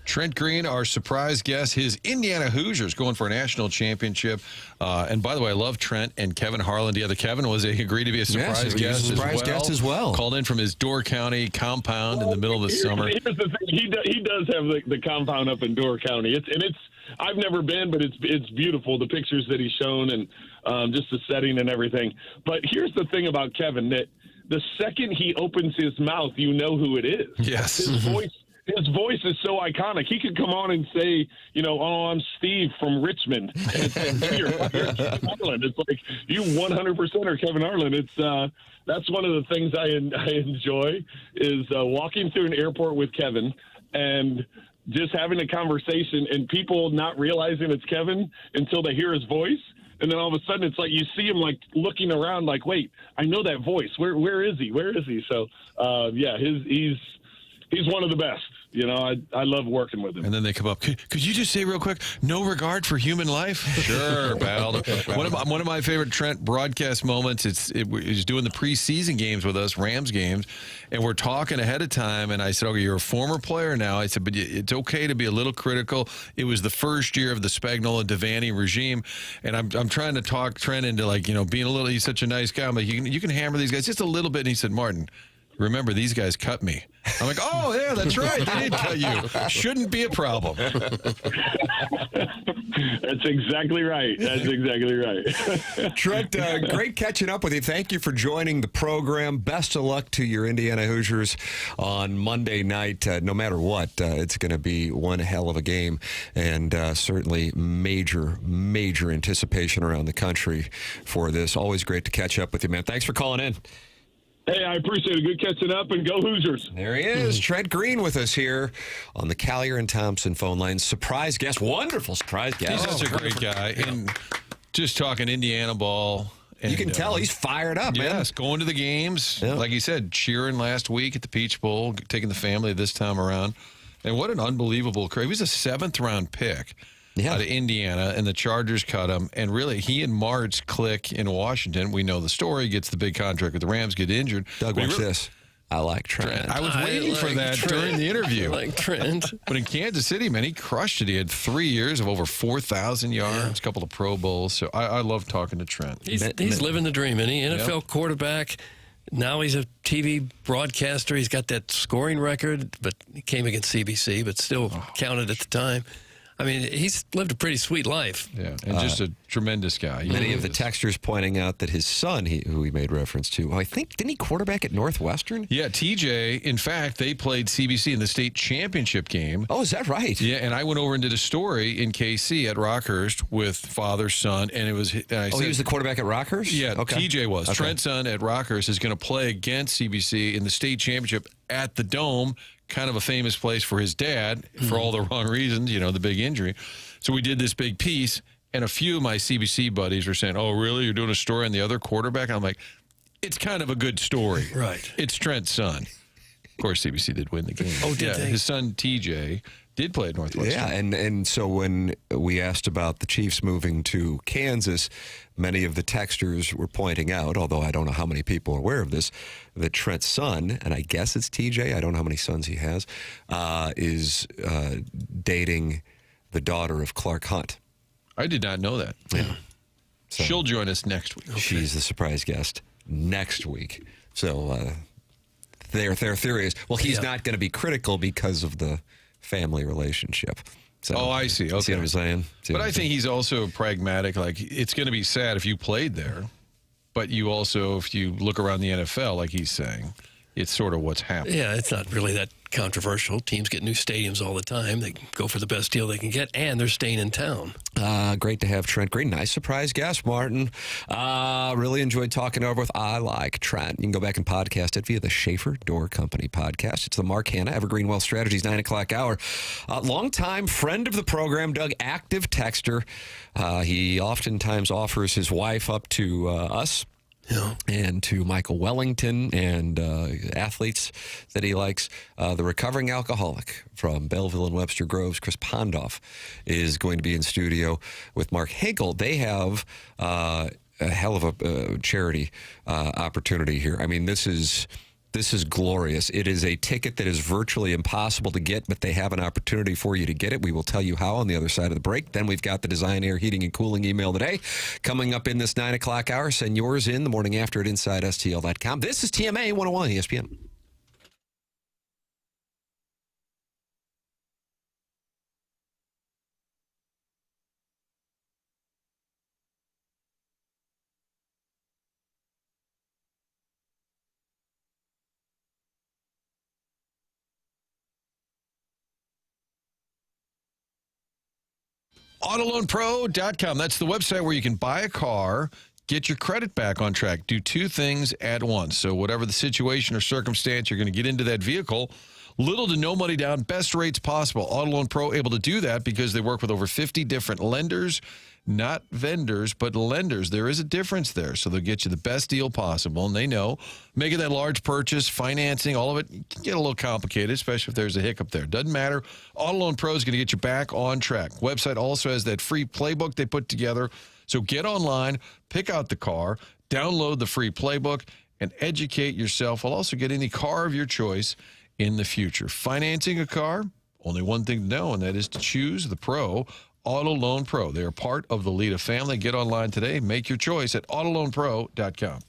[SPEAKER 3] Trent Green, our surprise guest, his Indiana Hoosiers going for a national championship. And by the way, I love Trent and Kevin Harlan. The other Kevin agreed to be a surprise guest as well. Called in from his Door County compound in the middle of the summer.
[SPEAKER 17] Here's the thing. He does have the compound up in Door County. I've never been, but it's beautiful. The pictures that he's shown and just the setting and everything. But here's the thing about Kevin, that the second he opens his mouth, you know who it is.
[SPEAKER 3] Yes.
[SPEAKER 17] His voice is so iconic. He could come on and say, I'm Steve from Richmond. And you're Kevin Harlan. It's like, you 100% are Kevin Harlan. That's one of the things I enjoy is walking through an airport with Kevin and just having a conversation and people not realizing it's Kevin until they hear his voice. And then all of a sudden, it's like you see him like looking around, like, wait, I know that voice. Where is he? Where is he? So, he's one of the best. I love working with him.
[SPEAKER 3] And then they come up. Could you just say real quick, no regard for human life? Sure, pal. One of my favorite Trent broadcast moments, he's doing the preseason games with us, Rams games, and we're talking ahead of time. And I said, okay, you're a former player now. I said, but it's okay to be a little critical. It was the first year of the Spagnuolo and Devaney regime. And I'm trying to talk Trent into being a little, he's such a nice guy. I'm like, you can hammer these guys just a little bit. And he said, Martin, remember, these guys cut me. I'm like, oh, yeah, that's right. They did cut you. Shouldn't be a problem.
[SPEAKER 17] That's exactly right.
[SPEAKER 1] Trent, great catching up with you. Thank you for joining the program. Best of luck to your Indiana Hoosiers on Monday night. No matter what, it's going to be one hell of a game, and certainly major anticipation around the country for this. Always great to catch up with you, man. Thanks for calling in.
[SPEAKER 17] Hey, I appreciate it. Good catching up, and go Hoosiers.
[SPEAKER 1] There he is, Trent Green with us here on the Callier and Thompson phone line. Surprise guest, wonderful surprise guest.
[SPEAKER 3] He's such a great guy. And just talking Indiana ball. And,
[SPEAKER 1] you can tell he's fired up, man.
[SPEAKER 3] Yes, going to the games. Yeah. Like he said, cheering last week at the Peach Bowl, taking the family this time around. And what an unbelievable career. He was a 7th-round pick. Out of Indiana, and the Chargers cut him. And really, he and Martz click in Washington. We know the story. Gets the big contract with the Rams, get injured.
[SPEAKER 1] Doug, watch this. I like Trent.
[SPEAKER 3] I was waiting for that during the interview.
[SPEAKER 2] I like Trent.
[SPEAKER 3] But in Kansas City, man, he crushed it. He had 3 years of over 4,000 yards, a couple of Pro Bowls. So I love talking to Trent.
[SPEAKER 2] He's living the dream, isn't he? NFL quarterback. Now he's a TV broadcaster. He's got that scoring record, but he came against CBC, but still counted at the time. I mean, he's lived a pretty sweet life.
[SPEAKER 3] Yeah, and just a tremendous guy.
[SPEAKER 1] Many of the texters pointing out that his son, who he made reference to, I think, didn't he quarterback at Northwestern?
[SPEAKER 3] Yeah, TJ. In fact, they played CBC in the state championship game.
[SPEAKER 1] Oh, is that right?
[SPEAKER 3] Yeah, and I went over and did a story in KC at Rockhurst with father, son, and it was. And I said,
[SPEAKER 1] he was the quarterback at Rockhurst?
[SPEAKER 3] Yeah,
[SPEAKER 1] okay.
[SPEAKER 3] TJ was.
[SPEAKER 1] Okay.
[SPEAKER 3] Trent's son at Rockhurst is going to play against CBC in the state championship at the Dome. kind of a famous place for his dad for all the wrong reasons, the big injury. So we did this big piece, and a few of my CBC buddies were saying, "Oh, really? You're doing a story on the other quarterback?" I'm like, it's kind of a good story.
[SPEAKER 2] Right.
[SPEAKER 3] It's Trent's son. Of course, CBC did win the game.
[SPEAKER 2] Oh, did they?
[SPEAKER 3] His son, TJ, did play at Northwestern.
[SPEAKER 1] Yeah, and so when we asked about the Chiefs moving to Kansas, many of the texters were pointing out, although I don't know how many people are aware of this, that Trent's son, and I guess it's TJ, I don't know how many sons he has, is dating the daughter of Clark Hunt.
[SPEAKER 3] I did not know that.
[SPEAKER 1] Yeah. So
[SPEAKER 3] she'll join us next week.
[SPEAKER 1] Okay. She's the surprise guest next week. So their theory is, well, he's not going to be critical because of the family relationship. So,
[SPEAKER 3] I see. Okay.
[SPEAKER 1] See what I'm saying?
[SPEAKER 3] But I think he's also pragmatic. Like, it's going to be sad if you played there, but you also, if you look around the NFL, like he's saying, it's sort of what's happening.
[SPEAKER 2] Yeah, it's not really that controversial. Teams get new stadiums all the time. They go for the best deal they can get, and they're staying in town.
[SPEAKER 1] Great to have Trent Green. Nice surprise guest, Martin. Really enjoyed talking over with I Like Trent. You can go back and podcast it via the Schaefer Door Company podcast. It's the Mark Hanna Evergreen Wealth Strategies 9 o'clock hour. Longtime friend of the program, Doug, active texter. He oftentimes offers his wife up to us.
[SPEAKER 2] Yeah.
[SPEAKER 1] And to Michael Wellington and athletes that he likes. The recovering alcoholic from Belleville and Webster Groves, Chris Pondoff, is going to be in studio with Mark Hinkle. They have a hell of a charity opportunity here. I mean, this is glorious. It is a ticket that is virtually impossible to get, but they have an opportunity for you to get it. We will tell you how on the other side of the break. Then we've got the Design Air Heating and Cooling email today. Coming up in this 9 o'clock hour, send yours in the morning after at InsideSTL.com. This is TMA 101 ESPN.
[SPEAKER 3] AutoLoanPro.com. That's the website where you can buy a car, get your credit back on track, do two things at once. So whatever the situation or circumstance, you're going to get into that vehicle, little to no money down, best rates possible. AutoLoan Pro able to do that because they work with over 50 different lenders, not vendors, but lenders. There is a difference there. So they'll get you the best deal possible, and they know making that large purchase, financing, all of it can get a little complicated, especially if there's a hiccup there. Doesn't matter. AutoLoan Pro is going to get you back on track. Website also has that free playbook they put together. So get online, pick out the car, download the free playbook, and educate yourself. I'll also get any car of your choice in the future. Financing a car, only one thing to know, and that is to choose the pro, Auto Loan Pro. They are part of the Lita family. Get online today. Make your choice at AutoLoanPro.com.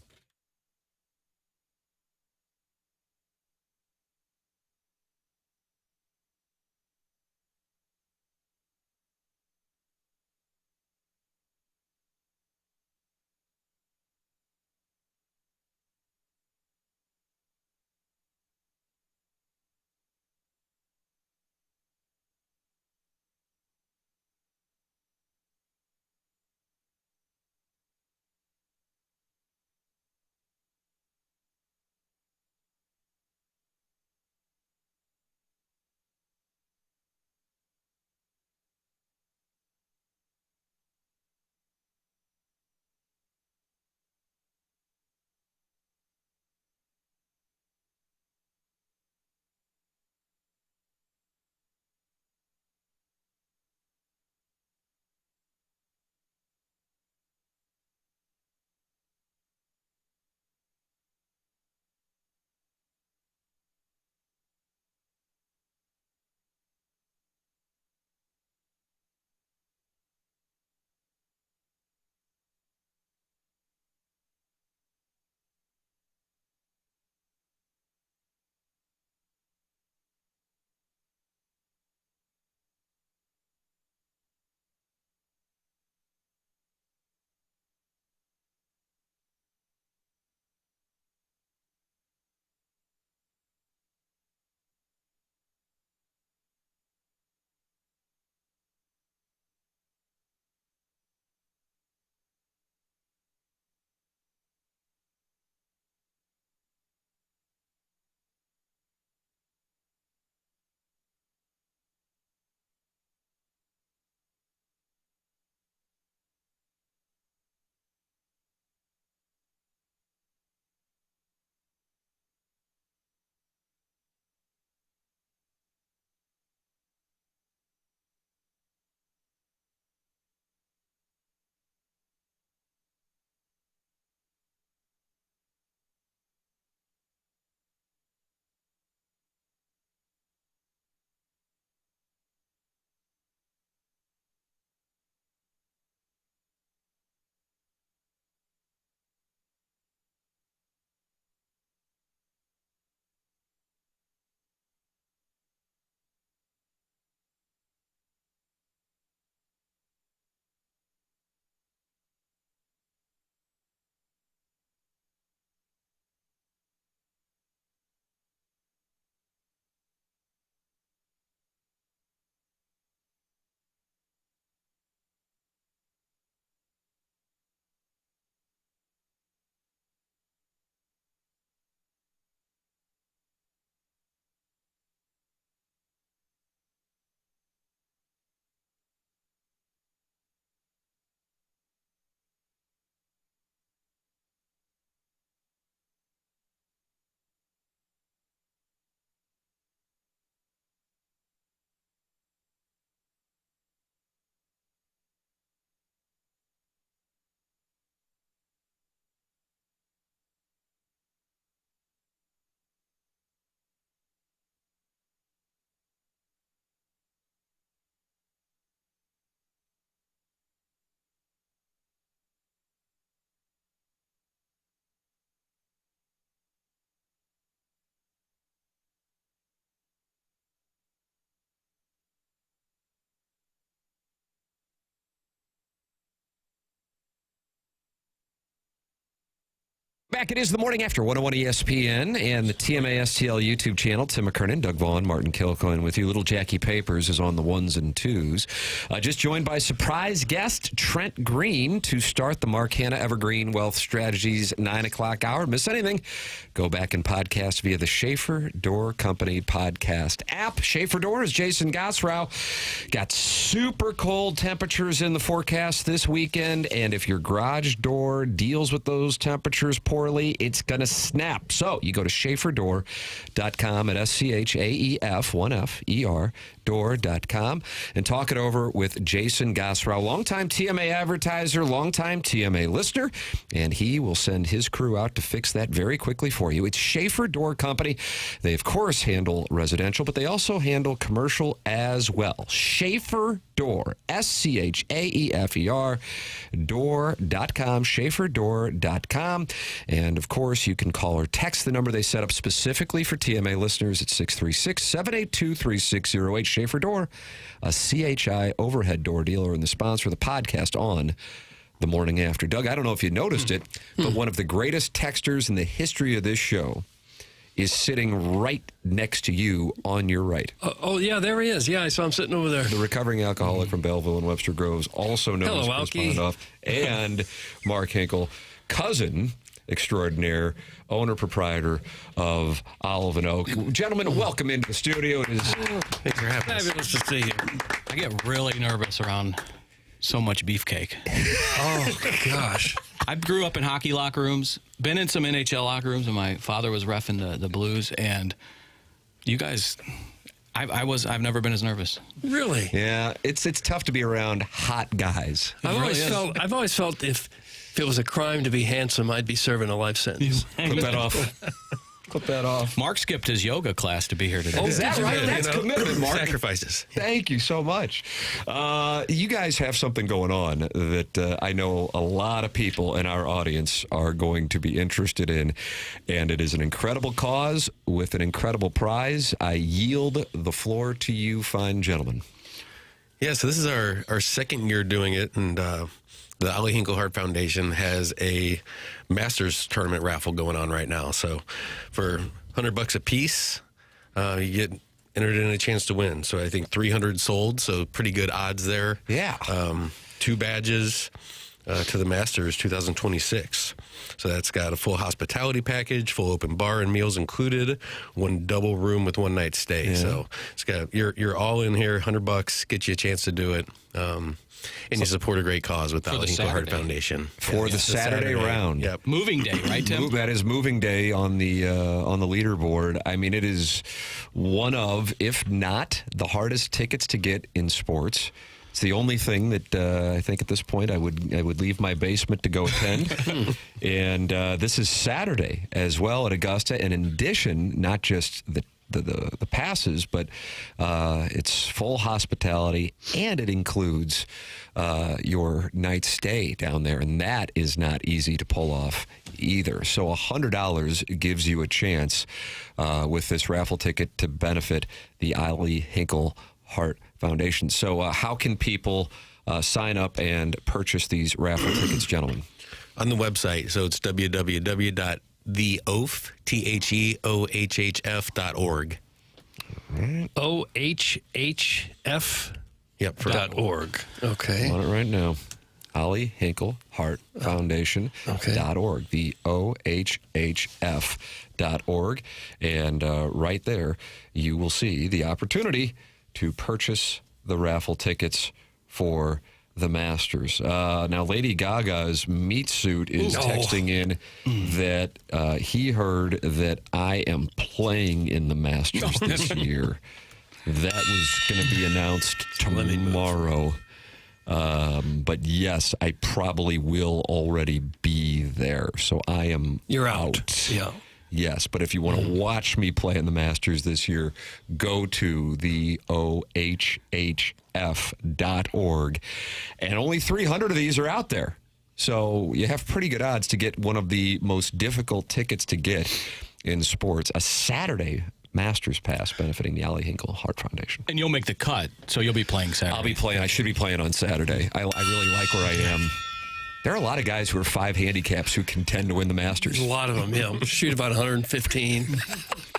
[SPEAKER 1] Back it is the morning after 101 ESPN and the TMA STL YouTube channel. Tim McKernan, Doug Vaughn, Martin Kilcoyne with you. Little Jackie Papers is on the ones and twos. Just joined by surprise guest Trent Green to start the Mark Hanna Evergreen Wealth Strategies 9 o'clock hour. Miss anything? Go back and podcast via the Schaefer Door Company podcast app. Schaefer Doors, Jason Gosrow. Got super cold temperatures in the forecast this weekend, and if your garage door deals with those temperatures poorly, it's going to snap. So you go to SchaeferDoor.com at SCHAEF1FER door.com and talk it over with Jason Gosrow, longtime TMA advertiser, longtime TMA listener, and he will send his crew out to fix that very quickly for you. It's Schaefer Door Company. They, of course, handle residential, but they also handle commercial as well. Schaefer Door, SCHAEFER door.com, SchaeferDoor.com. And, of course, you can call or text the number they set up specifically for TMA listeners at 636-782-3608. Schaefer Door, a CHI overhead door dealer and the sponsor of the podcast on the morning after. Doug, I don't know if you noticed it, but one of the greatest texters in the history of this show is sitting right next to you on your right.
[SPEAKER 2] Oh, yeah, there he is. Yeah, I saw him sitting over there.
[SPEAKER 1] The recovering alcoholic from Belleville and Webster Groves, also known as Chris Bondoff, and Mark Hinkle, cousin extraordinaire, owner, proprietor of Olive and Oak. Gentlemen, welcome into the studio. It is
[SPEAKER 2] thanks for having us. Fabulous to see you.
[SPEAKER 10] I get really nervous around so much beefcake.
[SPEAKER 2] Oh, gosh.
[SPEAKER 10] I grew up in hockey locker rooms, been in some NHL locker rooms, and my father was reffing the Blues, and you guys... I've never been as nervous.
[SPEAKER 2] Really?
[SPEAKER 1] Yeah, it's tough to be around hot guys.
[SPEAKER 2] I've always felt if it was a crime to be handsome, I'd be serving a life sentence.
[SPEAKER 1] Clip that off. Clip that off.
[SPEAKER 10] Mark skipped his yoga class to be here today.
[SPEAKER 1] Oh, is that right? That's commitment, Mark.
[SPEAKER 2] Sacrifices.
[SPEAKER 1] Thank you so much. You guys have something going on that I know a lot of people in our audience are going to be interested in, and it is an incredible cause with an incredible prize. I yield the floor to you, fine gentlemen.
[SPEAKER 18] Yeah, so this is our second year doing it, and the Ollie Hinkle Heart Foundation has a Masters tournament raffle going on right now. So for $100 a piece, you get entered in a chance to win. So I think 300 sold, so pretty good odds there.
[SPEAKER 1] Yeah.
[SPEAKER 18] 2 badges to the Masters 2026. So that's got a full hospitality package, full open bar and meals included, 1 double room with 1 night stay. Yeah. So it's got you're all in here, $100, get you a chance to do it. And you support a great cause with the Ollie Hinkle Heart Foundation
[SPEAKER 1] for the Saturday round.
[SPEAKER 18] Yep,
[SPEAKER 10] moving day, right, Tim?
[SPEAKER 1] That is moving day on the leaderboard. I mean, it is one of, if not the hardest tickets to get in sports. It's the only thing that I think at this point I would leave my basement to go attend. And this is Saturday as well at Augusta. And in addition, not just the passes, but it's full hospitality, and it includes your night stay down there, and that is not easy to pull off either. So $100 gives you a chance with this raffle ticket to benefit the Ollie Hinkle Heart Foundation. So how can people sign up and purchase these raffle tickets, gentlemen?
[SPEAKER 18] On the website, so it's www.theohf, THEOHHF.org.
[SPEAKER 2] OHHF?
[SPEAKER 18] Yep.
[SPEAKER 2] .org. Okay.
[SPEAKER 1] I'm on it right now. Ollie Hinkle Heart Foundation .org. The OHHF.org. And right there, you will see the opportunity to purchase the raffle tickets for the Masters. Now, Lady Gaga's meat suit is texting in that he heard that I am playing in the Masters this year. That was going to be announced tomorrow. But yes, I probably will already be there. So I am out.
[SPEAKER 2] Yeah.
[SPEAKER 1] Yes, but if you want to watch me play in the Masters this year, go to the OHHF.org. And only 300 of these are out there. So you have pretty good odds to get one of the most difficult tickets to get in sports, a Saturday Masters pass benefiting the Ollie Hinkle Heart Foundation.
[SPEAKER 10] And you'll make the cut, so you'll be playing Saturday.
[SPEAKER 1] I'll be playing. I should be playing on Saturday. I really like where I am. There are a lot of guys who are 5 handicaps who contend to win the Masters.
[SPEAKER 2] A lot of them, yeah. Shoot about 115,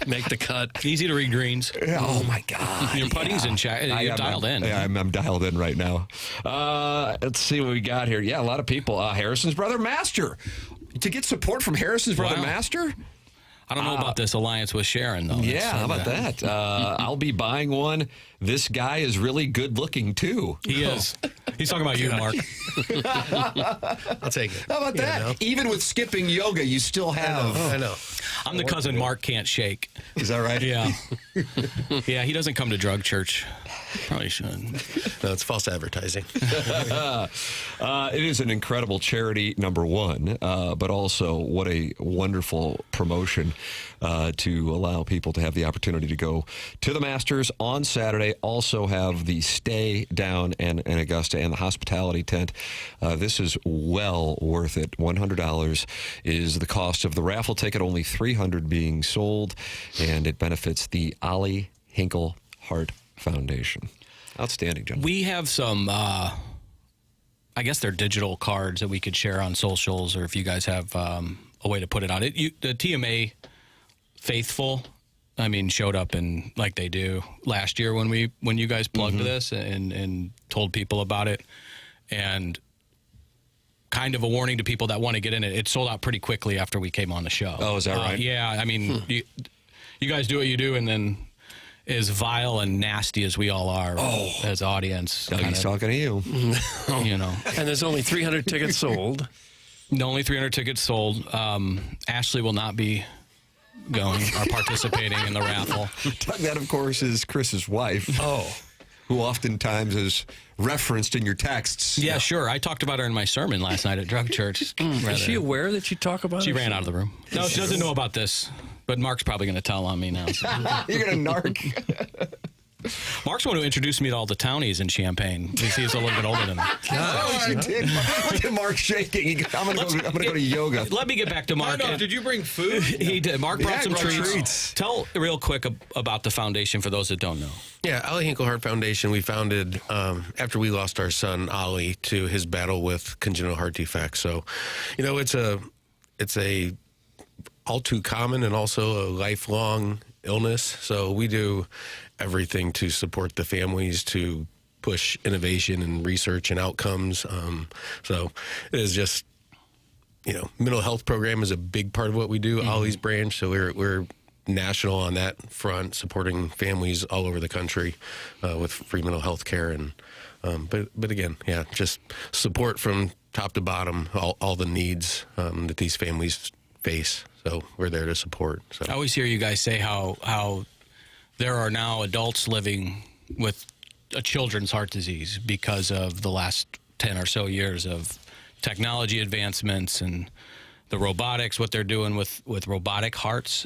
[SPEAKER 2] make the cut.
[SPEAKER 10] Easy to read greens.
[SPEAKER 1] Oh, my God.
[SPEAKER 10] Your putting's in check. You're dialed in.
[SPEAKER 1] Yeah, I'm dialed in right now. Let's see what we got here. Yeah, a lot of people. Harrison's brother, Master. To get support from Harrison's brother, Master?
[SPEAKER 10] I don't know about this alliance with Sharon, though.
[SPEAKER 1] Yeah, how about that? I'll be buying one. This guy is really good looking, too.
[SPEAKER 10] He is. He's talking about you, Mark.
[SPEAKER 18] I'll take it.
[SPEAKER 1] How about that?
[SPEAKER 18] Know.
[SPEAKER 1] Even with skipping yoga, you still have.
[SPEAKER 18] I know.
[SPEAKER 10] I'm the cousin Mark can't shake.
[SPEAKER 1] Is that right?
[SPEAKER 10] Yeah. Yeah, he doesn't come to drug church. Probably should.
[SPEAKER 18] No, it's false advertising.
[SPEAKER 1] It is an incredible charity, number one, but also what a wonderful promotion to allow people to have the opportunity to go to the Masters on Saturday. Also have the stay down in Augusta and the hospitality tent. This is well worth it. $100 is the cost of the raffle ticket, only $300 being sold, and it benefits the Ollie Hinkle Heart Foundation. Outstanding, John.
[SPEAKER 10] We have some, I guess they're digital cards that we could share on socials, or if you guys have a way to put it on it. The TMA faithful, showed up and like they do last year when you guys plugged this and told people about it, and kind of a warning to people that want to get in it. It sold out pretty quickly after we came on the show.
[SPEAKER 1] Oh, is that right?
[SPEAKER 10] Yeah, you guys do what you do, and then as vile and nasty as we all are as audience.
[SPEAKER 1] He's talking to you.
[SPEAKER 10] You know.
[SPEAKER 2] And there's only 300 tickets sold.
[SPEAKER 10] Only 300 tickets sold. Ashley will not be going or participating in the raffle.
[SPEAKER 1] That, of course, is Chris's wife. Who oftentimes is referenced in your texts.
[SPEAKER 10] Yeah, sure. I talked about her in my sermon last night at drug church.
[SPEAKER 2] Is she aware that you talk about
[SPEAKER 10] She
[SPEAKER 2] her?
[SPEAKER 10] ran out of the room. No, she doesn't know about this. But Mark's probably going to tell on me now.
[SPEAKER 1] You're going to narc.
[SPEAKER 10] Mark's going to introduce me to all the townies in Champaign. He's a little bit older than me.
[SPEAKER 1] You did. Look at Mark shaking. I'm going to go to yoga.
[SPEAKER 10] Let me get back to Mark.
[SPEAKER 3] No, did you bring food?
[SPEAKER 10] He did. Mark brought some treats.
[SPEAKER 1] treats.
[SPEAKER 10] Tell real quick about the foundation for those that don't know.
[SPEAKER 18] Yeah, Ollie Hinkle Heart Foundation, we founded after we lost our son, Ollie, to his battle with congenital heart defects. So, it's a all too common and also a lifelong illness. So we do everything to support the families, to push innovation and research and outcomes. So it is just, mental health program is a big part of what we do, Ollie's branch. So we're national on that front, supporting families all over the country with free mental health care. And but again, yeah, just support from top to bottom, all the needs that these families face. So we're there to support. So
[SPEAKER 10] I always hear you guys say how there are now adults living with a children's heart disease because of the last 10 or so years of technology advancements and the robotics, what they're doing with robotic hearts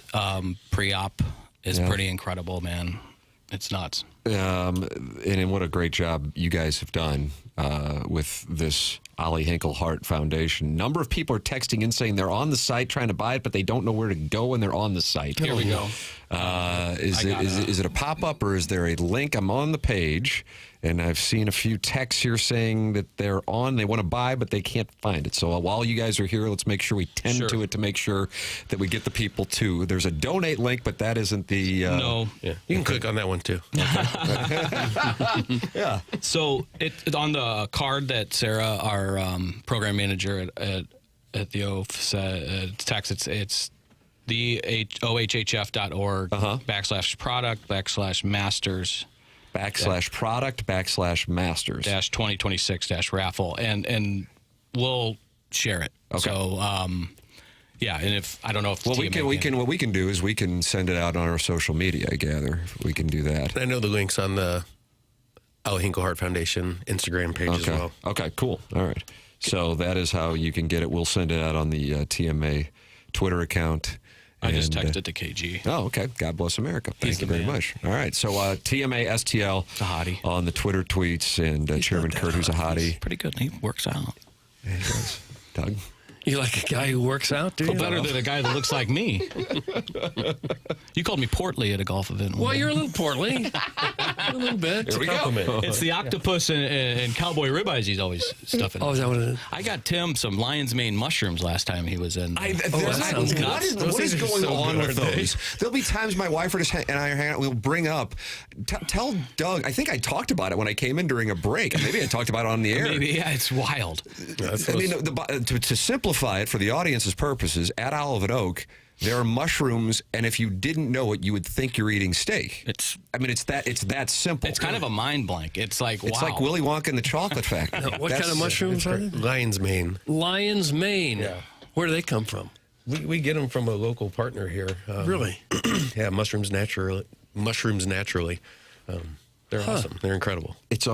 [SPEAKER 10] pre-op is pretty incredible, man. It's nuts.
[SPEAKER 1] And what a great job you guys have done with this Ollie Hinkle Heart Foundation. Number of people are texting in saying they're on the site trying to buy it, but they don't know where to go when they're on the site.
[SPEAKER 10] Here we go.
[SPEAKER 1] Is it a pop-up or is there a link? I'm on the page, and I've seen a few texts here saying that they want to buy, but they can't find it. So while you guys are here, let's make sure we tend to it to make sure that we get the people to. There's a donate link, but that isn't the...
[SPEAKER 10] No.
[SPEAKER 18] yeah, you can click on that one too.
[SPEAKER 1] Yeah.
[SPEAKER 10] So on the card that Sarah, our program manager at the OF text, it's the ohhf.org /product/masters
[SPEAKER 1] /product/masters
[SPEAKER 10] -2026 -raffle, and we'll share it.
[SPEAKER 1] Okay.
[SPEAKER 10] So yeah, and if I don't know if
[SPEAKER 1] what we can do is we can send it out on our social media. I gather we can do that.
[SPEAKER 18] I know the link's on the Ollie Hinkle Heart Foundation Instagram page as well.
[SPEAKER 1] Okay, cool. All right. So that is how you can get it. We'll send it out on the TMA Twitter account.
[SPEAKER 10] I just texted to KG.
[SPEAKER 1] Oh, okay. God bless America. Thank you very much. All right. So TMA STL
[SPEAKER 10] a hottie
[SPEAKER 1] on the Twitter tweets, and Chairman Kurt, who's a hottie.
[SPEAKER 10] Pretty good. He works out.
[SPEAKER 1] Yeah, he does. Doug?
[SPEAKER 2] You like a guy who works out, do you?
[SPEAKER 10] Well, better than a guy that looks like me. You called me portly at a golf event.
[SPEAKER 2] Well, you're a little portly. A little bit.
[SPEAKER 1] Here we go.
[SPEAKER 10] It's the octopus and cowboy ribeyes he's always stuffing.
[SPEAKER 2] Oh, is that what it is?
[SPEAKER 10] I got Tim some lion's mane mushrooms last time he was in.
[SPEAKER 1] What is going on with those? There'll be times my wife and I are hanging out, we'll bring up, tell Doug, I think I talked about it when I came in during a break. Maybe I talked about it on the air.
[SPEAKER 10] Maybe, yeah, it's wild.
[SPEAKER 1] I mean, to simplify it for the audience's purposes, at Olive and Oak, there are mushrooms, and if you didn't know it, you would think you're eating steak. It's that simple.
[SPEAKER 10] It's kind of a mind blank. It's like, wow.
[SPEAKER 1] It's like Willy Wonka and the Chocolate Factory.
[SPEAKER 2] What kind of mushrooms are they?
[SPEAKER 18] Lion's mane.
[SPEAKER 2] Lion's mane.
[SPEAKER 18] Yeah.
[SPEAKER 2] Where do they come from?
[SPEAKER 18] We get them from a local partner here.
[SPEAKER 2] Really?
[SPEAKER 18] Yeah, mushrooms naturally. They're awesome. They're incredible.
[SPEAKER 1] It's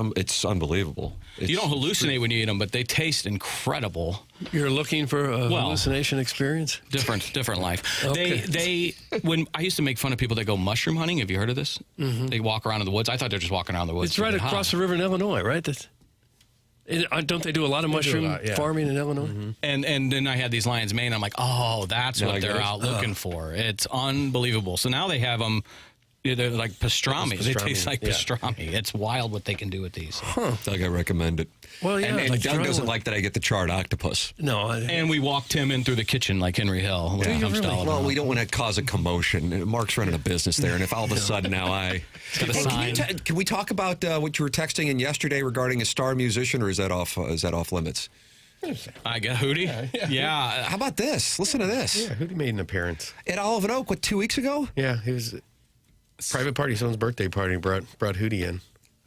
[SPEAKER 1] unbelievable.
[SPEAKER 10] You don't hallucinate when you eat them, but they taste incredible.
[SPEAKER 2] You're looking for a hallucination experience?
[SPEAKER 10] Different life.
[SPEAKER 2] Okay.
[SPEAKER 10] When I used to make fun of people that go mushroom hunting. Have you heard of this? Mm-hmm. They walk around in the woods. I thought they're just walking around the woods.
[SPEAKER 2] It's right across the river in Illinois, right? Don't they do a lot of mushroom farming in Illinois?
[SPEAKER 10] Mm-hmm. And then I had these lion's mane. I'm like, oh, that's what they're out looking for. It's unbelievable. So now they have them. They're like pastrami. They taste like pastrami. It's wild what they can do with these.
[SPEAKER 1] Doug, I recommend it.
[SPEAKER 2] Well, yeah.
[SPEAKER 1] And Doug doesn't like that I get the charred octopus.
[SPEAKER 2] No.
[SPEAKER 10] And we walked him in through the kitchen like Henry Hill. When it comes to Olive.
[SPEAKER 1] Well, we don't want to cause a commotion. Mark's running a business there, and if all of a sudden now can we talk about what you were texting in yesterday regarding a star musician, or is that off limits?
[SPEAKER 10] I got Hootie. Yeah.
[SPEAKER 1] How about this? Listen to this.
[SPEAKER 18] Yeah, Hootie made an appearance
[SPEAKER 1] at Olive and Oak. 2 weeks ago?
[SPEAKER 18] Yeah, he was. Private party, someone's birthday party brought Hootie in.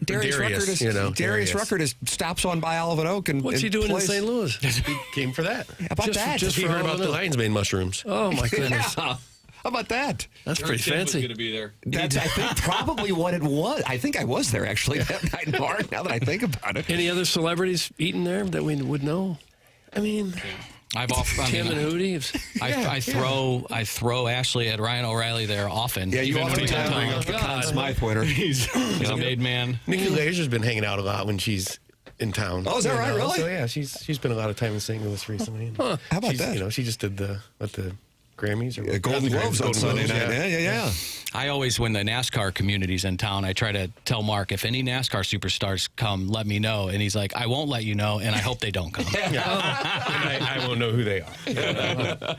[SPEAKER 1] Darius Ruckert stops on by Olive and Oak and
[SPEAKER 2] what's he doing in St. Louis?
[SPEAKER 18] He came for that.
[SPEAKER 1] How about that?
[SPEAKER 18] Just he heard about the lion's mane mushrooms.
[SPEAKER 2] Oh my goodness!
[SPEAKER 1] How about that?
[SPEAKER 2] That's pretty fancy.
[SPEAKER 3] Going to be there.
[SPEAKER 1] That's I think probably what it was. I think I was there actually that night, Mark. Now that I think about it.
[SPEAKER 2] Any other celebrities eating there that we would know? I mean. Tim and Hootie.
[SPEAKER 10] I throw Ashley at Ryan O'Reilly there often.
[SPEAKER 1] Yeah, you often bring up the Conn Smythe winner.
[SPEAKER 10] He's a made man.
[SPEAKER 18] Nikki Glazer's been hanging out a lot when she's in town.
[SPEAKER 1] Oh, is that right? Really?
[SPEAKER 18] So yeah, she's been a lot of time in St. Louis recently.
[SPEAKER 1] How about that?
[SPEAKER 18] She just did the Grammys or
[SPEAKER 1] Golden Globes on Sunday night. Yeah.
[SPEAKER 10] I always, when the NASCAR community's in town, I try to tell Mark, if any NASCAR superstars come, let me know. And he's like, I won't let you know, and I hope they don't come.
[SPEAKER 18] I won't know who they are.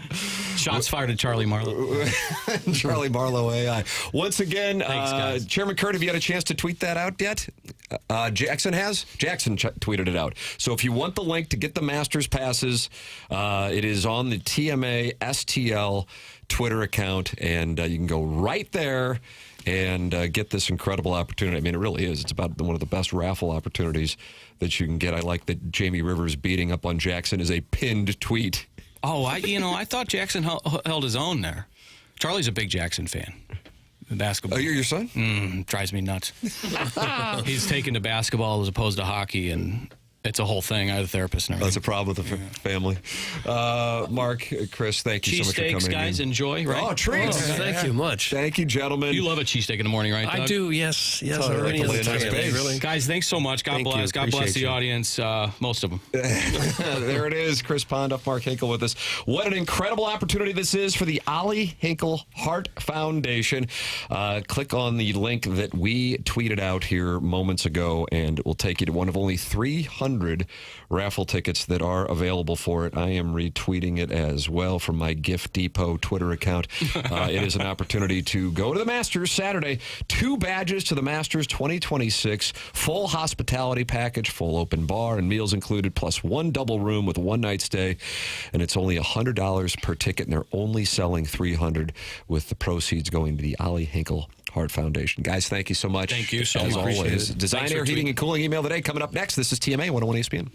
[SPEAKER 10] Shots fired at Charlie Marlowe.
[SPEAKER 1] Charlie Marlowe AI. Once again,
[SPEAKER 10] thanks, guys.
[SPEAKER 1] Chairman Kurt, have you had a chance to tweet that out yet? Jackson has? Jackson tweeted it out. So if you want the link to get the Masters passes, it is on the TMA STL Twitter account, and you can go right there and get this incredible opportunity. I mean, it really is. It's about one of the best raffle opportunities that you can get. I like that Jamie Rivers beating up on Jackson is a pinned tweet.
[SPEAKER 10] Oh, I thought Jackson held his own there. Charlie's a big Jackson fan. Basketball.
[SPEAKER 1] Oh, you're your son?
[SPEAKER 10] Drives me nuts. He's taken to basketball as opposed to hockey, and it's a whole thing. I have a therapist and everything.
[SPEAKER 1] That's a problem with the family. Mark, Chris, thank you so much for coming.
[SPEAKER 10] Cheesesteaks, guys, enjoy, right?
[SPEAKER 1] Oh, treats.
[SPEAKER 2] Thank you much.
[SPEAKER 1] Thank you, gentlemen.
[SPEAKER 10] You love a cheesesteak in the morning, right, Doug?
[SPEAKER 2] I do, yes.
[SPEAKER 1] Really.
[SPEAKER 10] Guys, thanks so much. God bless. God bless the audience, most of them.
[SPEAKER 1] There it is. Chris Ponduff, Mark Hinkle with us. What an incredible opportunity this is for the Ollie Hinkle Heart Foundation. Click on the link that we tweeted out here moments ago, and it will take you to one of only 300 raffle tickets that are available for it. I am retweeting it as well from my Gift Depot Twitter account. It is an opportunity to go to the Masters Saturday. 2 badges to the Masters 2026. Full hospitality package, full open bar and meals included, plus 1 double room with 1 night stay. And it's only $100 per ticket, and they're only selling 300, with the proceeds going to the Ollie Hinkle Heart Foundation. Guys, thank you so much.
[SPEAKER 10] Thank you so
[SPEAKER 1] As
[SPEAKER 10] much.
[SPEAKER 1] always. Design, Air, Heating, and Cooling email today. Coming up next, this is TMA 101 ESPN.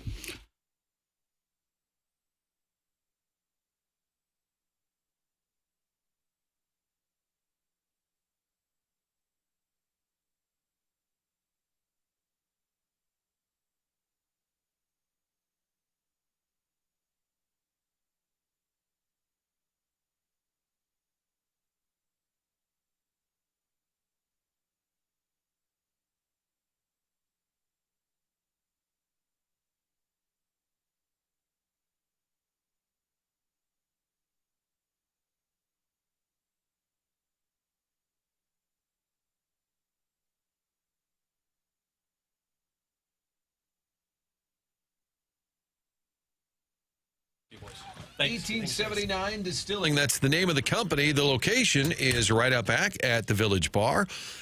[SPEAKER 3] 1879 Distilling, that's the name of the company. The location is right out back at the Village Bar.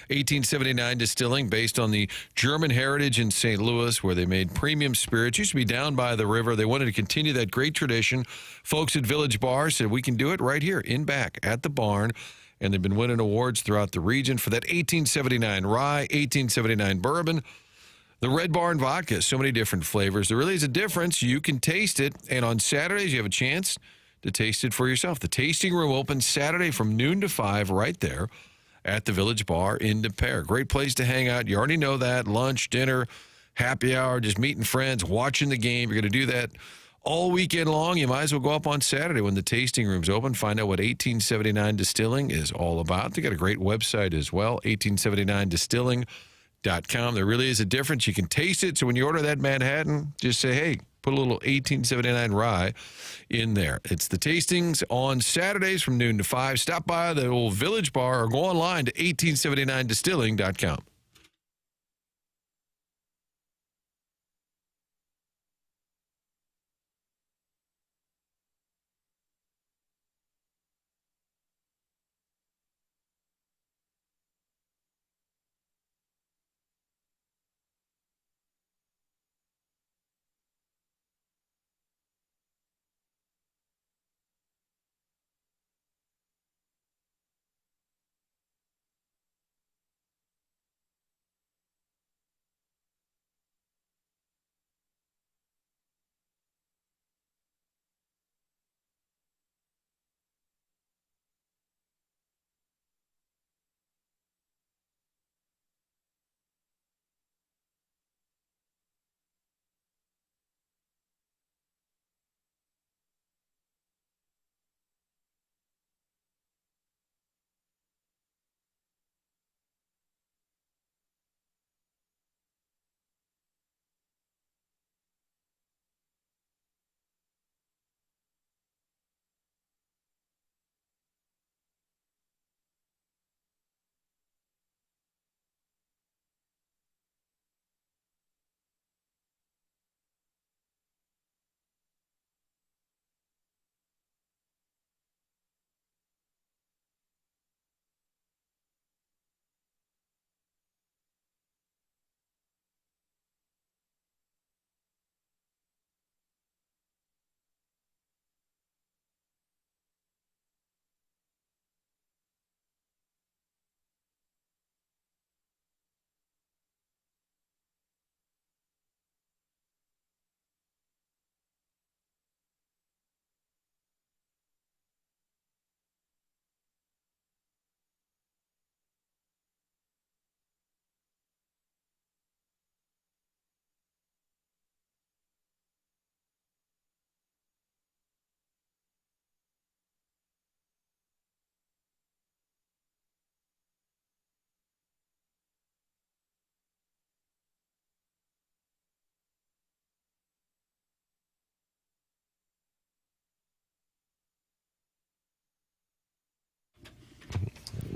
[SPEAKER 3] 1879 Distilling, based on the German heritage in St. Louis, where they made premium spirits. Used to be down by the river. They wanted to continue that great tradition. Folks at Village Bar said, we can do it right here in back at the barn. And they've been winning awards throughout the region for that 1879 rye, 1879 bourbon. The Red Barn vodka, so many different flavors. There really is a difference. You can taste it, and on Saturdays you have a chance to taste it for yourself. The tasting room opens Saturday from noon to 5 right there at the Village Bar in De Pere. Great place to hang out. You already know that. Lunch, dinner, happy hour, just meeting friends, watching the game. You're going to do that all weekend long. You might as well go up on Saturday when the tasting room's open. Find out what 1879 Distilling is all about. They got a great website as well, 1879distilling.com. There really is a difference. You can taste it. So when you order that Manhattan, just say, hey, put a little 1879 rye in there. It's the tastings on Saturdays from noon to 5. Stop by the old Village Bar or go online to 1879distilling.com.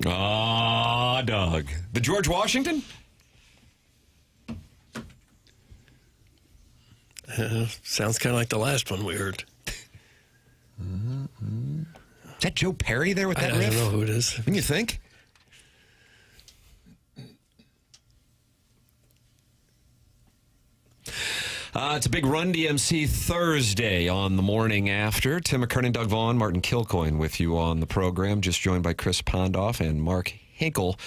[SPEAKER 1] Ah, Doug. The George Washington?
[SPEAKER 2] Sounds kind of like the last one we heard.
[SPEAKER 1] Is that Joe Perry there with that
[SPEAKER 2] I
[SPEAKER 1] riff?
[SPEAKER 2] don't know who it is.
[SPEAKER 1] Wouldn't you think? It's a big Run DMC Thursday on the morning after. Tim McKernan, Doug Vaughn, Martin Kilcoyne with you on the program, just joined by Chris Pondoff and Mark Hinkle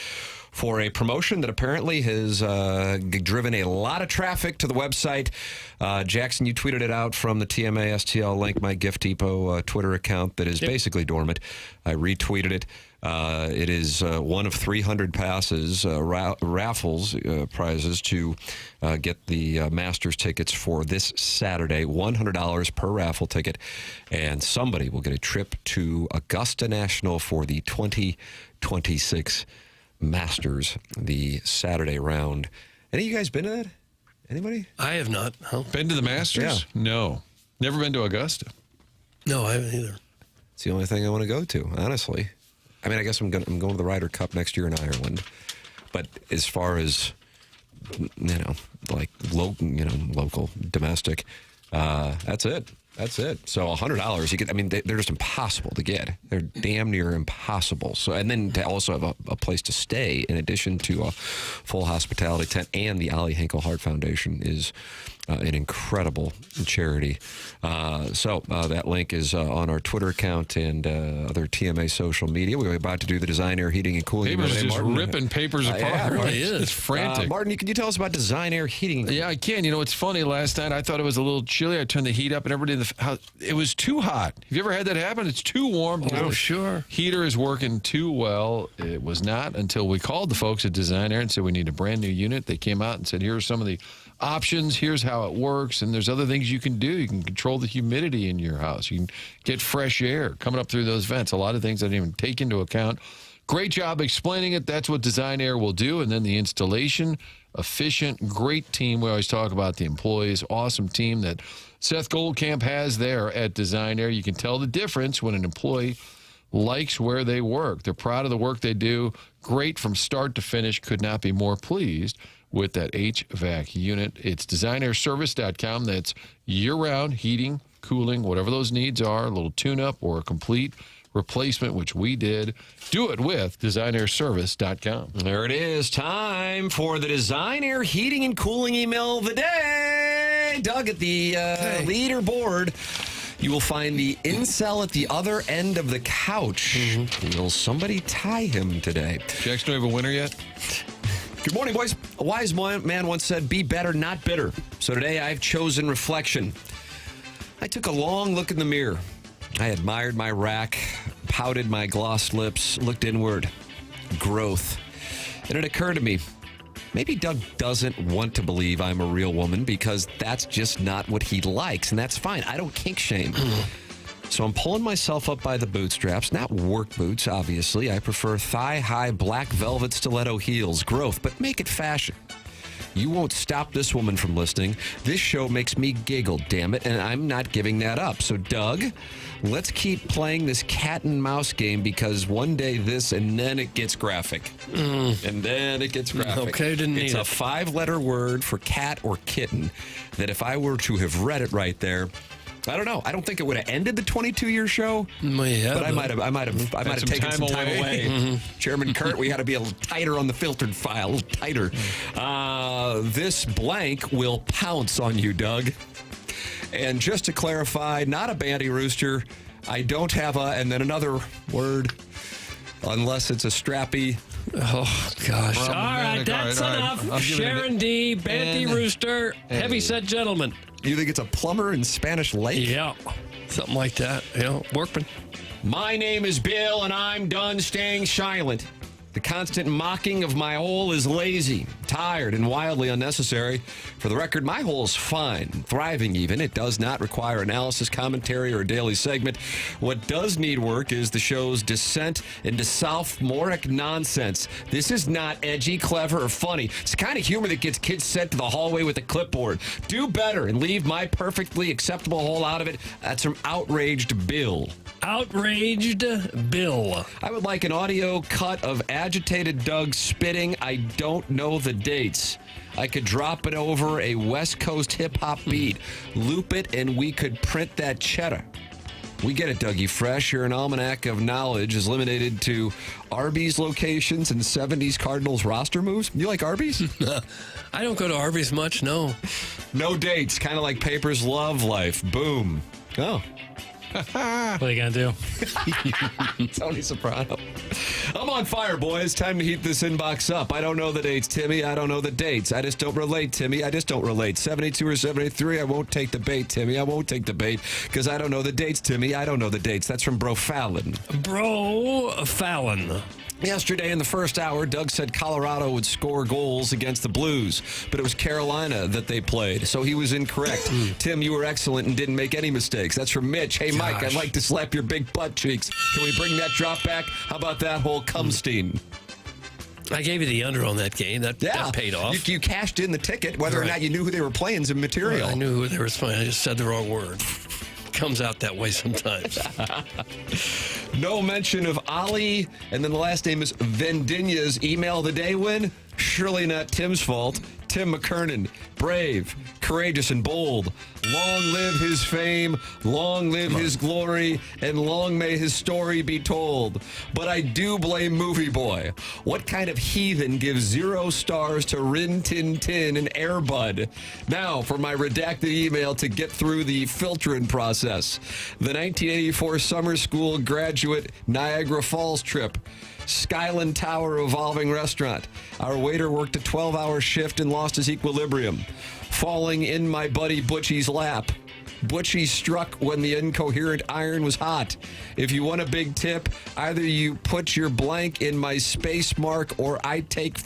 [SPEAKER 1] for a promotion that apparently has driven a lot of traffic to the website. Jackson, you tweeted it out from the TMA STL Link, my Gift Depot Twitter account that is basically dormant. I retweeted it. It is one of 300 passes, raffles, prizes to get the Masters tickets for this Saturday. $100 per raffle ticket. And somebody will get a trip to Augusta National for the 2026 Masters, the Saturday round. Any of you guys been to that? Anybody?
[SPEAKER 2] I have not. Huh?
[SPEAKER 3] Been to the Masters?
[SPEAKER 1] Yeah.
[SPEAKER 3] No. Never been to Augusta.
[SPEAKER 2] No, I haven't either.
[SPEAKER 1] It's the only thing I want to go to, honestly. I mean, I guess I'm going to the Ryder Cup next year in Ireland. But as far as, like, local, domestic, that's it. That's it. So $100, you get. I mean, they're just impossible to get. They're damn near impossible. So, and then to also have a place to stay in addition to a full hospitality tent, and the Ollie Hinkle Heart Foundation is an incredible charity. So that link is on our Twitter account and other TMA social media. We're about to do the Design Air Heating and Cooling.
[SPEAKER 3] Papers just ripping papers apart.
[SPEAKER 1] Yeah,
[SPEAKER 3] it
[SPEAKER 1] really
[SPEAKER 3] is. It's frantic.
[SPEAKER 1] Martin, can you tell us about Design Air Heating?
[SPEAKER 3] Yeah, I can. You know, it's funny. Last night I thought it was a little chilly. I turned the heat up, and everybody in the house, it was too hot. Have you ever had that happen? It's too warm.
[SPEAKER 2] Oh, sure.
[SPEAKER 3] Heater is working too well. It was not until we called the folks at Design Air and said we need a brand new unit. They came out and said, here are some of the options. Here's how it works. And there's other things you can do. You can control the humidity in your house. You can get fresh air coming up through those vents. A lot of things I didn't even take into account. Great job explaining it. That's what Design Air will do. And then the installation, efficient, great team. We always talk about the employees. Awesome team that Seth Goldcamp has there at Design Air. You can tell the difference when an employee likes where they work. They're proud of the work they do. Great from start to finish. Could not be more pleased with that HVAC unit. It's designairservice.com. That's year-round heating, cooling, whatever those needs are, a little tune-up or a complete replacement, which we did. Do it with designairservice.com.
[SPEAKER 1] There it is. Time for the Design Air Heating and Cooling email of the day. Doug, at the leaderboard, you will find the incel at the other end of the couch. Will somebody tie him today?
[SPEAKER 3] Jackson, do we have a winner yet?
[SPEAKER 1] Good morning, boys. A wise man once said, be better, not bitter. So today I've chosen reflection. I took a long look in the mirror. I admired my rack, pouted my glossed lips, looked inward. Growth. And it occurred to me, maybe Doug doesn't want to believe I'm a real woman because that's just not what he likes, and that's fine. I don't kink shame. So I'm pulling myself up by the bootstraps, not work boots, obviously. I prefer thigh-high black velvet stiletto heels. Growth, but make it fashion. You won't stop this woman from listening. This show makes me giggle, damn it, and I'm not giving that up. So, Doug, let's keep playing this cat and mouse game because one day this, and then it gets graphic. And then it gets graphic.
[SPEAKER 2] Okay, didn't need
[SPEAKER 1] It's
[SPEAKER 2] it.
[SPEAKER 1] a 5-letter word for cat or kitten that if I were to have read it right there, I don't know. I don't think it would have ended the 22-year show,
[SPEAKER 2] Yeah,
[SPEAKER 1] but I might have taken some time away. Chairman Kurt, we got to be a little tighter on the filtered file, a little tighter. This blank will pounce on you, Doug. And just to clarify, not a banty rooster. I don't have a, and then another word, unless it's a strappy.
[SPEAKER 2] Oh, gosh. All right, that's enough. Sharon D., Banty Rooster, heavyset gentleman.
[SPEAKER 1] You think it's a plumber in Spanish Lake?
[SPEAKER 2] Yeah, something like that. Workman.
[SPEAKER 1] My name is Bill, and I'm done staying silent. The constant mocking of my hole is lazy, tired, and wildly unnecessary. For the record, my hole's fine, thriving even. It does not require analysis, commentary, or a daily segment. What does need work is the show's descent into sophomoric nonsense. This is not edgy, clever, or funny. It's the kind of humor that gets kids sent to the hallway with a clipboard. Do better and leave my perfectly acceptable hole out of it. That's from Outraged Bill.
[SPEAKER 2] Outraged Bill.
[SPEAKER 1] I would like an audio cut of agitated Doug spitting. I don't know the dates. I could drop it over a West Coast hip-hop beat, loop it, and we could print that cheddar. We get it, Dougie Fresh. Your almanac of knowledge is limited to Arby's locations and 70s Cardinals roster moves. You like Arby's?
[SPEAKER 2] I don't go to Arby's much, no.
[SPEAKER 1] No dates, kind of like Paper's Love Life. Boom. Oh.
[SPEAKER 4] What are you going to do?
[SPEAKER 1] Tony Soprano. I'm on fire, boys. Time to heat this inbox up. I don't know the dates, Timmy. I don't know the dates. I just don't relate, Timmy. I just don't relate. 72 or 73, I won't take the bait, Timmy. I won't take the bait because I don't know the dates, Timmy. I don't know the dates. That's from Bro Fallon.
[SPEAKER 2] Bro Fallon.
[SPEAKER 1] Yesterday in the first hour, Doug said Colorado would score goals against the Blues, but it was Carolina that they played, so he was incorrect. Tim, you were excellent and didn't make any mistakes. That's from Mitch. Hey, Mike, I'd like to slap your big butt cheeks. Can we bring that drop back? How about that whole Cumstein?
[SPEAKER 2] I gave you the under on that game. That paid off.
[SPEAKER 1] You cashed in the ticket. Whether or not you knew who they were playing is immaterial.
[SPEAKER 2] I knew who they were playing. I just said the wrong word. Comes out that way sometimes.
[SPEAKER 1] No mention of Ollie, and then the last name is Vendinya's email of the day win. Surely not Tim's fault. Tim McKernan, brave, courageous, and bold. Long live his fame, long live his glory, and long may his story be told. But I do blame Movie Boy. What kind of heathen gives 0 stars to Rin Tin Tin and Air Bud? Now for my redacted email to get through the filtering process. The 1984 summer school graduate Niagara Falls trip. Skyland Tower Evolving Restaurant. Our waiter worked a 12-hour shift and lost his equilibrium. Falling in my buddy Butchie's lap. Butchie struck when the incoherent iron was hot. If you want a big tip, either you put your blank in my space mark or I take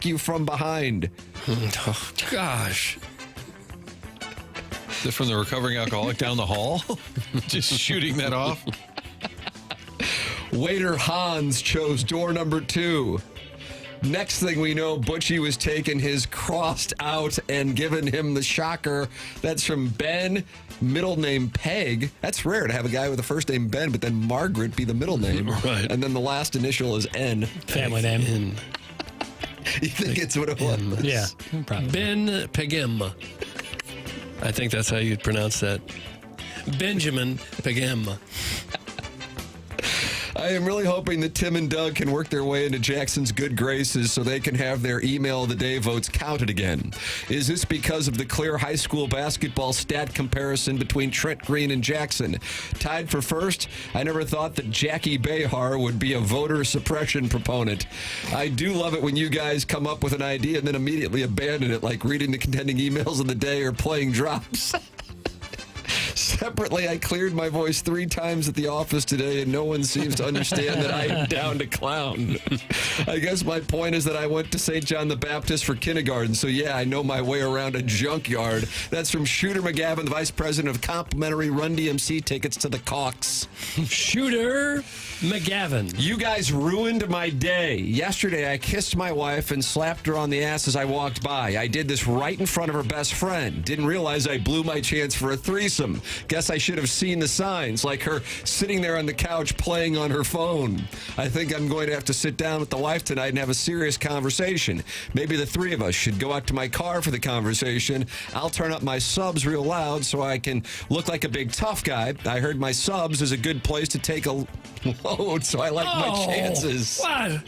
[SPEAKER 1] you from behind.
[SPEAKER 2] Oh, gosh.
[SPEAKER 3] Is it from the recovering alcoholic down the hall? Just shooting that off?
[SPEAKER 1] Waiter Hans chose door number 2. Next thing we know, Butchie was taking his crossed out and giving him the shocker. That's from Ben, middle name Peg. That's rare to have a guy with a first name Ben, but then Margaret be the middle name.
[SPEAKER 2] Right.
[SPEAKER 1] And then the last initial is N.
[SPEAKER 4] Family name.
[SPEAKER 1] You think it's what it was?
[SPEAKER 4] Yeah, probably.
[SPEAKER 2] Ben Pegem. I think that's how you'd pronounce that. Benjamin Pegem.
[SPEAKER 1] I am really hoping that Tim and Doug can work their way into Jackson's good graces so they can have their email of the day votes counted again. Is this because of the clear high school basketball stat comparison between Trent Green and Jackson? Tied for first, I never thought that Jackie Behar would be a voter suppression proponent. I do love it when you guys come up with an idea and then immediately abandon it, like reading the contending emails of the day or playing drops. Separately, I cleared my voice 3 times at the office today, and no one seems to understand that I am down to clown. I guess my point is that I went to St. John the Baptist for kindergarten, so yeah, I know my way around a junkyard. That's from Shooter McGavin, the vice president of complimentary Run DMC tickets to the Cawks.
[SPEAKER 2] Shooter McGavin.
[SPEAKER 1] You guys ruined my day. Yesterday, I kissed my wife and slapped her on the ass as I walked by. I did this right in front of her best friend. Didn't realize I blew my chance for a threesome. Guess I should have seen the signs, like her sitting there on the couch playing on her phone. I think I'm going to have to sit down with the wife tonight and have a serious conversation. Maybe the 3 of us should go out to my car for the conversation. I'll turn up my subs real loud so I can look like a big tough guy. I heard my subs is a good place to take a load, so I like my chances.
[SPEAKER 2] What?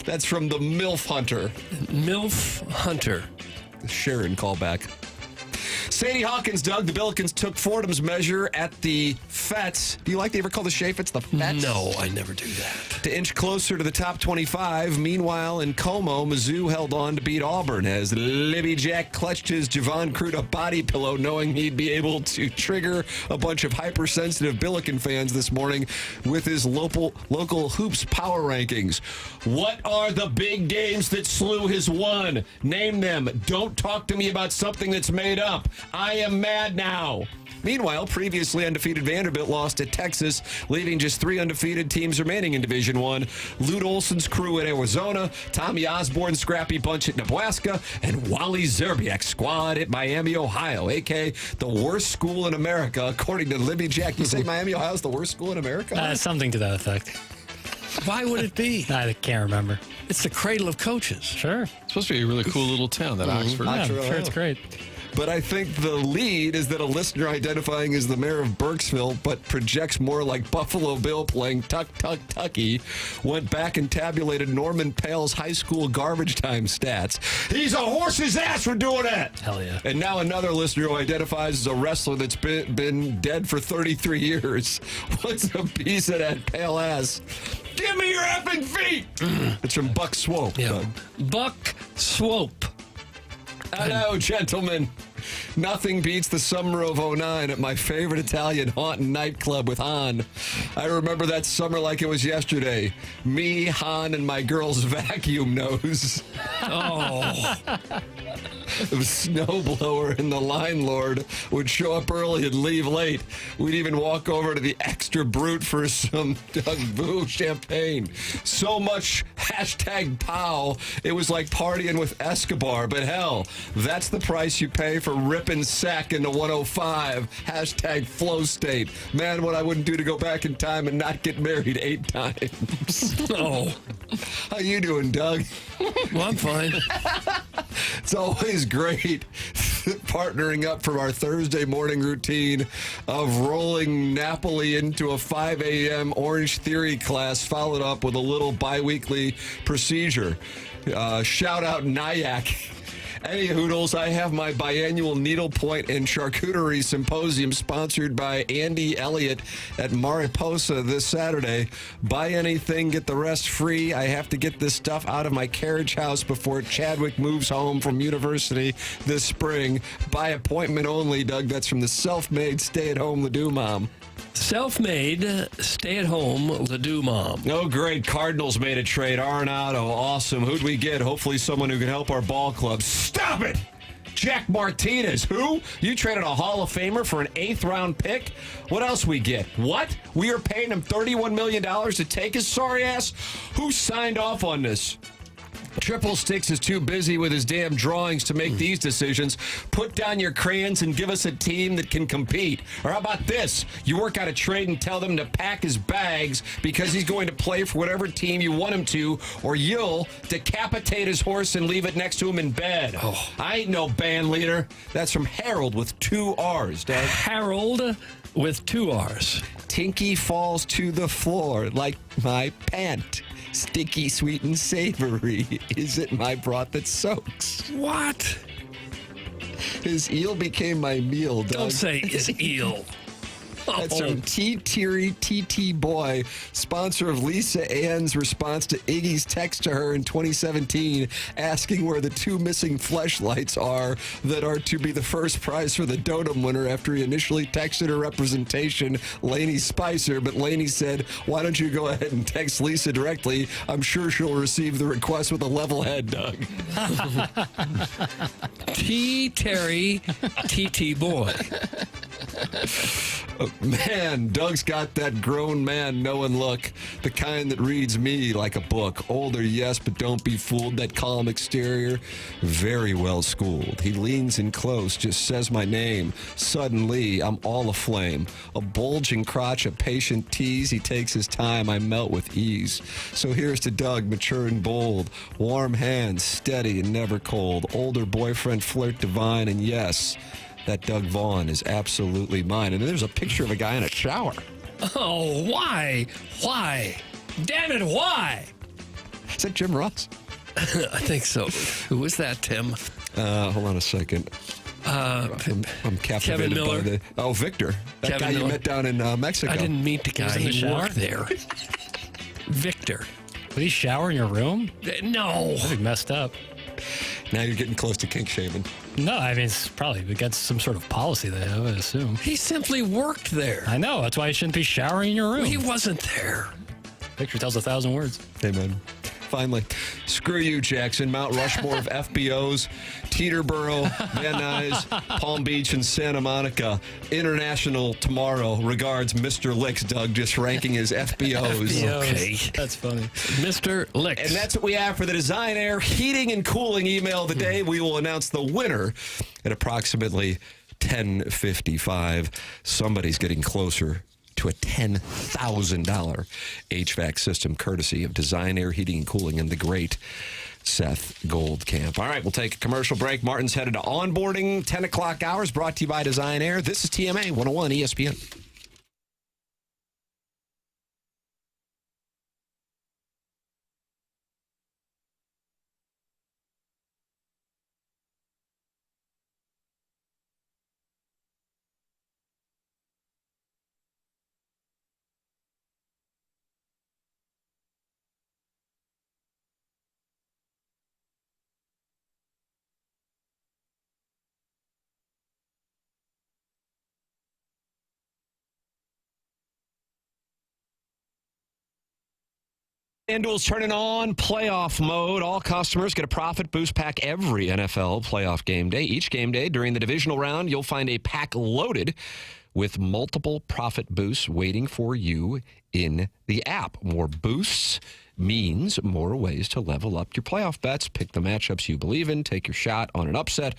[SPEAKER 1] That's from the MILF Hunter.
[SPEAKER 2] MILF Hunter.
[SPEAKER 1] Sharon callback. Sadie Hawkins, Doug, the Billikens took Fordham's measure at the Fets. Do you like to ever call the Chaffetz the Fets?
[SPEAKER 2] No, I never do that.
[SPEAKER 1] To inch closer to the top 25. Meanwhile, in Como, Mizzou held on to beat Auburn as Libby Jack clutched his Javon Cruda body pillow, knowing he'd be able to trigger a bunch of hypersensitive Billiken fans this morning with his local hoops power rankings. What are the big games that SLU has won? Name them. Don't talk to me about something that's made up. I am mad now. Meanwhile, previously undefeated Vanderbilt lost at Texas, leaving just 3 undefeated teams remaining in Division I. Lute Olson's crew at Arizona, Tommy Osborne's scrappy bunch at Nebraska, and Wally Zerbiak's squad at Miami, Ohio, a.k.a. the worst school in America, according to Libby Jack. You say Miami, Ohio is the worst school in America?
[SPEAKER 4] Something to that effect.
[SPEAKER 2] Why would it be?
[SPEAKER 4] I can't remember.
[SPEAKER 2] It's the cradle of coaches.
[SPEAKER 4] Sure.
[SPEAKER 3] It's supposed to be a really cool little town, that Oxford.
[SPEAKER 4] Yeah, I'm sure it's great.
[SPEAKER 1] But I think the lead is that a listener identifying as the mayor of Burkesville, but projects more like Buffalo Bill playing Tuck, Tuck, Tucky, went back and tabulated Norman Pale's high school garbage time stats. He's a horse's ass for doing that.
[SPEAKER 4] Hell yeah.
[SPEAKER 1] And now another listener who identifies as a wrestler that's been dead for 33 years. What's a piece of that pale ass? Give me your effing feet. It's from Buck Swope.
[SPEAKER 2] Yeah. Buck Swope.
[SPEAKER 1] Hello, gentlemen. Nothing beats the summer of '09 at my favorite Italian haunting nightclub with Han. I remember that summer like it was yesterday. Me, Han, and my girl's vacuum nose.
[SPEAKER 2] Oh.
[SPEAKER 1] The snowblower and the line lord would show up early and leave late. We'd even walk over to the Extra Brute for some Doug Boo champagne. So much #POW. It was like partying with Escobar, but hell, that's the price you pay for ripping sack into 105. #flow state. Man, what I wouldn't do to go back in time and not get married 8 times.
[SPEAKER 2] Oh.
[SPEAKER 1] How you doing, Doug?
[SPEAKER 2] Well, I'm fine.
[SPEAKER 1] It's always great partnering up for our Thursday morning routine of rolling Napoli into a 5 a.m. Orange Theory class, followed up with a little biweekly procedure. Shout out Nyack. Any hoodles, I have my biannual needlepoint and charcuterie symposium sponsored by Andy Elliott at Mariposa this Saturday. Buy anything, get the rest free. I have to get this stuff out of my carriage house before Chadwick moves home from university this spring. By appointment only, Doug. That's from the self-made stay-at-home Ledoux mom.
[SPEAKER 2] Self-made, stay-at-home Ledoux mom.
[SPEAKER 1] Oh, great. Cardinals made a trade. Arenado, awesome. Who'd we get? Hopefully someone who can help our ball club. Stop it! Jack Martinez. Who? You traded a Hall of Famer for an 8th-round pick? What else we get? What? We are paying him $31 million to take his sorry ass? Who signed off on this? Triple Sticks is too busy with his damn drawings to make these decisions. Put down your crayons and give us a team that can compete. Or how about this? You work out a trade and tell them to pack his bags because he's going to play for whatever team you want him to, or you'll decapitate his horse and leave it next to him in bed. Oh, I ain't no band leader. That's from Harold with 2 R's, Doug.
[SPEAKER 2] Harold with 2 R's.
[SPEAKER 1] Tinky falls to the floor like my pant. Sticky, sweet, and savory. Is it my broth that soaks?
[SPEAKER 2] What?
[SPEAKER 1] His eel became my meal, Doug.
[SPEAKER 2] Don't say his eel.
[SPEAKER 1] That's from T-Teary TT Boy, sponsor of Lisa Ann's response to Iggy's text to her in 2017, asking where the 2 missing fleshlights are that are to be the first prize for the Dotem winner after he initially texted her representation, Lainey Spicer, but Lainey said, why don't you go ahead and text Lisa directly? I'm sure she'll receive the request with a level head, Doug.
[SPEAKER 2] T-Terry TT Boy.
[SPEAKER 1] Man, Doug's got that grown man knowing look, the kind that reads me like a book. Older, yes, but don't be fooled. That calm exterior, very well schooled. He leans in close, just says my name. Suddenly, I'm all aflame. A bulging crotch, a patient tease. He takes his time, I melt with ease. So here's to Doug, mature and bold. Warm hands, steady and never cold. Older boyfriend, flirt divine, and yes, that Doug Vaughn is absolutely mine. And then there's a picture of a guy in a shower.
[SPEAKER 2] Oh, why? Why? Damn it, why?
[SPEAKER 1] Is that Jim Ross?
[SPEAKER 2] I think so. Who was that, Tim?
[SPEAKER 1] Hold on a second. I'm captivated by the... Oh, Victor. That
[SPEAKER 2] Kevin
[SPEAKER 1] guy
[SPEAKER 2] Miller.
[SPEAKER 1] you met down in Mexico.
[SPEAKER 2] I didn't meet the guy.
[SPEAKER 4] in the
[SPEAKER 2] He
[SPEAKER 4] shower?
[SPEAKER 2] worked there. Victor.
[SPEAKER 4] Did he shower in your room?
[SPEAKER 2] No.
[SPEAKER 4] That'd be messed up.
[SPEAKER 1] Now you're getting close to kink shaving.
[SPEAKER 4] No, I mean, it's probably against some sort of policy they have, I assume.
[SPEAKER 2] He simply worked there.
[SPEAKER 4] I know. That's why he shouldn't be showering in your room.
[SPEAKER 2] He wasn't there.
[SPEAKER 4] Picture tells 1,000 words.
[SPEAKER 1] Amen. Finally, screw you, Jackson. Mount Rushmore of FBOs, Teterboro, Van Nuys, Palm Beach, and Santa Monica. International tomorrow. Regards, Mr. Licks, Doug, just ranking his FBOs.
[SPEAKER 2] Okay.
[SPEAKER 4] That's funny.
[SPEAKER 2] Mr. Licks.
[SPEAKER 1] And that's what we have for the Design Air Heating and Cooling email of the day. We will announce the winner at approximately 10:55. Somebody's getting closer to a $10,000 HVAC system courtesy of Design Air Heating and Cooling and the great Seth Goldcamp. All right, we'll take a commercial break. Martin's headed to onboarding, 10 o'clock hours, brought to you by Design Air. This is TMA 101 ESPN. FanDuel's turning on playoff mode. All customers get a profit boost pack every NFL playoff game day. Each game day during the divisional round, you'll find a pack loaded with multiple profit boosts waiting for you in the app. More boosts means more ways to level up your playoff bets. Pick the matchups you believe in, take your shot on an upset,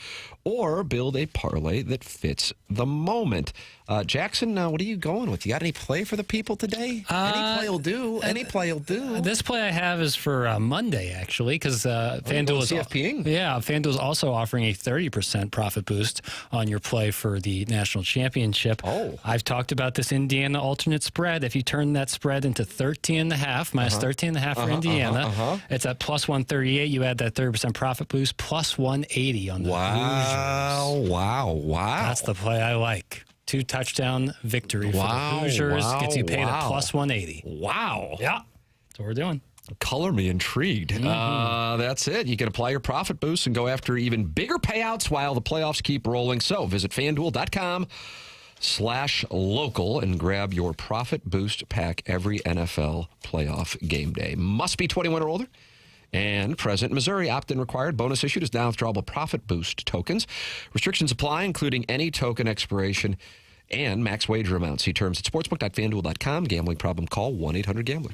[SPEAKER 1] or build a parlay that fits the moment. Jackson, what are you going with? You got any play for the people today? Any play will do. Any play will do.
[SPEAKER 4] This play I have is for Monday, actually, because FanDuel is
[SPEAKER 1] CFPing.
[SPEAKER 4] Yeah, FanDuel is also offering a 30% profit boost on your play for the national championship.
[SPEAKER 1] Oh,
[SPEAKER 4] I've talked about this Indiana alternate spread. If you turn that spread into 13.5 minus 13.5 for Indiana, it's at plus 138. You add that 30% profit boost, plus 180 on the Hoosiers.
[SPEAKER 1] Wow.
[SPEAKER 4] That's the play I like. 2 touchdown victory for the Hoosiers gets you paid at plus 180.
[SPEAKER 1] Wow.
[SPEAKER 4] Yeah, that's what we're doing.
[SPEAKER 1] Color me intrigued. That's it. You can apply your profit boost and go after even bigger payouts while the playoffs keep rolling. So visit FanDuel.com/local and grab your profit boost pack every NFL playoff game day. Must be 21 or older and present in Missouri. Opt-in required. Bonus issued is non-withdrawable profit boost tokens. Restrictions apply, including any token expiration and max wager amount. See terms at sportsbook.fanduel.com. Gambling problem? Call 1-800-GAMBLER.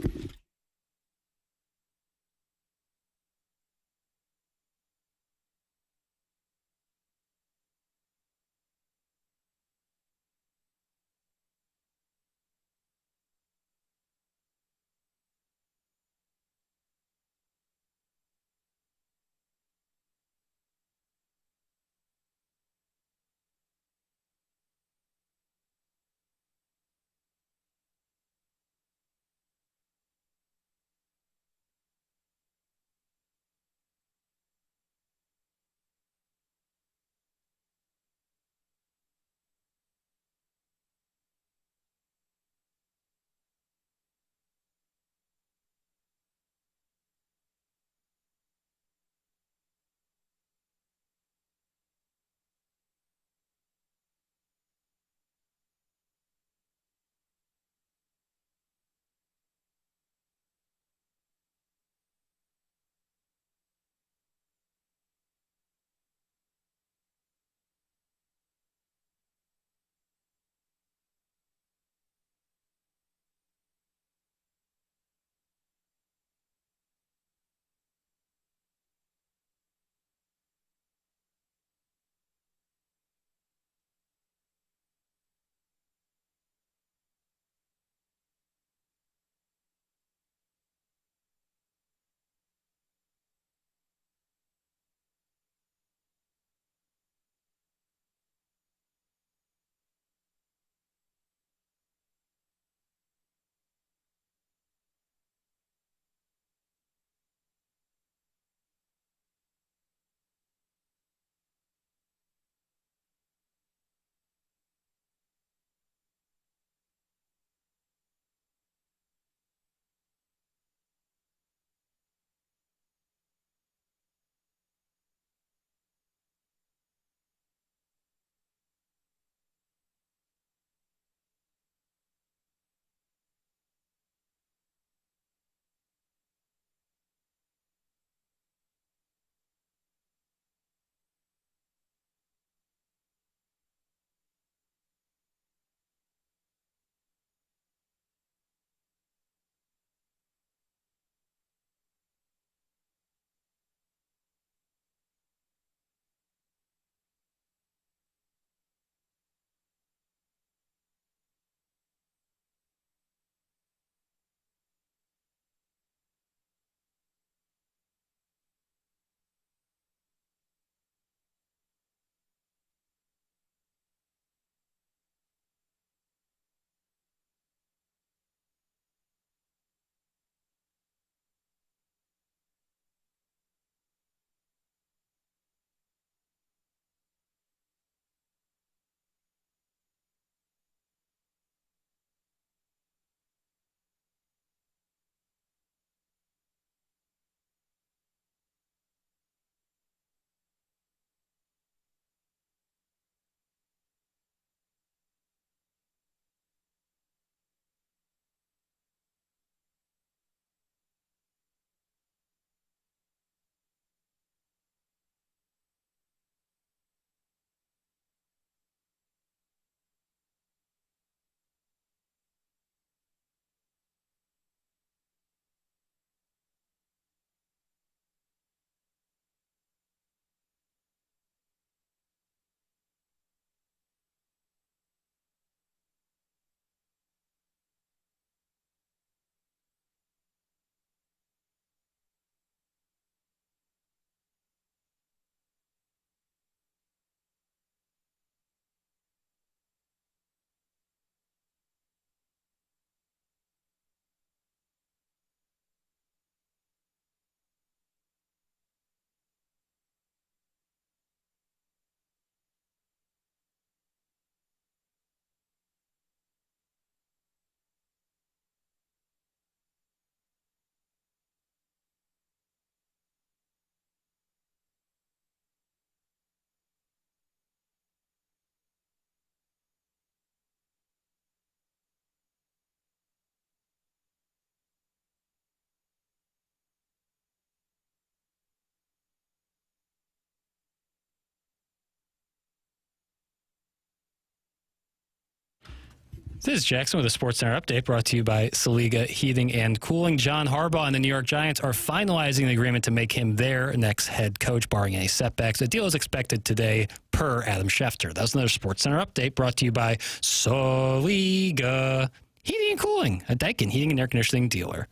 [SPEAKER 4] This is Jackson with a SportsCenter update brought to you by Saliga Heating and Cooling. John Harbaugh and the New York Giants are finalizing the agreement to make him their next head coach, barring any setbacks. The deal is expected today, per Adam Schefter. That's another SportsCenter update brought to you by Saliga Heating and Cooling, a Daikin heating and air conditioning dealer.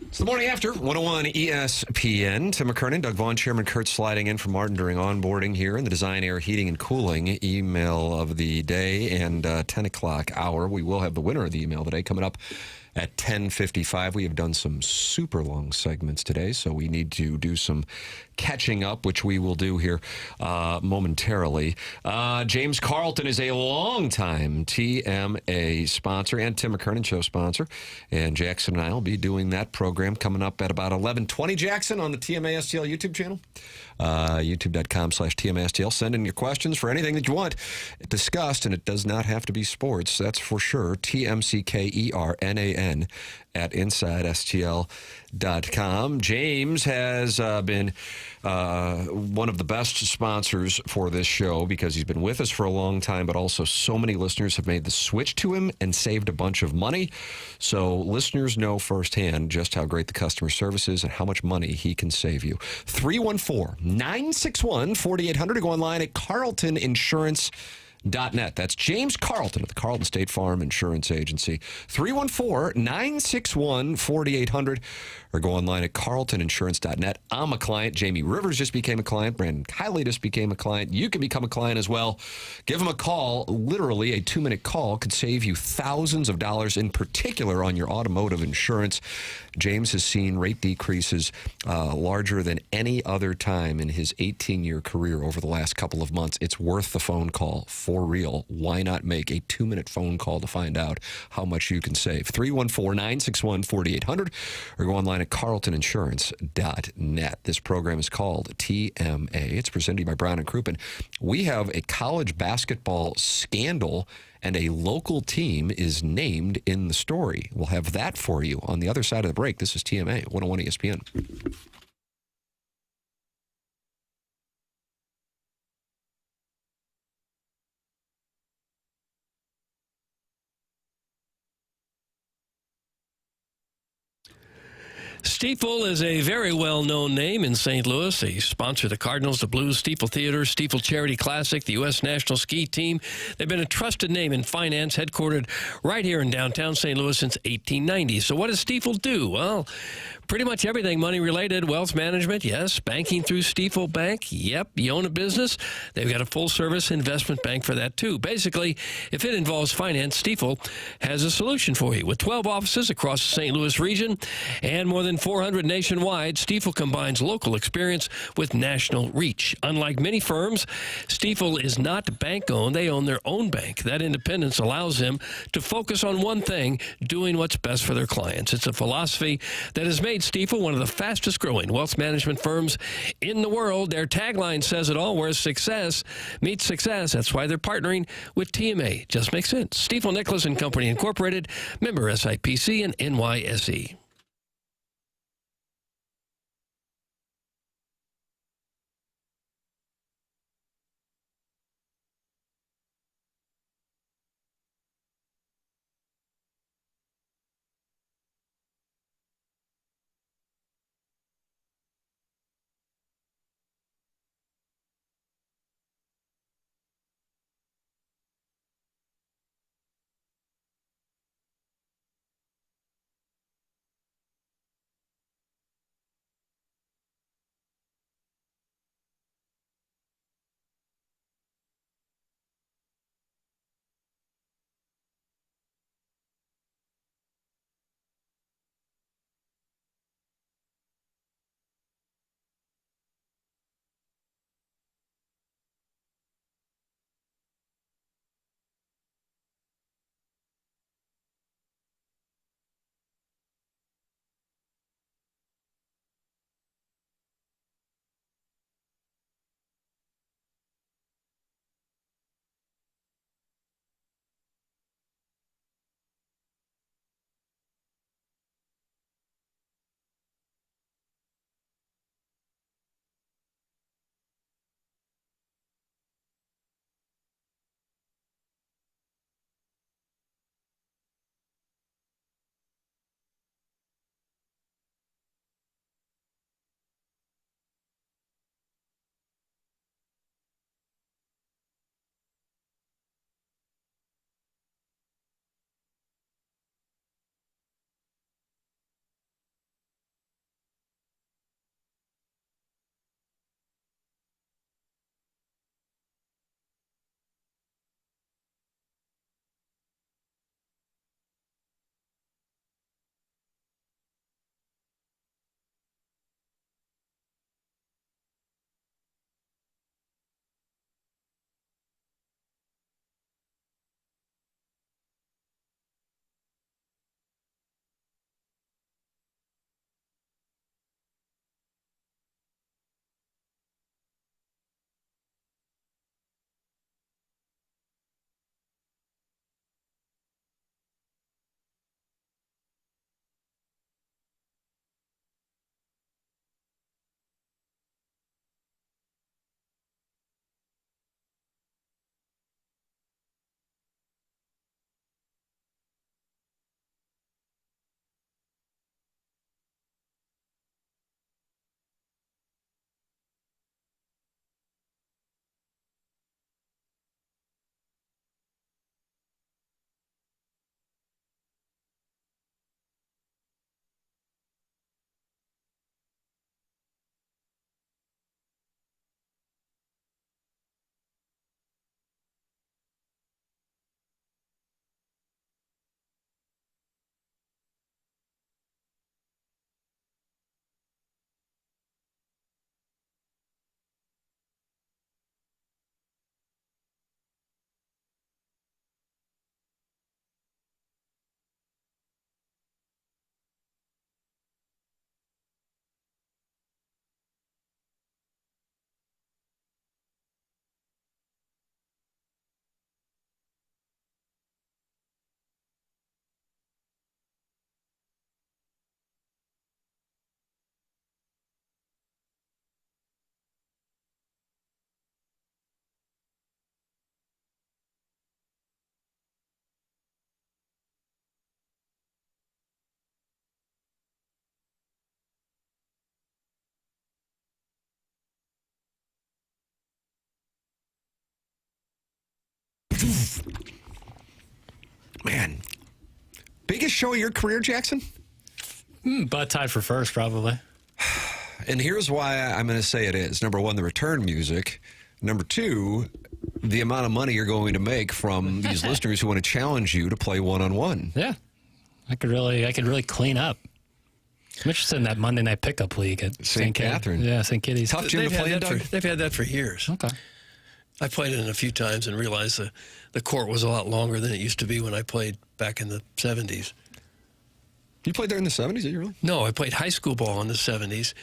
[SPEAKER 1] It's the morning after 101 ESPN. Tim McKernan, Doug Vaughn, Chairman Kurt sliding in for Martin during onboarding here in the Design Air Heating and Cooling email of the day and 10 o'clock hour. We will have the winner of the email today coming up at 10:55. We have done some super long segments today, so we need to do some catching up, which we will do here momentarily. James Carlton is a longtime TMA sponsor and Tim McKernan Show sponsor, and Jackson and I will be doing that program coming up at about 11:20. Jackson, on the TMA STL YouTube channel, youtube.com/TMASTL. Send in your questions for anything that you want discussed, and it does not have to be sports, that's for sure. TMCKERNAN at InsideSTL.com. James has been one of the best sponsors for this show because he's been with us for a long time, but also so many listeners have made the switch to him and saved a bunch of money. So listeners know firsthand just how great the customer service is and how much money he can save you. 314-961-4800 to go online at carltoninsurance.net. That's James Carlton of the Carlton State Farm Insurance Agency. 314-961-4800 or go online at carltoninsurance.net. I'm a client. Jamie Rivers just became a client. Brandon Kiley just became a client. You can become a client as well. Give them a call. Literally, a 2-minute call could save you thousands of dollars, in particular on your automotive insurance. James has seen rate decreases larger than any other time in his 18-year career over the last couple of months. It's worth the phone call, for real. Why not make a 2-minute phone call to find out how much you can save? 314-961-4800 or go online at carltoninsurance.net. This program is called TMA. It's presented to you by Brown & Crouppen. We have a college basketball scandal, and a local team is named in the story. We'll have that for you on the other side of the break. This is TMA, 101 ESPN.
[SPEAKER 2] Stiefel is a very well-known name in St. Louis. They sponsor the Cardinals, the Blues, Stiefel Theater, Stiefel Charity Classic, the U.S. National Ski Team. They've been a trusted name in finance, headquartered right here in downtown St. Louis since 1890. So what does Stiefel do? Well, pretty much everything money-related. Wealth management, yes. Banking through Stiefel Bank, yep. You own a business, they've got a full-service investment bank for that, too. Basically, if it involves finance, Stiefel has a solution for you. With 12 offices across the St. Louis region and more than 400 nationwide, Stiefel combines local experience with national reach. Unlike many firms, Stiefel is not bank-owned. They own their own bank. That independence allows them to focus on one thing, doing what's best for their clients. It's a philosophy that has made Stiefel one of the fastest-growing wealth management firms in the world. Their tagline says it all, where success meets success. That's why they're partnering with TMA. Just makes sense. Stiefel Nicholas and Company Incorporated, member SIPC and NYSE.
[SPEAKER 1] Man. Biggest show of your career, Jackson?
[SPEAKER 4] But tied for first, probably.
[SPEAKER 1] And here's why I'm going to say it is. Number one, the return music. Number two, the amount of money you're going to make from these listeners who want to challenge you to play one-on-one.
[SPEAKER 4] Yeah. I could really clean up. I'm interested in that Monday night pickup league at
[SPEAKER 1] St. Catherine.
[SPEAKER 4] Yeah, St. Kitty's.
[SPEAKER 1] Tough gym to play in, Doug?
[SPEAKER 2] They've had that for years.
[SPEAKER 4] Okay.
[SPEAKER 2] I played it in a few times and realized the court was a lot longer than it used to be when I played back in the 70s.
[SPEAKER 1] You played there in the 70s, did you really?
[SPEAKER 2] No, I played high school ball in the 70s.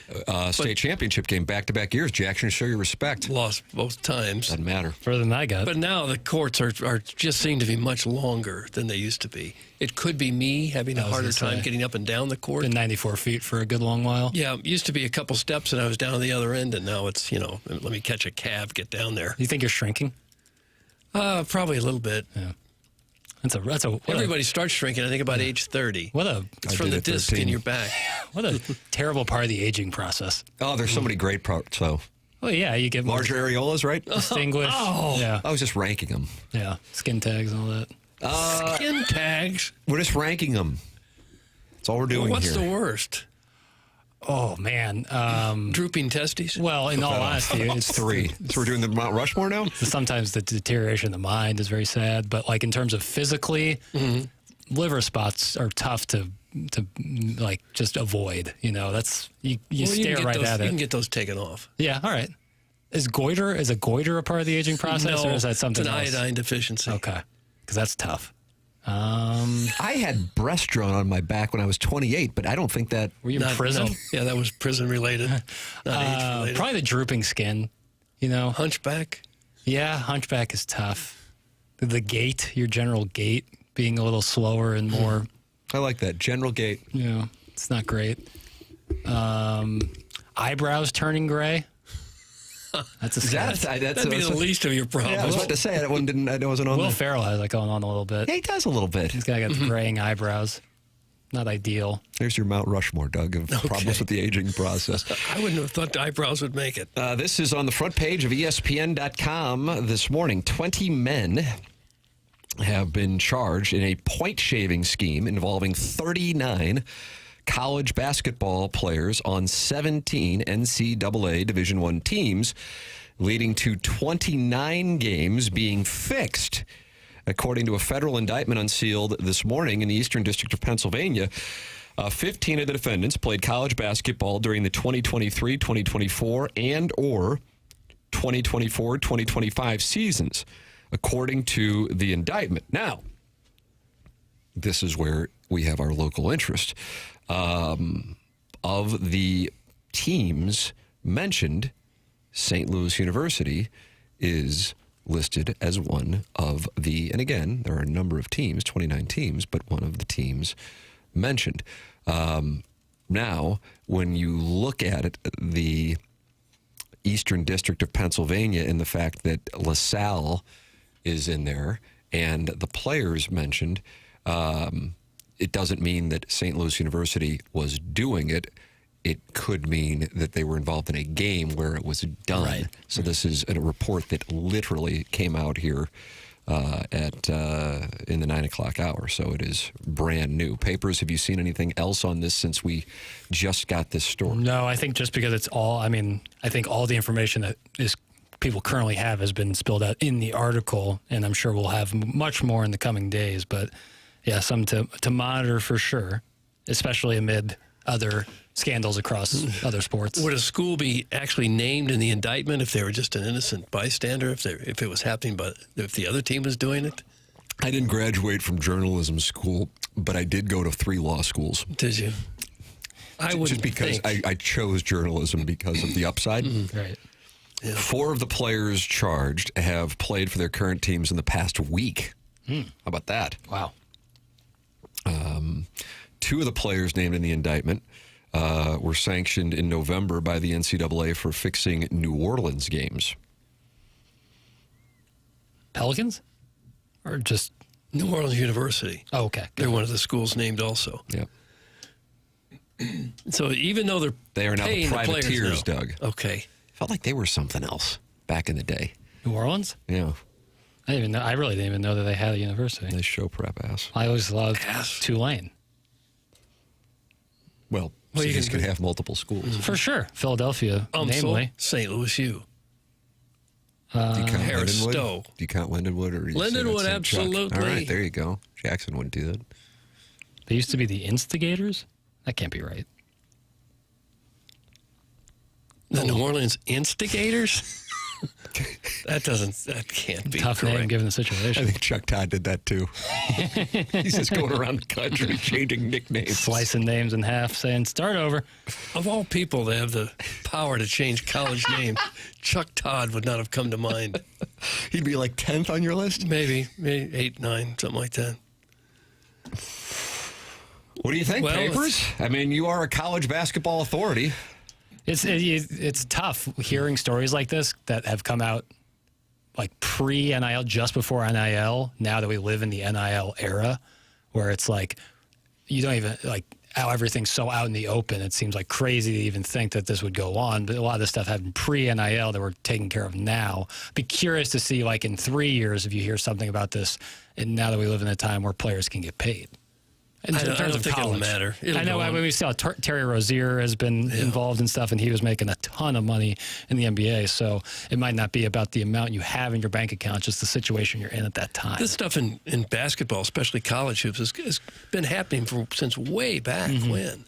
[SPEAKER 1] State championship game, back-to-back years. Jackson, show your respect.
[SPEAKER 2] Lost both times.
[SPEAKER 1] Doesn't matter.
[SPEAKER 4] Further than I got.
[SPEAKER 2] But now the courts are just seem to be much longer than they used to be. It could be me having a harder time getting up and down the court.
[SPEAKER 4] Been 94 feet for a good long while.
[SPEAKER 2] Yeah, it used to be a couple steps and I was down the other end, and now it's, let me catch a cab, get down there.
[SPEAKER 4] You think you're shrinking?
[SPEAKER 2] Probably a little bit.
[SPEAKER 4] Yeah.
[SPEAKER 2] Everybody starts shrinking, I think, about age 30. It's from the disc in your back.
[SPEAKER 4] What a terrible part of the aging process.
[SPEAKER 1] Oh, there's so many great parts, though.
[SPEAKER 4] Well, yeah, you get
[SPEAKER 1] larger areolas, right?
[SPEAKER 4] Distinguished.
[SPEAKER 2] Oh.
[SPEAKER 4] Yeah.
[SPEAKER 1] I was just ranking them.
[SPEAKER 4] Yeah, skin tags and all that.
[SPEAKER 2] Skin tags?
[SPEAKER 1] We're just ranking them. That's all we're doing
[SPEAKER 2] What's
[SPEAKER 1] here.
[SPEAKER 2] the worst?
[SPEAKER 4] Oh, man.
[SPEAKER 2] Drooping testes?
[SPEAKER 4] Well, in all honesty,
[SPEAKER 1] it's 3. So we're doing the Mount Rushmore now?
[SPEAKER 4] Sometimes the deterioration of the mind is very sad, but like in terms of physically, liver spots are tough to just avoid. That's you stare right at it.
[SPEAKER 2] You can get those taken off.
[SPEAKER 4] Yeah, all right. Is a goiter a part of the aging process, or is that something else?
[SPEAKER 2] It's an iodine deficiency.
[SPEAKER 4] Okay, because that's tough.
[SPEAKER 1] I had breast drawn on my back when I was 28, but I don't think that...
[SPEAKER 4] Were you in prison?
[SPEAKER 2] No. Yeah, that was prison related, not age related.
[SPEAKER 4] Probably the drooping skin,
[SPEAKER 2] Hunchback?
[SPEAKER 4] Yeah, hunchback is tough. The gait, your general gait, being a little slower and more...
[SPEAKER 1] I like that. General gait.
[SPEAKER 4] Yeah, it's not great. Eyebrows turning gray. That's
[SPEAKER 2] That'd be the least of your problems.
[SPEAKER 1] Yeah, I was about to say that one didn't. I wasn't on.
[SPEAKER 4] Will Ferrell has that going on a little bit.
[SPEAKER 1] Yeah, he does a little bit.
[SPEAKER 4] He's got the graying eyebrows. Not ideal.
[SPEAKER 1] There's your Mount Rushmore, Doug, of problems with the aging process.
[SPEAKER 2] I wouldn't have thought the eyebrows would make it.
[SPEAKER 1] This is on the front page of ESPN.com this morning. 20 men have been charged in a point-shaving scheme involving 39 college basketball players on 17 NCAA Division I teams, leading to 29 games being fixed. According to a federal indictment unsealed this morning in the Eastern District of Pennsylvania, 15 of the defendants played college basketball during the 2023, 2024, and or 2024, 2025 seasons, according to the indictment. Now, this is where we have our local interest. Of the teams mentioned, St. Louis University is listed as one of the, and again, there are a number of teams, 29 teams, but one of the teams mentioned. Now, when you look at it, the Eastern District of Pennsylvania and the fact that LaSalle is in there and the players mentioned, it doesn't mean that St. Louis University was doing it. It could mean that they were involved in a game where it was done. Right. So this is a report that literally came out here in the 9 o'clock hour. So it is brand new. Papers, have you seen anything else on this since we just got this story?
[SPEAKER 4] No, I think just because it's all, I think all the information that people currently have has been spilled out in the article, and I'm sure we'll have much more in the coming days. But yeah, some to monitor for sure, especially amid other scandals across other sports.
[SPEAKER 2] Would a school be actually named in the indictment if they were just an innocent bystander, if it was happening, but if the other team was doing it?
[SPEAKER 1] I didn't graduate from journalism school, but I did go to 3 law schools.
[SPEAKER 2] Did you? I wouldn't
[SPEAKER 1] just because
[SPEAKER 2] think.
[SPEAKER 1] I chose journalism because of the upside.
[SPEAKER 4] Right.
[SPEAKER 2] Yeah.
[SPEAKER 1] 4 of the players charged have played for their current teams in the past week. How about that?
[SPEAKER 4] Wow.
[SPEAKER 1] 2 of the players named in the indictment were sanctioned in November by the NCAA for fixing New Orleans games.
[SPEAKER 4] Pelicans? Or just
[SPEAKER 2] New Orleans University.
[SPEAKER 4] Oh, okay.
[SPEAKER 2] They're one of the schools named also.
[SPEAKER 1] Yep.
[SPEAKER 2] So even though
[SPEAKER 1] they are now the privateers, Doug.
[SPEAKER 2] Okay.
[SPEAKER 1] Felt like they were something else back in the day.
[SPEAKER 4] New Orleans?
[SPEAKER 1] Yeah.
[SPEAKER 4] I didn't even know. I really didn't even know that they had a university.
[SPEAKER 1] Nice show prep, ass.
[SPEAKER 4] I always loved Tulane.
[SPEAKER 1] Well,
[SPEAKER 2] you
[SPEAKER 1] cities
[SPEAKER 2] can
[SPEAKER 1] could have multiple schools.
[SPEAKER 4] For sure. Philadelphia, namely.
[SPEAKER 2] St. Louis U.
[SPEAKER 1] Do you count
[SPEAKER 2] Harris
[SPEAKER 1] Lindenwood?
[SPEAKER 2] Stowe.
[SPEAKER 1] Do you count Lindenwood? Or you say
[SPEAKER 2] Lindenwood,
[SPEAKER 1] that's St. Chuck?
[SPEAKER 2] absolutely.
[SPEAKER 1] All right, there you go. Jackson wouldn't do that.
[SPEAKER 4] They used to be the Instigators? That can't be right.
[SPEAKER 2] The New Orleans Instigators? That can't be
[SPEAKER 4] Tough
[SPEAKER 2] correct.
[SPEAKER 4] name given the situation.
[SPEAKER 1] I think Chuck Todd did that too. He's just going around the country changing nicknames.
[SPEAKER 4] Slicing names in half, saying, start over.
[SPEAKER 2] Of all people that have the power to change college names, Chuck Todd would not have come to mind.
[SPEAKER 1] He'd be like 10th on your list?
[SPEAKER 2] Maybe 8, 9, something like that.
[SPEAKER 1] What do you think,
[SPEAKER 2] Well,
[SPEAKER 1] Papers? I mean, you are a college basketball authority.
[SPEAKER 4] It's tough hearing stories like this that have come out like pre-NIL, just before NIL, now that we live in the NIL era, where it's like you don't even, like, how everything's so out in the open. It seems like crazy to even think that this would go on, but a lot of this stuff happened pre-NIL that we're taking care of now. Be curious to see, like, in 3 years, if you hear something about this, and now that we live in a time where players can get paid. In
[SPEAKER 2] I
[SPEAKER 4] terms
[SPEAKER 2] don't
[SPEAKER 4] of
[SPEAKER 2] think it'll
[SPEAKER 4] college.
[SPEAKER 2] matter. It'll
[SPEAKER 4] I know.
[SPEAKER 2] go on.
[SPEAKER 4] I mean, we saw Terry Rozier has been involved in stuff, and he was making a ton of money in the NBA. So it might not be about the amount you have in your bank account, just the situation you're in at that time.
[SPEAKER 2] This stuff in basketball, especially college hoops, has been happening since way back when.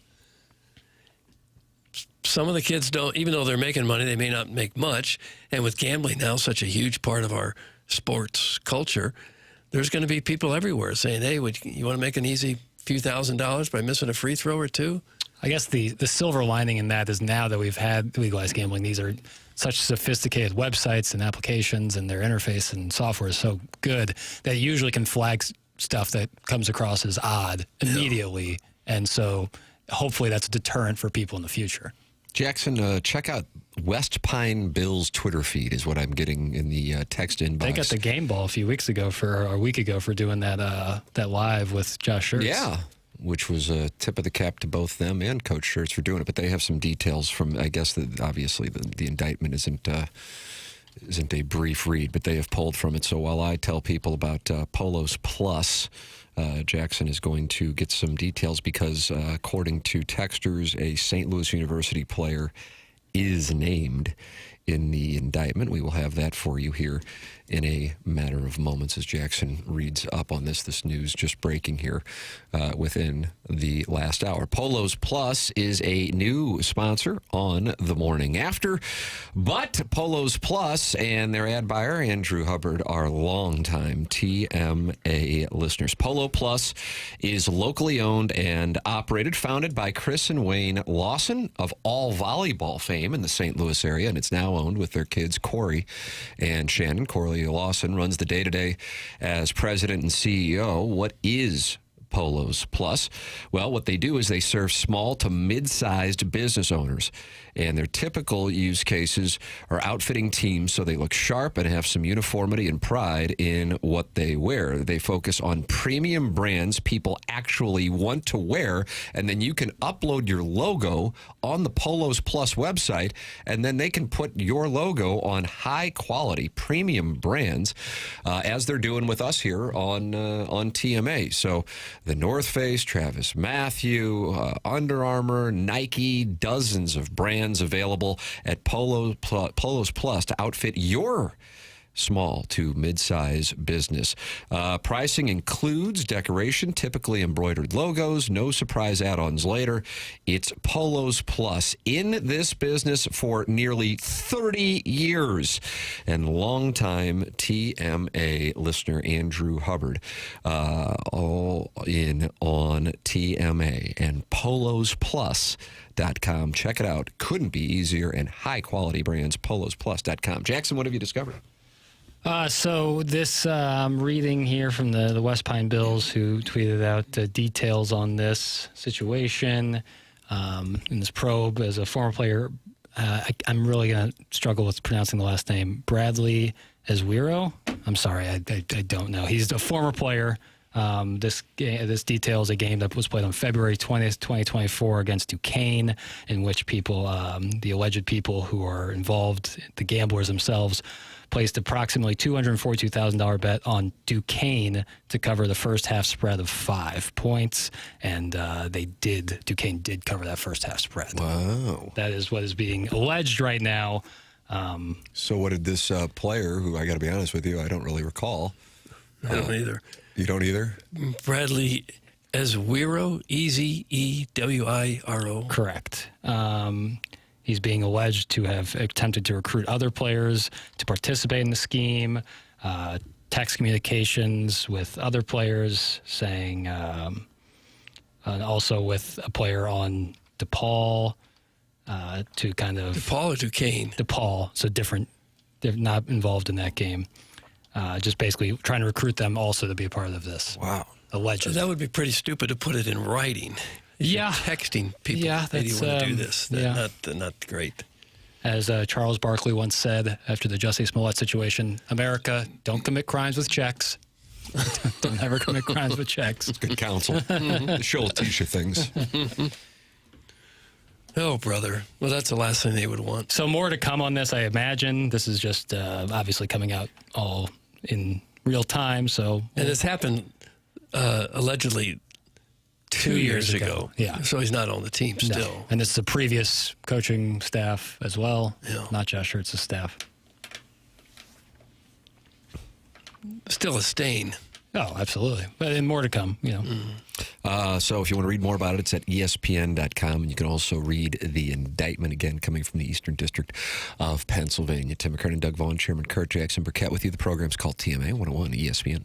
[SPEAKER 2] Some of the kids don't, even though they're making money, they may not make much. And with gambling now such a huge part of our sports culture, there's going to be people everywhere saying, hey, you want to make an easy few $1,000s by missing a free throw or two?
[SPEAKER 4] I guess the silver lining in that is now that we've had legalized gambling, these are such sophisticated websites and applications, and their interface and software is so good that it usually can flag stuff that comes across as odd immediately. And so hopefully that's a deterrent for people in the future.
[SPEAKER 1] Jackson, check out West Pine Bill's Twitter feed is what I'm getting in the text inbox.
[SPEAKER 4] They got the game ball a week ago for doing that live with Josh Schertz.
[SPEAKER 1] Yeah, which was a tip of the cap to both them and Coach Schertz for doing it. But they have some details from, I guess, obviously the indictment isn't a brief read, but they have pulled from it. So while I tell people about Polos Plus, Jackson is going to get some details because, according to texters, a St. Louis University player is named in the indictment. We will have that for you here in a matter of moments as Jackson reads up on this news just breaking here within the last hour. Polos Plus is a new sponsor on The Morning After, but Polos Plus and their ad buyer, Andrew Hubbard, are longtime TMA listeners. Polo Plus is locally owned and operated, founded by Chris and Wayne Lawson of all volleyball fame in the St. Louis area, and it's now owned with their kids, Corey and Shannon. Corey Lawson runs the day-to-day as president and CEO. What is Polos Plus? Well, what they do is they serve small to mid-sized business owners, and their typical use cases are outfitting teams so they look sharp and have some uniformity and pride in what they wear. They focus on premium brands people actually want to wear, and then you can upload your logo on the Polos Plus website, and then they can put your logo on high-quality premium brands, as they're doing with us here on TMA. So the North Face, Travis Matthew, Under Armour, Nike, dozens of brands available at Polos Plus to outfit your small to mid-size business. Pricing includes decoration, typically embroidered logos, no surprise add-ons later. It's Polos Plus, in this business for nearly 30 years. And longtime TMA listener Andrew Hubbard, all in on TMA and polosplus.com. Check it out. Couldn't be easier, and high-quality brands, polosplus.com. Jackson, what have you discovered?
[SPEAKER 4] So this, I'm reading here from the West Pine Bills, who tweeted out details on this situation in this probe. As a former player, I'm really going to struggle with pronouncing the last name. Bradley Ezwiro? I'm sorry, I don't know. He's a former player. This details a game that was played on February 20th, 2024 against Duquesne, in which people, the alleged people who are involved, the gamblers themselves,
[SPEAKER 10] placed approximately $242,000 bet on Duquesne to cover the first half spread of 5 points, and Duquesne did cover that first half spread.
[SPEAKER 1] Wow.
[SPEAKER 10] That is what is being alleged right now.
[SPEAKER 1] So what did this player, who I got to be honest with you, I don't really recall.
[SPEAKER 2] I don't either.
[SPEAKER 1] You don't either?
[SPEAKER 2] Bradley Ezewiro, Ezewiro.
[SPEAKER 10] Correct. He's being alleged to have attempted to recruit other players to participate in the scheme, text communications with other players saying, and also with a player on DePaul to kind of...
[SPEAKER 2] DePaul or Duquesne?
[SPEAKER 10] DePaul, so different. They're not involved in that game. Just basically trying to recruit them also to be a part of this.
[SPEAKER 1] Wow.
[SPEAKER 10] Allegedly.
[SPEAKER 2] So that would be pretty stupid to put it in writing. If
[SPEAKER 10] Yeah.
[SPEAKER 2] you're texting people.
[SPEAKER 10] Yeah,
[SPEAKER 2] Hey, do you
[SPEAKER 10] that's,
[SPEAKER 2] want to do this?
[SPEAKER 10] yeah.
[SPEAKER 2] Not great.
[SPEAKER 10] As Charles Barkley once said after the Jussie Smollett situation, America, don't commit crimes with checks. Don't ever commit crimes with checks.
[SPEAKER 1] Good counsel. The show will teach you things.
[SPEAKER 2] Oh, brother. Well, that's the last thing they would want.
[SPEAKER 10] So more to come on this, I imagine. This is just obviously coming out all in real time. So
[SPEAKER 2] And it's happened allegedly 2 years ago.
[SPEAKER 10] Yeah.
[SPEAKER 2] So he's not on the team still.
[SPEAKER 10] No. And it's the previous coaching staff as well.
[SPEAKER 2] Yeah.
[SPEAKER 10] Not Josh Hurts' staff.
[SPEAKER 2] Still a stain.
[SPEAKER 10] Oh, absolutely. But and more to come, you know.
[SPEAKER 1] So if you want to read more about it, it's at ESPN.com. And you can also read the indictment, again, coming from the Eastern District of Pennsylvania. Tim McKernan, Doug Vaughn, Chairman Kurt, Jackson Burkett with you. The program's called TMA 101 ESPN.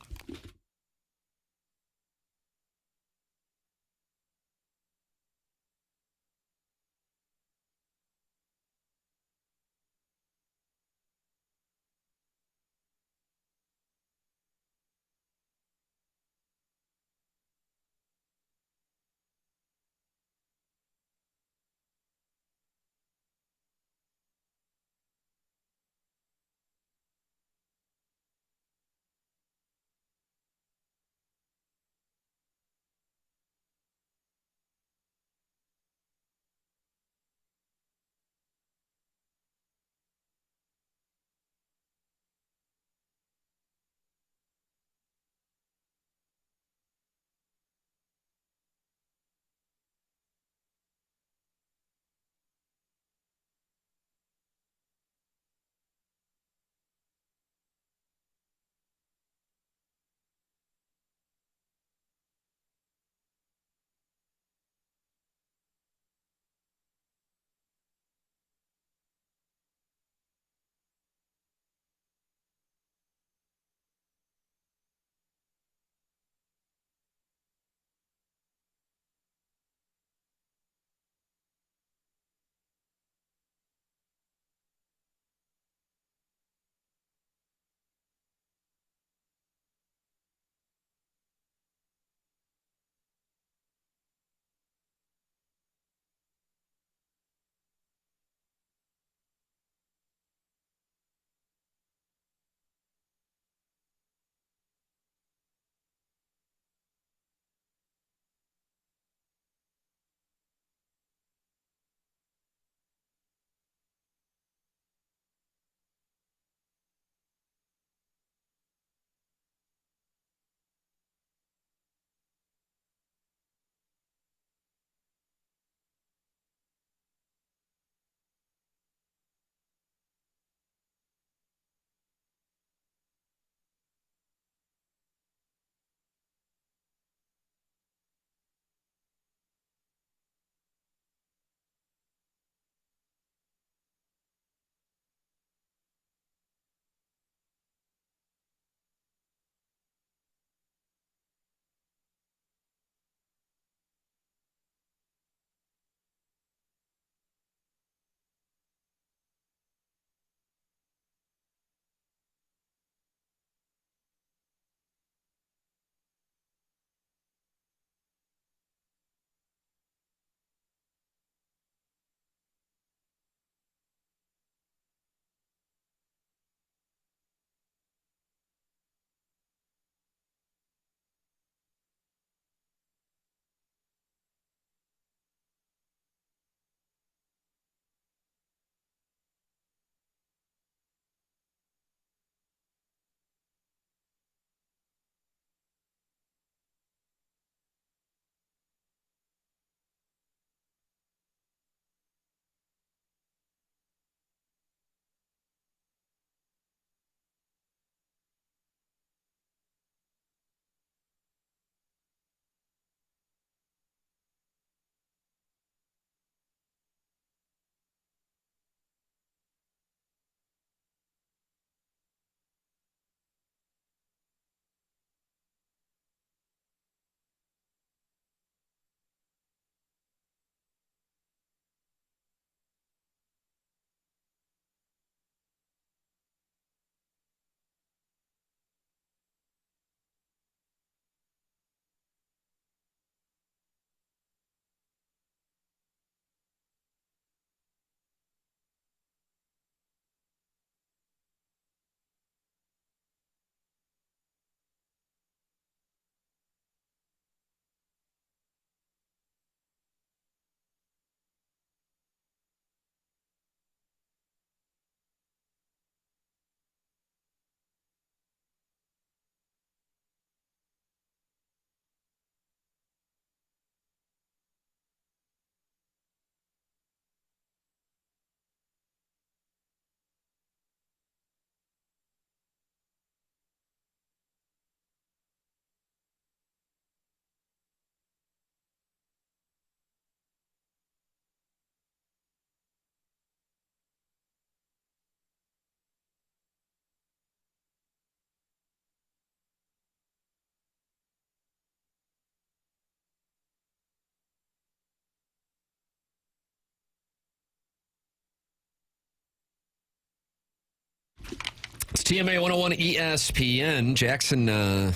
[SPEAKER 1] TMA 101 ESPN. Jackson, a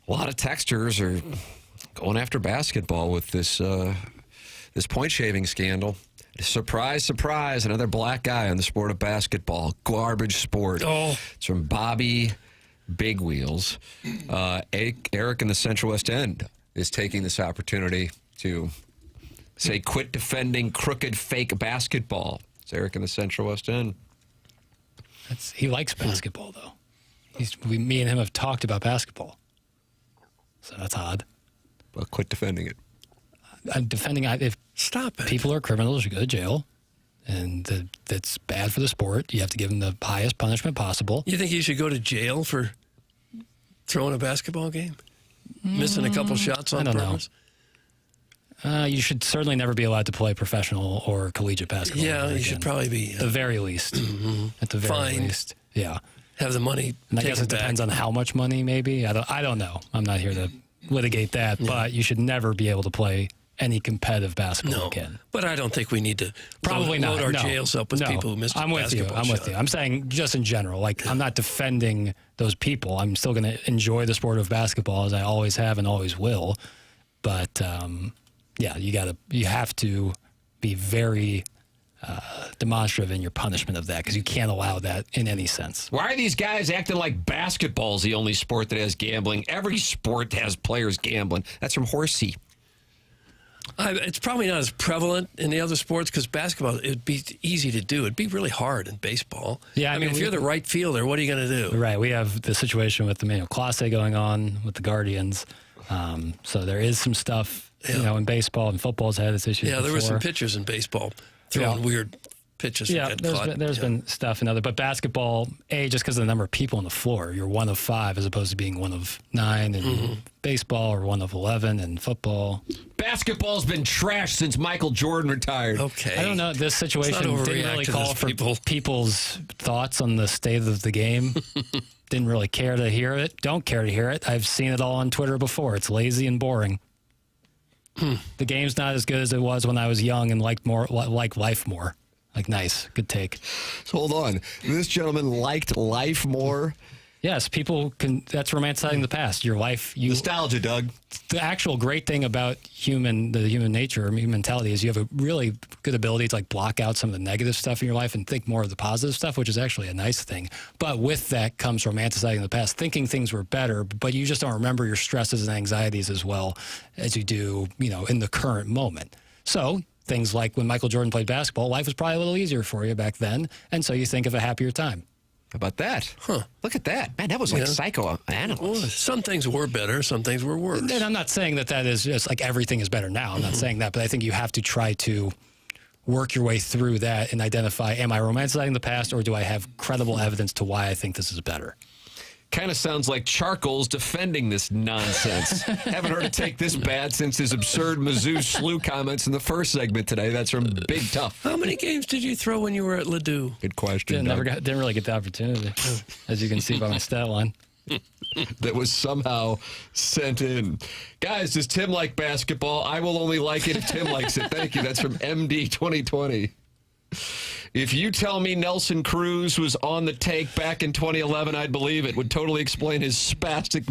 [SPEAKER 1] lot of texters are going after basketball with this point shaving scandal. Surprise, surprise, another black guy on the sport of basketball. Garbage sport.
[SPEAKER 2] Oh.
[SPEAKER 1] It's from Bobby Big Wheels. Eric in the Central West End is taking this opportunity to say, quit defending crooked, fake basketball. It's Eric in the Central West End.
[SPEAKER 10] He likes basketball, though. Me and him have talked about basketball. So that's odd.
[SPEAKER 1] Well, quit defending it.
[SPEAKER 10] I'm defending. If
[SPEAKER 2] Stop it.
[SPEAKER 10] people are criminals, you go to jail. And that's bad for the sport. You have to give them the highest punishment possible.
[SPEAKER 2] You think you should go to jail for throwing a basketball game? Missing a couple shots on purpose?
[SPEAKER 10] You should certainly never be allowed to play professional or collegiate basketball.
[SPEAKER 2] Yeah, you should probably be.
[SPEAKER 10] At the very least. At the very
[SPEAKER 2] Fined.
[SPEAKER 10] least. Yeah.
[SPEAKER 2] Have the money
[SPEAKER 10] And I
[SPEAKER 2] taken
[SPEAKER 10] guess it
[SPEAKER 2] back.
[SPEAKER 10] depends on how much money, maybe. I don't know. I'm not here to litigate that. But you should never be able to play any competitive basketball again.
[SPEAKER 2] But I don't think we need to
[SPEAKER 10] Probably
[SPEAKER 2] load
[SPEAKER 10] not.
[SPEAKER 2] our
[SPEAKER 10] No.
[SPEAKER 2] jails up with
[SPEAKER 10] No.
[SPEAKER 2] people who missed
[SPEAKER 10] I'm with you.
[SPEAKER 2] basketball
[SPEAKER 10] I'm with
[SPEAKER 2] shot.
[SPEAKER 10] you. I'm saying just in general. Like, I'm not defending those people. I'm still going to enjoy the sport of basketball as I always have and always will. But yeah, you have to be very demonstrative in your punishment of that because you can't allow that in any sense.
[SPEAKER 1] Why are these guys acting like basketball's the only sport that has gambling? Every sport has players gambling. That's from Horsey.
[SPEAKER 2] It's probably not as prevalent in the other sports because basketball, it'd be easy to do. It'd be really hard in baseball.
[SPEAKER 10] Yeah,
[SPEAKER 2] I mean, if you're the right fielder, what are you going to do?
[SPEAKER 10] Right. We have the situation with the Manuel Clase going on with the Guardians. So there is some stuff, in baseball and football's had its issues.
[SPEAKER 2] Yeah, there were some
[SPEAKER 10] before.
[SPEAKER 2] pitchers in baseball throwing weird pitches.
[SPEAKER 10] Yeah,
[SPEAKER 2] that got caught.
[SPEAKER 10] there's been stuff in other, but basketball, just because of the number of people on the floor, you're one of 5 as opposed to being one of 9 in baseball or one of 11 in football.
[SPEAKER 1] Basketball's been trashed since Michael Jordan retired.
[SPEAKER 2] Okay.
[SPEAKER 10] I don't know. This situation didn't really call for people's thoughts on the state of the game. Didn't really care to hear it. Don't care to hear it. I've seen it all on Twitter before. It's lazy and boring. The game's not as good as it was when I was young and liked life more. Like, nice. Good take.
[SPEAKER 1] So hold on. This gentleman liked life more.
[SPEAKER 10] Yes, people can. That's romanticizing the past. Your life.
[SPEAKER 1] Nostalgia, Doug.
[SPEAKER 10] The actual great thing about the human nature, human mentality, is you have a really good ability to like block out some of the negative stuff in your life and think more of the positive stuff, which is actually a nice thing. But with that comes romanticizing the past, thinking things were better, but you just don't remember your stresses and anxieties as well as you do, in the current moment. So things like when Michael Jordan played basketball, life was probably a little easier for you back then, and so you think of a happier time.
[SPEAKER 1] How about that? Huh. Look at that. Man, that was like psychoanalysis.
[SPEAKER 2] Well, some things were better, some things were worse.
[SPEAKER 10] And I'm not saying that is just like everything is better now. I'm not saying that, but I think you have to try to work your way through that and identify, am I romanticizing the past or do I have credible evidence to why I think this is better?
[SPEAKER 1] Kind of sounds like Charcoal's defending this nonsense. Haven't heard it take this bad since his absurd Mizzou slew comments in the first segment today. That's from Big Tough.
[SPEAKER 2] How many games did you throw when you were at Ladue?
[SPEAKER 1] Good question.
[SPEAKER 10] Didn't really get the opportunity, as you can see by my stat line.
[SPEAKER 1] That was somehow sent in. Guys, does Tim like basketball? I will only like it if Tim likes it. Thank you. That's from MD 2020. If you tell me Nelson Cruz was on the take back in 2011, I'd believe it. Would totally explain his spastic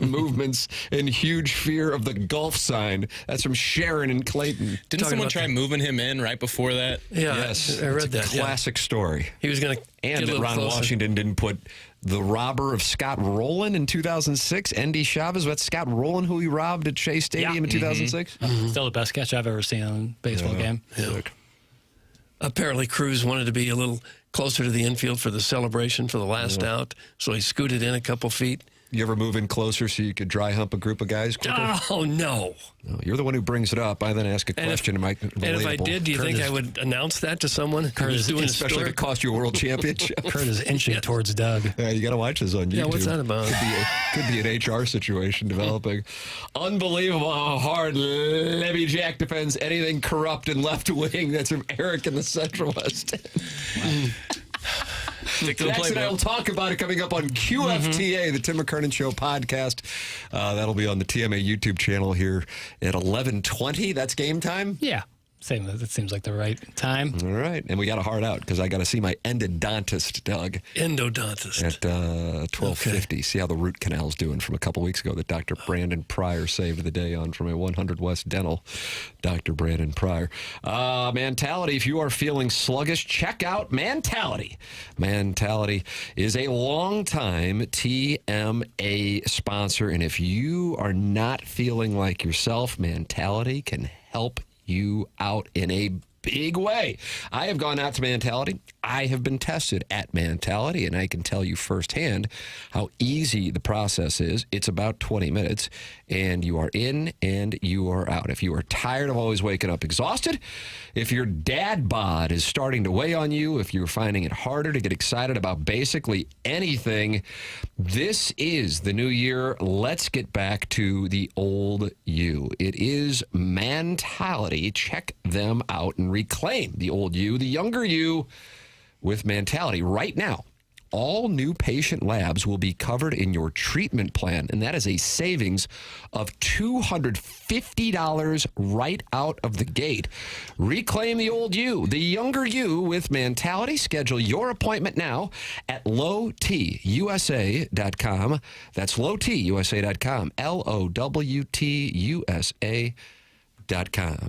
[SPEAKER 1] movements and huge fear of the golf sign. That's from Sharon and Clayton.
[SPEAKER 19] Didn't someone try moving him in right before that?
[SPEAKER 2] Yeah,
[SPEAKER 1] Yes.
[SPEAKER 2] I read
[SPEAKER 1] It's a
[SPEAKER 2] that.
[SPEAKER 1] classic story.
[SPEAKER 2] He was going to
[SPEAKER 1] And that Ron Washington didn't put the robber of Scott Rowland in 2006, Andy Chavez. That's Scott Rowland who he robbed at Shea Stadium in 2006?
[SPEAKER 10] Still the best catch I've ever seen on a baseball game.
[SPEAKER 2] Yeah. Apparently, Cruz wanted to be a little closer to the infield for the celebration for the last out, so he scooted in a couple feet.
[SPEAKER 1] You ever move in closer so you could dry hump a group of guys quicker?
[SPEAKER 2] Oh, no.
[SPEAKER 1] No, you're the one who brings it up. I then ask a question. And
[SPEAKER 2] if I did, do you think I would announce that to someone?
[SPEAKER 1] Especially if it cost you a world championship.
[SPEAKER 10] Kurt is inching towards Doug.
[SPEAKER 1] Yeah, you got to watch this on YouTube.
[SPEAKER 2] Yeah, what's that about?
[SPEAKER 1] Could be an HR situation developing. Unbelievable how hard Levy Jack defends anything corrupt and left wing. That's from Eric in the Central West. Jackson and I will talk about it coming up on QFTA, the Tim McKernan Show podcast. That'll be on the TMA YouTube channel here at 11:20. That's game time?
[SPEAKER 10] Yeah.
[SPEAKER 4] That seems like the right time.
[SPEAKER 1] All right. And we got a hard out because I got to see my endodontist, Doug.
[SPEAKER 2] Endodontist.
[SPEAKER 1] At 12:50. See how the root canal's doing from a couple weeks ago that Dr. Brandon Pryor saved the day on from a 100 West Dental. Dr. Brandon Pryor. Mentality. If you are feeling sluggish, check out Mentality. Mentality is a longtime TMA sponsor. And if you are not feeling like yourself, Mentality can help you out in a big way. I have gone out to Mentality. I have been tested at Mentality, and I can tell you firsthand how easy the process is. It's about 20 minutes, and you are in and you are out. If you are tired of always waking up exhausted, if your dad bod is starting to weigh on you, if you're finding it harder to get excited about basically anything, this is the new year. Let's get back to the old you. It is Mentality. Check them out and reclaim the old you, the younger you, with Mentality. Right now, all new patient labs will be covered in your treatment plan, and that is a savings of $250 right out of the gate. Reclaim the old you, the younger you, with Mentality. Schedule your appointment now at lowtusa.com. That's lowtusa.com. LOWTUSA.com.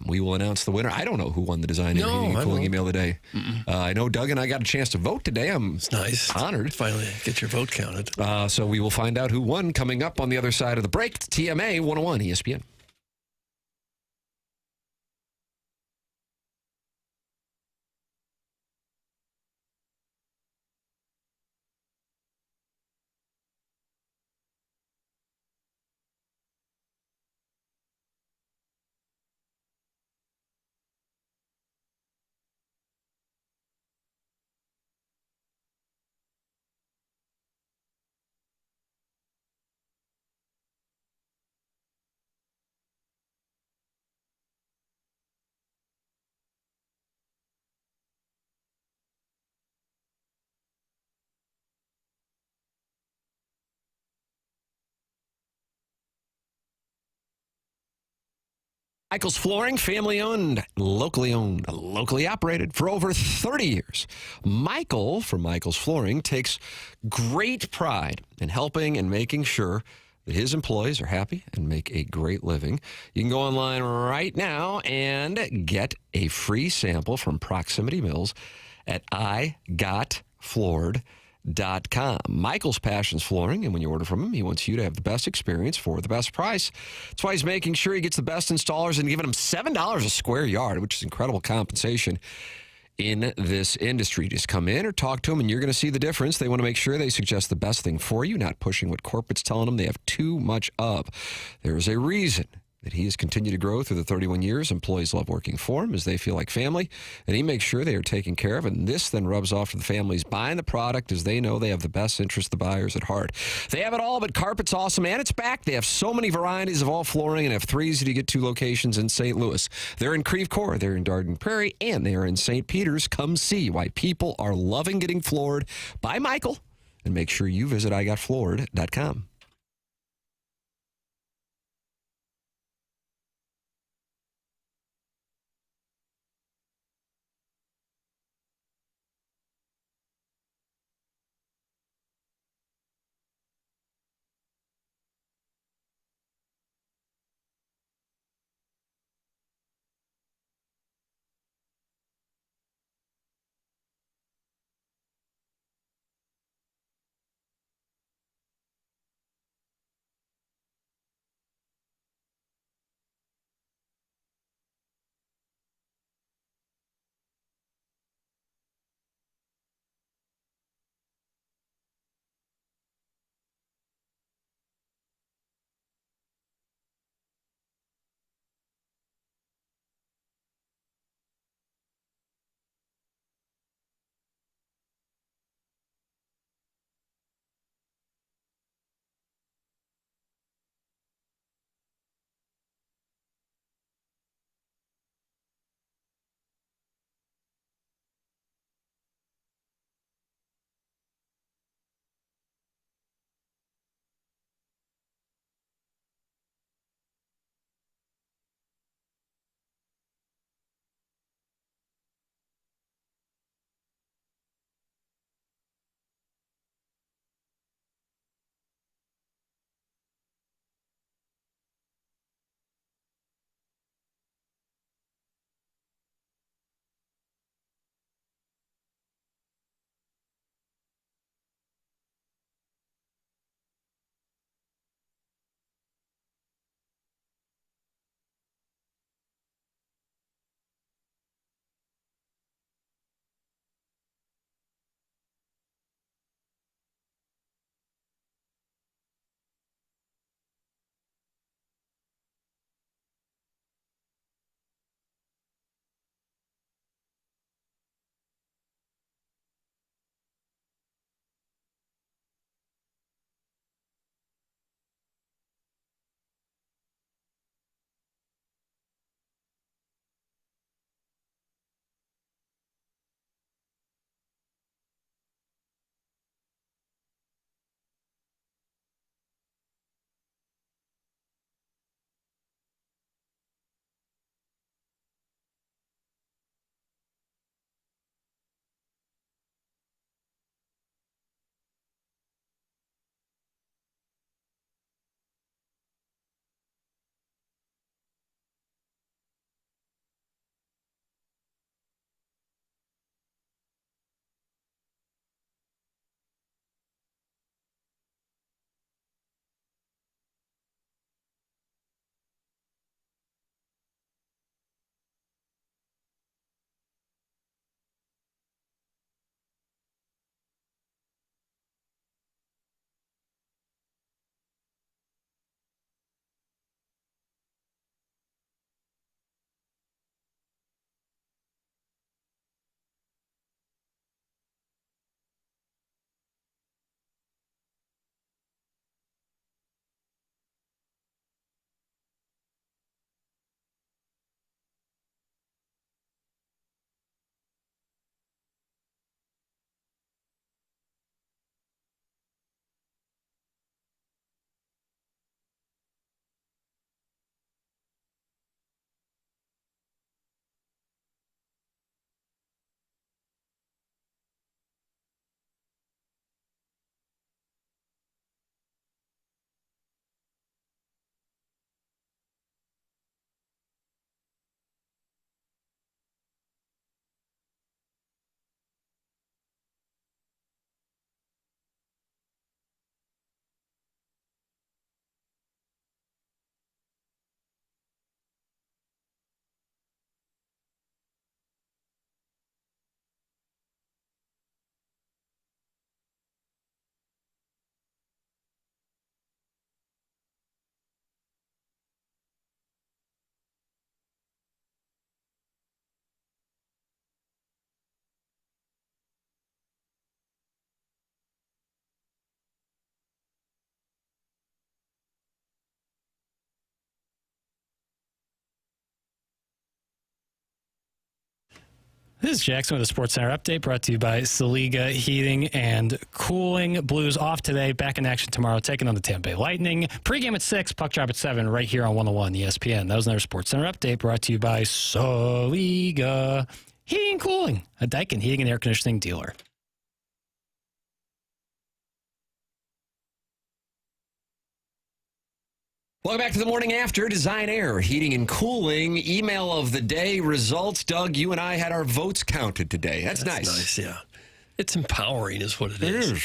[SPEAKER 1] We will announce the winner. I don't know who won the design and heating and cooling email today. I know Doug and I got a chance to vote today. It's
[SPEAKER 2] nice.
[SPEAKER 1] Honored.
[SPEAKER 2] Finally get your vote counted.
[SPEAKER 1] So we will find out who won coming up on the other side of the break. It's TMA 101 ESPN. Michael's Flooring, family owned, locally operated for over 30 years. Michael from Michael's Flooring takes great pride in helping and making sure that his employees are happy and make a great living. You can go online right now and get a free sample from Proximity Mills at igotfloored.com. Michael's passion's flooring, and when you order from him, he wants you to have the best experience for the best price. That's why he's making sure he gets the best installers and giving them $7 a square yard, which is incredible compensation in this industry. Just come in or talk to them, and you're going to see the difference. They want to make sure they suggest the best thing for you, not pushing what corporate's telling them they have too much of. There is a reason that he has continued to grow through the 31 years. Employees love working for him as they feel like family, and he makes sure they are taken care of, and this then rubs off to the families buying the product as they know they have the best interest of the buyers at heart. They have it all, but carpet's awesome, and it's back. They have so many varieties of all flooring and have 3 easy-to-get-to locations in St. Louis. They're in Creve Coeur, they're in Garden Prairie, and they are in St. Peter's. Come see why people are loving getting floored by Michael, and make sure you visit igotfloored.com.
[SPEAKER 4] This is Jackson with a Sports Center update brought to you by Saliga Heating and Cooling. Blues off today, back in action tomorrow, taking on the Tampa Bay Lightning. Pre-game at 6, puck drop at 7, right here on 101 ESPN. That was another Sports Center update brought to you by Saliga Heating and Cooling, a Daikin heating and air conditioning dealer.
[SPEAKER 1] Welcome back to the morning after. Design Air, Heating and Cooling. Email of the day results. Doug, you and I had our votes counted today. That's nice.
[SPEAKER 2] Yeah. It's empowering is what it
[SPEAKER 1] It
[SPEAKER 2] is.
[SPEAKER 1] is.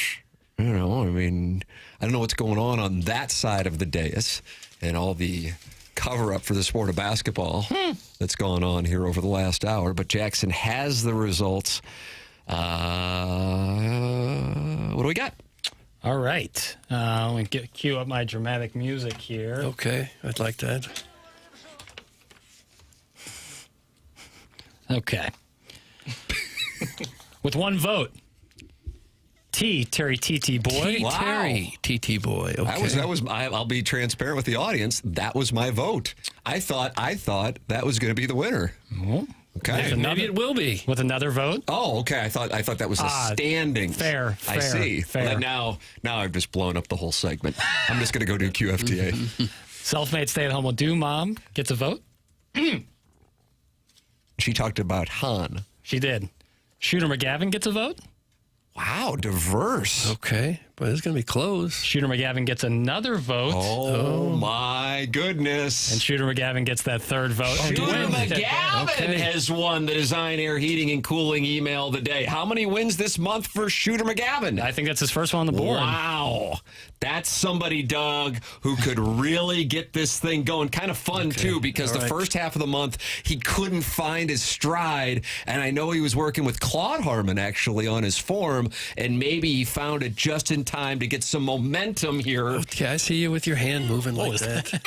[SPEAKER 1] You know, I mean, I don't know what's going on that side of the dais and all the cover-up for the sport of basketball that's gone on here over the last hour, but Jackson has the results. What do we got?
[SPEAKER 4] All right. Let me cue up my dramatic music here.
[SPEAKER 2] Okay, I'd like that.
[SPEAKER 4] Okay. With one vote, Terry TT Boy.
[SPEAKER 2] Wow. Terry TT Boy. Okay.
[SPEAKER 1] That was. I'll be transparent with the audience. That was my vote. I thought that was going to be the winner. Okay.
[SPEAKER 2] Maybe it will be.
[SPEAKER 4] With another vote?
[SPEAKER 1] Oh, okay. I thought that was a standing.
[SPEAKER 4] Fair.
[SPEAKER 1] I see.
[SPEAKER 4] Fair.
[SPEAKER 1] But now I've just blown up the whole segment. I'm just going to go do QFTA.
[SPEAKER 4] Self-made stay-at-home will do. Mom gets a vote.
[SPEAKER 1] She talked about Han.
[SPEAKER 4] She did. Shooter McGavin gets a vote.
[SPEAKER 1] Wow, diverse.
[SPEAKER 2] Okay, but it's going to be close.
[SPEAKER 4] Shooter McGavin gets another vote.
[SPEAKER 1] Oh, my goodness.
[SPEAKER 4] And Shooter McGavin gets that third vote.
[SPEAKER 1] Shooter McGavin has won the Design Air Heating and Cooling email of the day. How many wins this month for Shooter McGavin?
[SPEAKER 4] I think that's his first one on the board.
[SPEAKER 1] Wow. That's somebody, Doug, who could really get this thing going. Kind of fun, too, because the first half of the month, he couldn't find his stride. And I know he was working with Claude Harmon, actually, on his form. And maybe he found it just in time to get some momentum here.
[SPEAKER 2] Okay, I see you with your hand moving like that.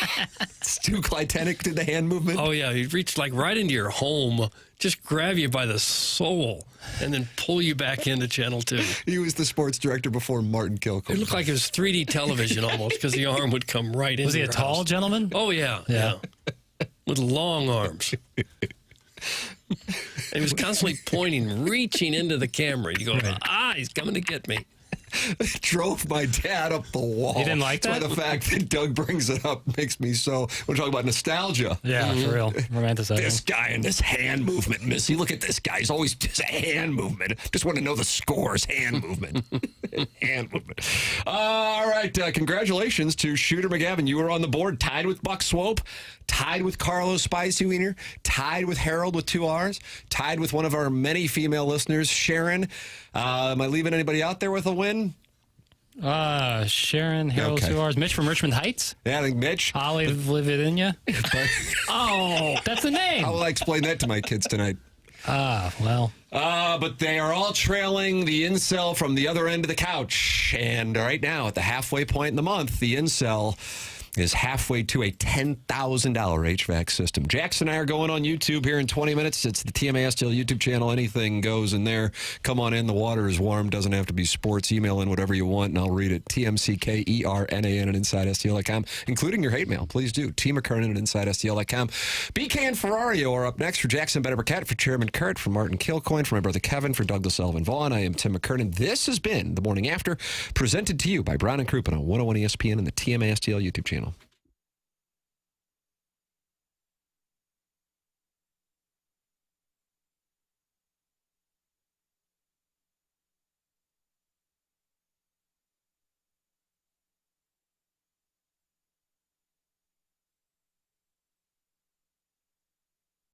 [SPEAKER 1] Stu Clytenic did the hand movement.
[SPEAKER 2] Oh, yeah. He reached like right into your home, just grab you by the soul, and then pull you back into Channel 2.
[SPEAKER 1] He was the sports director before Martin Kilcoyne.
[SPEAKER 2] It looked like it was 3D television almost because the arm would come right in.
[SPEAKER 4] Was he a tall gentleman?
[SPEAKER 2] Oh, yeah. With long arms. And he was constantly pointing, reaching into the camera. You go, he's coming to get me.
[SPEAKER 1] Drove my dad up the wall.
[SPEAKER 4] You didn't like that?
[SPEAKER 1] That's why the fact that Doug brings it up makes me so. We're talking about nostalgia.
[SPEAKER 4] Yeah, for real. Romanticizing.
[SPEAKER 1] This guy and this hand movement, Missy. Look at this guy. He's always just a hand movement. Just want to know the scores. Hand movement. Hand movement. All right. Congratulations to Shooter McGavin. You were on the board, tied with Buck Swope, tied with Carlos Spicy Wiener, tied with Harold with 2 R's, tied with one of our many female listeners, Sharon. Am I leaving anybody out there with a win?
[SPEAKER 4] Sharon, Harold, 2 R's. Mitch from Richmond Heights.
[SPEAKER 1] Yeah, I think Mitch.
[SPEAKER 4] Ollie Lividinia. That's the name.
[SPEAKER 1] How will I explain that to my kids tonight?
[SPEAKER 4] Well.
[SPEAKER 1] But they are all trailing the incel from the other end of the couch. And right now, at the halfway point in the month, the incel is halfway to a $10,000 HVAC system. Jackson and I are going on YouTube here in 20 minutes. It's the TMA STL YouTube channel. Anything goes in there. Come on in. The water is warm. Doesn't have to be sports. Email in whatever you want, and I'll read it. TMCKERNAN at InsideSTL.com, including your hate mail. Please do. T. McKernan at InsideSTL.com. BK and Ferrario are up next for Jackson Burkett, for Chairman Kurt, for Martin Kilcoyne, for my brother Kevin, for Douglas Elvin Vaughn. I am Tim McKernan. This has been The Morning After, presented to you by Brown and Crouppen on 101 ESPN and the TMA STL YouTube channel.